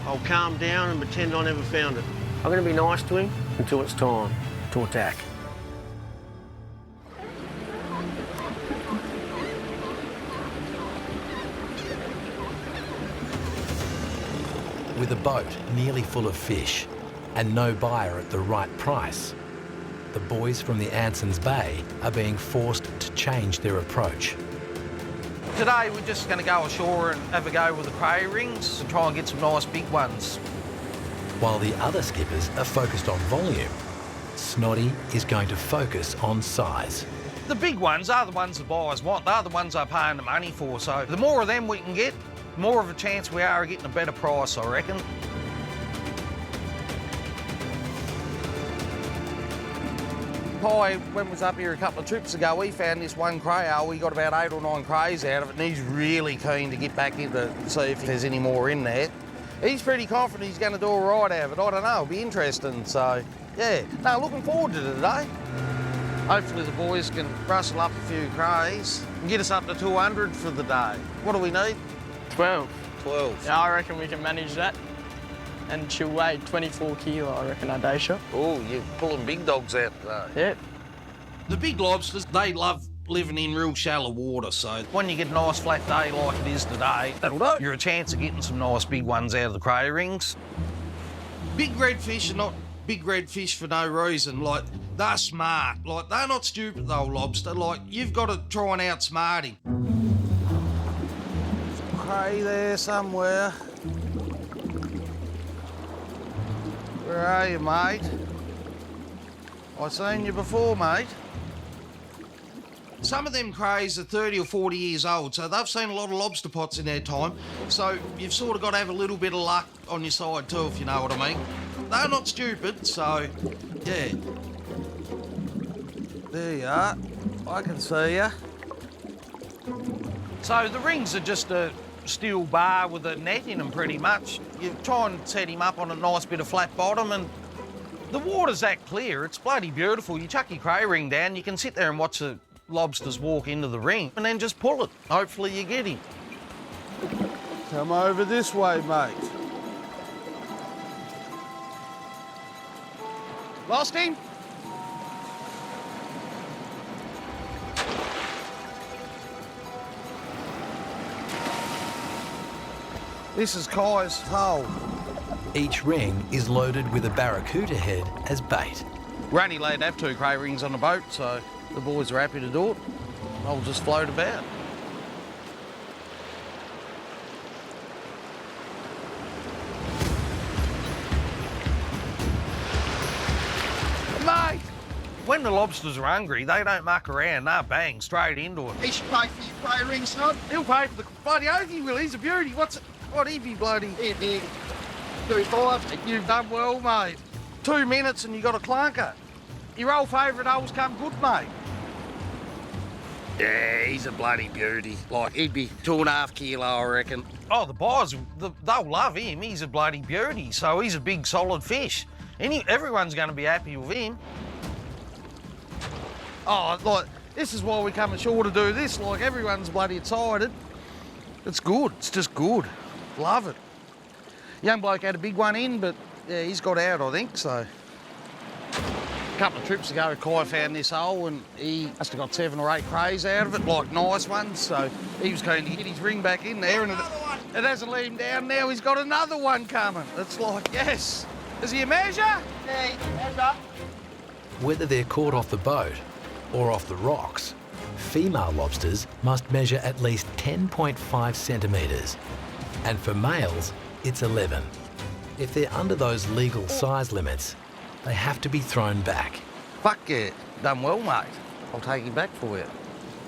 I'll calm down and pretend I never found it. I'm gonna be nice to him until it's time to attack. With a boat nearly full of fish and no buyer at the right price, the boys from the Anson's Bay are being forced to change their approach. Today we're just going to go ashore and have a go with the cray rings and try and get some nice big ones. While the other skippers are focused on volume, Snoddy is going to focus on size. The big ones are the ones the buyers want. They're the ones they're paying the money for. So the more of them we can get, the more of a chance we are of getting a better price, I reckon. Pi, when we was up here a couple of trips ago, we found this one cray. We got about 8 or 9 crays out of it, and he's really keen to get back in to see if there's any more in there. He's pretty confident he's going to do all right out of it. I don't know, it'll be interesting. So, yeah, no, looking forward to today. Hopefully the boys can rustle up a few crays and get us up to 200 for the day. What do we need? 12. 12. Yeah, I reckon we can manage that. And she'll weigh 24 kilo, I reckon, our day shot. Oh, you're pulling big dogs out today. Yep. The big lobsters, they love living in real shallow water, so when you get a nice flat day like it is today, that'll do. You're a chance of getting some nice big ones out of the cray rings. Big redfish are not big redfish for no reason. Like, they're smart. Like, they're not stupid, though, lobster. Like, you've got to try and outsmart him. Cray there somewhere. Where are you, mate? I've seen you before, mate. Some of them crays are 30 or 40 years old, so they've seen a lot of lobster pots in their time, so you've sort of got to have a little bit of luck on your side too, if you know what I mean. They're not stupid, so, yeah. There you are. I can see you. So the rings are just a steel bar with a net in them, pretty much. You try and set him up on a nice bit of flat bottom, and the water's that clear. It's bloody beautiful. You chuck your cray ring down, you can sit there and watch the lobsters walk into the ring, and then just pull it. Hopefully you get him. Come over this way, mate. Lost him? This is Kai's hole. Each ring is loaded with a barracuda head as bait. We're only allowed to have 2 cray rings on the boat, so the boys are happy to do it. I'll just float about. Mate! When the lobsters are hungry, they don't muck around. They're bang, straight into it. He should pay for your cray ring, son. He'll pay for the bloody oath, he will. He's a beauty. What he'd be bloody... Here, big. 35. You've done well, mate. 2 minutes and you got a clunker. Your old favourite hole's come good, mate. Yeah, he's a bloody beauty. Like, he'd be 2.5 kilo, I reckon. Oh, the boys, they'll love him. He's a bloody beauty, so he's a big, solid fish. Everyone's going to be happy with him. Oh, like, this is why we come ashore to do this. Like, everyone's bloody excited. It's good. It's just good. Love it. Young bloke had a big one in, but yeah, he's got out, I think, so. A couple of trips ago, Kai found this hole and he must have got 7 or 8 crays out of it, like nice ones, so he was keen to get his ring back in there, and it hasn't let him down now. He's got another one coming. It's like, yes. Is he a measure? Hey, measure. Whether they're caught off the boat or off the rocks, female lobsters must measure at least 10.5 centimetres. And for males, it's 11. If they're under those legal size limits, they have to be thrown back. Fuck yeah. Done well, mate. I'll take him back for you.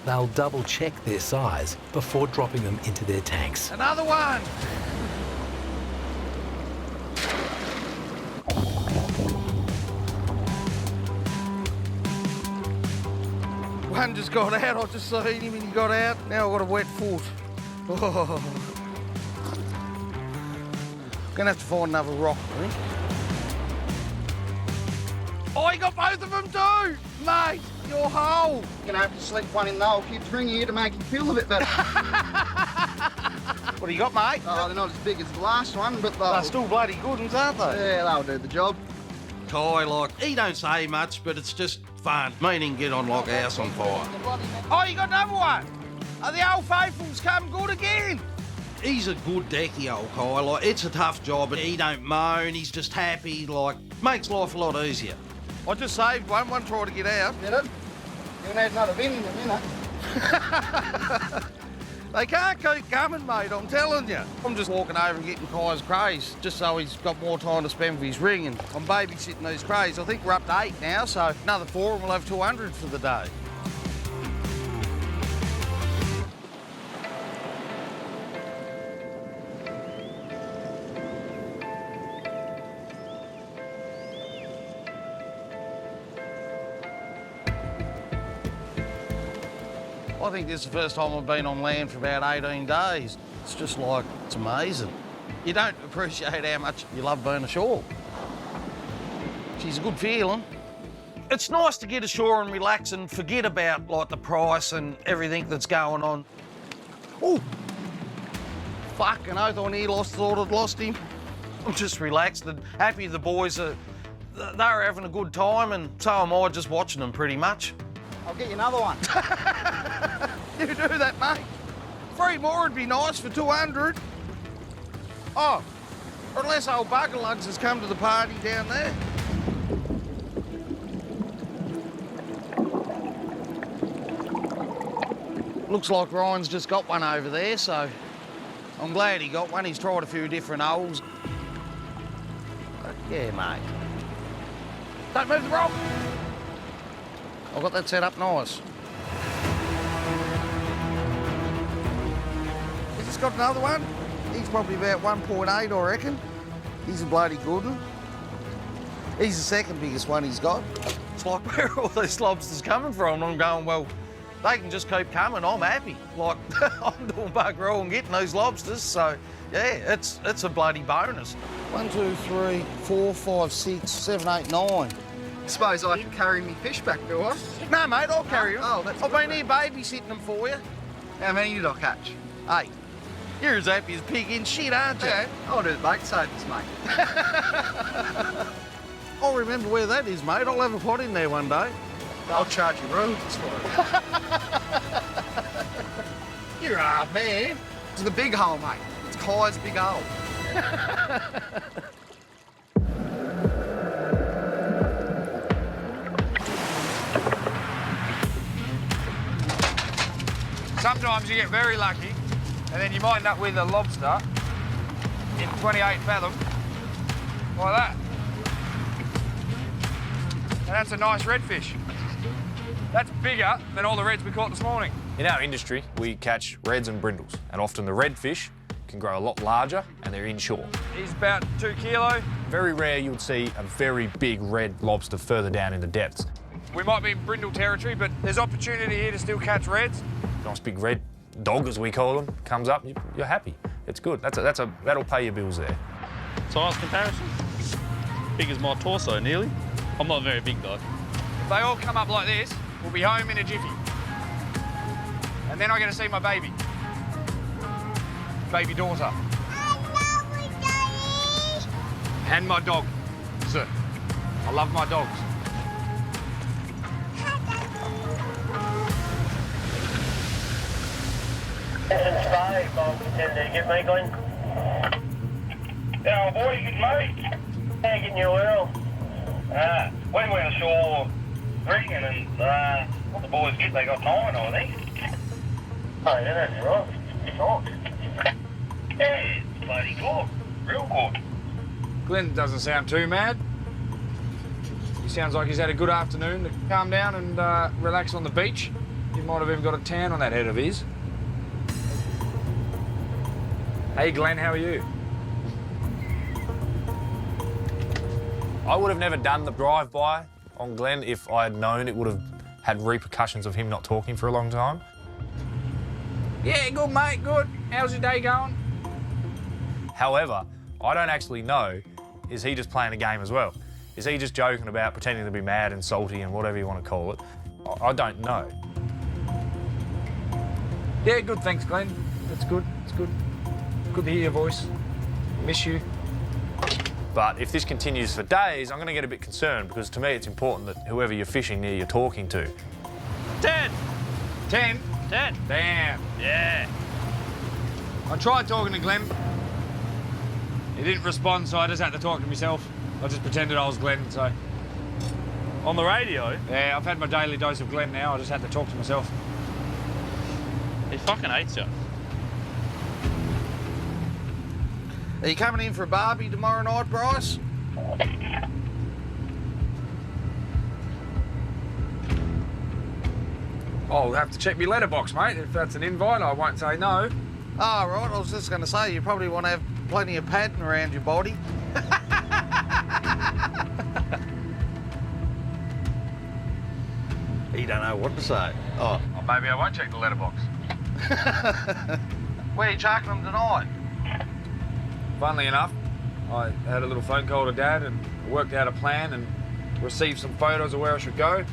They'll double check their size before dropping them into their tanks. Another one! One just got out. I just seen him and he got out. Now I've got a wet foot. Oh. Gonna have to find another rock, I think. Oh, you got both of them too! Mate, your hole! You're gonna have to slip one in the hole. Kid's ring here to make him feel a bit better. What do you got, mate? Oh, they're not as big as the last one, but they're still bloody good ones, aren't they? Yeah, they'll do the job. Kai, like, he don't say much, but it's just fun. Me and him get on like a house on fire. Oh, you got another one? Oh, the old faithful's come good again. He's a good decky, old Kai. Like, it's a tough job, but he don't moan. He's just happy. Like, makes life a lot easier. I just saved one. One tried to get out. Did it? You're gonna have another bin in a minute. They can't keep coming, mate, I'm telling you. I'm just walking over and getting Kai's crays, just so he's got more time to spend with his ring, and I'm babysitting these crays. I think we're up to 8 now, so another 4 and we'll have 200 for the day. I think this is the first time I've been on land for about 18 days. It's just like, it's amazing. You don't appreciate how much you love being ashore. She's a good feeling. It's nice to get ashore and relax and forget about, like, the price and everything that's going on. Oh, fucking oath, I nearly thought I'd lost him. I'm just relaxed and happy the boys are, they're having a good time, and so am I, just watching them pretty much. I'll get you another one. You do that, mate. 3 more would be nice for 200. Oh, or unless old Bugger Lugs has come to the party down there. Looks like Ryan's just got one over there, so I'm glad he got one. He's tried a few different holes. But yeah, mate. Don't move the rock. I've got that set up nice. got another one. He's probably about 1.8, I reckon. He's a bloody good one. He's the second biggest one he's got. It's like, where are all these lobsters coming from? I'm going, well, they can just keep coming. I'm happy. Like, I'm doing bugger all and getting those lobsters. So, yeah, it's a bloody bonus. 1, 2, 3, 4, 5, 6, 7, 8, 9. Suppose I can carry me fish back, do I? No, mate, I'll carry them. Oh, that's I've good, been here babysitting them for you. How many did I catch? 8. You're as happy as pig in shit, aren't you? Yeah, I'll do the bait savers, mate. I'll remember where that is, mate. I'll have a pot in there one day. I'll charge you royalties for it. You're a man. It's the big hole, mate. It's Kai's big hole. Sometimes you get very lucky, and then you might end up with a lobster in 28 fathom, like that. And that's a nice redfish. That's bigger than all the reds we caught this morning. In our industry, we catch reds and brindles, and often the redfish can grow a lot larger and they're inshore. He's about 2 kilo. Very rare you would see a very big red lobster further down in the depths. We might be in brindle territory, but there's opportunity here to still catch reds. Nice big red dog, as we call them, comes up, you're happy. It's good. That'll pay your bills there. Size comparison? Big as my torso, nearly. I'm not very big though. If they all come up like this, we'll be home in a jiffy. And then I get to see my baby. Baby daughter. I love you, Daddy. And my dog, sir. I love my dogs. Get me, Glenn. Yeah, boy, good mate. How getting you well? When we were ashore drinking and what the boys get, they got 9, I think. Oh, yeah, that's right. Short. Yeah, it's bloody good. Real good. Glenn doesn't sound too mad. He sounds like he's had a good afternoon to calm down and relax on the beach. He might have even got a tan on that head of his. Hey Glenn, how are you? I would have never done the drive-by on Glenn if I had known it would have had repercussions of him not talking for a long time. Yeah, good mate, good. How's your day going? However, I don't actually know, is he just playing a game as well? Is he just joking about pretending to be mad and salty and whatever you want to call it? I don't know. Yeah, good, thanks Glenn. That's good, it's good. Good to hear your voice. Miss you. But if this continues for days, I'm going to get a bit concerned because to me it's important that whoever you're fishing near you're talking to. 10. 10? 10. Damn. Yeah. I tried talking to Glenn. He didn't respond, so I just had to talk to myself. I just pretended I was Glenn, so... On the radio? Yeah, I've had my daily dose of Glenn now. I just had to talk to myself. He fucking hates you. Are you coming in for a barbie tomorrow night, Bryce? I'll have to check my letterbox, mate. If that's an invite, I won't say no. Oh, right. I was just going to say, you probably want to have plenty of padding around your body. He don't know what to say. Oh. Or maybe I won't check the letterbox. Where are you chucking them tonight? Funnily enough, I had a little phone call to Dad and worked out a plan and received some photos of where I should go.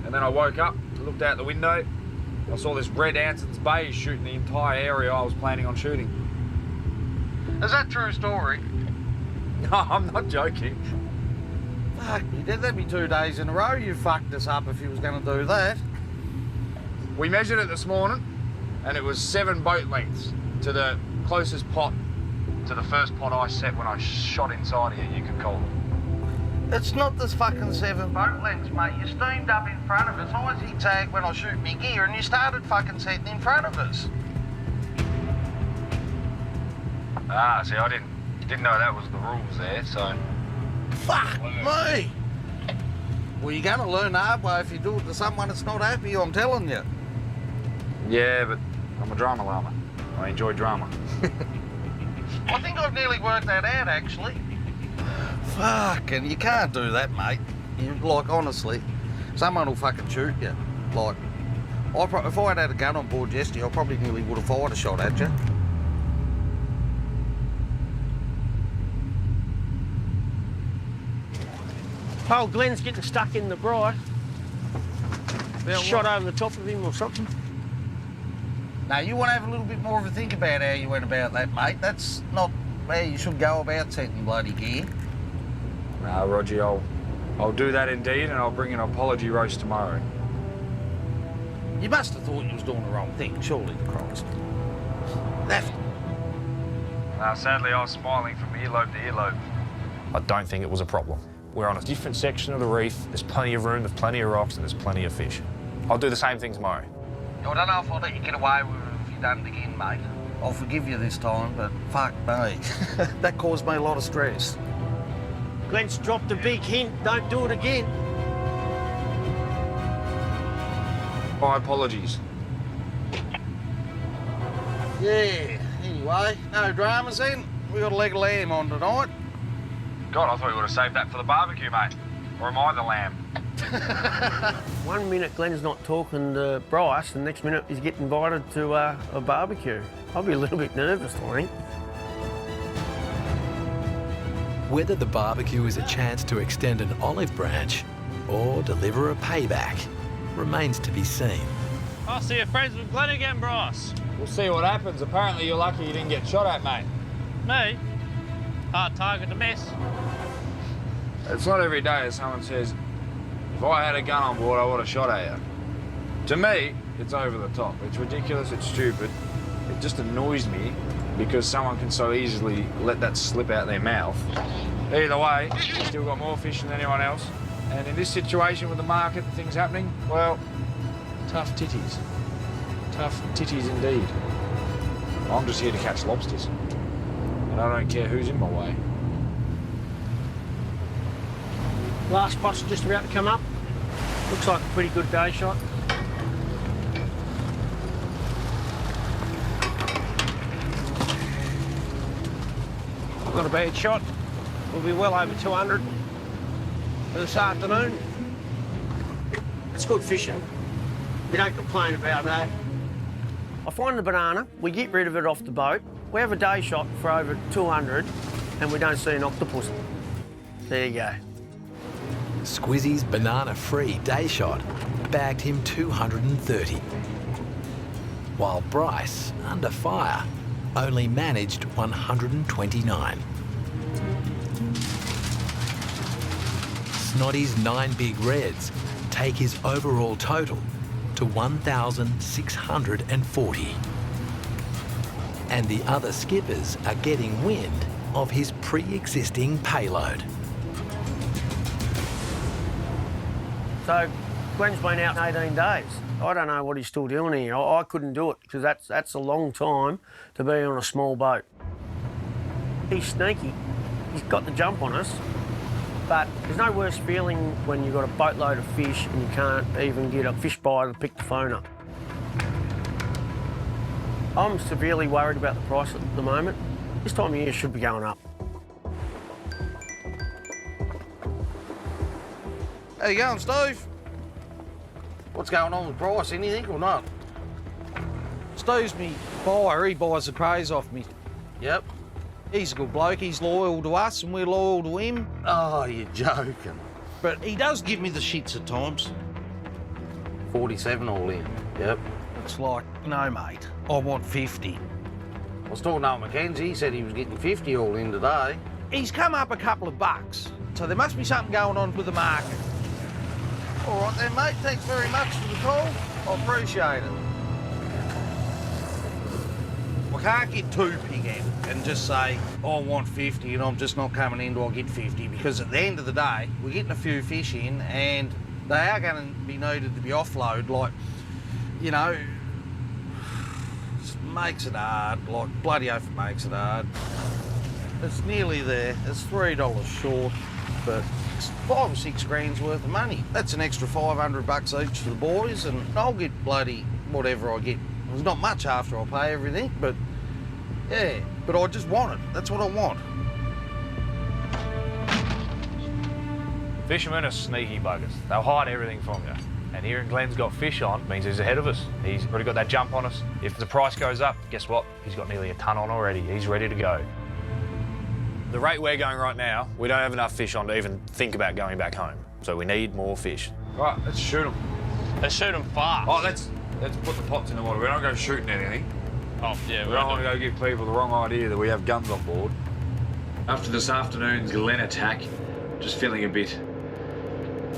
And then I woke up, looked out the window, I saw this red Anson's Bay shooting the entire area I was planning on shooting. Is that a true story? No, I'm not joking. Fuck me, that'd be 2 days in a row you fucked us up if you was going to do that. We measured it this morning and it was 7 boat lengths to the closest pot, to the first pot I set when I shot inside here, you could call it. It's not this fucking 7 boat lengths, mate. You steamed up in front of us. I zigzagged when I shoot me gear and you started fucking setting in front of us. Ah, see, I didn't know that was the rules there, so... Fuck me! Well, you're going to learn the hard way if you do it to someone that's not happy, I'm telling you. Yeah, but I'm a drama llama. I enjoy drama. I think I've nearly worked that out, actually. Fucking, you can't do that, mate. Like, honestly, someone will fucking shoot you. Like, if I had a gun on board yesterday, I probably nearly would have fired a shot at you. Oh, Glenn's getting stuck in the bright. Shot over the top of him or something. Now, you want to have a little bit more of a think about how you went about that, mate. That's not how you should go about setting bloody gear. Nah, Roger, I'll do that indeed, and I'll bring an apology roast tomorrow. You must have thought you was doing the wrong thing, surely to Christ. Left. Nah, sadly, I was smiling from earlobe to earlobe. I don't think it was a problem. We're on a different section of the reef. There's plenty of room, there's plenty of rocks, and there's plenty of fish. I'll do the same thing tomorrow. I don't know if I'll let you get away with it if you've done it again, mate. I'll forgive you this time, but fuck me. That caused me a lot of stress. Glenn's dropped a big hint, don't do it again. My apologies. Yeah, anyway, no dramas then. We got a leg of lamb on tonight. God, I thought you would have saved that for the barbecue, mate. Or am I the lamb? 1 minute Glenn's not talking to Bryce, and the next minute he's getting invited to a barbecue. I'll be a little bit nervous, I think. Whether the barbecue is a chance to extend an olive branch or deliver a payback remains to be seen. I'll see you're friends with Glenn again, Bryce. We'll see what happens. Apparently you're lucky you didn't get shot at, mate. Me? Hard target to miss. It's not every day that someone says, if I had a gun on board, I would have shot at you. To me, it's over the top. It's ridiculous, it's stupid. It just annoys me because someone can so easily let that slip out their mouth. Either way, you've still got more fish than anyone else. And in this situation with the market and things happening, well, tough titties. Tough titties indeed. I'm just here to catch lobsters. And I don't care who's in my way. Last spot's just about to come up. Looks like a pretty good day shot. Not a bad shot. We'll be well over 200 for this afternoon. It's good fishing. We don't complain about that. I find the banana, we get rid of it off the boat. We have a day shot for over 200 and we don't see an octopus. There you go. Squizzy's banana-free day shot bagged him 230, while Bryce, under fire, only managed 129. Snoddy's 9 big reds take his overall total to 1,640. And the other skippers are getting wind of his pre-existing payload. So Glenn's been out 18 days. I don't know what he's still doing here. I couldn't do it because that's a long time to be on a small boat. He's sneaky. He's got the jump on us. But there's no worse feeling when you've got a boatload of fish and you can't even get a fish buyer to pick the phone up. I'm severely worried about the price at the moment. This time of year should be going up. How you going, Steve? What's going on with Bryce? Anything or not? Steve's me buyer. He buys the craze off me. Yep. He's a good bloke. He's loyal to us and we're loyal to him. Oh, you're joking. But he does give me the shits at times. 47 all in. Yep. It's like, no, mate, I want 50. I was talking to Mackenzie. He said he was getting 50 all in today. He's come up a couple of bucks, so there must be something going on with the market. All right then, mate. Thanks very much for the call. I appreciate it. I can't get too pig-headed and just say, I want 50 and I'm just not coming in till I get 50, because at the end of the day, we're getting a few fish in and they are going to be needed to be offload. Like, you know, it makes it hard. Like, bloody oath it makes it hard. It's nearly there. It's $3 short, but it's 5 or 6 grand's worth of money. That's an extra $500 each for the boys, and I'll get bloody whatever I get. There's not much after I pay everything, but Yeah, but I just want it. That's what I want. Fishermen are sneaky buggers. They'll hide everything from you. And hearing Glenn's got fish on means he's ahead of us. He's already got that jump on us. If the price goes up, guess what? He's got nearly a ton on already. He's ready to go. The rate we're going right now, we don't have enough fish on to even think about going back home. So we need more fish. Right, let's shoot them. Let's shoot them fast. Oh, let's put the pots in the water. We're not going shooting anything. Oh, yeah. We don't want to go give people the wrong idea that we have guns on board. After this afternoon's Glen attack, just feeling a bit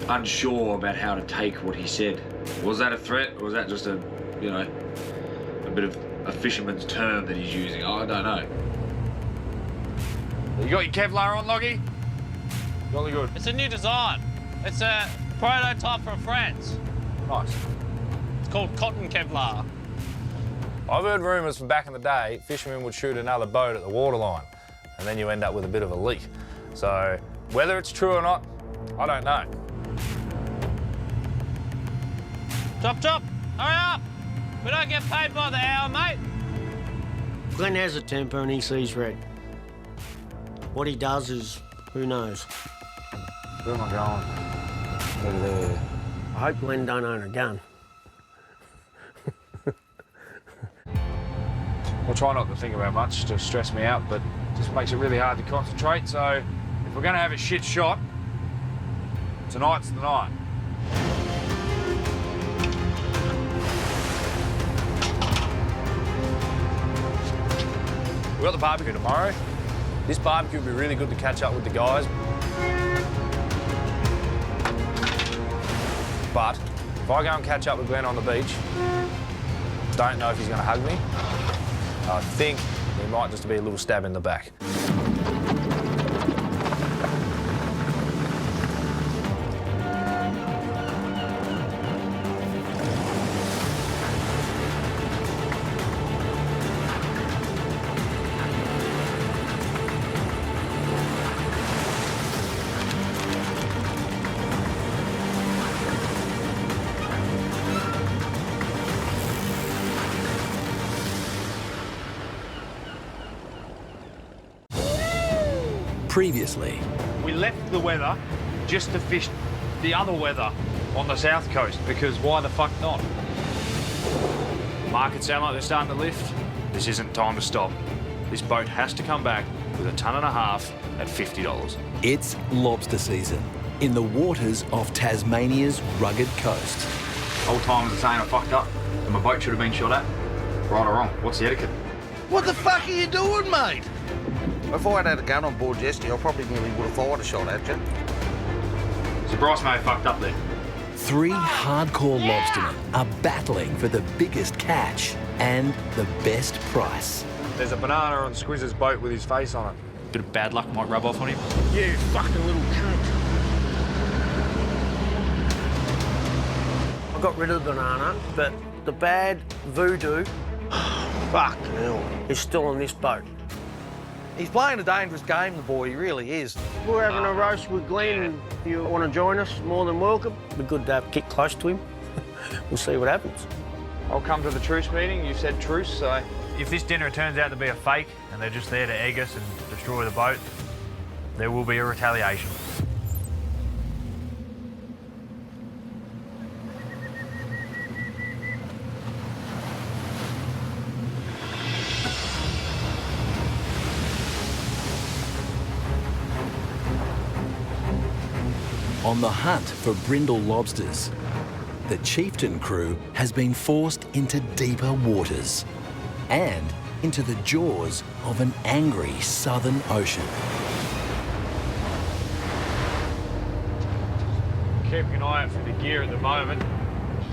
unsure about how to take what he said. Was that a threat, or was that just a bit of a fisherman's term that he's using? I don't know. You got your Kevlar on, Loggy? Jolly good. It's a new design. It's a prototype from France. Nice. It's called cotton Kevlar. I've heard rumours from back in the day, fishermen would shoot another boat at the waterline, and then you end up with a bit of a leak. So whether it's true or not, I don't know. Chop, hurry up! We don't get paid by the hour, mate. Glenn has a temper and he sees red. What he does is, who knows? Where am I going? Over there. I hope Glenn don't own a gun. I'll try not to think about much to stress me out, but it just makes it really hard to concentrate. So if we're going to have a shit shot, tonight's the night. We've got the barbecue tomorrow. This barbecue would be really good to catch up with the guys. But if I go and catch up with Glenn on the beach, don't know if he's going to hug me. I think it might just be a little stab in the back. Previously, We left the weather just to fish the other weather on the south coast, because why the fuck not? Markets sound like they're starting to lift. This isn't time to stop. This boat has to come back with 1.5 tons at $50. it's lobster season in the waters off Tasmania's rugged coast. Old timers are saying I fucked up and my boat should have been shot at. Right or wrong, what's the etiquette? What the fuck are you doing, mate? If I had a gun on board yesterday, I probably nearly would have fired a shot at you. So Bryce may have fucked up there. 3 hardcore lobstermen are battling for the biggest catch and the best price. There's a banana on Squizz's boat with his face on it. Bit of bad luck might rub off on him. You fucking little cunt. I got rid of the banana, but the bad voodoo, fuck hell, is still on this boat. He's playing a dangerous game, the boy, he really is. We're having a roast with Glenn. If you want to join us, more than welcome. It'd be good to get close to him. We'll see what happens. I'll come to the Truce meeting. You said Truce, so... If this dinner turns out to be a fake and they're just there to egg us and destroy the boat, there will be a retaliation. On the hunt for brindle lobsters, the Chieftain crew has been forced into deeper waters and into the jaws of an angry southern ocean. Keeping an eye out for the gear at the moment.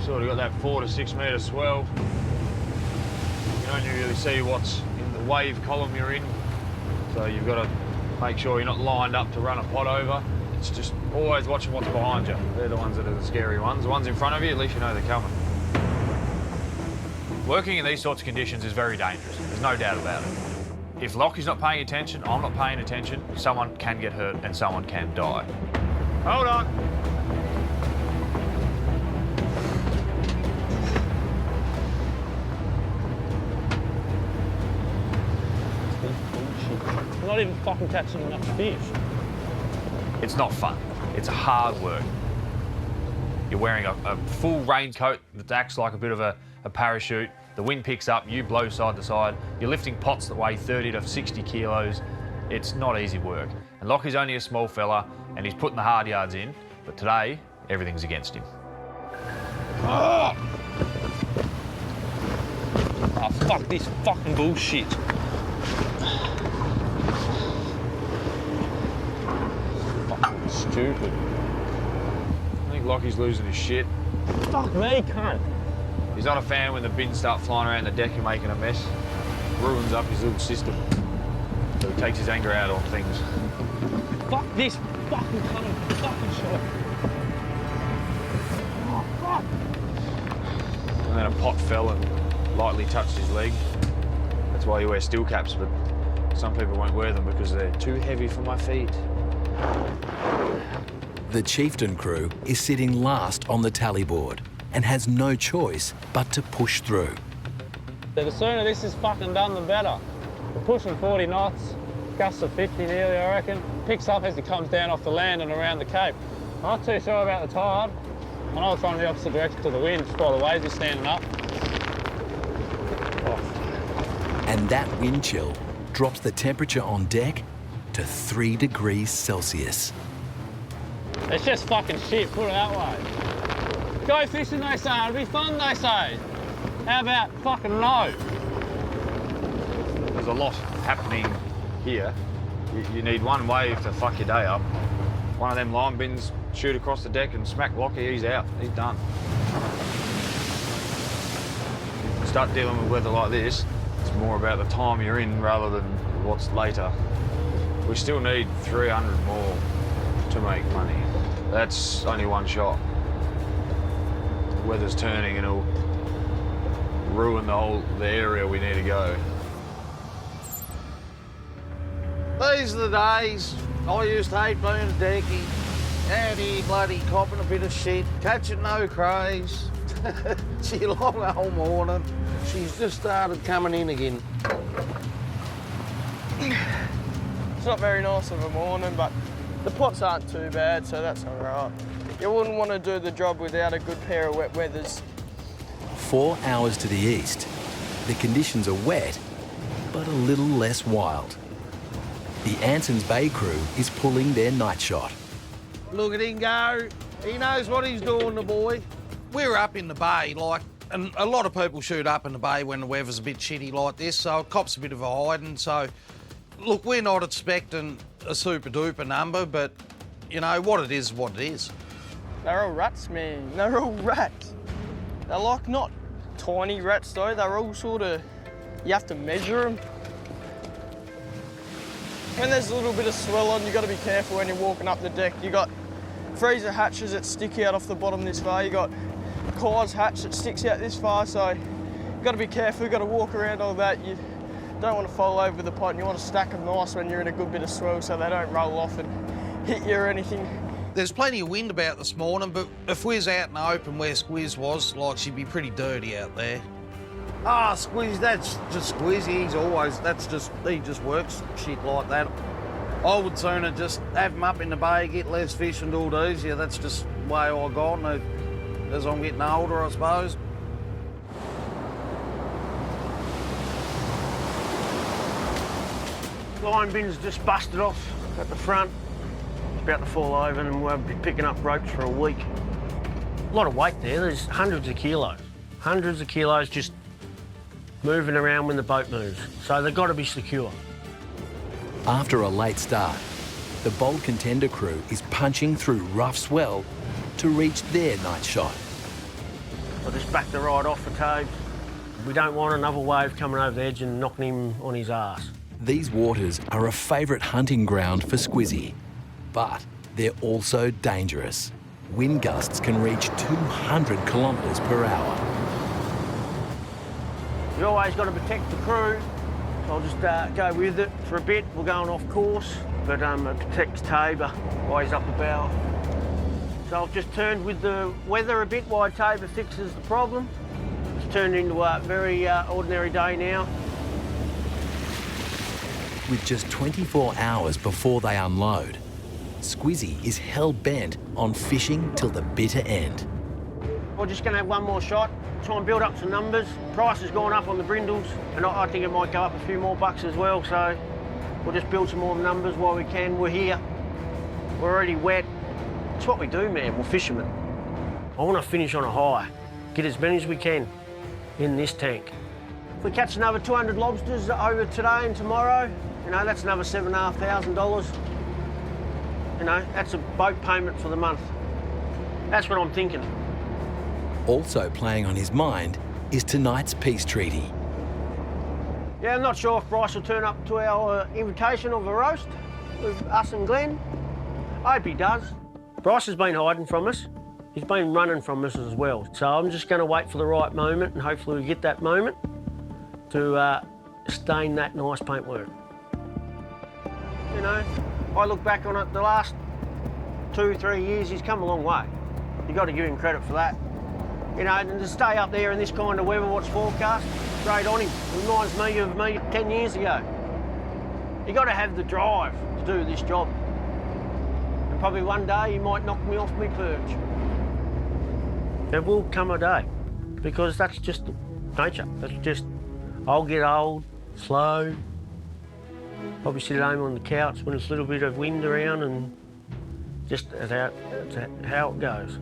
Sort of got that 4 to 6 metre swell. You can only really see what's in the wave column you're in. So you've got to make sure you're not lined up to run a pot over. It's just always watching what's behind you. They're the ones that are the scary ones. The ones in front of you, at least you know they're coming. Working in these sorts of conditions is very dangerous. There's no doubt about it. If Lockie's not paying attention, I'm not paying attention, someone can get hurt and someone can die. Hold on. shit. We're not even fucking catching enough fish. It's not fun. It's hard work. You're wearing a full raincoat that acts like a bit of a parachute. The wind picks up, you blow side to side. You're lifting pots that weigh 30 to 60 kilos. It's not easy work. And Lockie's only a small fella and he's putting the hard yards in, but today, everything's against him. Oh, fuck this fucking bullshit. Fucking stupid. I think Lockie's losing his shit. Fuck me, cunt. He's not a fan when the bins start flying around the deck and making a mess. Ruins up his little system. So he takes his anger out on things. Fuck this fucking cunt. Fucking shot. Oh, fuck. And then a pot fell and lightly touched his leg. That's why you wear steel caps, but some people won't wear them because they're too heavy for my feet. The Chieftain crew is sitting last on the tally board and has no choice but to push through. The sooner this is fucking done, the better. We're pushing 40 knots, gusts of 50 nearly, I reckon. Picks up as it comes down off the land and around the cape. I'm not too sure about the tide. I know it's running the opposite direction to the wind, just while the waves are standing up. And that wind chill drops the temperature on deck to 3 degrees Celsius. It's just fucking shit, put it that way. Go fishing, they say, it'll be fun, they say. How about fucking no? There's a lot happening here. You need one wave to fuck your day up. One of them lime bins shoot across the deck and smack Lockie, he's out, he's done. You start dealing with weather like this, it's more about the time you're in rather than what's later. We still need 300 more to make money. That's only one shot. The weather's turning and it'll ruin the area we need to go. These are the days I used to hate being a decky. Out here bloody copping a bit of shit, catching no craze. She long all morning. She's just started coming in again. It's not very nice of a morning, but the pots aren't too bad, so that's all right. You wouldn't want to do the job without a good pair of wet weathers. 4 hours to the east, the conditions are wet, but a little less wild. The Anson's Bay crew is pulling their night shot. Look at him go. He knows what he's doing, the boy. We're up in the bay, like, and a lot of people shoot up in the bay when the weather's a bit shitty like this, so it cops a bit of a hiding. So, look, we're not expecting a super-duper number, but, you know, what it is what it is. They're all rats, man. They're all rats. They're like not tiny rats, though. They're all sort of... You have to measure them. When there's a little bit of swell on, you've got to be careful when you're walking up the deck. You've got freezer hatches that stick out off the bottom this far. You've got Kai's hatch that sticks out this far, so you've got to be careful. You've got to walk around all that. You don't want to fall over the pot, and you want to stack them nice when you're in a good bit of swell so they don't roll off and hit you or anything. There's plenty of wind about this morning, but if we's out in the open where Squiz was, like, she'd be pretty dirty out there. Ah, Squiz, that's just Squizzy. He just works shit like that. I would sooner just have him up in the bay, get less fish and do it easier. That's just the way I've gone as I'm getting older, I suppose. Line bin's just busted off at the front. It's about to fall over and we'll be picking up ropes for a week. A lot of weight there, there's hundreds of kilos. Hundreds of kilos just moving around when the boat moves. So they've got to be secure. After a late start, the Bold Contender crew is punching through rough swell to reach their night shot. I'll just back the ride off the cove. We don't want another wave coming over the edge and knocking him on his arse. These waters are a favourite hunting ground for Squizzy, but they're also dangerous. Wind gusts can reach 200 kilometres per hour. You always got to protect the crew. I'll just go with it for a bit. We're going off course, but it protects Tabor while he's up the bow. So I've just turned with the weather a bit while Tabor fixes the problem. It's turned into a very ordinary day now. With just 24 hours before they unload, Squizzy is hell-bent on fishing till the bitter end. We're just going to have one more shot, try and build up some numbers. Price has gone up on the brindles, and I think it might go up a few more bucks as well, so we'll just build some more numbers while we can. We're here, we're already wet. It's what we do, man, we're fishermen. I want to finish on a high, get as many as we can in this tank. If we catch another 200 lobsters over today and tomorrow, you know, that's another $7,500. You know, that's a boat payment for the month. That's what I'm thinking. Also playing on his mind is tonight's peace treaty. Yeah, I'm not sure if Bryce will turn up to our invitation of a roast with us and Glenn. I hope he does. Bryce has been hiding from us. He's been running from us as well. So I'm just going to wait for the right moment, and hopefully we get that moment to stain that nice paintwork. You know, I look back on it, the last 2-3 years, he's come a long way. You've got to give him credit for that. You know, and to stay up there in this kind of weather, what's forecast, great on him. Reminds me of me 10 years ago. You've got to have the drive to do this job. And probably one day he might knock me off my perch. There will come a day, because that's just nature. That's just, I'll get old, slow, probably sit at home on the couch when there's a little bit of wind around, and just that's how it goes.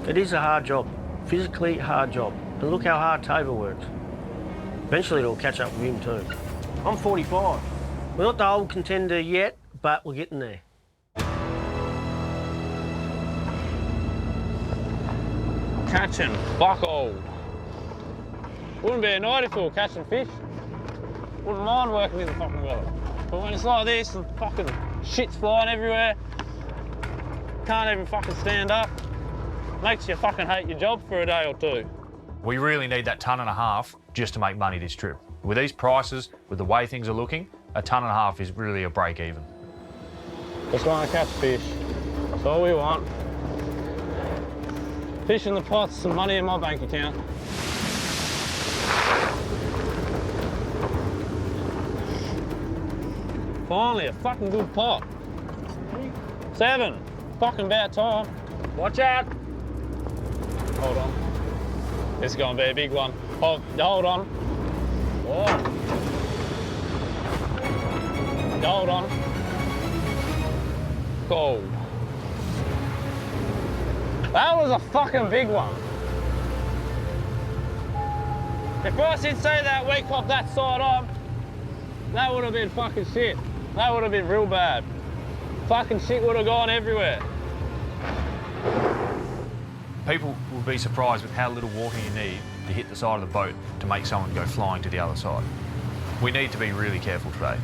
It is a hard job, physically hard job. And look how hard Tabor works. Eventually it'll catch up with him too. I'm 45. We're not the old contender yet, but we're getting there. Catching fuck all. Wouldn't be a night if we were catching fish. Wouldn't mind working in the fucking weather. But when it's like this, and fucking shit's flying everywhere, can't even fucking stand up, makes you fucking hate your job for a day or two. We really need that tonne and a half just to make money this trip. With these prices, with the way things are looking, a tonne and a half is really a break even. Just want to catch fish. That's all we want. Fish in the pots, some money in my bank account. Finally, a fucking good pot. 7. Fucking about time. Watch out. Hold on. This is going to be a big one. Hold on. Whoa. Hold on. Gold. That was a fucking big one. If I didn't say that week off that side on, that would have been fucking shit. That would have been real bad. Fucking shit would have gone everywhere. People will be surprised with how little water you need to hit the side of the boat to make someone go flying to the other side. We need to be really careful today.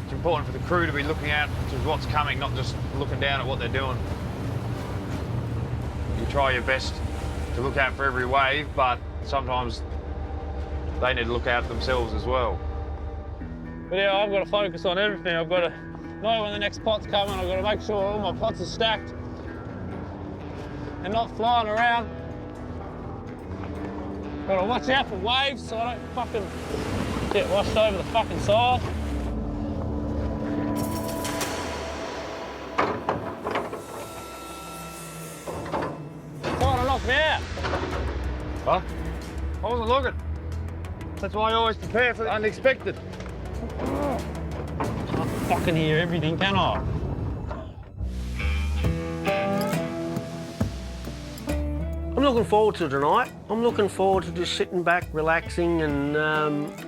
It's important for the crew to be looking out to what's coming, not just looking down at what they're doing. You try your best to look out for every wave, but sometimes they need to look out for themselves as well. But yeah, I've got to focus on everything. I've got to know when the next pot's coming. I've got to make sure all my pots are stacked and not flying around. Got to watch out for waves so I don't fucking get washed over the fucking side. Trying to knock me out. Huh? I wasn't looking. That's why I always prepare for the unexpected. Can't fucking hear everything, can I? I'm looking forward to tonight. I'm looking forward to just sitting back, relaxing, and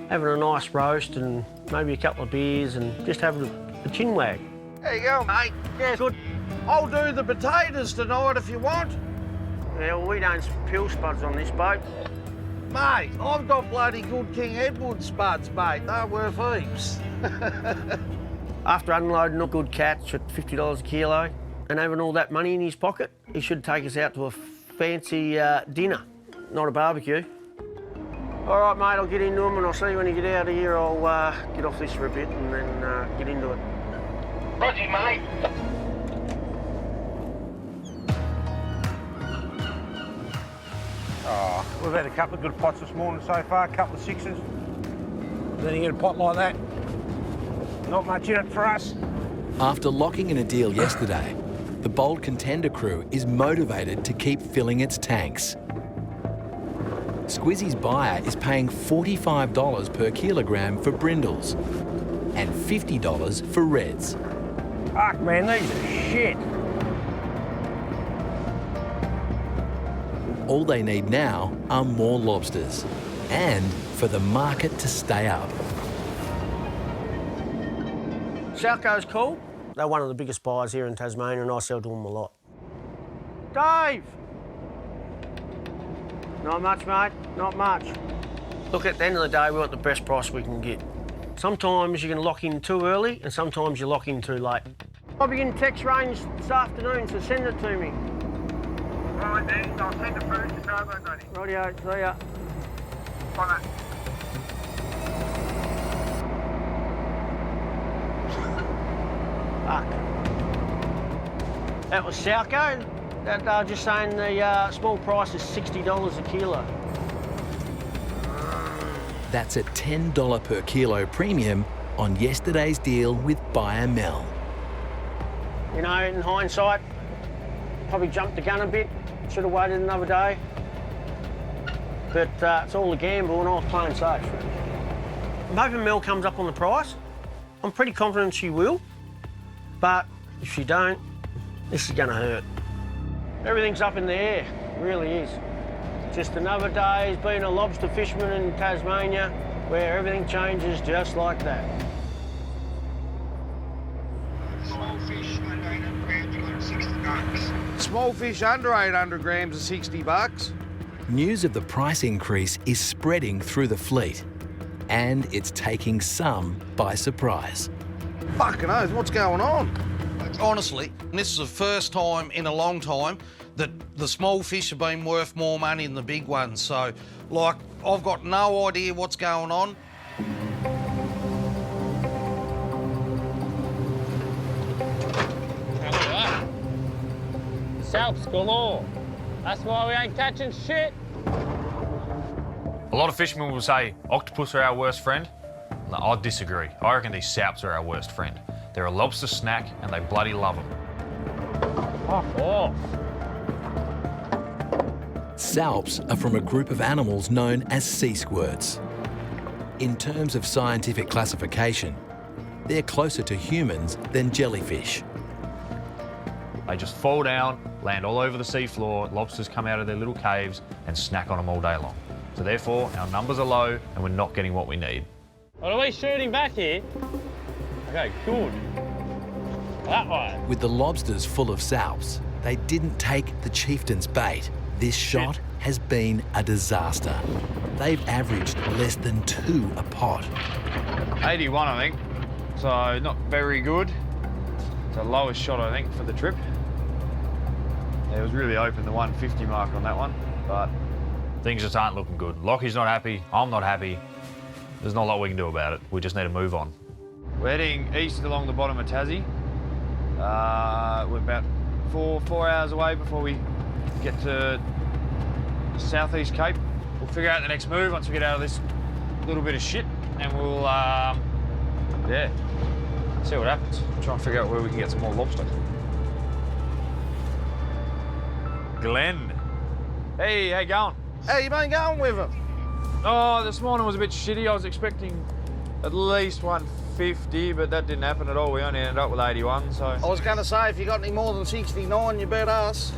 having a nice roast and maybe a couple of beers and just having a chin wag. There you go, mate. Yeah, good. I'll do the potatoes tonight if you want. Yeah, well, we don't pill spuds on this boat. Mate, I've got bloody good King Edward spuds, mate. They're worth heaps. After unloading a good catch at $50 a kilo and having all that money in his pocket, he should take us out to a fancy dinner, not a barbecue. All right, mate, I'll get into him and I'll see you when you get out of here. I'll get off this for a bit and then get into it. Roger, mate. Oh, we've had a couple of good pots this morning so far, a couple of 6s. Then you get a pot like that, Not much in it for us. After locking in a deal yesterday, the Bold Contender crew is motivated to keep filling its tanks. Squizzy's buyer is paying $45 per kilogram for brindles and $50 for reds. Fuck, man, these are shit. All they need now are more lobsters and for the market to stay up. South Coast cool. They're one of the biggest buyers here in Tasmania and I sell to them a lot. Dave! Not much, mate, not much. Look, at the end of the day, we want the best price we can get. Sometimes you can lock in too early and sometimes you lock in too late. I'll be in text range this afternoon, so send it to me. Right, then, I'll send the food to Tarbo, buddy. Rightio, see ya. Bye, mate. Fuck. That was Southco. They were just saying the small price is $60 a kilo. That's a $10 per kilo premium on yesterday's deal with buyer Mel. You know, in hindsight, probably jumped the gun a bit. Should have waited another day. But it's all a gamble and I was playing safe. I'm hoping Mel comes up on the price. I'm pretty confident she will. But if she don't, this is going to hurt. Everything's up in the air, it really is. Just another day as being a lobster fisherman in Tasmania where everything changes just like that. Small fish under 800 grams, you got 60 bucks. Small fish under 800 grams are 60 bucks. News of the price increase is spreading through the fleet, and it's taking some by surprise. Fucking oath, what's going on? Honestly, this is the first time in a long time that the small fish have been worth more money than the big ones. So, like, I've got no idea what's going on. Salps galore. That's why we ain't catching shit. A lot of fishermen will say octopus are our worst friend. No, I disagree. I reckon these salps are our worst friend. They're a lobster snack and they bloody love them. Fuck off. Salps are from a group of animals known as sea squirts. In terms of scientific classification, they're closer to humans than jellyfish. They just fall down, land all over the seafloor, lobsters come out of their little caves and snack on them all day long. So therefore, our numbers are low and we're not getting what we need. What are we shooting back here? Okay, good. That way. With the lobsters full of salps, they didn't take the chieftain's bait. This shot has been a disaster. They've averaged less than 2 a pot. 81, I think. So not very good. It's the lowest shot, I think, for the trip. Yeah, it was really open, the 150 mark on that one, but things just aren't looking good. Lockie's not happy, I'm not happy. There's not a lot we can do about it. We just need to move on. We're heading east along the bottom of Tassie. We're about four hours away before we get to Southeast Cape. We'll figure out the next move once we get out of this little bit of shit, and we'll, yeah, see what happens. Try and figure out where we can get some more lobster. Glenn. Hey, how you going? How you been going with him? Oh, this morning was a bit shitty. I was expecting at least 150, but that didn't happen at all. We only ended up with 81, so... I was going to say, if you got any more than 69, you bet us.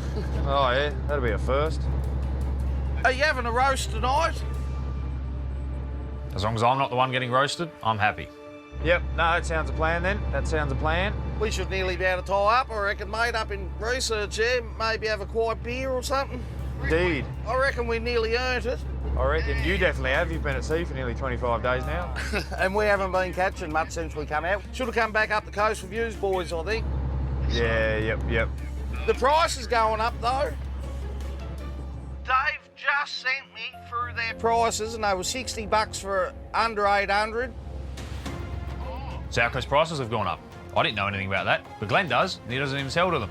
Oh, yeah, that'll be a first. Are you having a roast tonight? As long as I'm not the one getting roasted, I'm happy. Yep, no, that sounds a plan then. That sounds a plan. We should nearly be able to tie up, I reckon, mate, up in research here. Maybe have a quiet beer or something. Indeed. I reckon we nearly earned it. I reckon you definitely have. You've been at sea for nearly 25 days now. And we haven't been catching much since we come out. Should have come back up the coast with yous, boys, I think. Yeah, yep. The price is going up, though. Dave just sent me through their prices, and they were 60 bucks for under 800. South Coast prices have gone up. I didn't know anything about that, but Glenn does, and he doesn't even sell to them.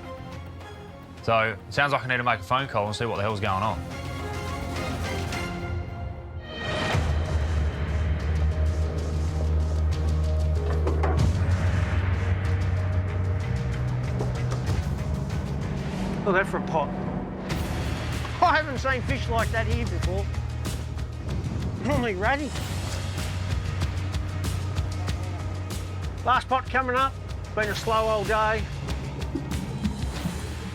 So it sounds like I need to make a phone call and see what the hell's going on. Look at that for a pot. I haven't seen fish like that here before. Normally ratty. Last pot coming up. Been a slow old day.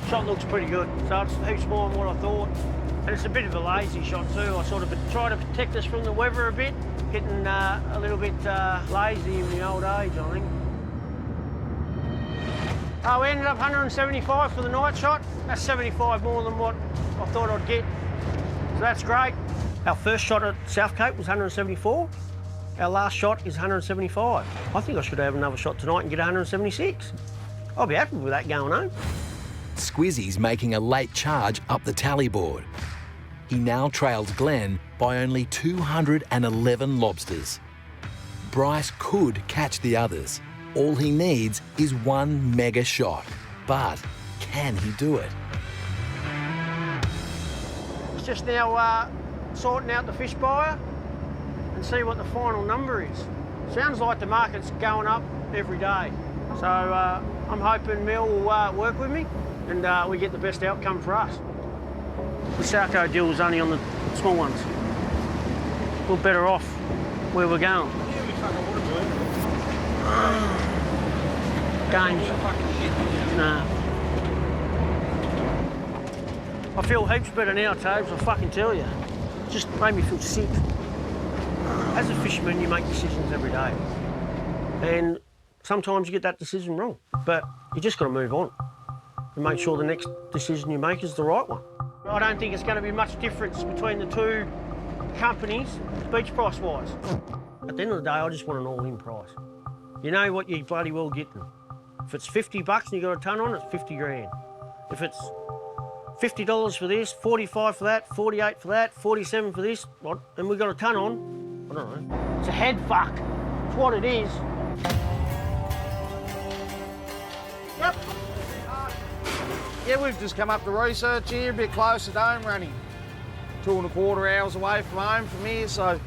Shot looks pretty good, so it's heaps more than what I thought. And it's a bit of a lazy shot too. I sort of try to protect us from the weather a bit. Getting a little bit lazy in the old age, I think. Oh, we ended up 175 for the night shot. That's 75 more than what I thought I'd get. So that's great. Our first shot at South Cape was 174. Our last shot is 175. I think I should have another shot tonight and get 176. I'll be happy with that going home. Squizzy's making a late charge up the tally board. He now trails Glenn by only 211 lobsters. Bryce could catch the others. All he needs is one mega shot. But can he do it? It's just now sorting out the fish buyer and see what the final number is. Sounds like the market's going up every day. So I'm hoping Mel will work with me and we get the best outcome for us. The Salco deal was only on the small ones. We're better off where we're going. Games. Nah. I feel heaps better now, Tobes, I fucking tell you. It just made me feel sick. As a fisherman, you make decisions every day. And sometimes you get that decision wrong. But you just got to move on and make sure the next decision you make is the right one. I don't think it's going to be much difference between the two companies, beach price-wise. At the end of the day, I just want an all-in price. You know what you're bloody well getting. If it's $50 and you got a ton on it, it's 50 grand. If it's $50 for this, 45 for that, 48 for that, 47 for this, and we got a ton on, I don't know. It's a head fuck. It's what it is. Yep. Yeah, we've just come up to research here, a bit closer to home, running 2.25 hours away from home from here, so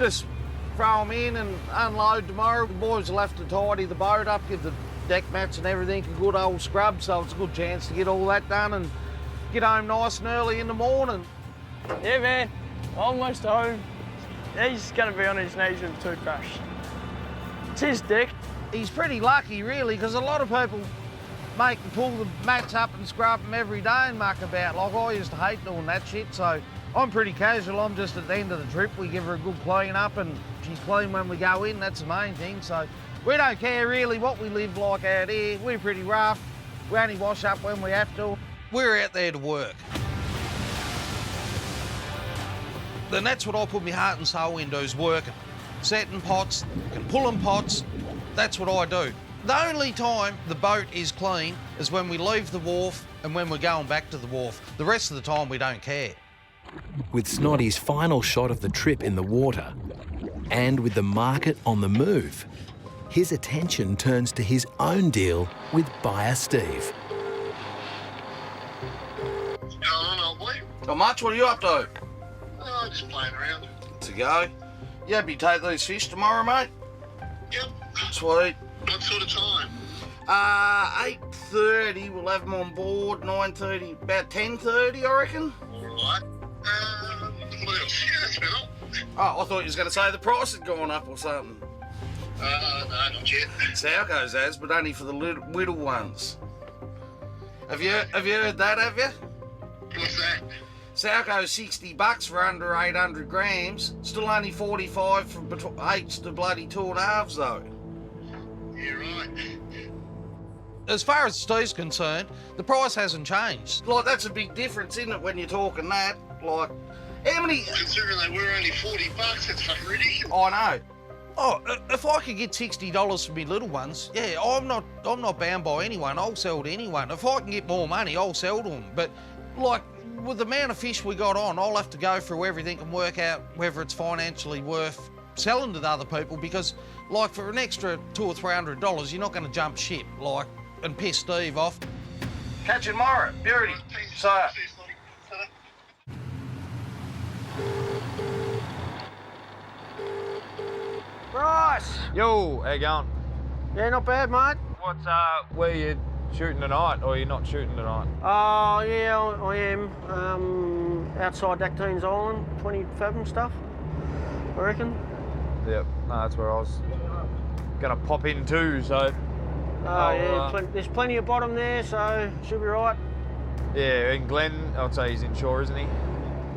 just throw them in and unload tomorrow. The boys will have to tidy the boat up, give the deck mats and everything a good old scrub, so it's a good chance to get all that done and get home nice and early in the morning. Yeah, man, almost home. He's going to be on his knees with a toothbrush. It's his deck. He's pretty lucky, really, because a lot of people pull the mats up and scrub them every day and muck about. Like, I used to hate doing that shit, so I'm pretty casual. I'm just at the end of the trip. We give her a good clean up and she's clean when we go in. That's the main thing. So we don't care really what we live like out here. We're pretty rough. We only wash up when we have to. We're out there to work. And that's what I put my heart and soul into, is working. Setting pots and pulling pots, that's what I do. The only time the boat is clean is when we leave the wharf and when we're going back to the wharf. The rest of the time, we don't care. With Snoddy's final shot of the trip in the water, and with the market on the move, his attention turns to his own deal with buyer Steve. Not much, what are you up to? Oh, just playing around. To go. You happy to take these fish tomorrow, mate? Yep. Sweet. What sort of time? 8:30, we'll have them on board, 9:30, about 10:30, I reckon. All right. What else? Yeah, that's about. Oh, I thought you was going to say the price had gone up or something. No, not yet. Salco's has, but only for the little ones. Have you heard that, have you? What's that? Salco's $60 for under 800 grams. Still only 45 from 8 to bloody 2.5 though. Yeah, right. As far as Steve's concerned, the price hasn't changed. Like, that's a big difference, isn't it, when you're talking that? Like, how many... Considering they were only $40, that's fucking ridiculous. I know. Oh, if I could get $60 for me little ones, yeah, I'm not bound by anyone. I'll sell to anyone. If I can get more money, I'll sell to them. But, like, with the amount of fish we got on, I'll have to go through everything and work out whether it's financially worth selling to the other people, because, like, for an extra $200 or $300, you're not going to jump ship, like, and piss Steve off. Catch you tomorrow. Beauty. So... Bryce! Yo, how you going? Yeah, not bad, mate. What's where you shooting tonight, or you're not shooting tonight? Oh, yeah, I am. Outside Dactines Island, 20 fathom stuff, I reckon. Yep, no, that's where I was going to pop in too, so... There's plenty of bottom there, so should be right. Yeah, and Glenn, I'd say he's inshore, isn't he?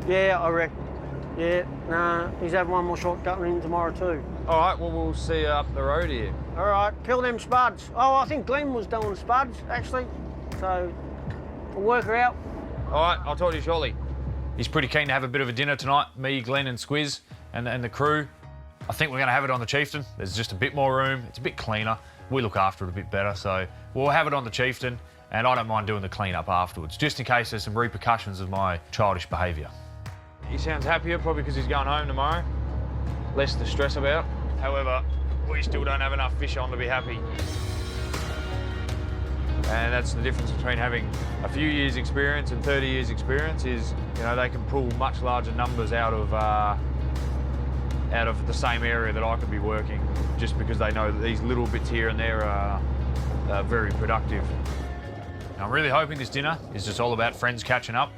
Yeah, I reckon. Yeah, no, he's having one more shot going in tomorrow too. All right, well, we'll see you up the road here. All right, peel them spuds. Oh, I think Glenn was doing spuds, actually, so we'll work her out. All right, I'll talk to you shortly. He's pretty keen to have a bit of a dinner tonight, me, Glenn and Squiz and the crew. I think we're going to have it on the Chieftain. There's just a bit more room. It's a bit cleaner. We look after it a bit better, so we'll have it on the Chieftain, and I don't mind doing the clean-up afterwards, just in case there's some repercussions of my childish behaviour. He sounds happier, probably because he's going home tomorrow. Less to stress about. However, we still don't have enough fish on to be happy. And that's the difference between having a few years' experience and 30 years' experience is, you know, they can pull much larger numbers out of the same area that I could be working, just because they know that these little bits here and there are very productive. And I'm really hoping this dinner is just all about friends catching up,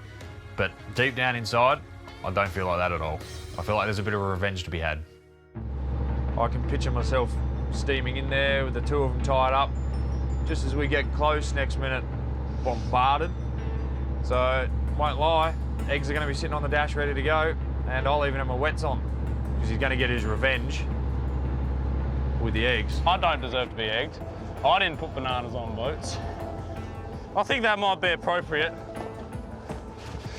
but deep down inside, I don't feel like that at all. I feel like there's a bit of a revenge to be had. I can picture myself steaming in there with the two of them tied up. Just as we get close, next minute, bombarded. So, won't lie, eggs are going to be sitting on the dash ready to go, and I'll even have my wets on, because he's going to get his revenge with the eggs. I don't deserve to be egged. I didn't put bananas on boats. I think that might be appropriate.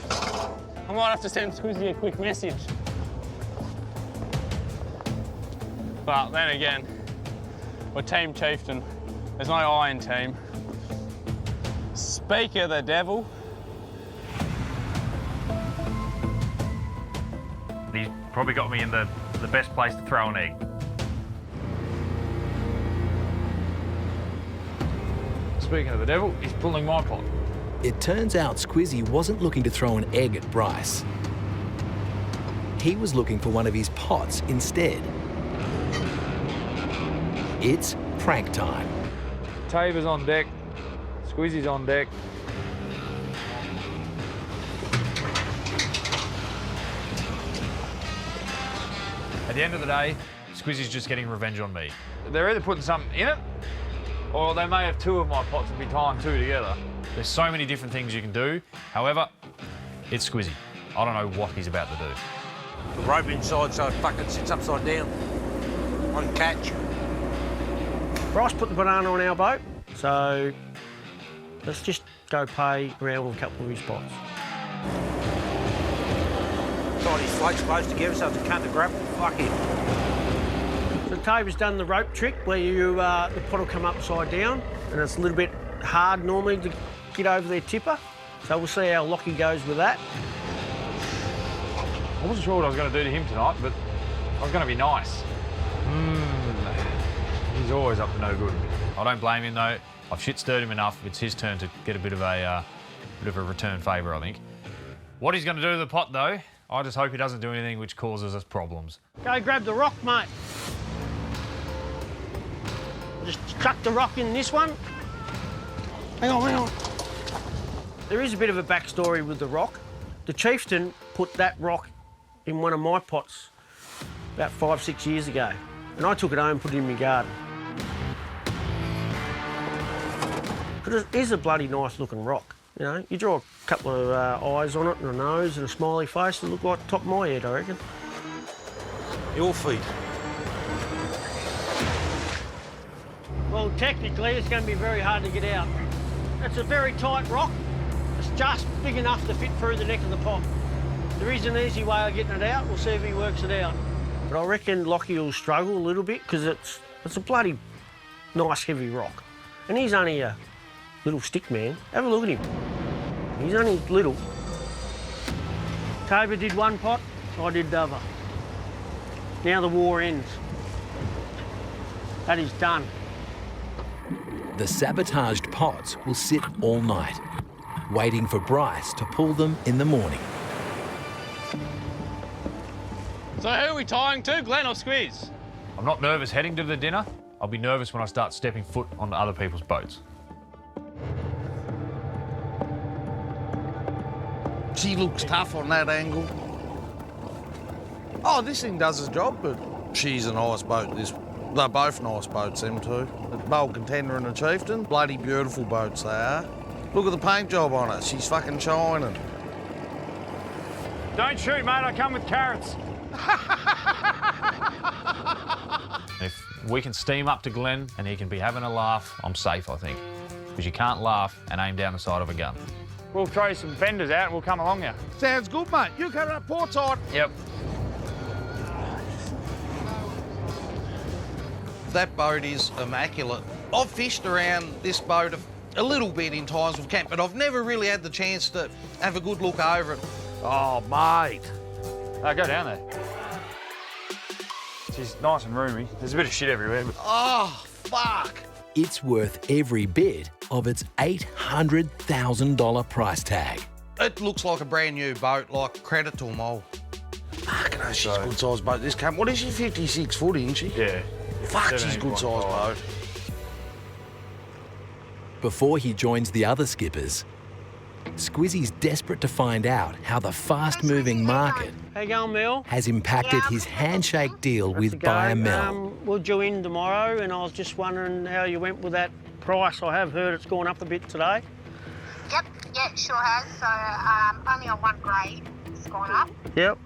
I might have to send Squizzy a quick message. But then again, we're Team Chieftain. There's no I in team. Speak of the devil. He's probably got me in the best place to throw an egg. Speaking of the devil, he's pulling my pot. It turns out Squizzy wasn't looking to throw an egg at Bryce. He was looking for one of his pots instead. It's prank time. Tabor's on deck, Squizzy's on deck. At the end of the day, Squizzy's just getting revenge on me. They're either putting something in it, or they may have two of my pots and be tying two together. There's so many different things you can do. However, it's Squizzy. I don't know what he's about to do. The rope inside so it fucking sits upside down. On catch. Bryce put the banana on our boat, so let's just go pay around with a couple of his spots. Tied his floats close together so it's a cunt to grapple. Fuck him. So Tabor's done the rope trick where the pot will come upside down, and it's a little bit hard normally to get over their tipper. So we'll see how Lockie goes with that. I wasn't sure what I was going to do to him tonight, but I was going to be nice. He's always up to no good. I don't blame him though. I've shit-stirred him enough. It's his turn to get a bit of a return favour, I think. What he's going to do to the pot though, I just hope he doesn't do anything which causes us problems. Go grab the rock, mate. Just chuck the rock in this one. Hang on. There is a bit of a backstory with the rock. The Chieftain put that rock in one of my pots about 5-6 years ago, and I took it home and put it in my garden. Because it is a bloody nice looking rock, you know. You draw a couple of eyes on it and a nose and a smiley face, it'll look like the top of my head, I reckon. Your feet. Well, technically, it's going to be very hard to get out. It's a very tight rock. It's just big enough to fit through the neck of the pot. There is an easy way of getting it out. We'll see if he works it out. But I reckon Lockie will struggle a little bit because it's a bloody nice heavy rock. And he's only a little stick man. Have a look at him. He's only little. Tabor did one pot, I did the other. Now the war ends. That is done. The sabotaged pots will sit all night, waiting for Bryce to pull them in the morning. So who are we tying to, Glenn or Squiz? I'm not nervous heading to the dinner. I'll be nervous when I start stepping foot on other people's boats. She looks tough on that angle. Oh, this thing does its job, but she's a nice boat. They're both nice boats, them two. The Bold Contender and the Chieftain. Bloody beautiful boats they are. Look at the paint job on her. She's fucking shining. Don't shoot, mate. I come with carrots. If we can steam up to Glenn and he can be having a laugh, I'm safe, I think. Because you can't laugh and aim down the side of a gun. We'll throw some fenders out and we'll come along you. Sounds good, mate. You coming up port side? Yep. That boat is immaculate. I've fished around this boat a little bit in times with camp, but I've never really had the chance to have a good look over it. Oh, mate. Go down there. She's nice and roomy. There's a bit of shit everywhere. But... Oh, fuck. It's worth every bit of its $800,000 price tag. It looks like a brand new boat, like credit to them all. Fucking hell, she's a good sized boat. This camp, what is she, 56 foot, isn't she? Yeah. Fuck, she's a good sized boat. Before he joins the other skippers, Squizzy's desperate to find out how the fast-moving market How you going, Mel? has impacted his handshake deal with buyer Mel. We'll due in tomorrow, and I was just wondering how you went with that price. I have heard it's gone up a bit today. Yep, yeah, it sure has. So only on one grade it's gone up. Yep.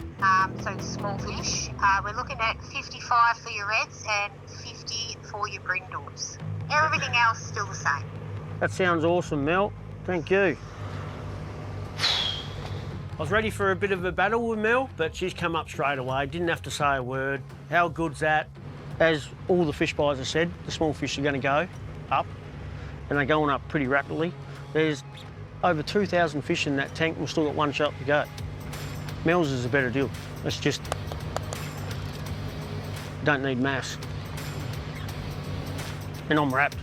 So it's small fish. We're looking at 55 for your reds and 50 for your brindles. Everything else still the same. That sounds awesome, Mel. Thank you. I was ready for a bit of a battle with Mel, but she's come up straight away. Didn't have to say a word. How good's that? As all the fish buyers have said, the small fish are going to go up, and they're going up pretty rapidly. There's over 2,000 fish in that tank. We've still got one shot to go. Mel's is a better deal. It's just don't need mass. And I'm wrapped.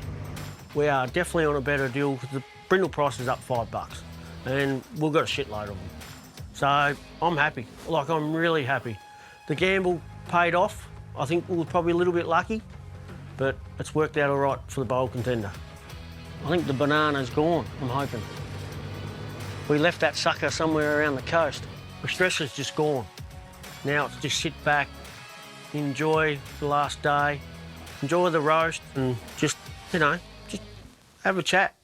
We are definitely on a better deal because the brindle price is up $5, and we've got a shitload of them. So I'm happy. Like, I'm really happy. The gamble paid off. I think we were probably a little bit lucky, but it's worked out all right for the Bold Contender. I think the banana's gone, I'm hoping. We left that sucker somewhere around the coast. The stress is just gone. Now it's just sit back, enjoy the last day, enjoy the roast, and just, just have a chat.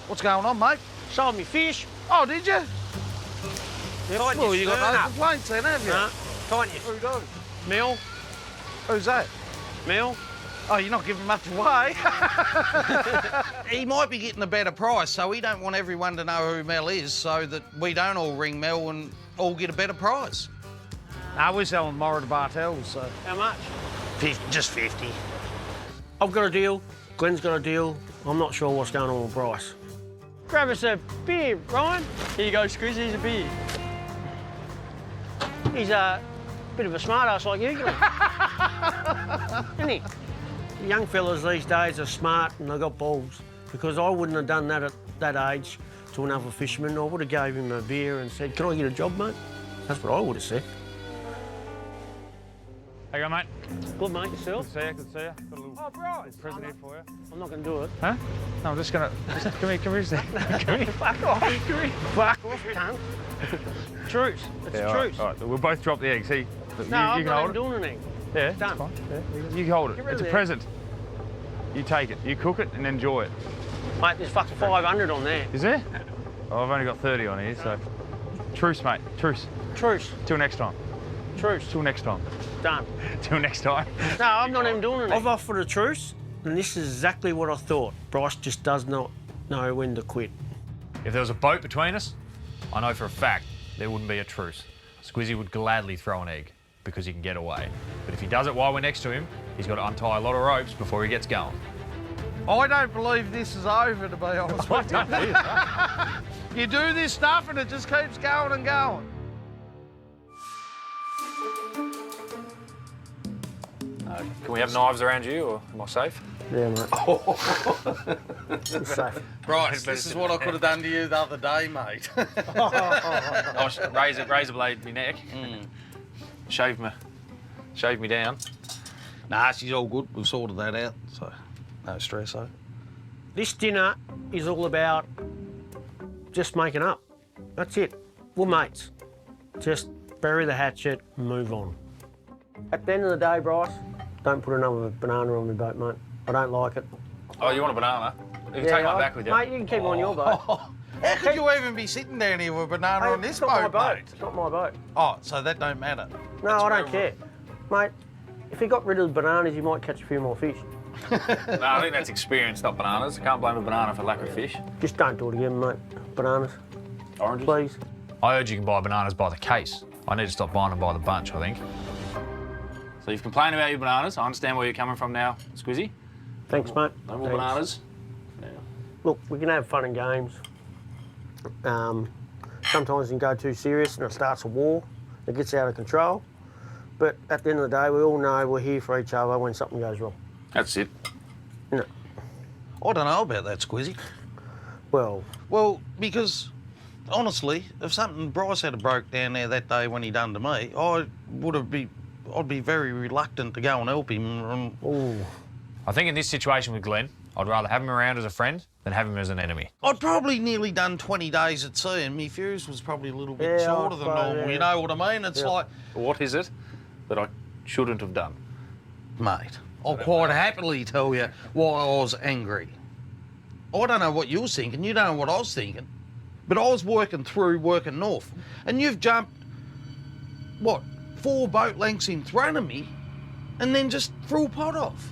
What's going on, mate? Sold me fish. Oh, did you? Well, you got no complaints then, have you? No, tighten Who does? Mel. Who's that? Mel. Oh, you're not giving much away. He might be getting a better price, so we don't want everyone to know who Mel is so that we don't all ring Mel and all get a better price. No, we're selling Morra to Bartels, so... How much? Just 50. I've got a deal. Glenn's got a deal. I'm not sure what's going on with Bryce. Grab us a beer, Ryan. Here you go, Squizzy, here's a beer. He's a bit of a smart ass like you, isn't he? The young fellas these days are smart and they've got balls, because I wouldn't have done that at that age to another fisherman. I would have gave him a beer and said, "Can I get a job, mate?" That's what I would have said. How you going, mate? Good, mate. Yourself? Good to see you, good to see you. Got a little present here for you. I'm not going to do it. Huh? No, I'm just going to... Come here a sec. Come here. Fuck off. Come here. Fuck off, cunt. Truce. It's a truce. All right, we'll both drop the egg. See, No, I'm not even doing anything. Yeah, It's done. Fine. Yeah, you can hold it. Get rid It's of a the present. You take it. You cook it and enjoy it. Mate, there's fucking 500 on there. Is there? Oh, I've only got 30 on here, so... Truce, mate. Truce. Truce. Till next time. Truce. Till next time. Done. Till next time. No, I'm not even doing anything. I've offered a truce, and this is exactly what I thought. Bryce just does not know when to quit. If there was a boat between us, I know for a fact there wouldn't be a truce. Squizzy would gladly throw an egg because he can get away. But if he does it while we're next to him, he's got to untie a lot of ropes before he gets going. I don't believe this is over, to be honest with you. You do this stuff and it just keeps going and going. Can we have knives around you, or am I safe? Yeah, mate. It's safe. Bryce, this is what I could have done to you the other day, mate. Razor blade me neck. Shave me down. Nah, she's all good. We've sorted that out, so no stress, though. This dinner is all about just making up. That's it. we're mates. Just bury the hatchet and move on. At the end of the day, Bryce, don't put another banana on my boat, mate. I don't like it. Oh, you want a banana? You can take mine back with you. Mate, you can keep it on your boat. How could you even be sitting down here with a banana on this it's not boat, my boat. mate? It's not my boat. Oh, so that don't matter? No, I don't care. Mate, if you got rid of the bananas, you might catch a few more fish. No, I think that's experience, not bananas. Can't blame a banana for lack of fish. Just don't do it again, mate. Bananas. Oranges? Please. I heard you can buy bananas by the case. I need to stop buying them by the bunch, I think. So you've complained about your bananas. I understand where you're coming from now, Squizzy. Thanks, mate. No more Thanks. bananas. Look, we can have fun and games. Sometimes you can go too serious and it starts a war. It gets out of control. But at the end of the day, we all know we're here for each other when something goes wrong. That's it. You know. I don't know about that, Squizzy. Well, because honestly, if something Bryce had broke down there that day when he done to me, I'd be very reluctant to go and help him. I think in this situation with Glenn, I'd rather have him around as a friend than have him as an enemy. I'd probably nearly done 20 days at sea, and my fuse was probably a little bit shorter than normal. You know what I mean? It's like, what is it that I shouldn't have done? Mate, I'll quite happily tell you why I was angry. I don't know what you was thinking, you don't know what I was thinking, but I was working north, and you've jumped, what, 4 boat lengths in front of me, and then just threw a pot off.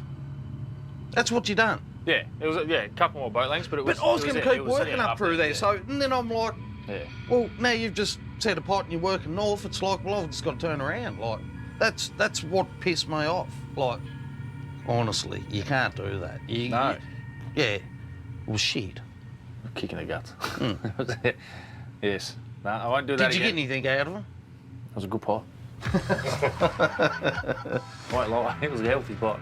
That's what you done. Yeah, it was a couple more boat lengths, but it was. But I was going to keep working sitting up through there. yeah. So, and then I'm like, Yeah. well, now you've just set a pot and you're working north. It's like, well, I've just got to turn around. Like, that's what pissed me off. Like, honestly, you can't do that. No. Yeah. Well, shit. Kicking the guts. Yes. No, I won't do that Did you again. get anything out of him? That was a good pot. Won't lie, it was a healthy pot.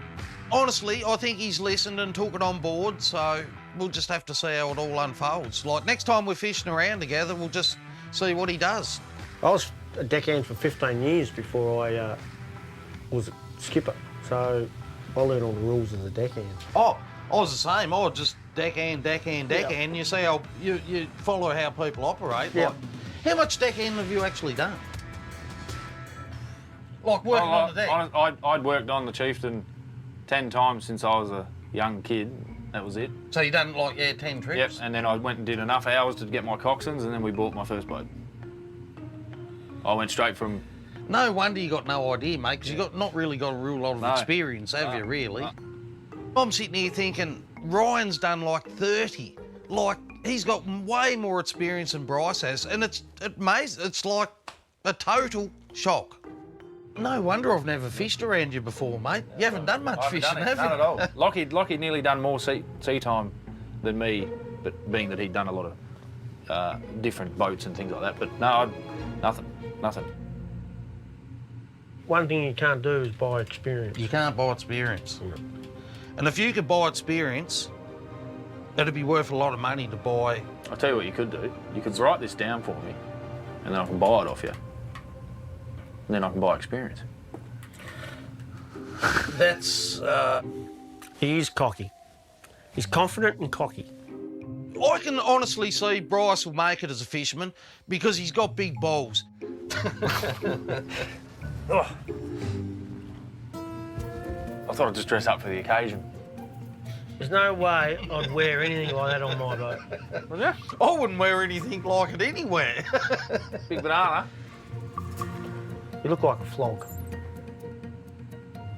Honestly, I think he's listened and took it on board, so we'll just have to see how it all unfolds. Like, next time we're fishing around together, we'll just see what he does. I was a deckhand for 15 years before I was a skipper, so I learned all the rules as a deckhand. Oh, I was the same. I was just deckhand. You see how you follow how people operate. Yeah. Like, how much deckhand have you actually done? Like working on the deck? I'd worked on the Chieftain 10 times since I was a young kid. That was it. So you done like 10 trips? Yep, and then I went and did enough hours to get my coxswains, and then we bought my first boat. I went straight from. No wonder you got no idea, mate, because you got not really got a real lot of experience, have you, really? No. I'm sitting here thinking, Ryan's done like 30. Like, he's got way more experience than Bryce has, and it's amazing. It's like a total shock. No wonder I've never fished around you before, mate. You haven't done much fishing, have you? None at all. Lockie'd nearly done more sea time than me, but being that he'd done a lot of different boats and things like that. But no, nothing. One thing you can't do is buy experience. You can't buy experience. And if you could buy experience, it'd be worth a lot of money to buy. I'll tell you what you could do. You could write this down for me, and then I can buy it off you. And then I can buy experience. That's, He is cocky. He's confident and cocky. I can honestly see Bryce will make it as a fisherman because he's got big balls. Oh. I thought I'd just dress up for the occasion. There's no way I'd wear anything like that on my boat. Would you? I wouldn't wear anything like it anywhere. Big banana. You look like a flog.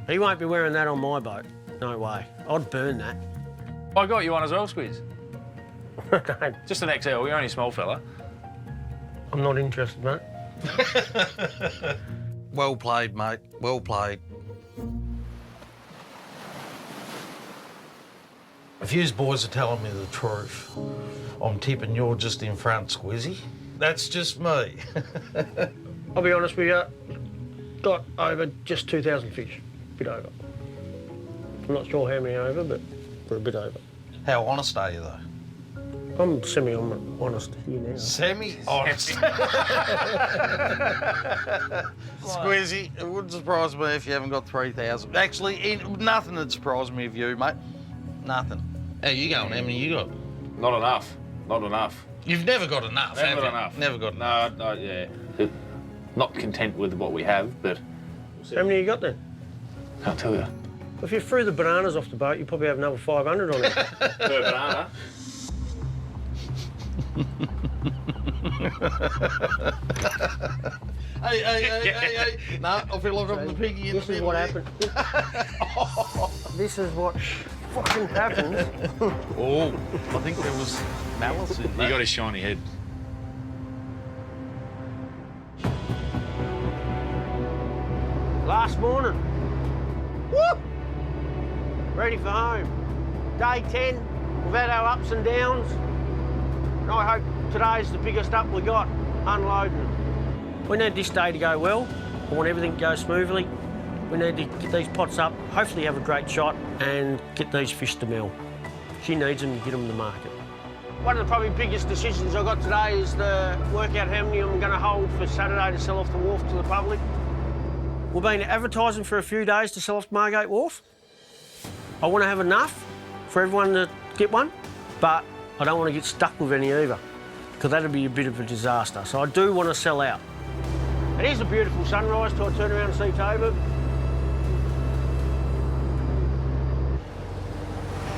He won't be wearing that on my boat. No way. I'd burn that. I got you one as well, Squiz. Just an XL, you're only a small fella. I'm not interested, mate. Well played, mate. Well played. If you boys are telling me the truth, I'm tipping you're just in front, Squizzy. That's just me. I'll be honest with you, got over just 2,000 fish. Bit over. I'm not sure how many over, but we're a bit over. How honest are you, though? I'm semi-honest here now. Semi-honest? Squizzy, it wouldn't surprise me if you haven't got 3,000. Actually, nothing would surprise me of you, mate. Nothing. How you going? How many you got? Not enough. Not enough. You've never got enough, have Never you? got enough. Never got enough. No, yeah. Not content with what we have, but... How many you got then? Can't tell you. If you threw the bananas off the boat, you probably have another 500 on it. Per banana? Hey. No, I feel like I'm the piggy in the middle. This is what happened. This is what fucking happens. Oh, I think there was malice in He that. got his shiny head. Last morning. Woo! Ready for home. Day 10. We've had our ups and downs. And I hope today's the biggest up we got, unloading. We need this day to go well. I want everything to go smoothly. We need to get these pots up, hopefully have a great shot, and get these fish to Mel. She needs them to get them to market. One of the probably biggest decisions I've got today is to work out how many I'm going to hold for Saturday to sell off the wharf to the public. We've been advertising for a few days to sell off Margate Wharf. I want to have enough for everyone to get one, but I don't want to get stuck with any either, because that'd be a bit of a disaster. So I do want to sell out. It is a beautiful sunrise till I turn around and see Toba.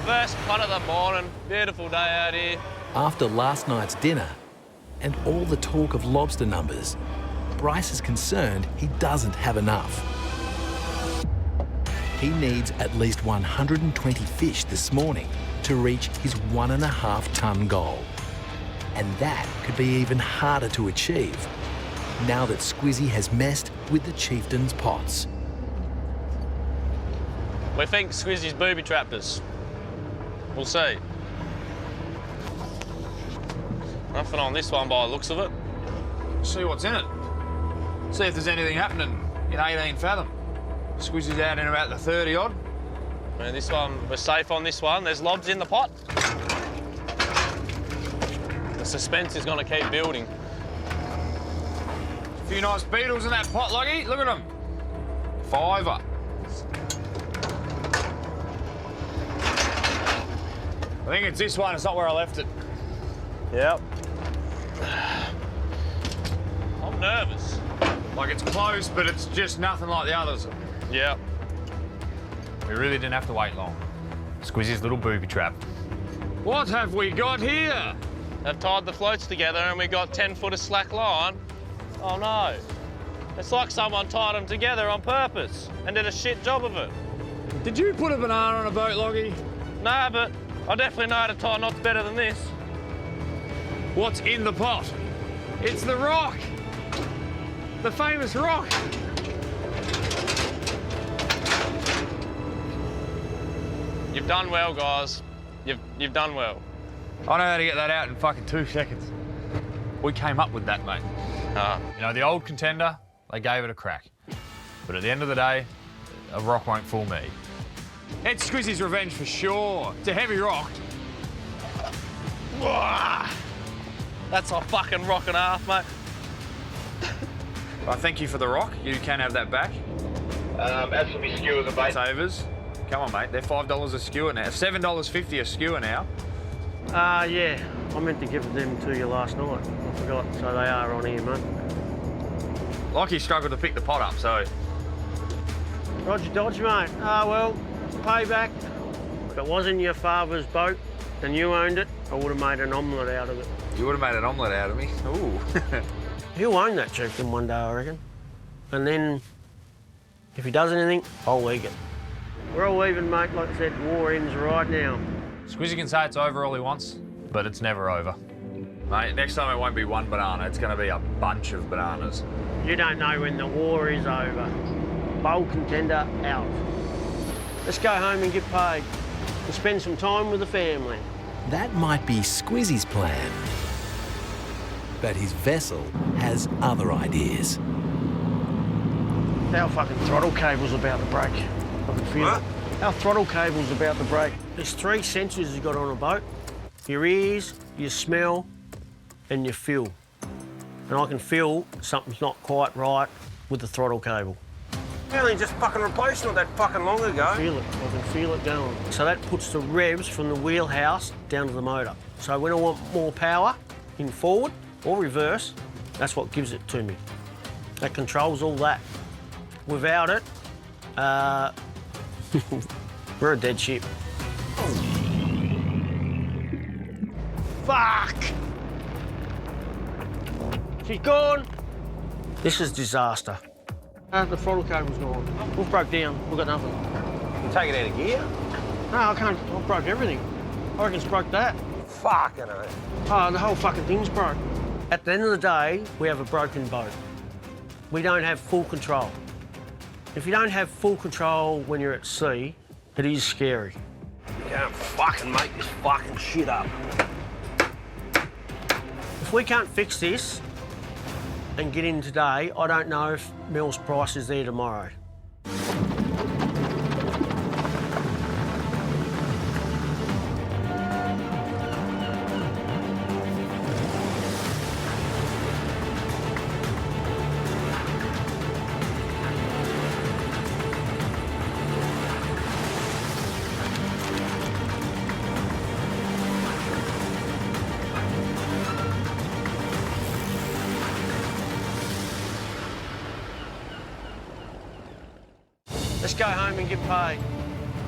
First punt of the morning. Beautiful day out here. After last night's dinner and all the talk of lobster numbers, Bryce is concerned he doesn't have enough. He needs at least 120 fish this morning to reach his 1.5 tonne goal. And that could be even harder to achieve now that Squizzy has messed with the chieftain's pots. We think Squizzy's booby trapped us. We'll see. Nothing on this one by the looks of it. See what's in it. See if there's anything happening in 18 fathom. Squizzy's out in about the 30 odd. I mean, this one, we're safe on this one. There's lobs in the pot. The suspense is going to keep building. A few nice beetles in that pot, Loggy. Look at them. Fiver. I think it's this one. It's not where I left it. Yep. I'm nervous. Like, it's close, but it's just nothing like the others. Yep. We really didn't have to wait long. Squizzy's little booby trap. What have we got here? They've tied the floats together and we got 10 foot of slack line. Oh no. It's like someone tied them together on purpose and did a shit job of it. Did you put a banana on a boat, Loggy? No, but I definitely know how to tie knots better than this. What's in the pot? It's the rock. The famous rock. You've done well, guys. You've done well. I know how to get that out in fucking 2 seconds. We came up with that, mate. You know, the old contender, they gave it a crack. But at the end of the day, a rock won't fool me. It's Squizzy's revenge for sure. It's a heavy rock. That's a fucking rock and a half, mate. I thank you for the rock. You can have that back. Absolutely skewers and bait. Savers. Come on, mate. They're $5 a skewer now. $7.50 a skewer now. Yeah. I meant to give them to you last night. I forgot, so they are on here, mate. Lockie struggled to pick the pot up, so... Roger dodge, mate. Well, payback. If it wasn't your father's boat and you owned it, I would have made an omelette out of it. You would have made an omelette out of me? Ooh. He'll own that chieftain one day, I reckon. And then, if he does anything, I'll eat it. We're all even, mate. Like I said, war ends right now. Squizzy can say it's over all he wants, but it's never over. Mate, next time it won't be one banana. It's going to be a bunch of bananas. You don't know when the war is over. Bold contender out. Let's go home and get paid. And spend some time with the family. That might be Squizzy's plan. But his vessel has other ideas. Our fucking throttle cable's about to break. I can feel it. Our throttle cable's about to break. There's 3 sensors you've got on a boat. Your ears, your smell, and your feel. And I can feel something's not quite right with the throttle cable. We only just fucking replaced it that fucking long ago. I can feel it going. So that puts the revs from the wheelhouse down to the motor. So when I want more power, in forward or reverse, that's what gives it to me. That controls all that. Without it, we're a dead ship. Fuck! She's gone. This is disaster. The throttle cable's gone. We've broke down. We've got nothing. You take it out of gear? No, I can't. I've broke everything. I reckon it's broke that. Fucking hell. Oh, the whole fucking thing's broke. At the end of the day, we have a broken boat. We don't have full control. If you don't have full control when you're at sea, it is scary. You can't fucking make this fucking shit up. If we can't fix this and get in today, I don't know if Mel's price is there tomorrow. Let's go home and get paid.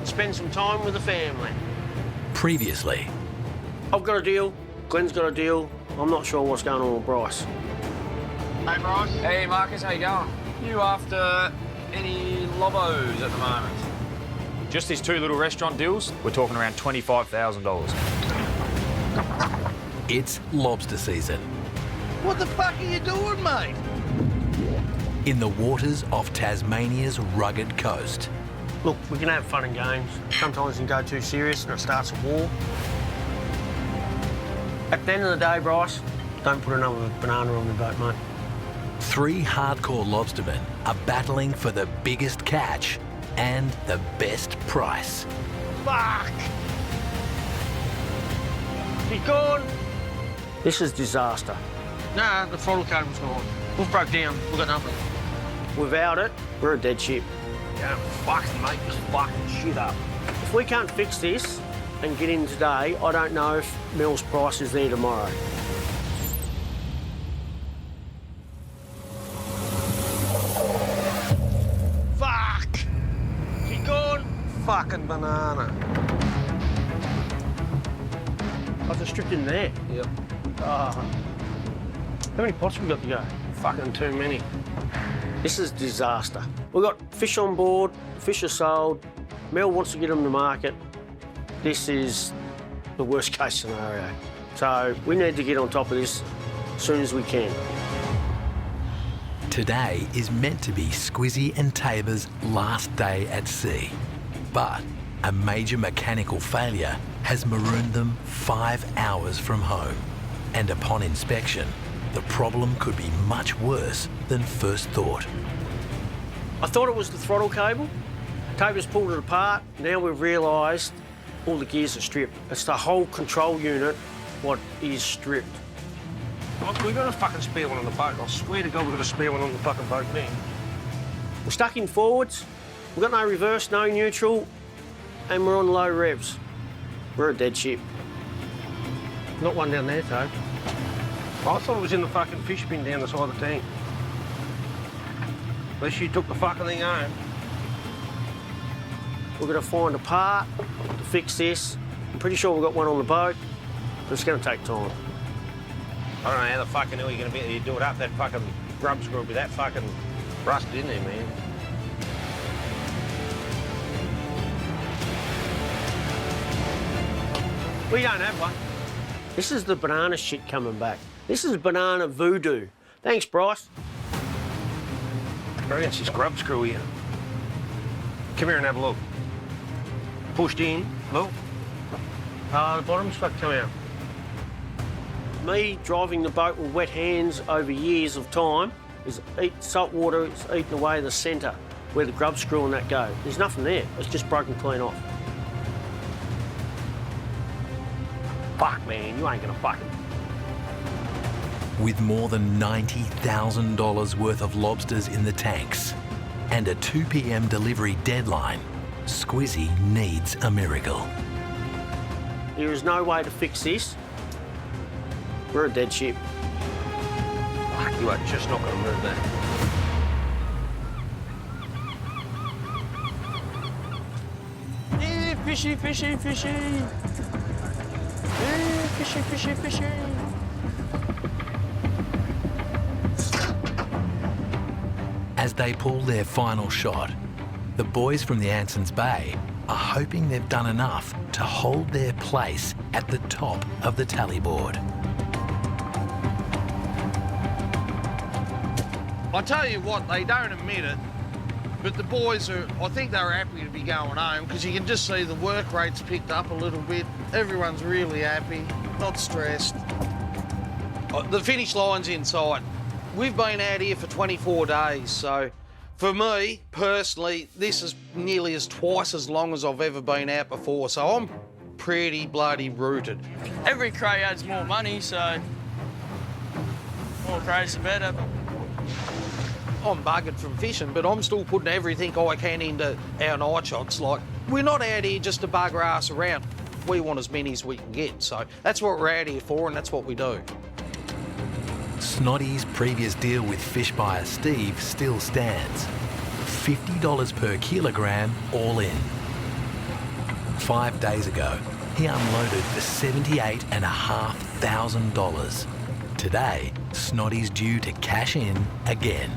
Spend some time with the family. Previously. I've got a deal. Glenn's got a deal. I'm not sure what's going on with Bryce. Hey, Bryce. Hey, Marcus, how you going? You after any lobos at the moment? Just these 2 little restaurant deals, we're talking around $25,000. It's lobster season. What the fuck are you doing, mate? In the waters off Tasmania's rugged coast. Look, we can have fun and games. Sometimes you can go too serious and it starts a war. At the end of the day, Bryce, don't put another banana on the boat, mate. 3 hardcore lobstermen are battling for the biggest catch and the best price. Fuck! She's gone. This is disaster. Nah, the throttle cable's gone. We've broke down. We've got nothing. Without it, we're a dead ship. You can't fucking make this fucking shit up. If we can't fix this and get in today, I don't know if Mel's price is there tomorrow. Fuck! She's gone. Fucking banana. I was stripped in there. Yep. How many pots we got to go? Fucking too many. This is disaster. We've got fish on board, fish are sold, Mel wants to get them to market. This is the worst case scenario. So we need to get on top of this as soon as we can. Today is meant to be Squizzy and Tabor's last day at sea. But a major mechanical failure has marooned them 5 hours from home. And upon inspection, the problem could be much worse than first thought. I thought it was the throttle cable. Tabor's pulled it apart. Now we've realised all the gears are stripped. It's the whole control unit what is stripped. Look, we've got a fucking spare one on the boat. I swear to God we've got a spare one on the fucking boat there. We're stuck in forwards. We've got no reverse, no neutral, and we're on low revs. We're a dead ship. Not one down there, Toad. I thought it was in the fucking fish bin down the side of the tank. Unless you took the fucking thing home. We're going to find a part to fix this. I'm pretty sure we've got one on the boat, but it's going to take time. I don't know how the fucking hell you're going to be able to do it up. That fucking grub screw will be that fucking rusted in there, man. We don't have one. This is the banana shit coming back. This is banana voodoo. Thanks, Bryce. I reckon it's this grub screw here. Come here and have a look. Pushed in, look. The bottom's fucked come out. Me driving the boat with wet hands over years of time is salt water is eating away the centre where the grub screw and that go. There's nothing there. It's just broken clean off. Fuck, man, you ain't gonna fucking... With more than $90,000 worth of lobsters in the tanks and a 2 p.m. delivery deadline, Squizzy needs a miracle. There is no way to fix this We're a dead ship. Fuck, you are just not going to move that. Yeah, fishy, fishy, fishy. Yeah, fishy, fishy, fishy. As they pull their final shot, the boys from the Anson's Bay are hoping they've done enough to hold their place at the top of the tally board. I tell you what, they don't admit it, but the boys are, I think they're happy to be going home because you can just see the work rate's picked up a little bit. Everyone's really happy, not stressed. The finish line's in sight. We've been out here for 24 days, so for me, personally, this is nearly twice as long as I've ever been out before, so I'm pretty bloody rooted. Every cray adds more money, so more crays the better. I'm buggered from fishing, but I'm still putting everything I can into our night shots. Like, we're not out here just to bugger ass around. We want as many as we can get, so that's what we're out here for, and that's what we do. Snoddy's previous deal with fish buyer Steve still stands. $50 per kilogram all in. 5 days ago, he unloaded for $78,500. Today, Snoddy's due to cash in again.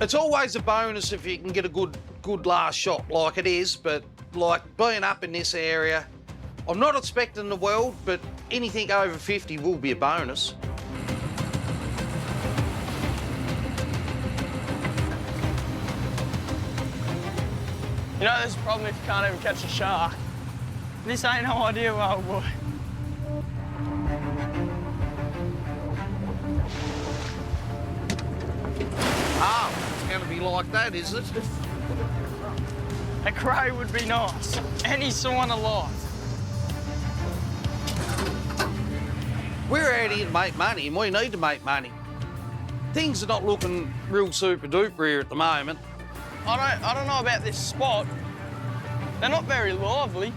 It's always a bonus if you can get a good last shot like it is, but like being up in this area, I'm not expecting the world, but anything over 50 will be a bonus. You know, there's a problem if you can't even catch a shark. This ain't no idea, old boy. Oh, it's going to be like that, is it? A cray would be nice. Any sort of life. We're out here to make money, and we need to make money. Things are not looking real super duper here at the moment. I don't know about this spot. They're not very lively.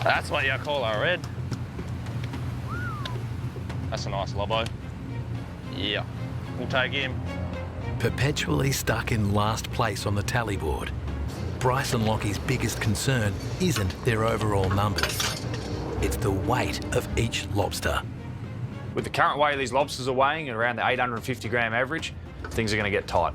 That's what you call a red. That's a nice lobbo. Yeah, we'll take him. Perpetually stuck in last place on the tally board, Bryce and Lockie's biggest concern isn't their overall numbers. It's the weight of each lobster. With the current way these lobsters are weighing at around the 850 gram average, things are going to get tight.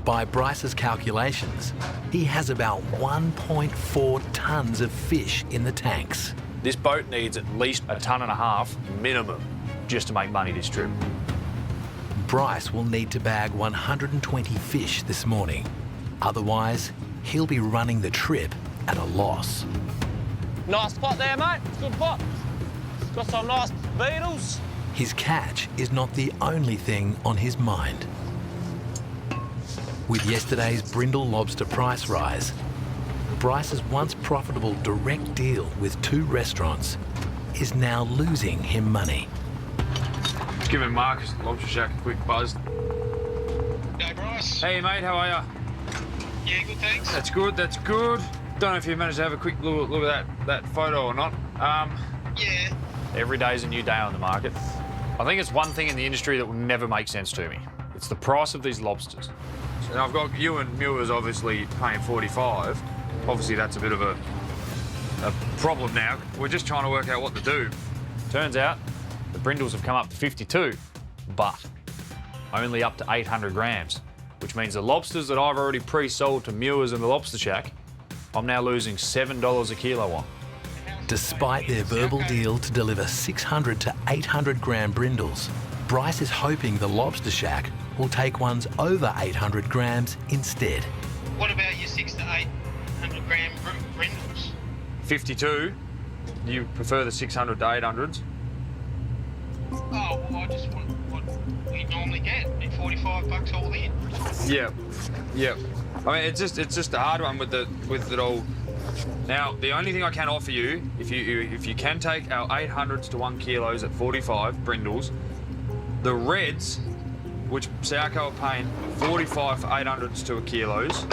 By Bryce's calculations, he has about 1.4 tonnes of fish in the tanks. This boat needs at least 1.5 tons minimum just to make money this trip. Bryce will need to bag 120 fish this morning. Otherwise, he'll be running the trip at a loss. Nice spot there, mate. Good spot. Got some nice beetles. His catch is not the only thing on his mind. With yesterday's brindle lobster price rise, Bryce's once profitable direct deal with 2 restaurants is now losing him money. Just giving Marcus at the Lobster Shack a quick buzz. Hey, Bryce. Hey, mate, how are ya? Yeah, good, thanks. That's good, that's good. Don't know if you managed to have a quick look at that photo or not. Yeah. Every day's a new day on the market. I think it's one thing in the industry that will never make sense to me. It's the price of these lobsters. And I've got you and Muir's obviously paying 45. Obviously that's a bit of a problem now. We're just trying to work out what to do. Turns out the brindles have come up to 52, but only up to 800 grams, which means the lobsters that I've already pre-sold to Muir's and the Lobster Shack, I'm now losing $7 a kilo on. Despite their verbal deal to deliver 600 to 800 gram brindles, Bryce is hoping the Lobster Shack will take ones over 800 grams instead. What about your 600 to 800 gram brindles? 52. Do you prefer the 600 to 800s? Oh, well, I just want what we normally get, at $45 all in. Yeah, yeah. I mean, it's just a hard one with it all. Now, the only thing I can offer you, if you can take our 800s to 1 kilos at 45 brindles, the reds which Southco are paying 45 for 800s to a kilos.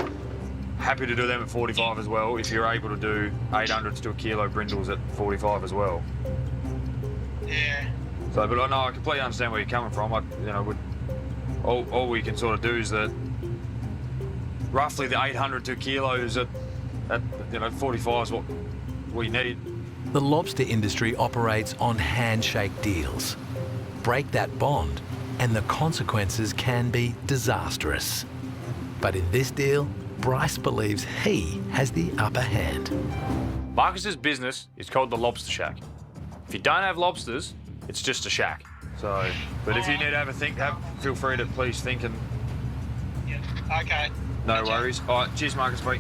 Happy to do them at 45 as well, if you're able to do 800s to a kilo brindles at 45 as well. Yeah. So, but I know I completely understand where you're coming from. All we can sort of do is that roughly the 800 to kilos at 45 is what we need. The lobster industry operates on handshake deals. Break that bond and the consequences can be disastrous. But in this deal, Bryce believes he has the upper hand. Marcus's business is called the Lobster Shack. If you don't have lobsters, it's just a shack. So, but if you need to have a think, feel free to please think and... Yeah, okay. No worries. All right, cheers, Marcus, mate.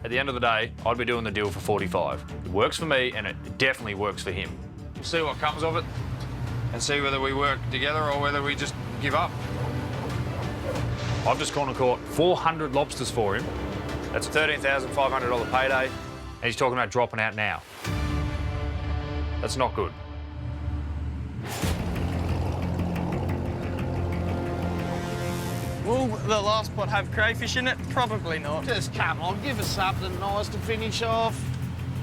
At the end of the day, I'd be doing the deal for 45. It works for me, and it definitely works for him. We'll see what comes of it, and see whether we work together or whether we just give up. I've just gone and caught 400 lobsters for him. That's a $13,500 payday, and he's talking about dropping out now. That's not good. Will the last pot have crayfish in it? Probably not. Just come on, give us something nice to finish off.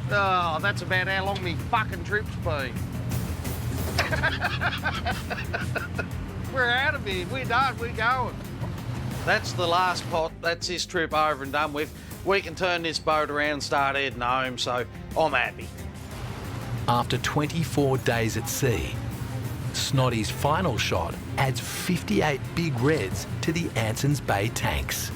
Oh, that's about how long me fucking trip's been. We're out of here. We're done. We're going. That's the last pot. That's this trip over and done with. We can turn this boat around and start heading home, so I'm happy. After 24 days at sea, Snoddy's final shot adds 58 big reds to the Anson's Bay tanks.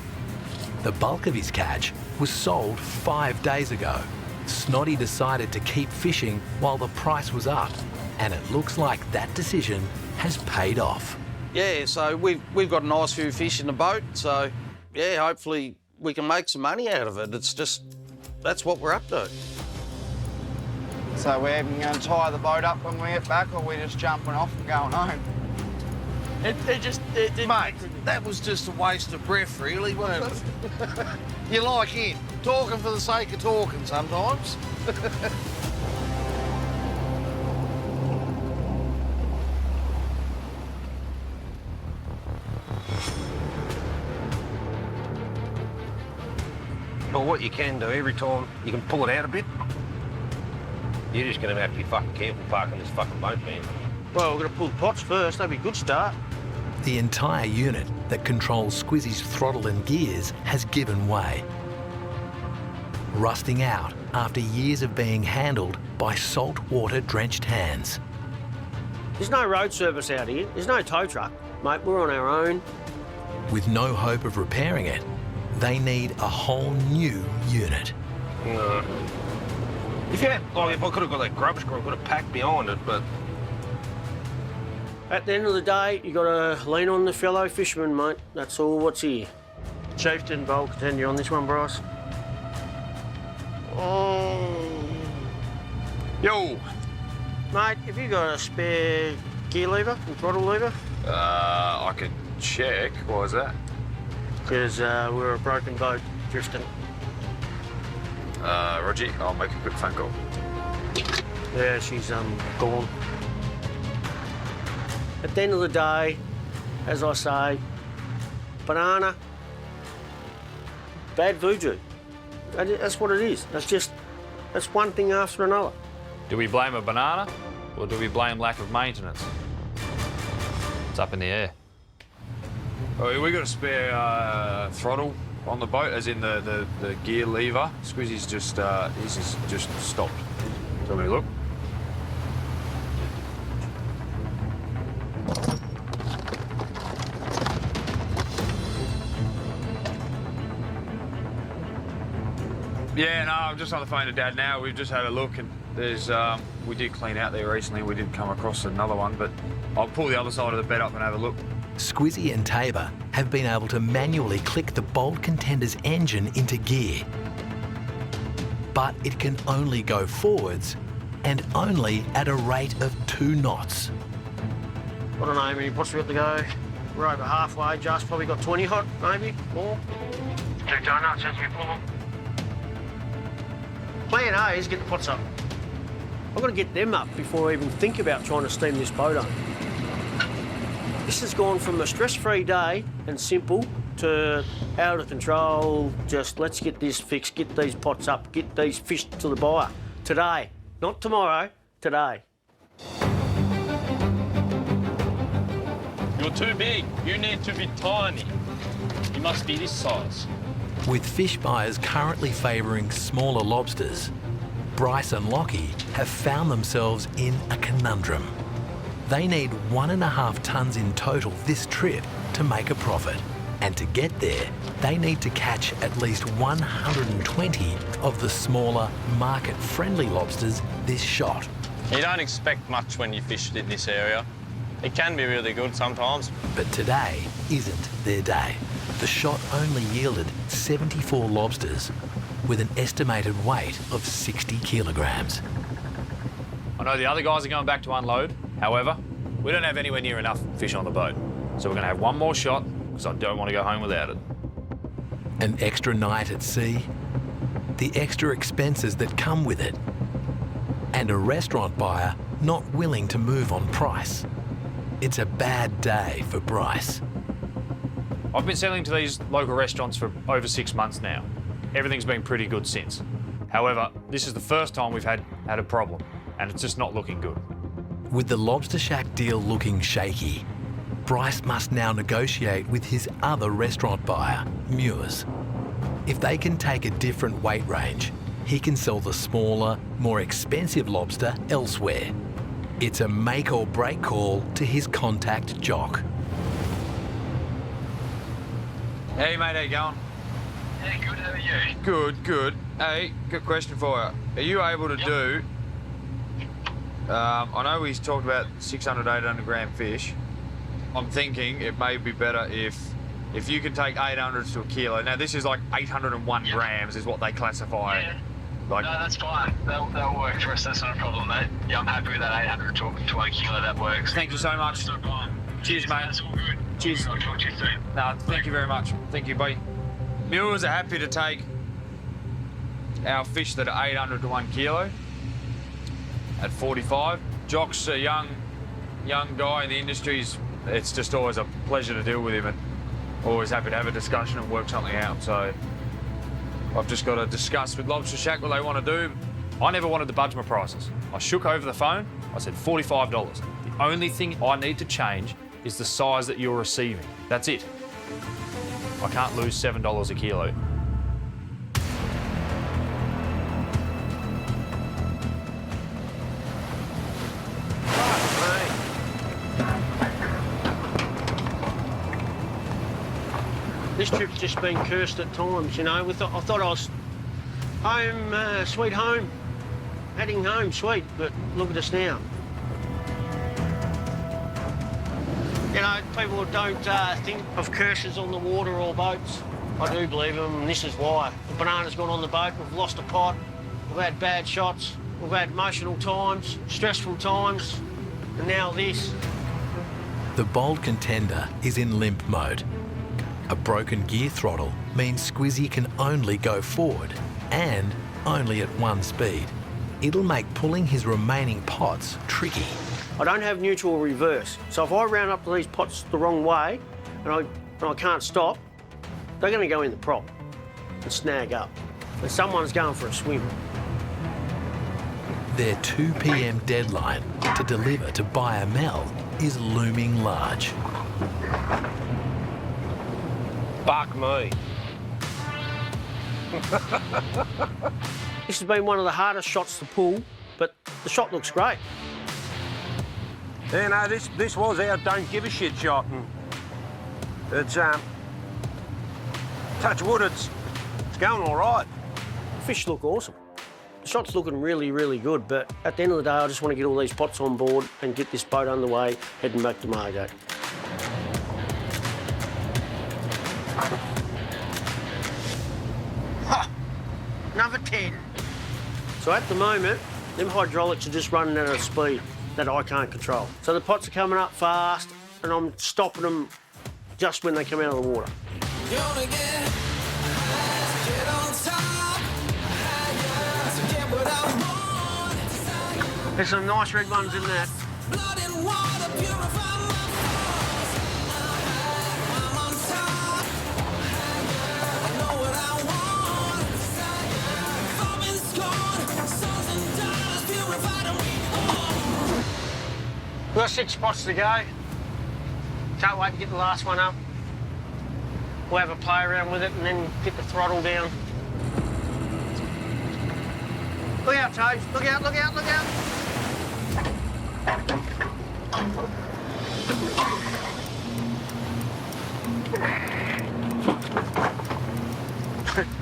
The bulk of his catch was sold 5 days ago. Snoddy decided to keep fishing while the price was up, and it looks like that decision has paid off. Yeah, so we've got a nice few fish in the boat, so yeah, hopefully we can make some money out of it. It's just, that's what we're up to. So we're even going to tie the boat up when we get back, or we're just jumping off and going home? It didn't. Mate, that was just a waste of breath, really, wasn't it? You're like him, talking for the sake of talking sometimes. Well, what you can do every time, you can pull it out a bit. You're just going to have to be fucking careful parking this fucking boat, man. Well, we're going to pull the pots first. That'd be a good start. The entire unit that controls Squizzy's throttle and gears has given way, rusting out after years of being handled by saltwater-drenched hands. There's no road service out here. There's no tow truck. Mate, we're on our own. With no hope of repairing it, they need a whole new unit. If you had, if I could have got that grub screw, I could have packed behind it, but... At the end of the day, you got to lean on the fellow fisherman, mate. That's all what's here. Chieftain, bowl contender on this one, Bryce. Yo! Mate, have you got a spare gear lever and throttle lever? I could check. Why is that? Because we're a broken boat drifting. Roger, I'll make a quick phone call. Yeah, she's gone. At the end of the day, as I say, banana, bad voodoo. That's what it is. That's one thing after another. Do we blame a banana, or do we blame lack of maintenance? It's up in the air. Oh, we got a spare throttle on the boat, as in the gear lever. Squizzy's just his is just stopped. Let me look. Yeah, no, I'm just on the phone to Dad now. We've just had a look, and there's we did clean out there recently. We did come across another one, but I'll pull the other side of the bed up and have a look. Squizzy and Tabor have been able to manually click the Bold Contender's engine into gear. But it can only go forwards, and only at a rate of 2 knots. I don't know how many pots we got to go. We're over halfway, just probably got 20 hot, maybe, more. Check donuts as we pull them. Plan A is get the pots up. I've got to get them up before I even think about trying to steam this boat up. This has gone from a stress-free day and simple to out of control, just let's get this fixed, get these pots up, get these fish to the buyer. Today, not tomorrow, today. You're too big. You need to be tiny. You must be this size. With fish buyers currently favouring smaller lobsters, Bryce and Lockie have found themselves in a conundrum. They need 1.5 tonnes in total this trip to make a profit. And to get there, they need to catch at least 120 of the smaller, market-friendly lobsters this shot. You don't expect much when you fish in this area. It can be really good sometimes. But today isn't their day. The shot only yielded 74 lobsters with an estimated weight of 60 kilograms. I know the other guys are going back to unload. However, we don't have anywhere near enough fish on the boat. So we're going to have one more shot because I don't want to go home without it. An extra night at sea, the extra expenses that come with it, and a restaurant buyer not willing to move on price. It's a bad day for Bryce. I've been selling to these local restaurants for over 6 months now. Everything's been pretty good since. However, this is the first time we've had a problem, and it's just not looking good. With the Lobster Shack deal looking shaky, Bryce must now negotiate with his other restaurant buyer, Muir's. If they can take a different weight range, he can sell the smaller, more expensive lobster elsewhere. It's a make or break call to his contact jock. Hey mate, how you going? Yeah, good, how are you? Good, good. Hey, good question for you. Are you able to do, I know we talked about 600, 800 gram fish. I'm thinking it may be better if you can take 800 to a kilo. Now this is like 801 grams is what they classify. Yeah. Like, No, that's fine. That'll work for us. That's not a problem, mate. Yeah, I'm happy with that 800 to 1 kilo. That works. Thank you so much. No problem. Cheers, mate. That's all good. Cheers. I'll talk to you soon. No, thank you very much. Thank you, bye. Mules are happy to take our fish that are 800 to 1 kilo at 45. Jock's a young guy in the industries. It's just always a pleasure to deal with him and always happy to have a discussion and work something out. So I've just got to discuss with Lobster Shack what they want to do. I never wanted to budge my prices. I shook over the phone, I said $45. The only thing I need to change is the size that you're receiving. That's it. I can't lose $7 a kilo. This trip's just been cursed at times, you know. I thought I was home, sweet home, heading home, sweet, but look at us now. You know, people don't think of curses on the water or boats. I do believe them, and this is why. The banana's gone on the boat, we've lost a pot, we've had bad shots, we've had emotional times, stressful times, and now this. The Bold Contender is in limp mode. A broken gear throttle means Squizzy can only go forward and only at one speed. It'll make pulling his remaining pots tricky. I don't have neutral or reverse, so if I round up these pots the wrong way and I can't stop, they're going to go in the prop and snag up. And someone's going for a swim. Their 2 p.m. deadline to deliver to buyer Mel is looming large. Fuck me. This has been one of the hardest shots to pull, but the shot looks great. Yeah, no, this was our don't give a shit shot. And it's, touch wood, it's going all right. Fish look awesome. The shot's looking really, really good, but at the end of the day, I just want to get all these pots on board and get this boat underway, heading back to Margate. Ha! Another 10. So at the moment, them hydraulics are just running at a speed that I can't control. So the pots are coming up fast, and I'm stopping them just when they come out of the water. There's some nice red ones in that. got 6 spots to go. Can't wait to get the last one up. We'll have a play around with it and then get the throttle down. Look out, Toes. Look out, look out, look out.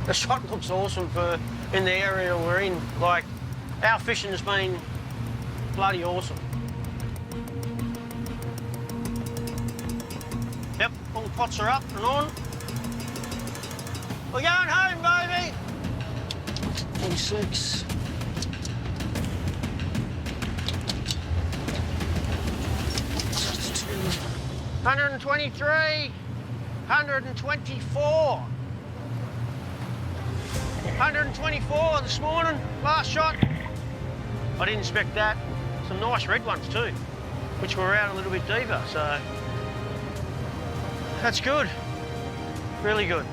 The shot looks awesome for in the area we're in. Like, our fishing has been bloody awesome. Yep, all the pots are up and on. We're going home, baby. 46. $123, $124. 124 this morning, last shot. I didn't expect that. Some nice red ones too, which were out a little bit deeper, so that's good, really good.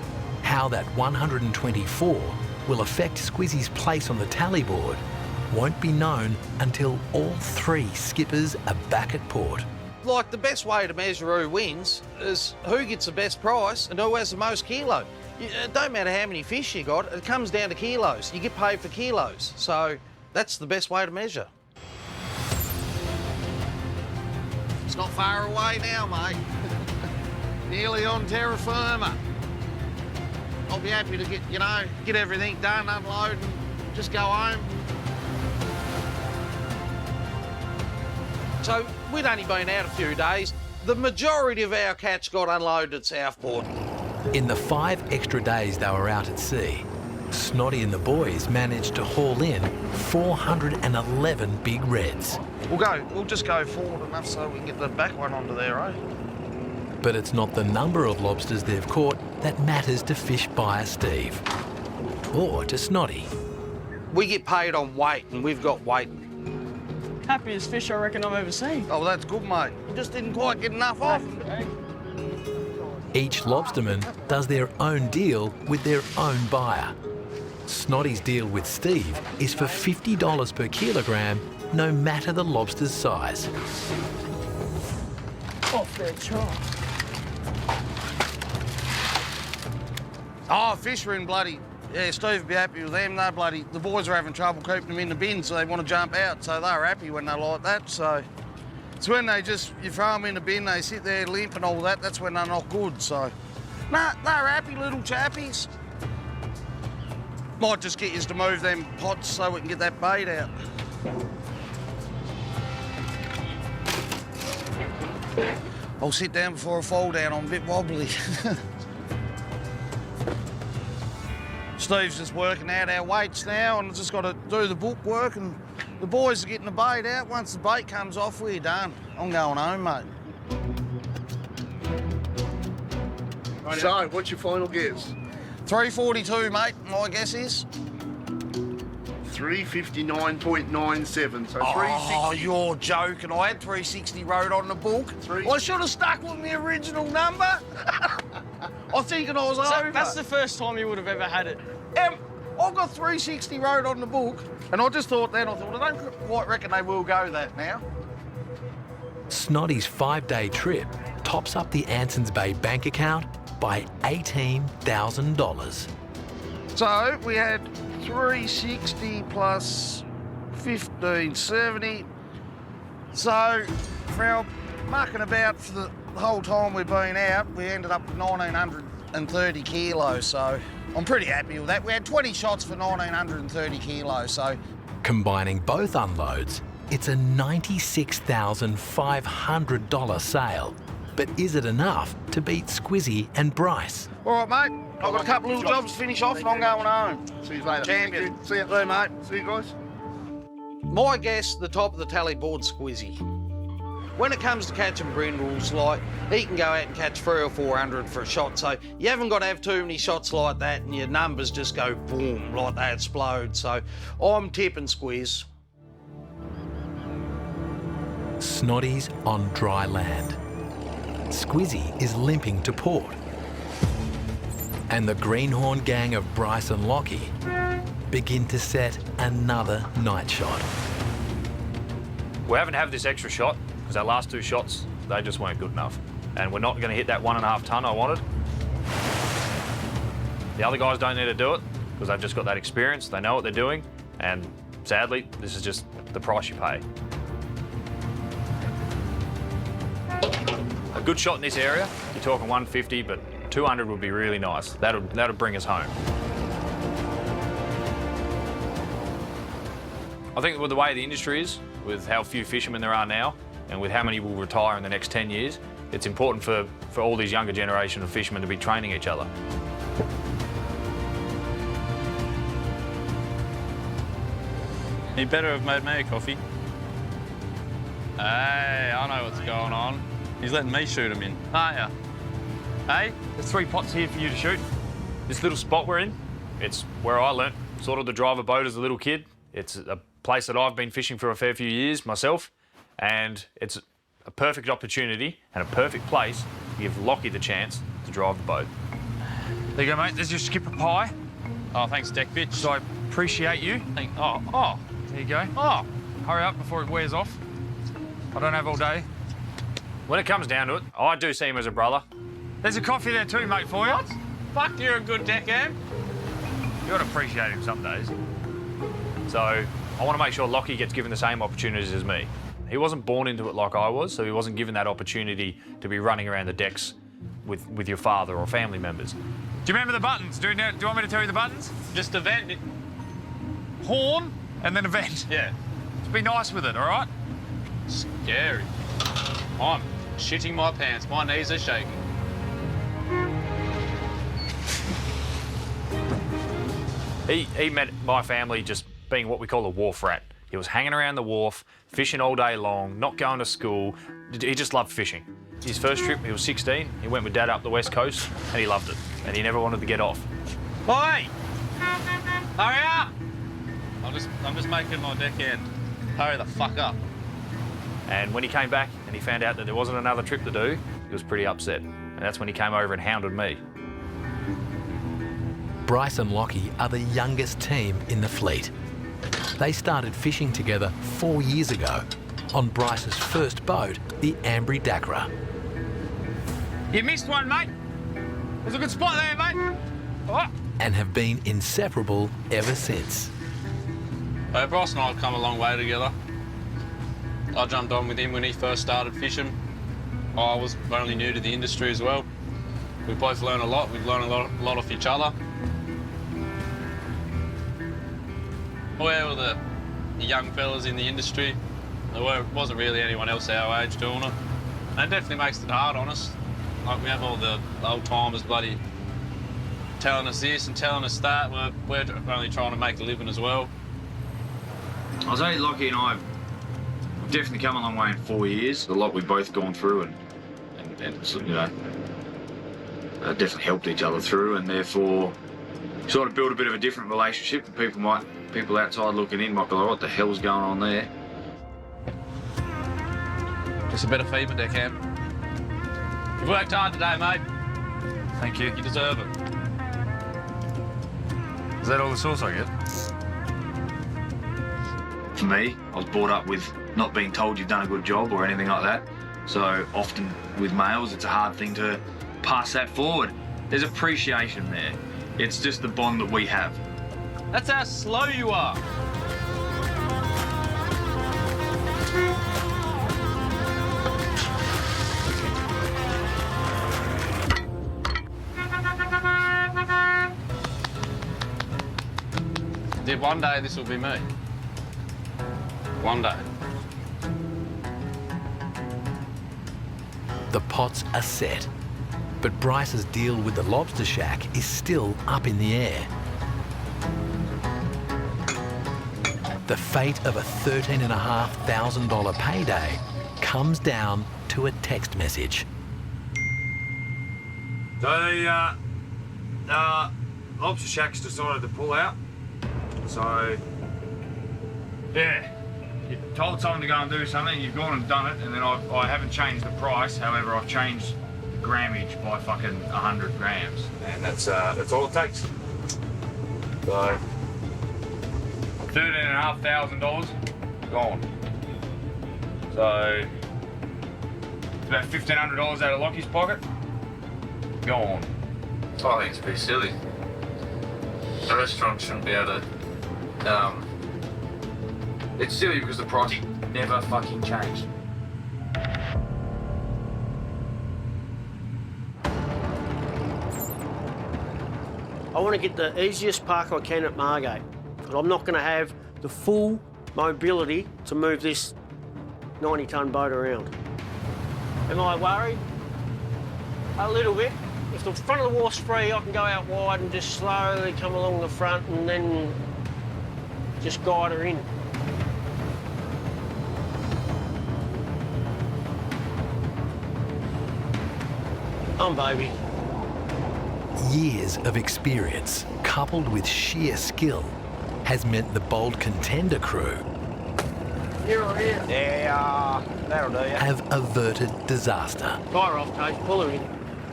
How that 124 will affect Squizzy's place on the tally board won't be known until all 3 skippers are back at port. Like, the best way to measure who wins is who gets the best price and who has the most kilo. It don't matter how many fish you got, it comes down to kilos. You get paid for kilos, so that's the best way to measure. It's not far away now, mate. Nearly on terra firma. I'll be happy to get everything done, unload, and just go home. So we'd only been out a few days. The majority of our catch got unloaded at Southport. In the 5 extra days they were out at sea, Snotty and the boys managed to haul in 411 big reds. We'll just go forward enough so we can get the back one onto there, eh? But it's not the number of lobsters they've caught that matters to fish buyer Steve. Or to Snotty. We get paid on weight, and we've got weight. Happiest fish I reckon I've ever seen. Oh, that's good, mate. You just didn't quite get enough off. Each lobsterman does their own deal with their own buyer. Snotty's deal with Steve is for $50 per kilogram, no matter the lobster's size. Off their chart. Oh, fish are in bloody... Yeah, Steve would be happy with them. The boys are having trouble keeping them in the bin, so they want to jump out, so they're happy when they like that, so... It's when you throw them in the bin, they sit there limp and all that, that's when they're not good, so... Nah, they're happy little chappies. Might just get you to move them pots so we can get that bait out. I'll sit down before I fall down, I'm a bit wobbly. Steve's just working out our weights now, and I've just got to do the book work, and the boys are getting the bait out. Once the bait comes off, we're done. I'm going home, mate. So, what's your final guess? 342, mate, my guess is. 359.97, so 360. Oh, you're joking. I had 360 wrote on the book. I should have stuck with my original number. I think I was over. That's the first time you would have ever had it. I've got 360 wrote on the book, and I just thought then, I don't quite reckon they will go that now. Snotty's 5-day trip tops up the Anson's Bay bank account by $18,000. So we had 360 plus 1570. So for our mucking about for the whole time we've been out, we ended up with 1,930 kilos. So I'm pretty happy with that. We had 20 shots for 1,930 kilos. So combining both unloads, it's a $96,500 sale. But is it enough to beat Squizzy and Bryce? All right, mate. I've got a couple little jobs to finish off and I'm going home. See you later. Champion. See you. See you, mate. See you guys. My guess, the top of the tally board's Squizzy. When it comes to catching brindles, like, he can go out and catch 300 or 400 for a shot, so you haven't got to have too many shots like that and your numbers just go boom, like they explode. So I'm tipping Squiz. Snotty's on dry land. Squizzy is limping to port. And the Greenhorn gang of Bryce and Lockie begin to set another night shot. We're having to have this extra shot because our last 2 shots, they just weren't good enough. And we're not going to hit that 1.5 tonne I wanted. The other guys don't need to do it because they've just got that experience, they know what they're doing, and sadly, this is just the price you pay. A good shot in this area, you're talking 150, but 200 would be really nice. That'll bring us home. I think with the way the industry is, with how few fishermen there are now, and with how many will retire in the next 10 years, it's important for all these younger generation of fishermen to be training each other. You better have made me a coffee. Hey, I know what's going on. He's letting me shoot him in, aren't ya? Hey, there's 3 pots here for you to shoot. This little spot we're in, it's where I learnt sort of to drive a boat as a little kid. It's a place that I've been fishing for a fair few years myself, and it's a perfect opportunity and a perfect place to give Lockie the chance to drive the boat. There you go, mate. There's your skipper pie. Oh, thanks, deck bitch. So I appreciate you. Oh, there you go. Oh, hurry up before it wears off. I don't have all day. When it comes down to it, I do see him as a brother. There's a coffee there too, mate, for you. What? Fuck, you're a good deckhand. You got to appreciate him some days. So I want to make sure Lockie gets given the same opportunities as me. He wasn't born into it like I was, so he wasn't given that opportunity to be running around the decks with your father or family members. Do you remember the buttons? Do you want me to tell you the buttons? Just a vent. Horn and then a vent. Yeah. Just be nice with it, all right? Scary. I'm shitting my pants. My knees are shaking. He met my family just being what we call a wharf rat. He was hanging around the wharf, fishing all day long, not going to school. He just loved fishing. His first trip, he was 16. He went with Dad up the West Coast, and he loved it. And he never wanted to get off. Oi! Hurry up! I'm just making my deckhand. Hurry the fuck up. And when he came back and he found out that there wasn't another trip to do, he was pretty upset. And that's when he came over and hounded me. Bryce and Lockie are the youngest team in the fleet. They started fishing together 4 years ago on Bryce's first boat, the Ambry Dakra. You missed one, mate. There's a good spot there, mate. Oh. And have been inseparable ever since. Bryce and I have come a long way together. I jumped on with him when he first started fishing. I was only new to the industry as well. We both learned a lot. We've learned a lot off each other. Where were the young fellas in the industry? There wasn't really anyone else our age doing it. And it definitely makes it hard on us. Like, we have all the old timers bloody telling us this and telling us that. We're only trying to make a living as well. I'll say Lockie and I have definitely come a long way in 4 years. A lot we've both gone through and you know, definitely helped each other through, and therefore sort of built a bit of a different relationship. People outside looking in might be like, what the hell's going on there? Just a bit of feedback, deckhand. You've worked hard today, mate. Thank you. You deserve it. Is that all the sauce I get? For me, I was brought up with not being told you've done a good job or anything like that. So often with males, it's a hard thing to pass that forward. There's appreciation there. It's just the bond that we have. That's how slow you are. One day this will be me. One day. The pots are set, but Bryce's deal with the Lobster Shack is still up in the air. The fate of a $13,500 payday comes down to a text message. So the Lobster Shack's decided to pull out. So, yeah, you told someone to go and do something, you've gone and done it, and then I haven't changed the price. However, I've changed grammage by fucking 100 grams, and that's all it takes. So, $13,500 gone. So, about $1,500 out of Lockie's pocket. Gone. I think it's pretty silly. A restaurant shouldn't be able to. It's silly because the price never fucking changed. I want to get the easiest park I can at Margate, but I'm not going to have the full mobility to move this 90-tonne boat around. Am I worried? A little bit. If the front of the wharf's free, I can go out wide and just slowly come along the front and then just guide her in. Baby. Years of experience, coupled with sheer skill, has meant the Bold Contender crew Here or here? Yeah, that'll do you. have averted disaster. Fire off, Dave. Pull her in.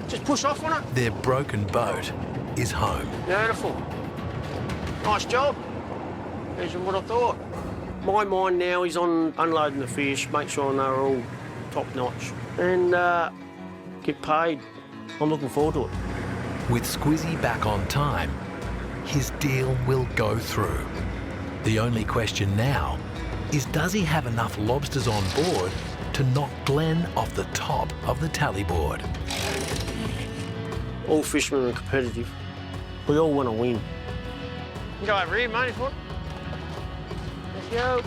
Just push off on it. Their broken boat is home. Beautiful. Nice job. As what I thought. My mind now is on unloading the fish, make sure they're all top-notch, and get paid. I'm looking forward to it. With Squizzy back on time, his deal will go through. The only question now is, does he have enough lobsters on board to knock Glenn off the top of the tally board? All fishermen are competitive. We all want to win. You go over here, mate, if you want. Let's go.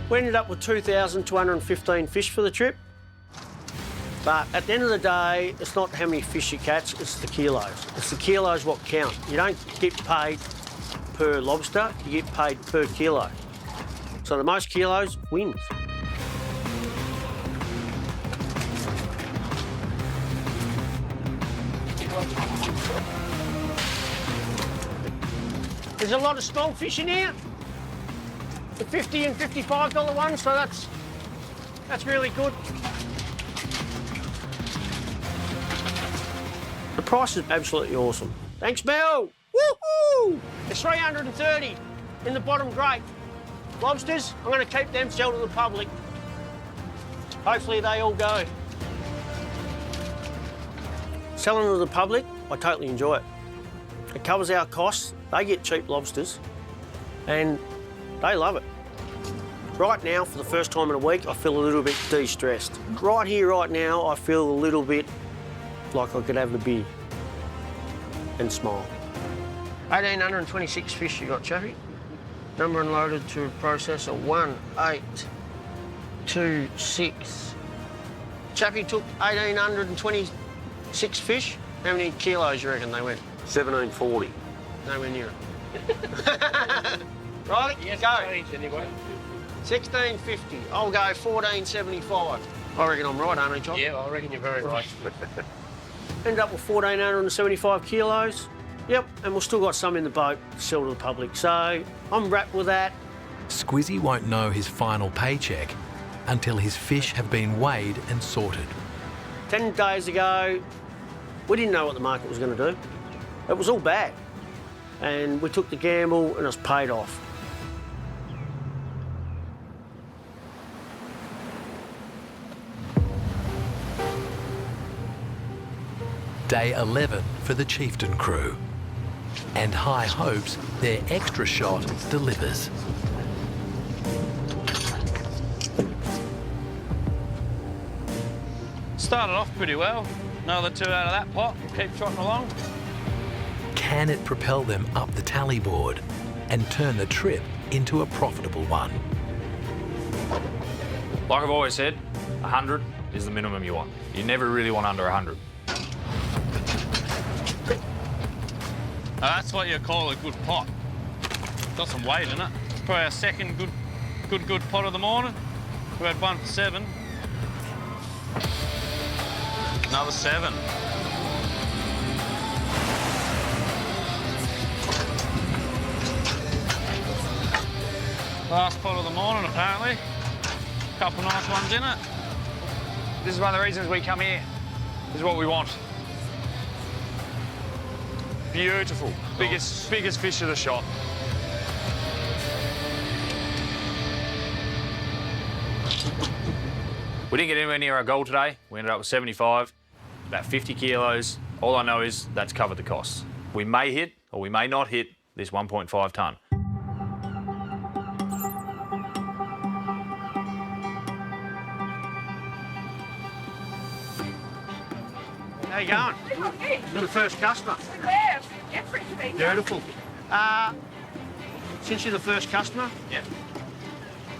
We ended up with 2,215 fish for the trip. But at the end of the day, it's not how many fish you catch, it's the kilos. It's the kilos what count. You don't get paid per lobster, you get paid per kilo. So the most kilos wins. There's a lot of small fish in here. The $50 and $55 ones, so that's really good. The price is absolutely awesome. Thanks, Mel. Woohoo! There's 330 in the bottom grate. Lobsters, I'm going to keep them sell to the public. Hopefully they all go. Selling to the public, I totally enjoy it. It covers our costs. They get cheap lobsters and they love it. Right now, for the first time in a week, I feel a little bit de-stressed. Right here, right now, I feel a little bit like I could have a beer and smile. 1,826 fish you got, Chappie. Number unloaded to processor 1826. Chappie took 1,826 fish. How many kilos you reckon they went? 1740. Nowhere near it. Right, yes, go. Anyway. 1650. I'll go 1475. I reckon I'm right, aren't I, John? Yeah, I reckon you're very right. Ended up with 1,475 kilos. Yep, and we've still got some in the boat to sell to the public, so I'm wrapped with that. Squizzy won't know his final paycheck until his fish have been weighed and sorted. 10 days ago, we didn't know what the market was going to do. It was all bad. And we took the gamble and it's paid off. Day 11 for the Chieftain crew. And high hopes their extra shot delivers. Started off pretty well. Another 2 out of that pot. Keep trotting along. Can it propel them up the tally board and turn the trip into a profitable one? Like I've always said, 100 is the minimum you want. You never really want under 100. That's what you call a good pot. Got some weight in it. It's probably our second good pot of the morning. We had one for 7. Another 7. Last pot of the morning, apparently. Couple nice ones in it. This is one of the reasons we come here. This is what we want. Beautiful. Biggest fish of the shot. We didn't get anywhere near our goal today. We ended up with 75, about 50 kilos. All I know is that's covered the costs. We may hit or we may not hit this 1.5 tonne. How you going? You're the first customer. Beautiful. Since you're the first customer,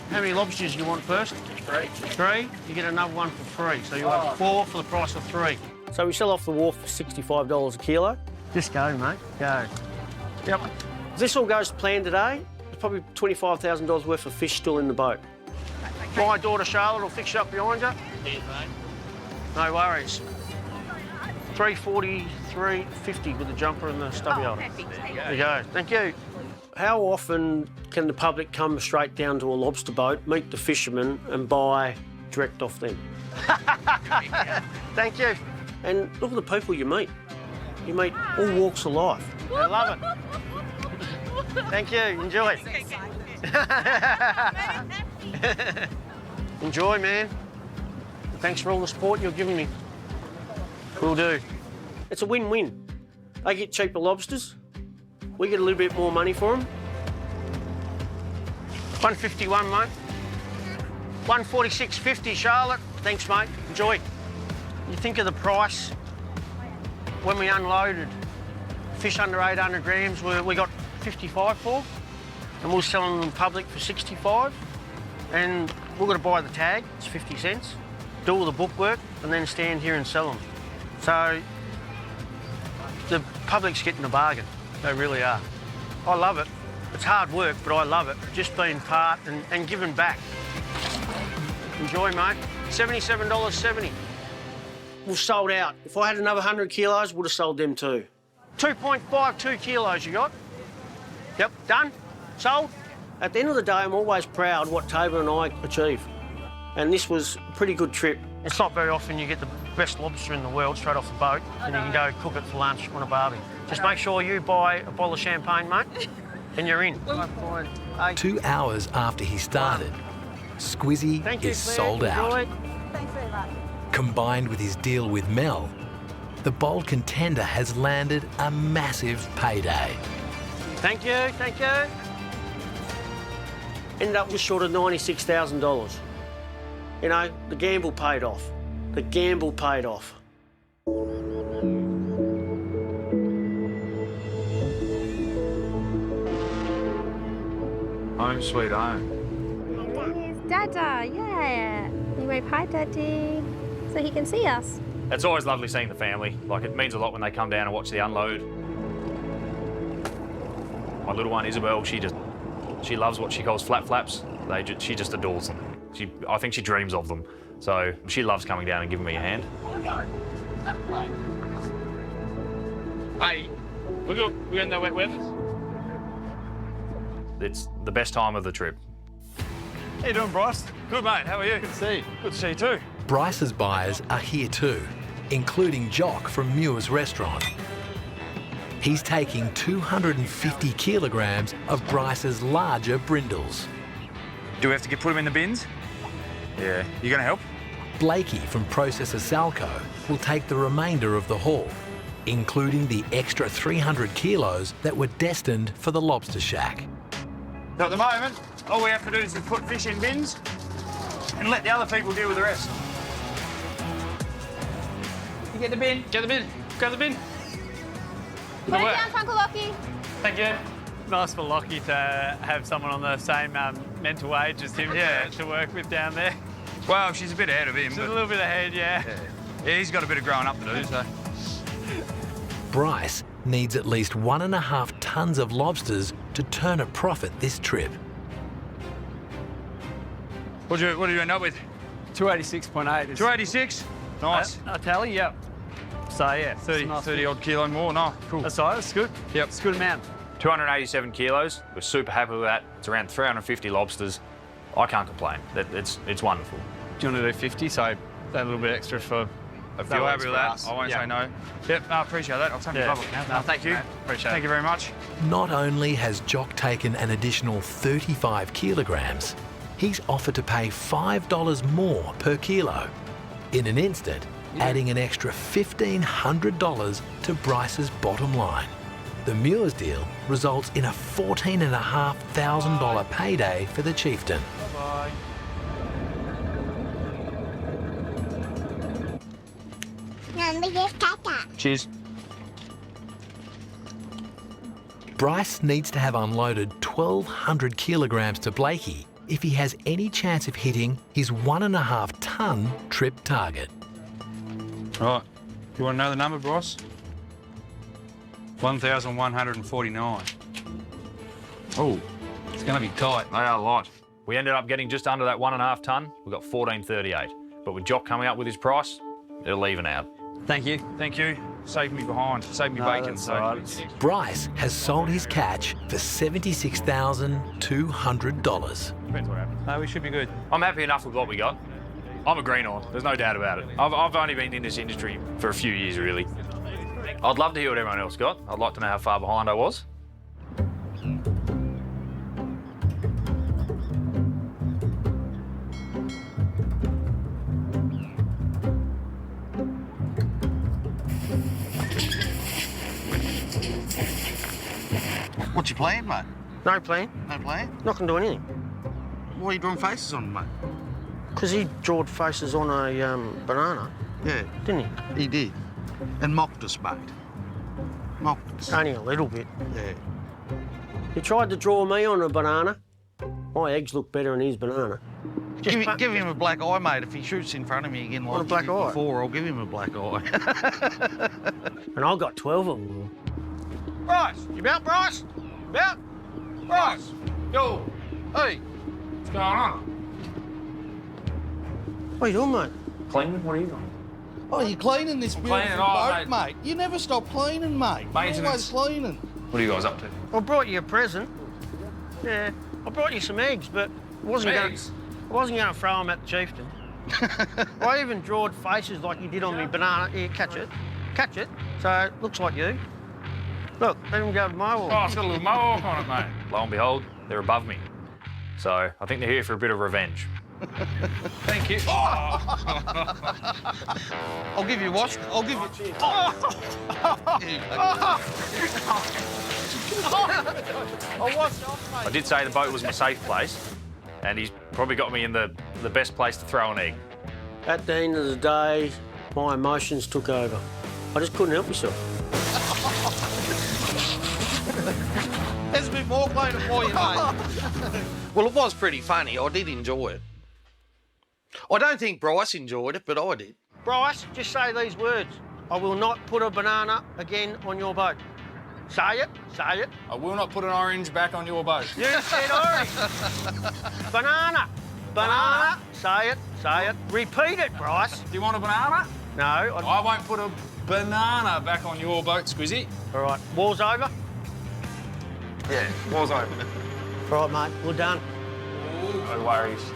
how many lobsters do you want first? 3. 3? You get another one for free. So you have 4 for the price of 3. So we sell off the wharf for $65 a kilo. Just go, mate. Go. Yep. If this all goes to plan today, there's probably $25,000 worth of fish still in the boat. My daughter Charlotte will fix you up behind you. Cheers, mate. No worries. 343.50 with the jumper and the stubby holder. There you go. Thank you. How often can the public come straight down to a lobster boat, meet the fishermen and buy direct off them? Thank you. And look at the people you meet. You meet all walks of life. I love it. Thank you. Enjoy. Enjoy, man. Thanks for all the support you're giving me. Will do. It's a win-win. They get cheaper lobsters. We get a little bit more money for them. 151, mate. 146.50, Charlotte. Thanks, mate. Enjoy. You think of the price when we unloaded fish under 800 grams, we got 55 for, and we're selling them public for 65. And we've got to buy the tag, it's 50 cents, do all the bookwork, and then stand here and sell them. So the public's getting a bargain. They really are. I love it. It's hard work, but I love it. Just being part and giving back. Enjoy, mate. $77.70. We've sold out. If I had another 100 kilos, would have sold them too. 2.52 kilos you got. Yep, done. Sold. At the end of the day, I'm always proud what Tabor and I achieve. And this was a pretty good trip. It's not very often you get the best lobster in the world straight off the boat and you can go cook it for lunch on a barbie. Just make sure you buy a bottle of champagne, mate, and you're in. 2 hours after he started, Squizzy is sold out. Thanks very much. Combined with his deal with Mel, the bold contender has landed a massive payday. Thank you, thank you. Ended up just short of $96,000. You know, the gamble paid off. The gamble paid off. Home sweet home. There's Dada, yeah. You wave hi, Daddy, so he can see us. It's always lovely seeing the family. Like, it means a lot when they come down and watch the unload. My little one, Isabel, she loves what she calls flat flaps. She just adores them. I think she dreams of them. So she loves coming down and giving me a hand. Hey, we're in the wet weather. It's the best time of the trip. How you doing, Bryce? Good, mate. How are you? Good to see you. Good to see you too. Bryce's buyers are here too, including Jock from Muir's restaurant. He's taking 250 kilograms of Bryce's larger brindles. Do we have to put them in the bins? Yeah. You going to help? Blakey from Processor Salco will take the remainder of the haul, including the extra 300 kilos that were destined for the lobster shack. So at the moment, all we have to do is put fish in bins and let the other people deal with the rest. You get the bin. Get the bin. Grab the bin. Put it down, Uncle Lockie. Thank you. Nice for Lockie to have someone on the same mental age as him to work with down there. Well, she's a bit ahead of him. She's a little bit ahead, yeah. Yeah, he's got a bit of growing up to do, so. Bryce needs at least 1.5 tons of lobsters to turn a profit this trip. What do you end up with? 286.8. 286? Nice. A tally, yep. So, yeah. 30 odd kilo more. No, cool. That's all right, that's good. Yep. It's a good amount. 287 kilos. We're super happy with that. It's around 350 lobsters. I can't complain. It's wonderful. Do you want to do 50? So that little bit extra for... If you're happy with that, I won't say no. Yep, no, I appreciate that. I'll take the public now. No, thank you. Appreciate it. Thank you very much. Not only has Jock taken an additional 35 kilograms, he's offered to pay $5 more per kilo. In an instant, adding an extra $1,500 to Bryce's bottom line. The Muir's deal results in a $14,500 payday for the chieftain. Bye. Cheers. Bryce needs to have unloaded 1,200 kilograms to Blakey if he has any chance of hitting his 1.5 tonne trip target. Right. You want to know the number, Bryce? 1,149. Oh, it's going to be tight. They are light. We ended up getting just under that 1.5 tonne. We got 14.38. But with Jock coming up with his price, it'll even out. Thank you. Thank you. Saved me behind. Saved me bacon. Bryce has sold his catch for $76,200. Depends what happens. No, we should be good. I'm happy enough with what we got. I'm a greenhorn, there's no doubt about it. I've only been in this industry for a few years, really. I'd love to hear what everyone else got. I'd like to know how far behind I was. What's your plan, mate? No plan. No plan? Not going to do anything. Why are you drawing faces on him, mate? Because he drawed faces on a banana. Yeah. Didn't he? He did. And mocked us, mate. Mocked us. Only a little bit. Yeah. He tried to draw me on a banana. My eggs look better than his banana. Give him a black eye, mate. If he shoots in front of me again like a black eye? before, I'll give him a black eye. And I got 12 of them. Bryce! You about, Bryce? About? Bryce! Yo! Hey! What's going on? What are you doing, mate? Cleaning? What are you doing? Oh, you're cleaning this beautiful cleaning, boat, mate. You never stop cleaning, mate. You're always Maintenance. cleaning. What are you guys up to? I brought you a present. Yeah, I brought you some eggs, but I wasn't going to throw them at the chieftain. I even drawed faces like you did on me banana. Here, catch it. Catch it. So it looks like you. Look, let him go to mohawk. Oh, it's got a little mohawk on it, mate. Lo and behold, they're above me. So I think they're here for a bit of revenge. Thank you. I'll give you what? I'll give you... I did say the boat was my safe place, and he's probably got me in the best place to throw an egg. At the end of the day, my emotions took over. I just couldn't help myself. There's a bit more cleaning for you, mate. Well, it was pretty funny. I did enjoy it. I don't think Bryce enjoyed it, but I did. Bryce, just say these words. I will not put a banana again on your boat. Say it, say it. I will not put an orange back on your boat. You said orange. Banana. Banana. Say it, say it. Repeat it, Bryce. Do you want a banana? No. I won't put a banana back on your boat, Squizzy. All right, war's over? Yeah, war's over. All right, mate, we're done. No worries.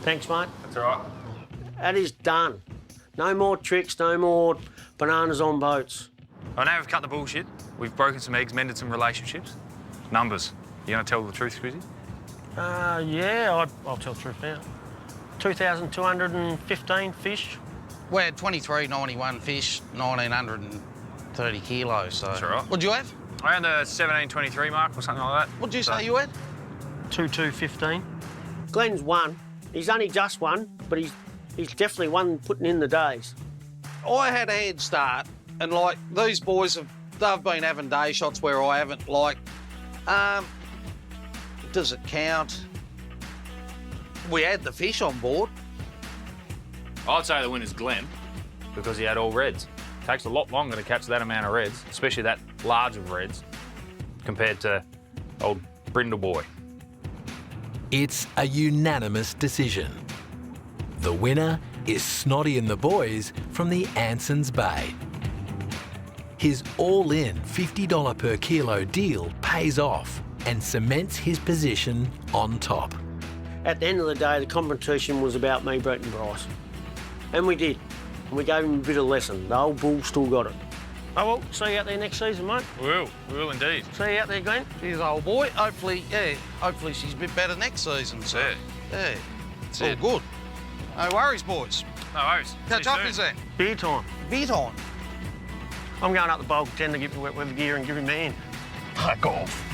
Thanks, mate. That's all right. That is done. No more tricks, no more bananas on boats. I know we've cut the bullshit. We've broken some eggs, mended some relationships. Numbers. You gonna tell the truth, Squizzy? Yeah, I'll tell the truth now. 2,215 fish. We had 23.91 fish, 1,930 kilos, so... That's all right. What'd you have? I had the 17.23 mark or something like that. What'd you say you had? 2,215. Glenn's won. He's only just won, but he's definitely one putting in the days. I had a head start, and like these boys they've been having day shots where I haven't. Like, does it count? We had the fish on board. I'd say the winner's Glenn, because he had all reds. It takes a lot longer to catch that amount of reds, especially that large of reds, compared to old Brindle boy. It's a unanimous decision. The winner is Snotty and the boys from the Ansons Bay. His all-in $50 per kilo deal pays off and cements his position on top. At the end of the day, the competition was about me beating Bryce. And we did. And we gave him a bit of lesson. The old bull still got it. Oh, well, see you out there next season, mate. We will indeed. See you out there, Glenn. Cheers, old boy. Hopefully, hopefully she's a bit better next season. So, yeah, it's all good. No worries, boys. No worries. Catch up in then. Beer time. Beer time. I'm going up the bowl, pretend to get the wet weather gear and give him my hand. Fuck off.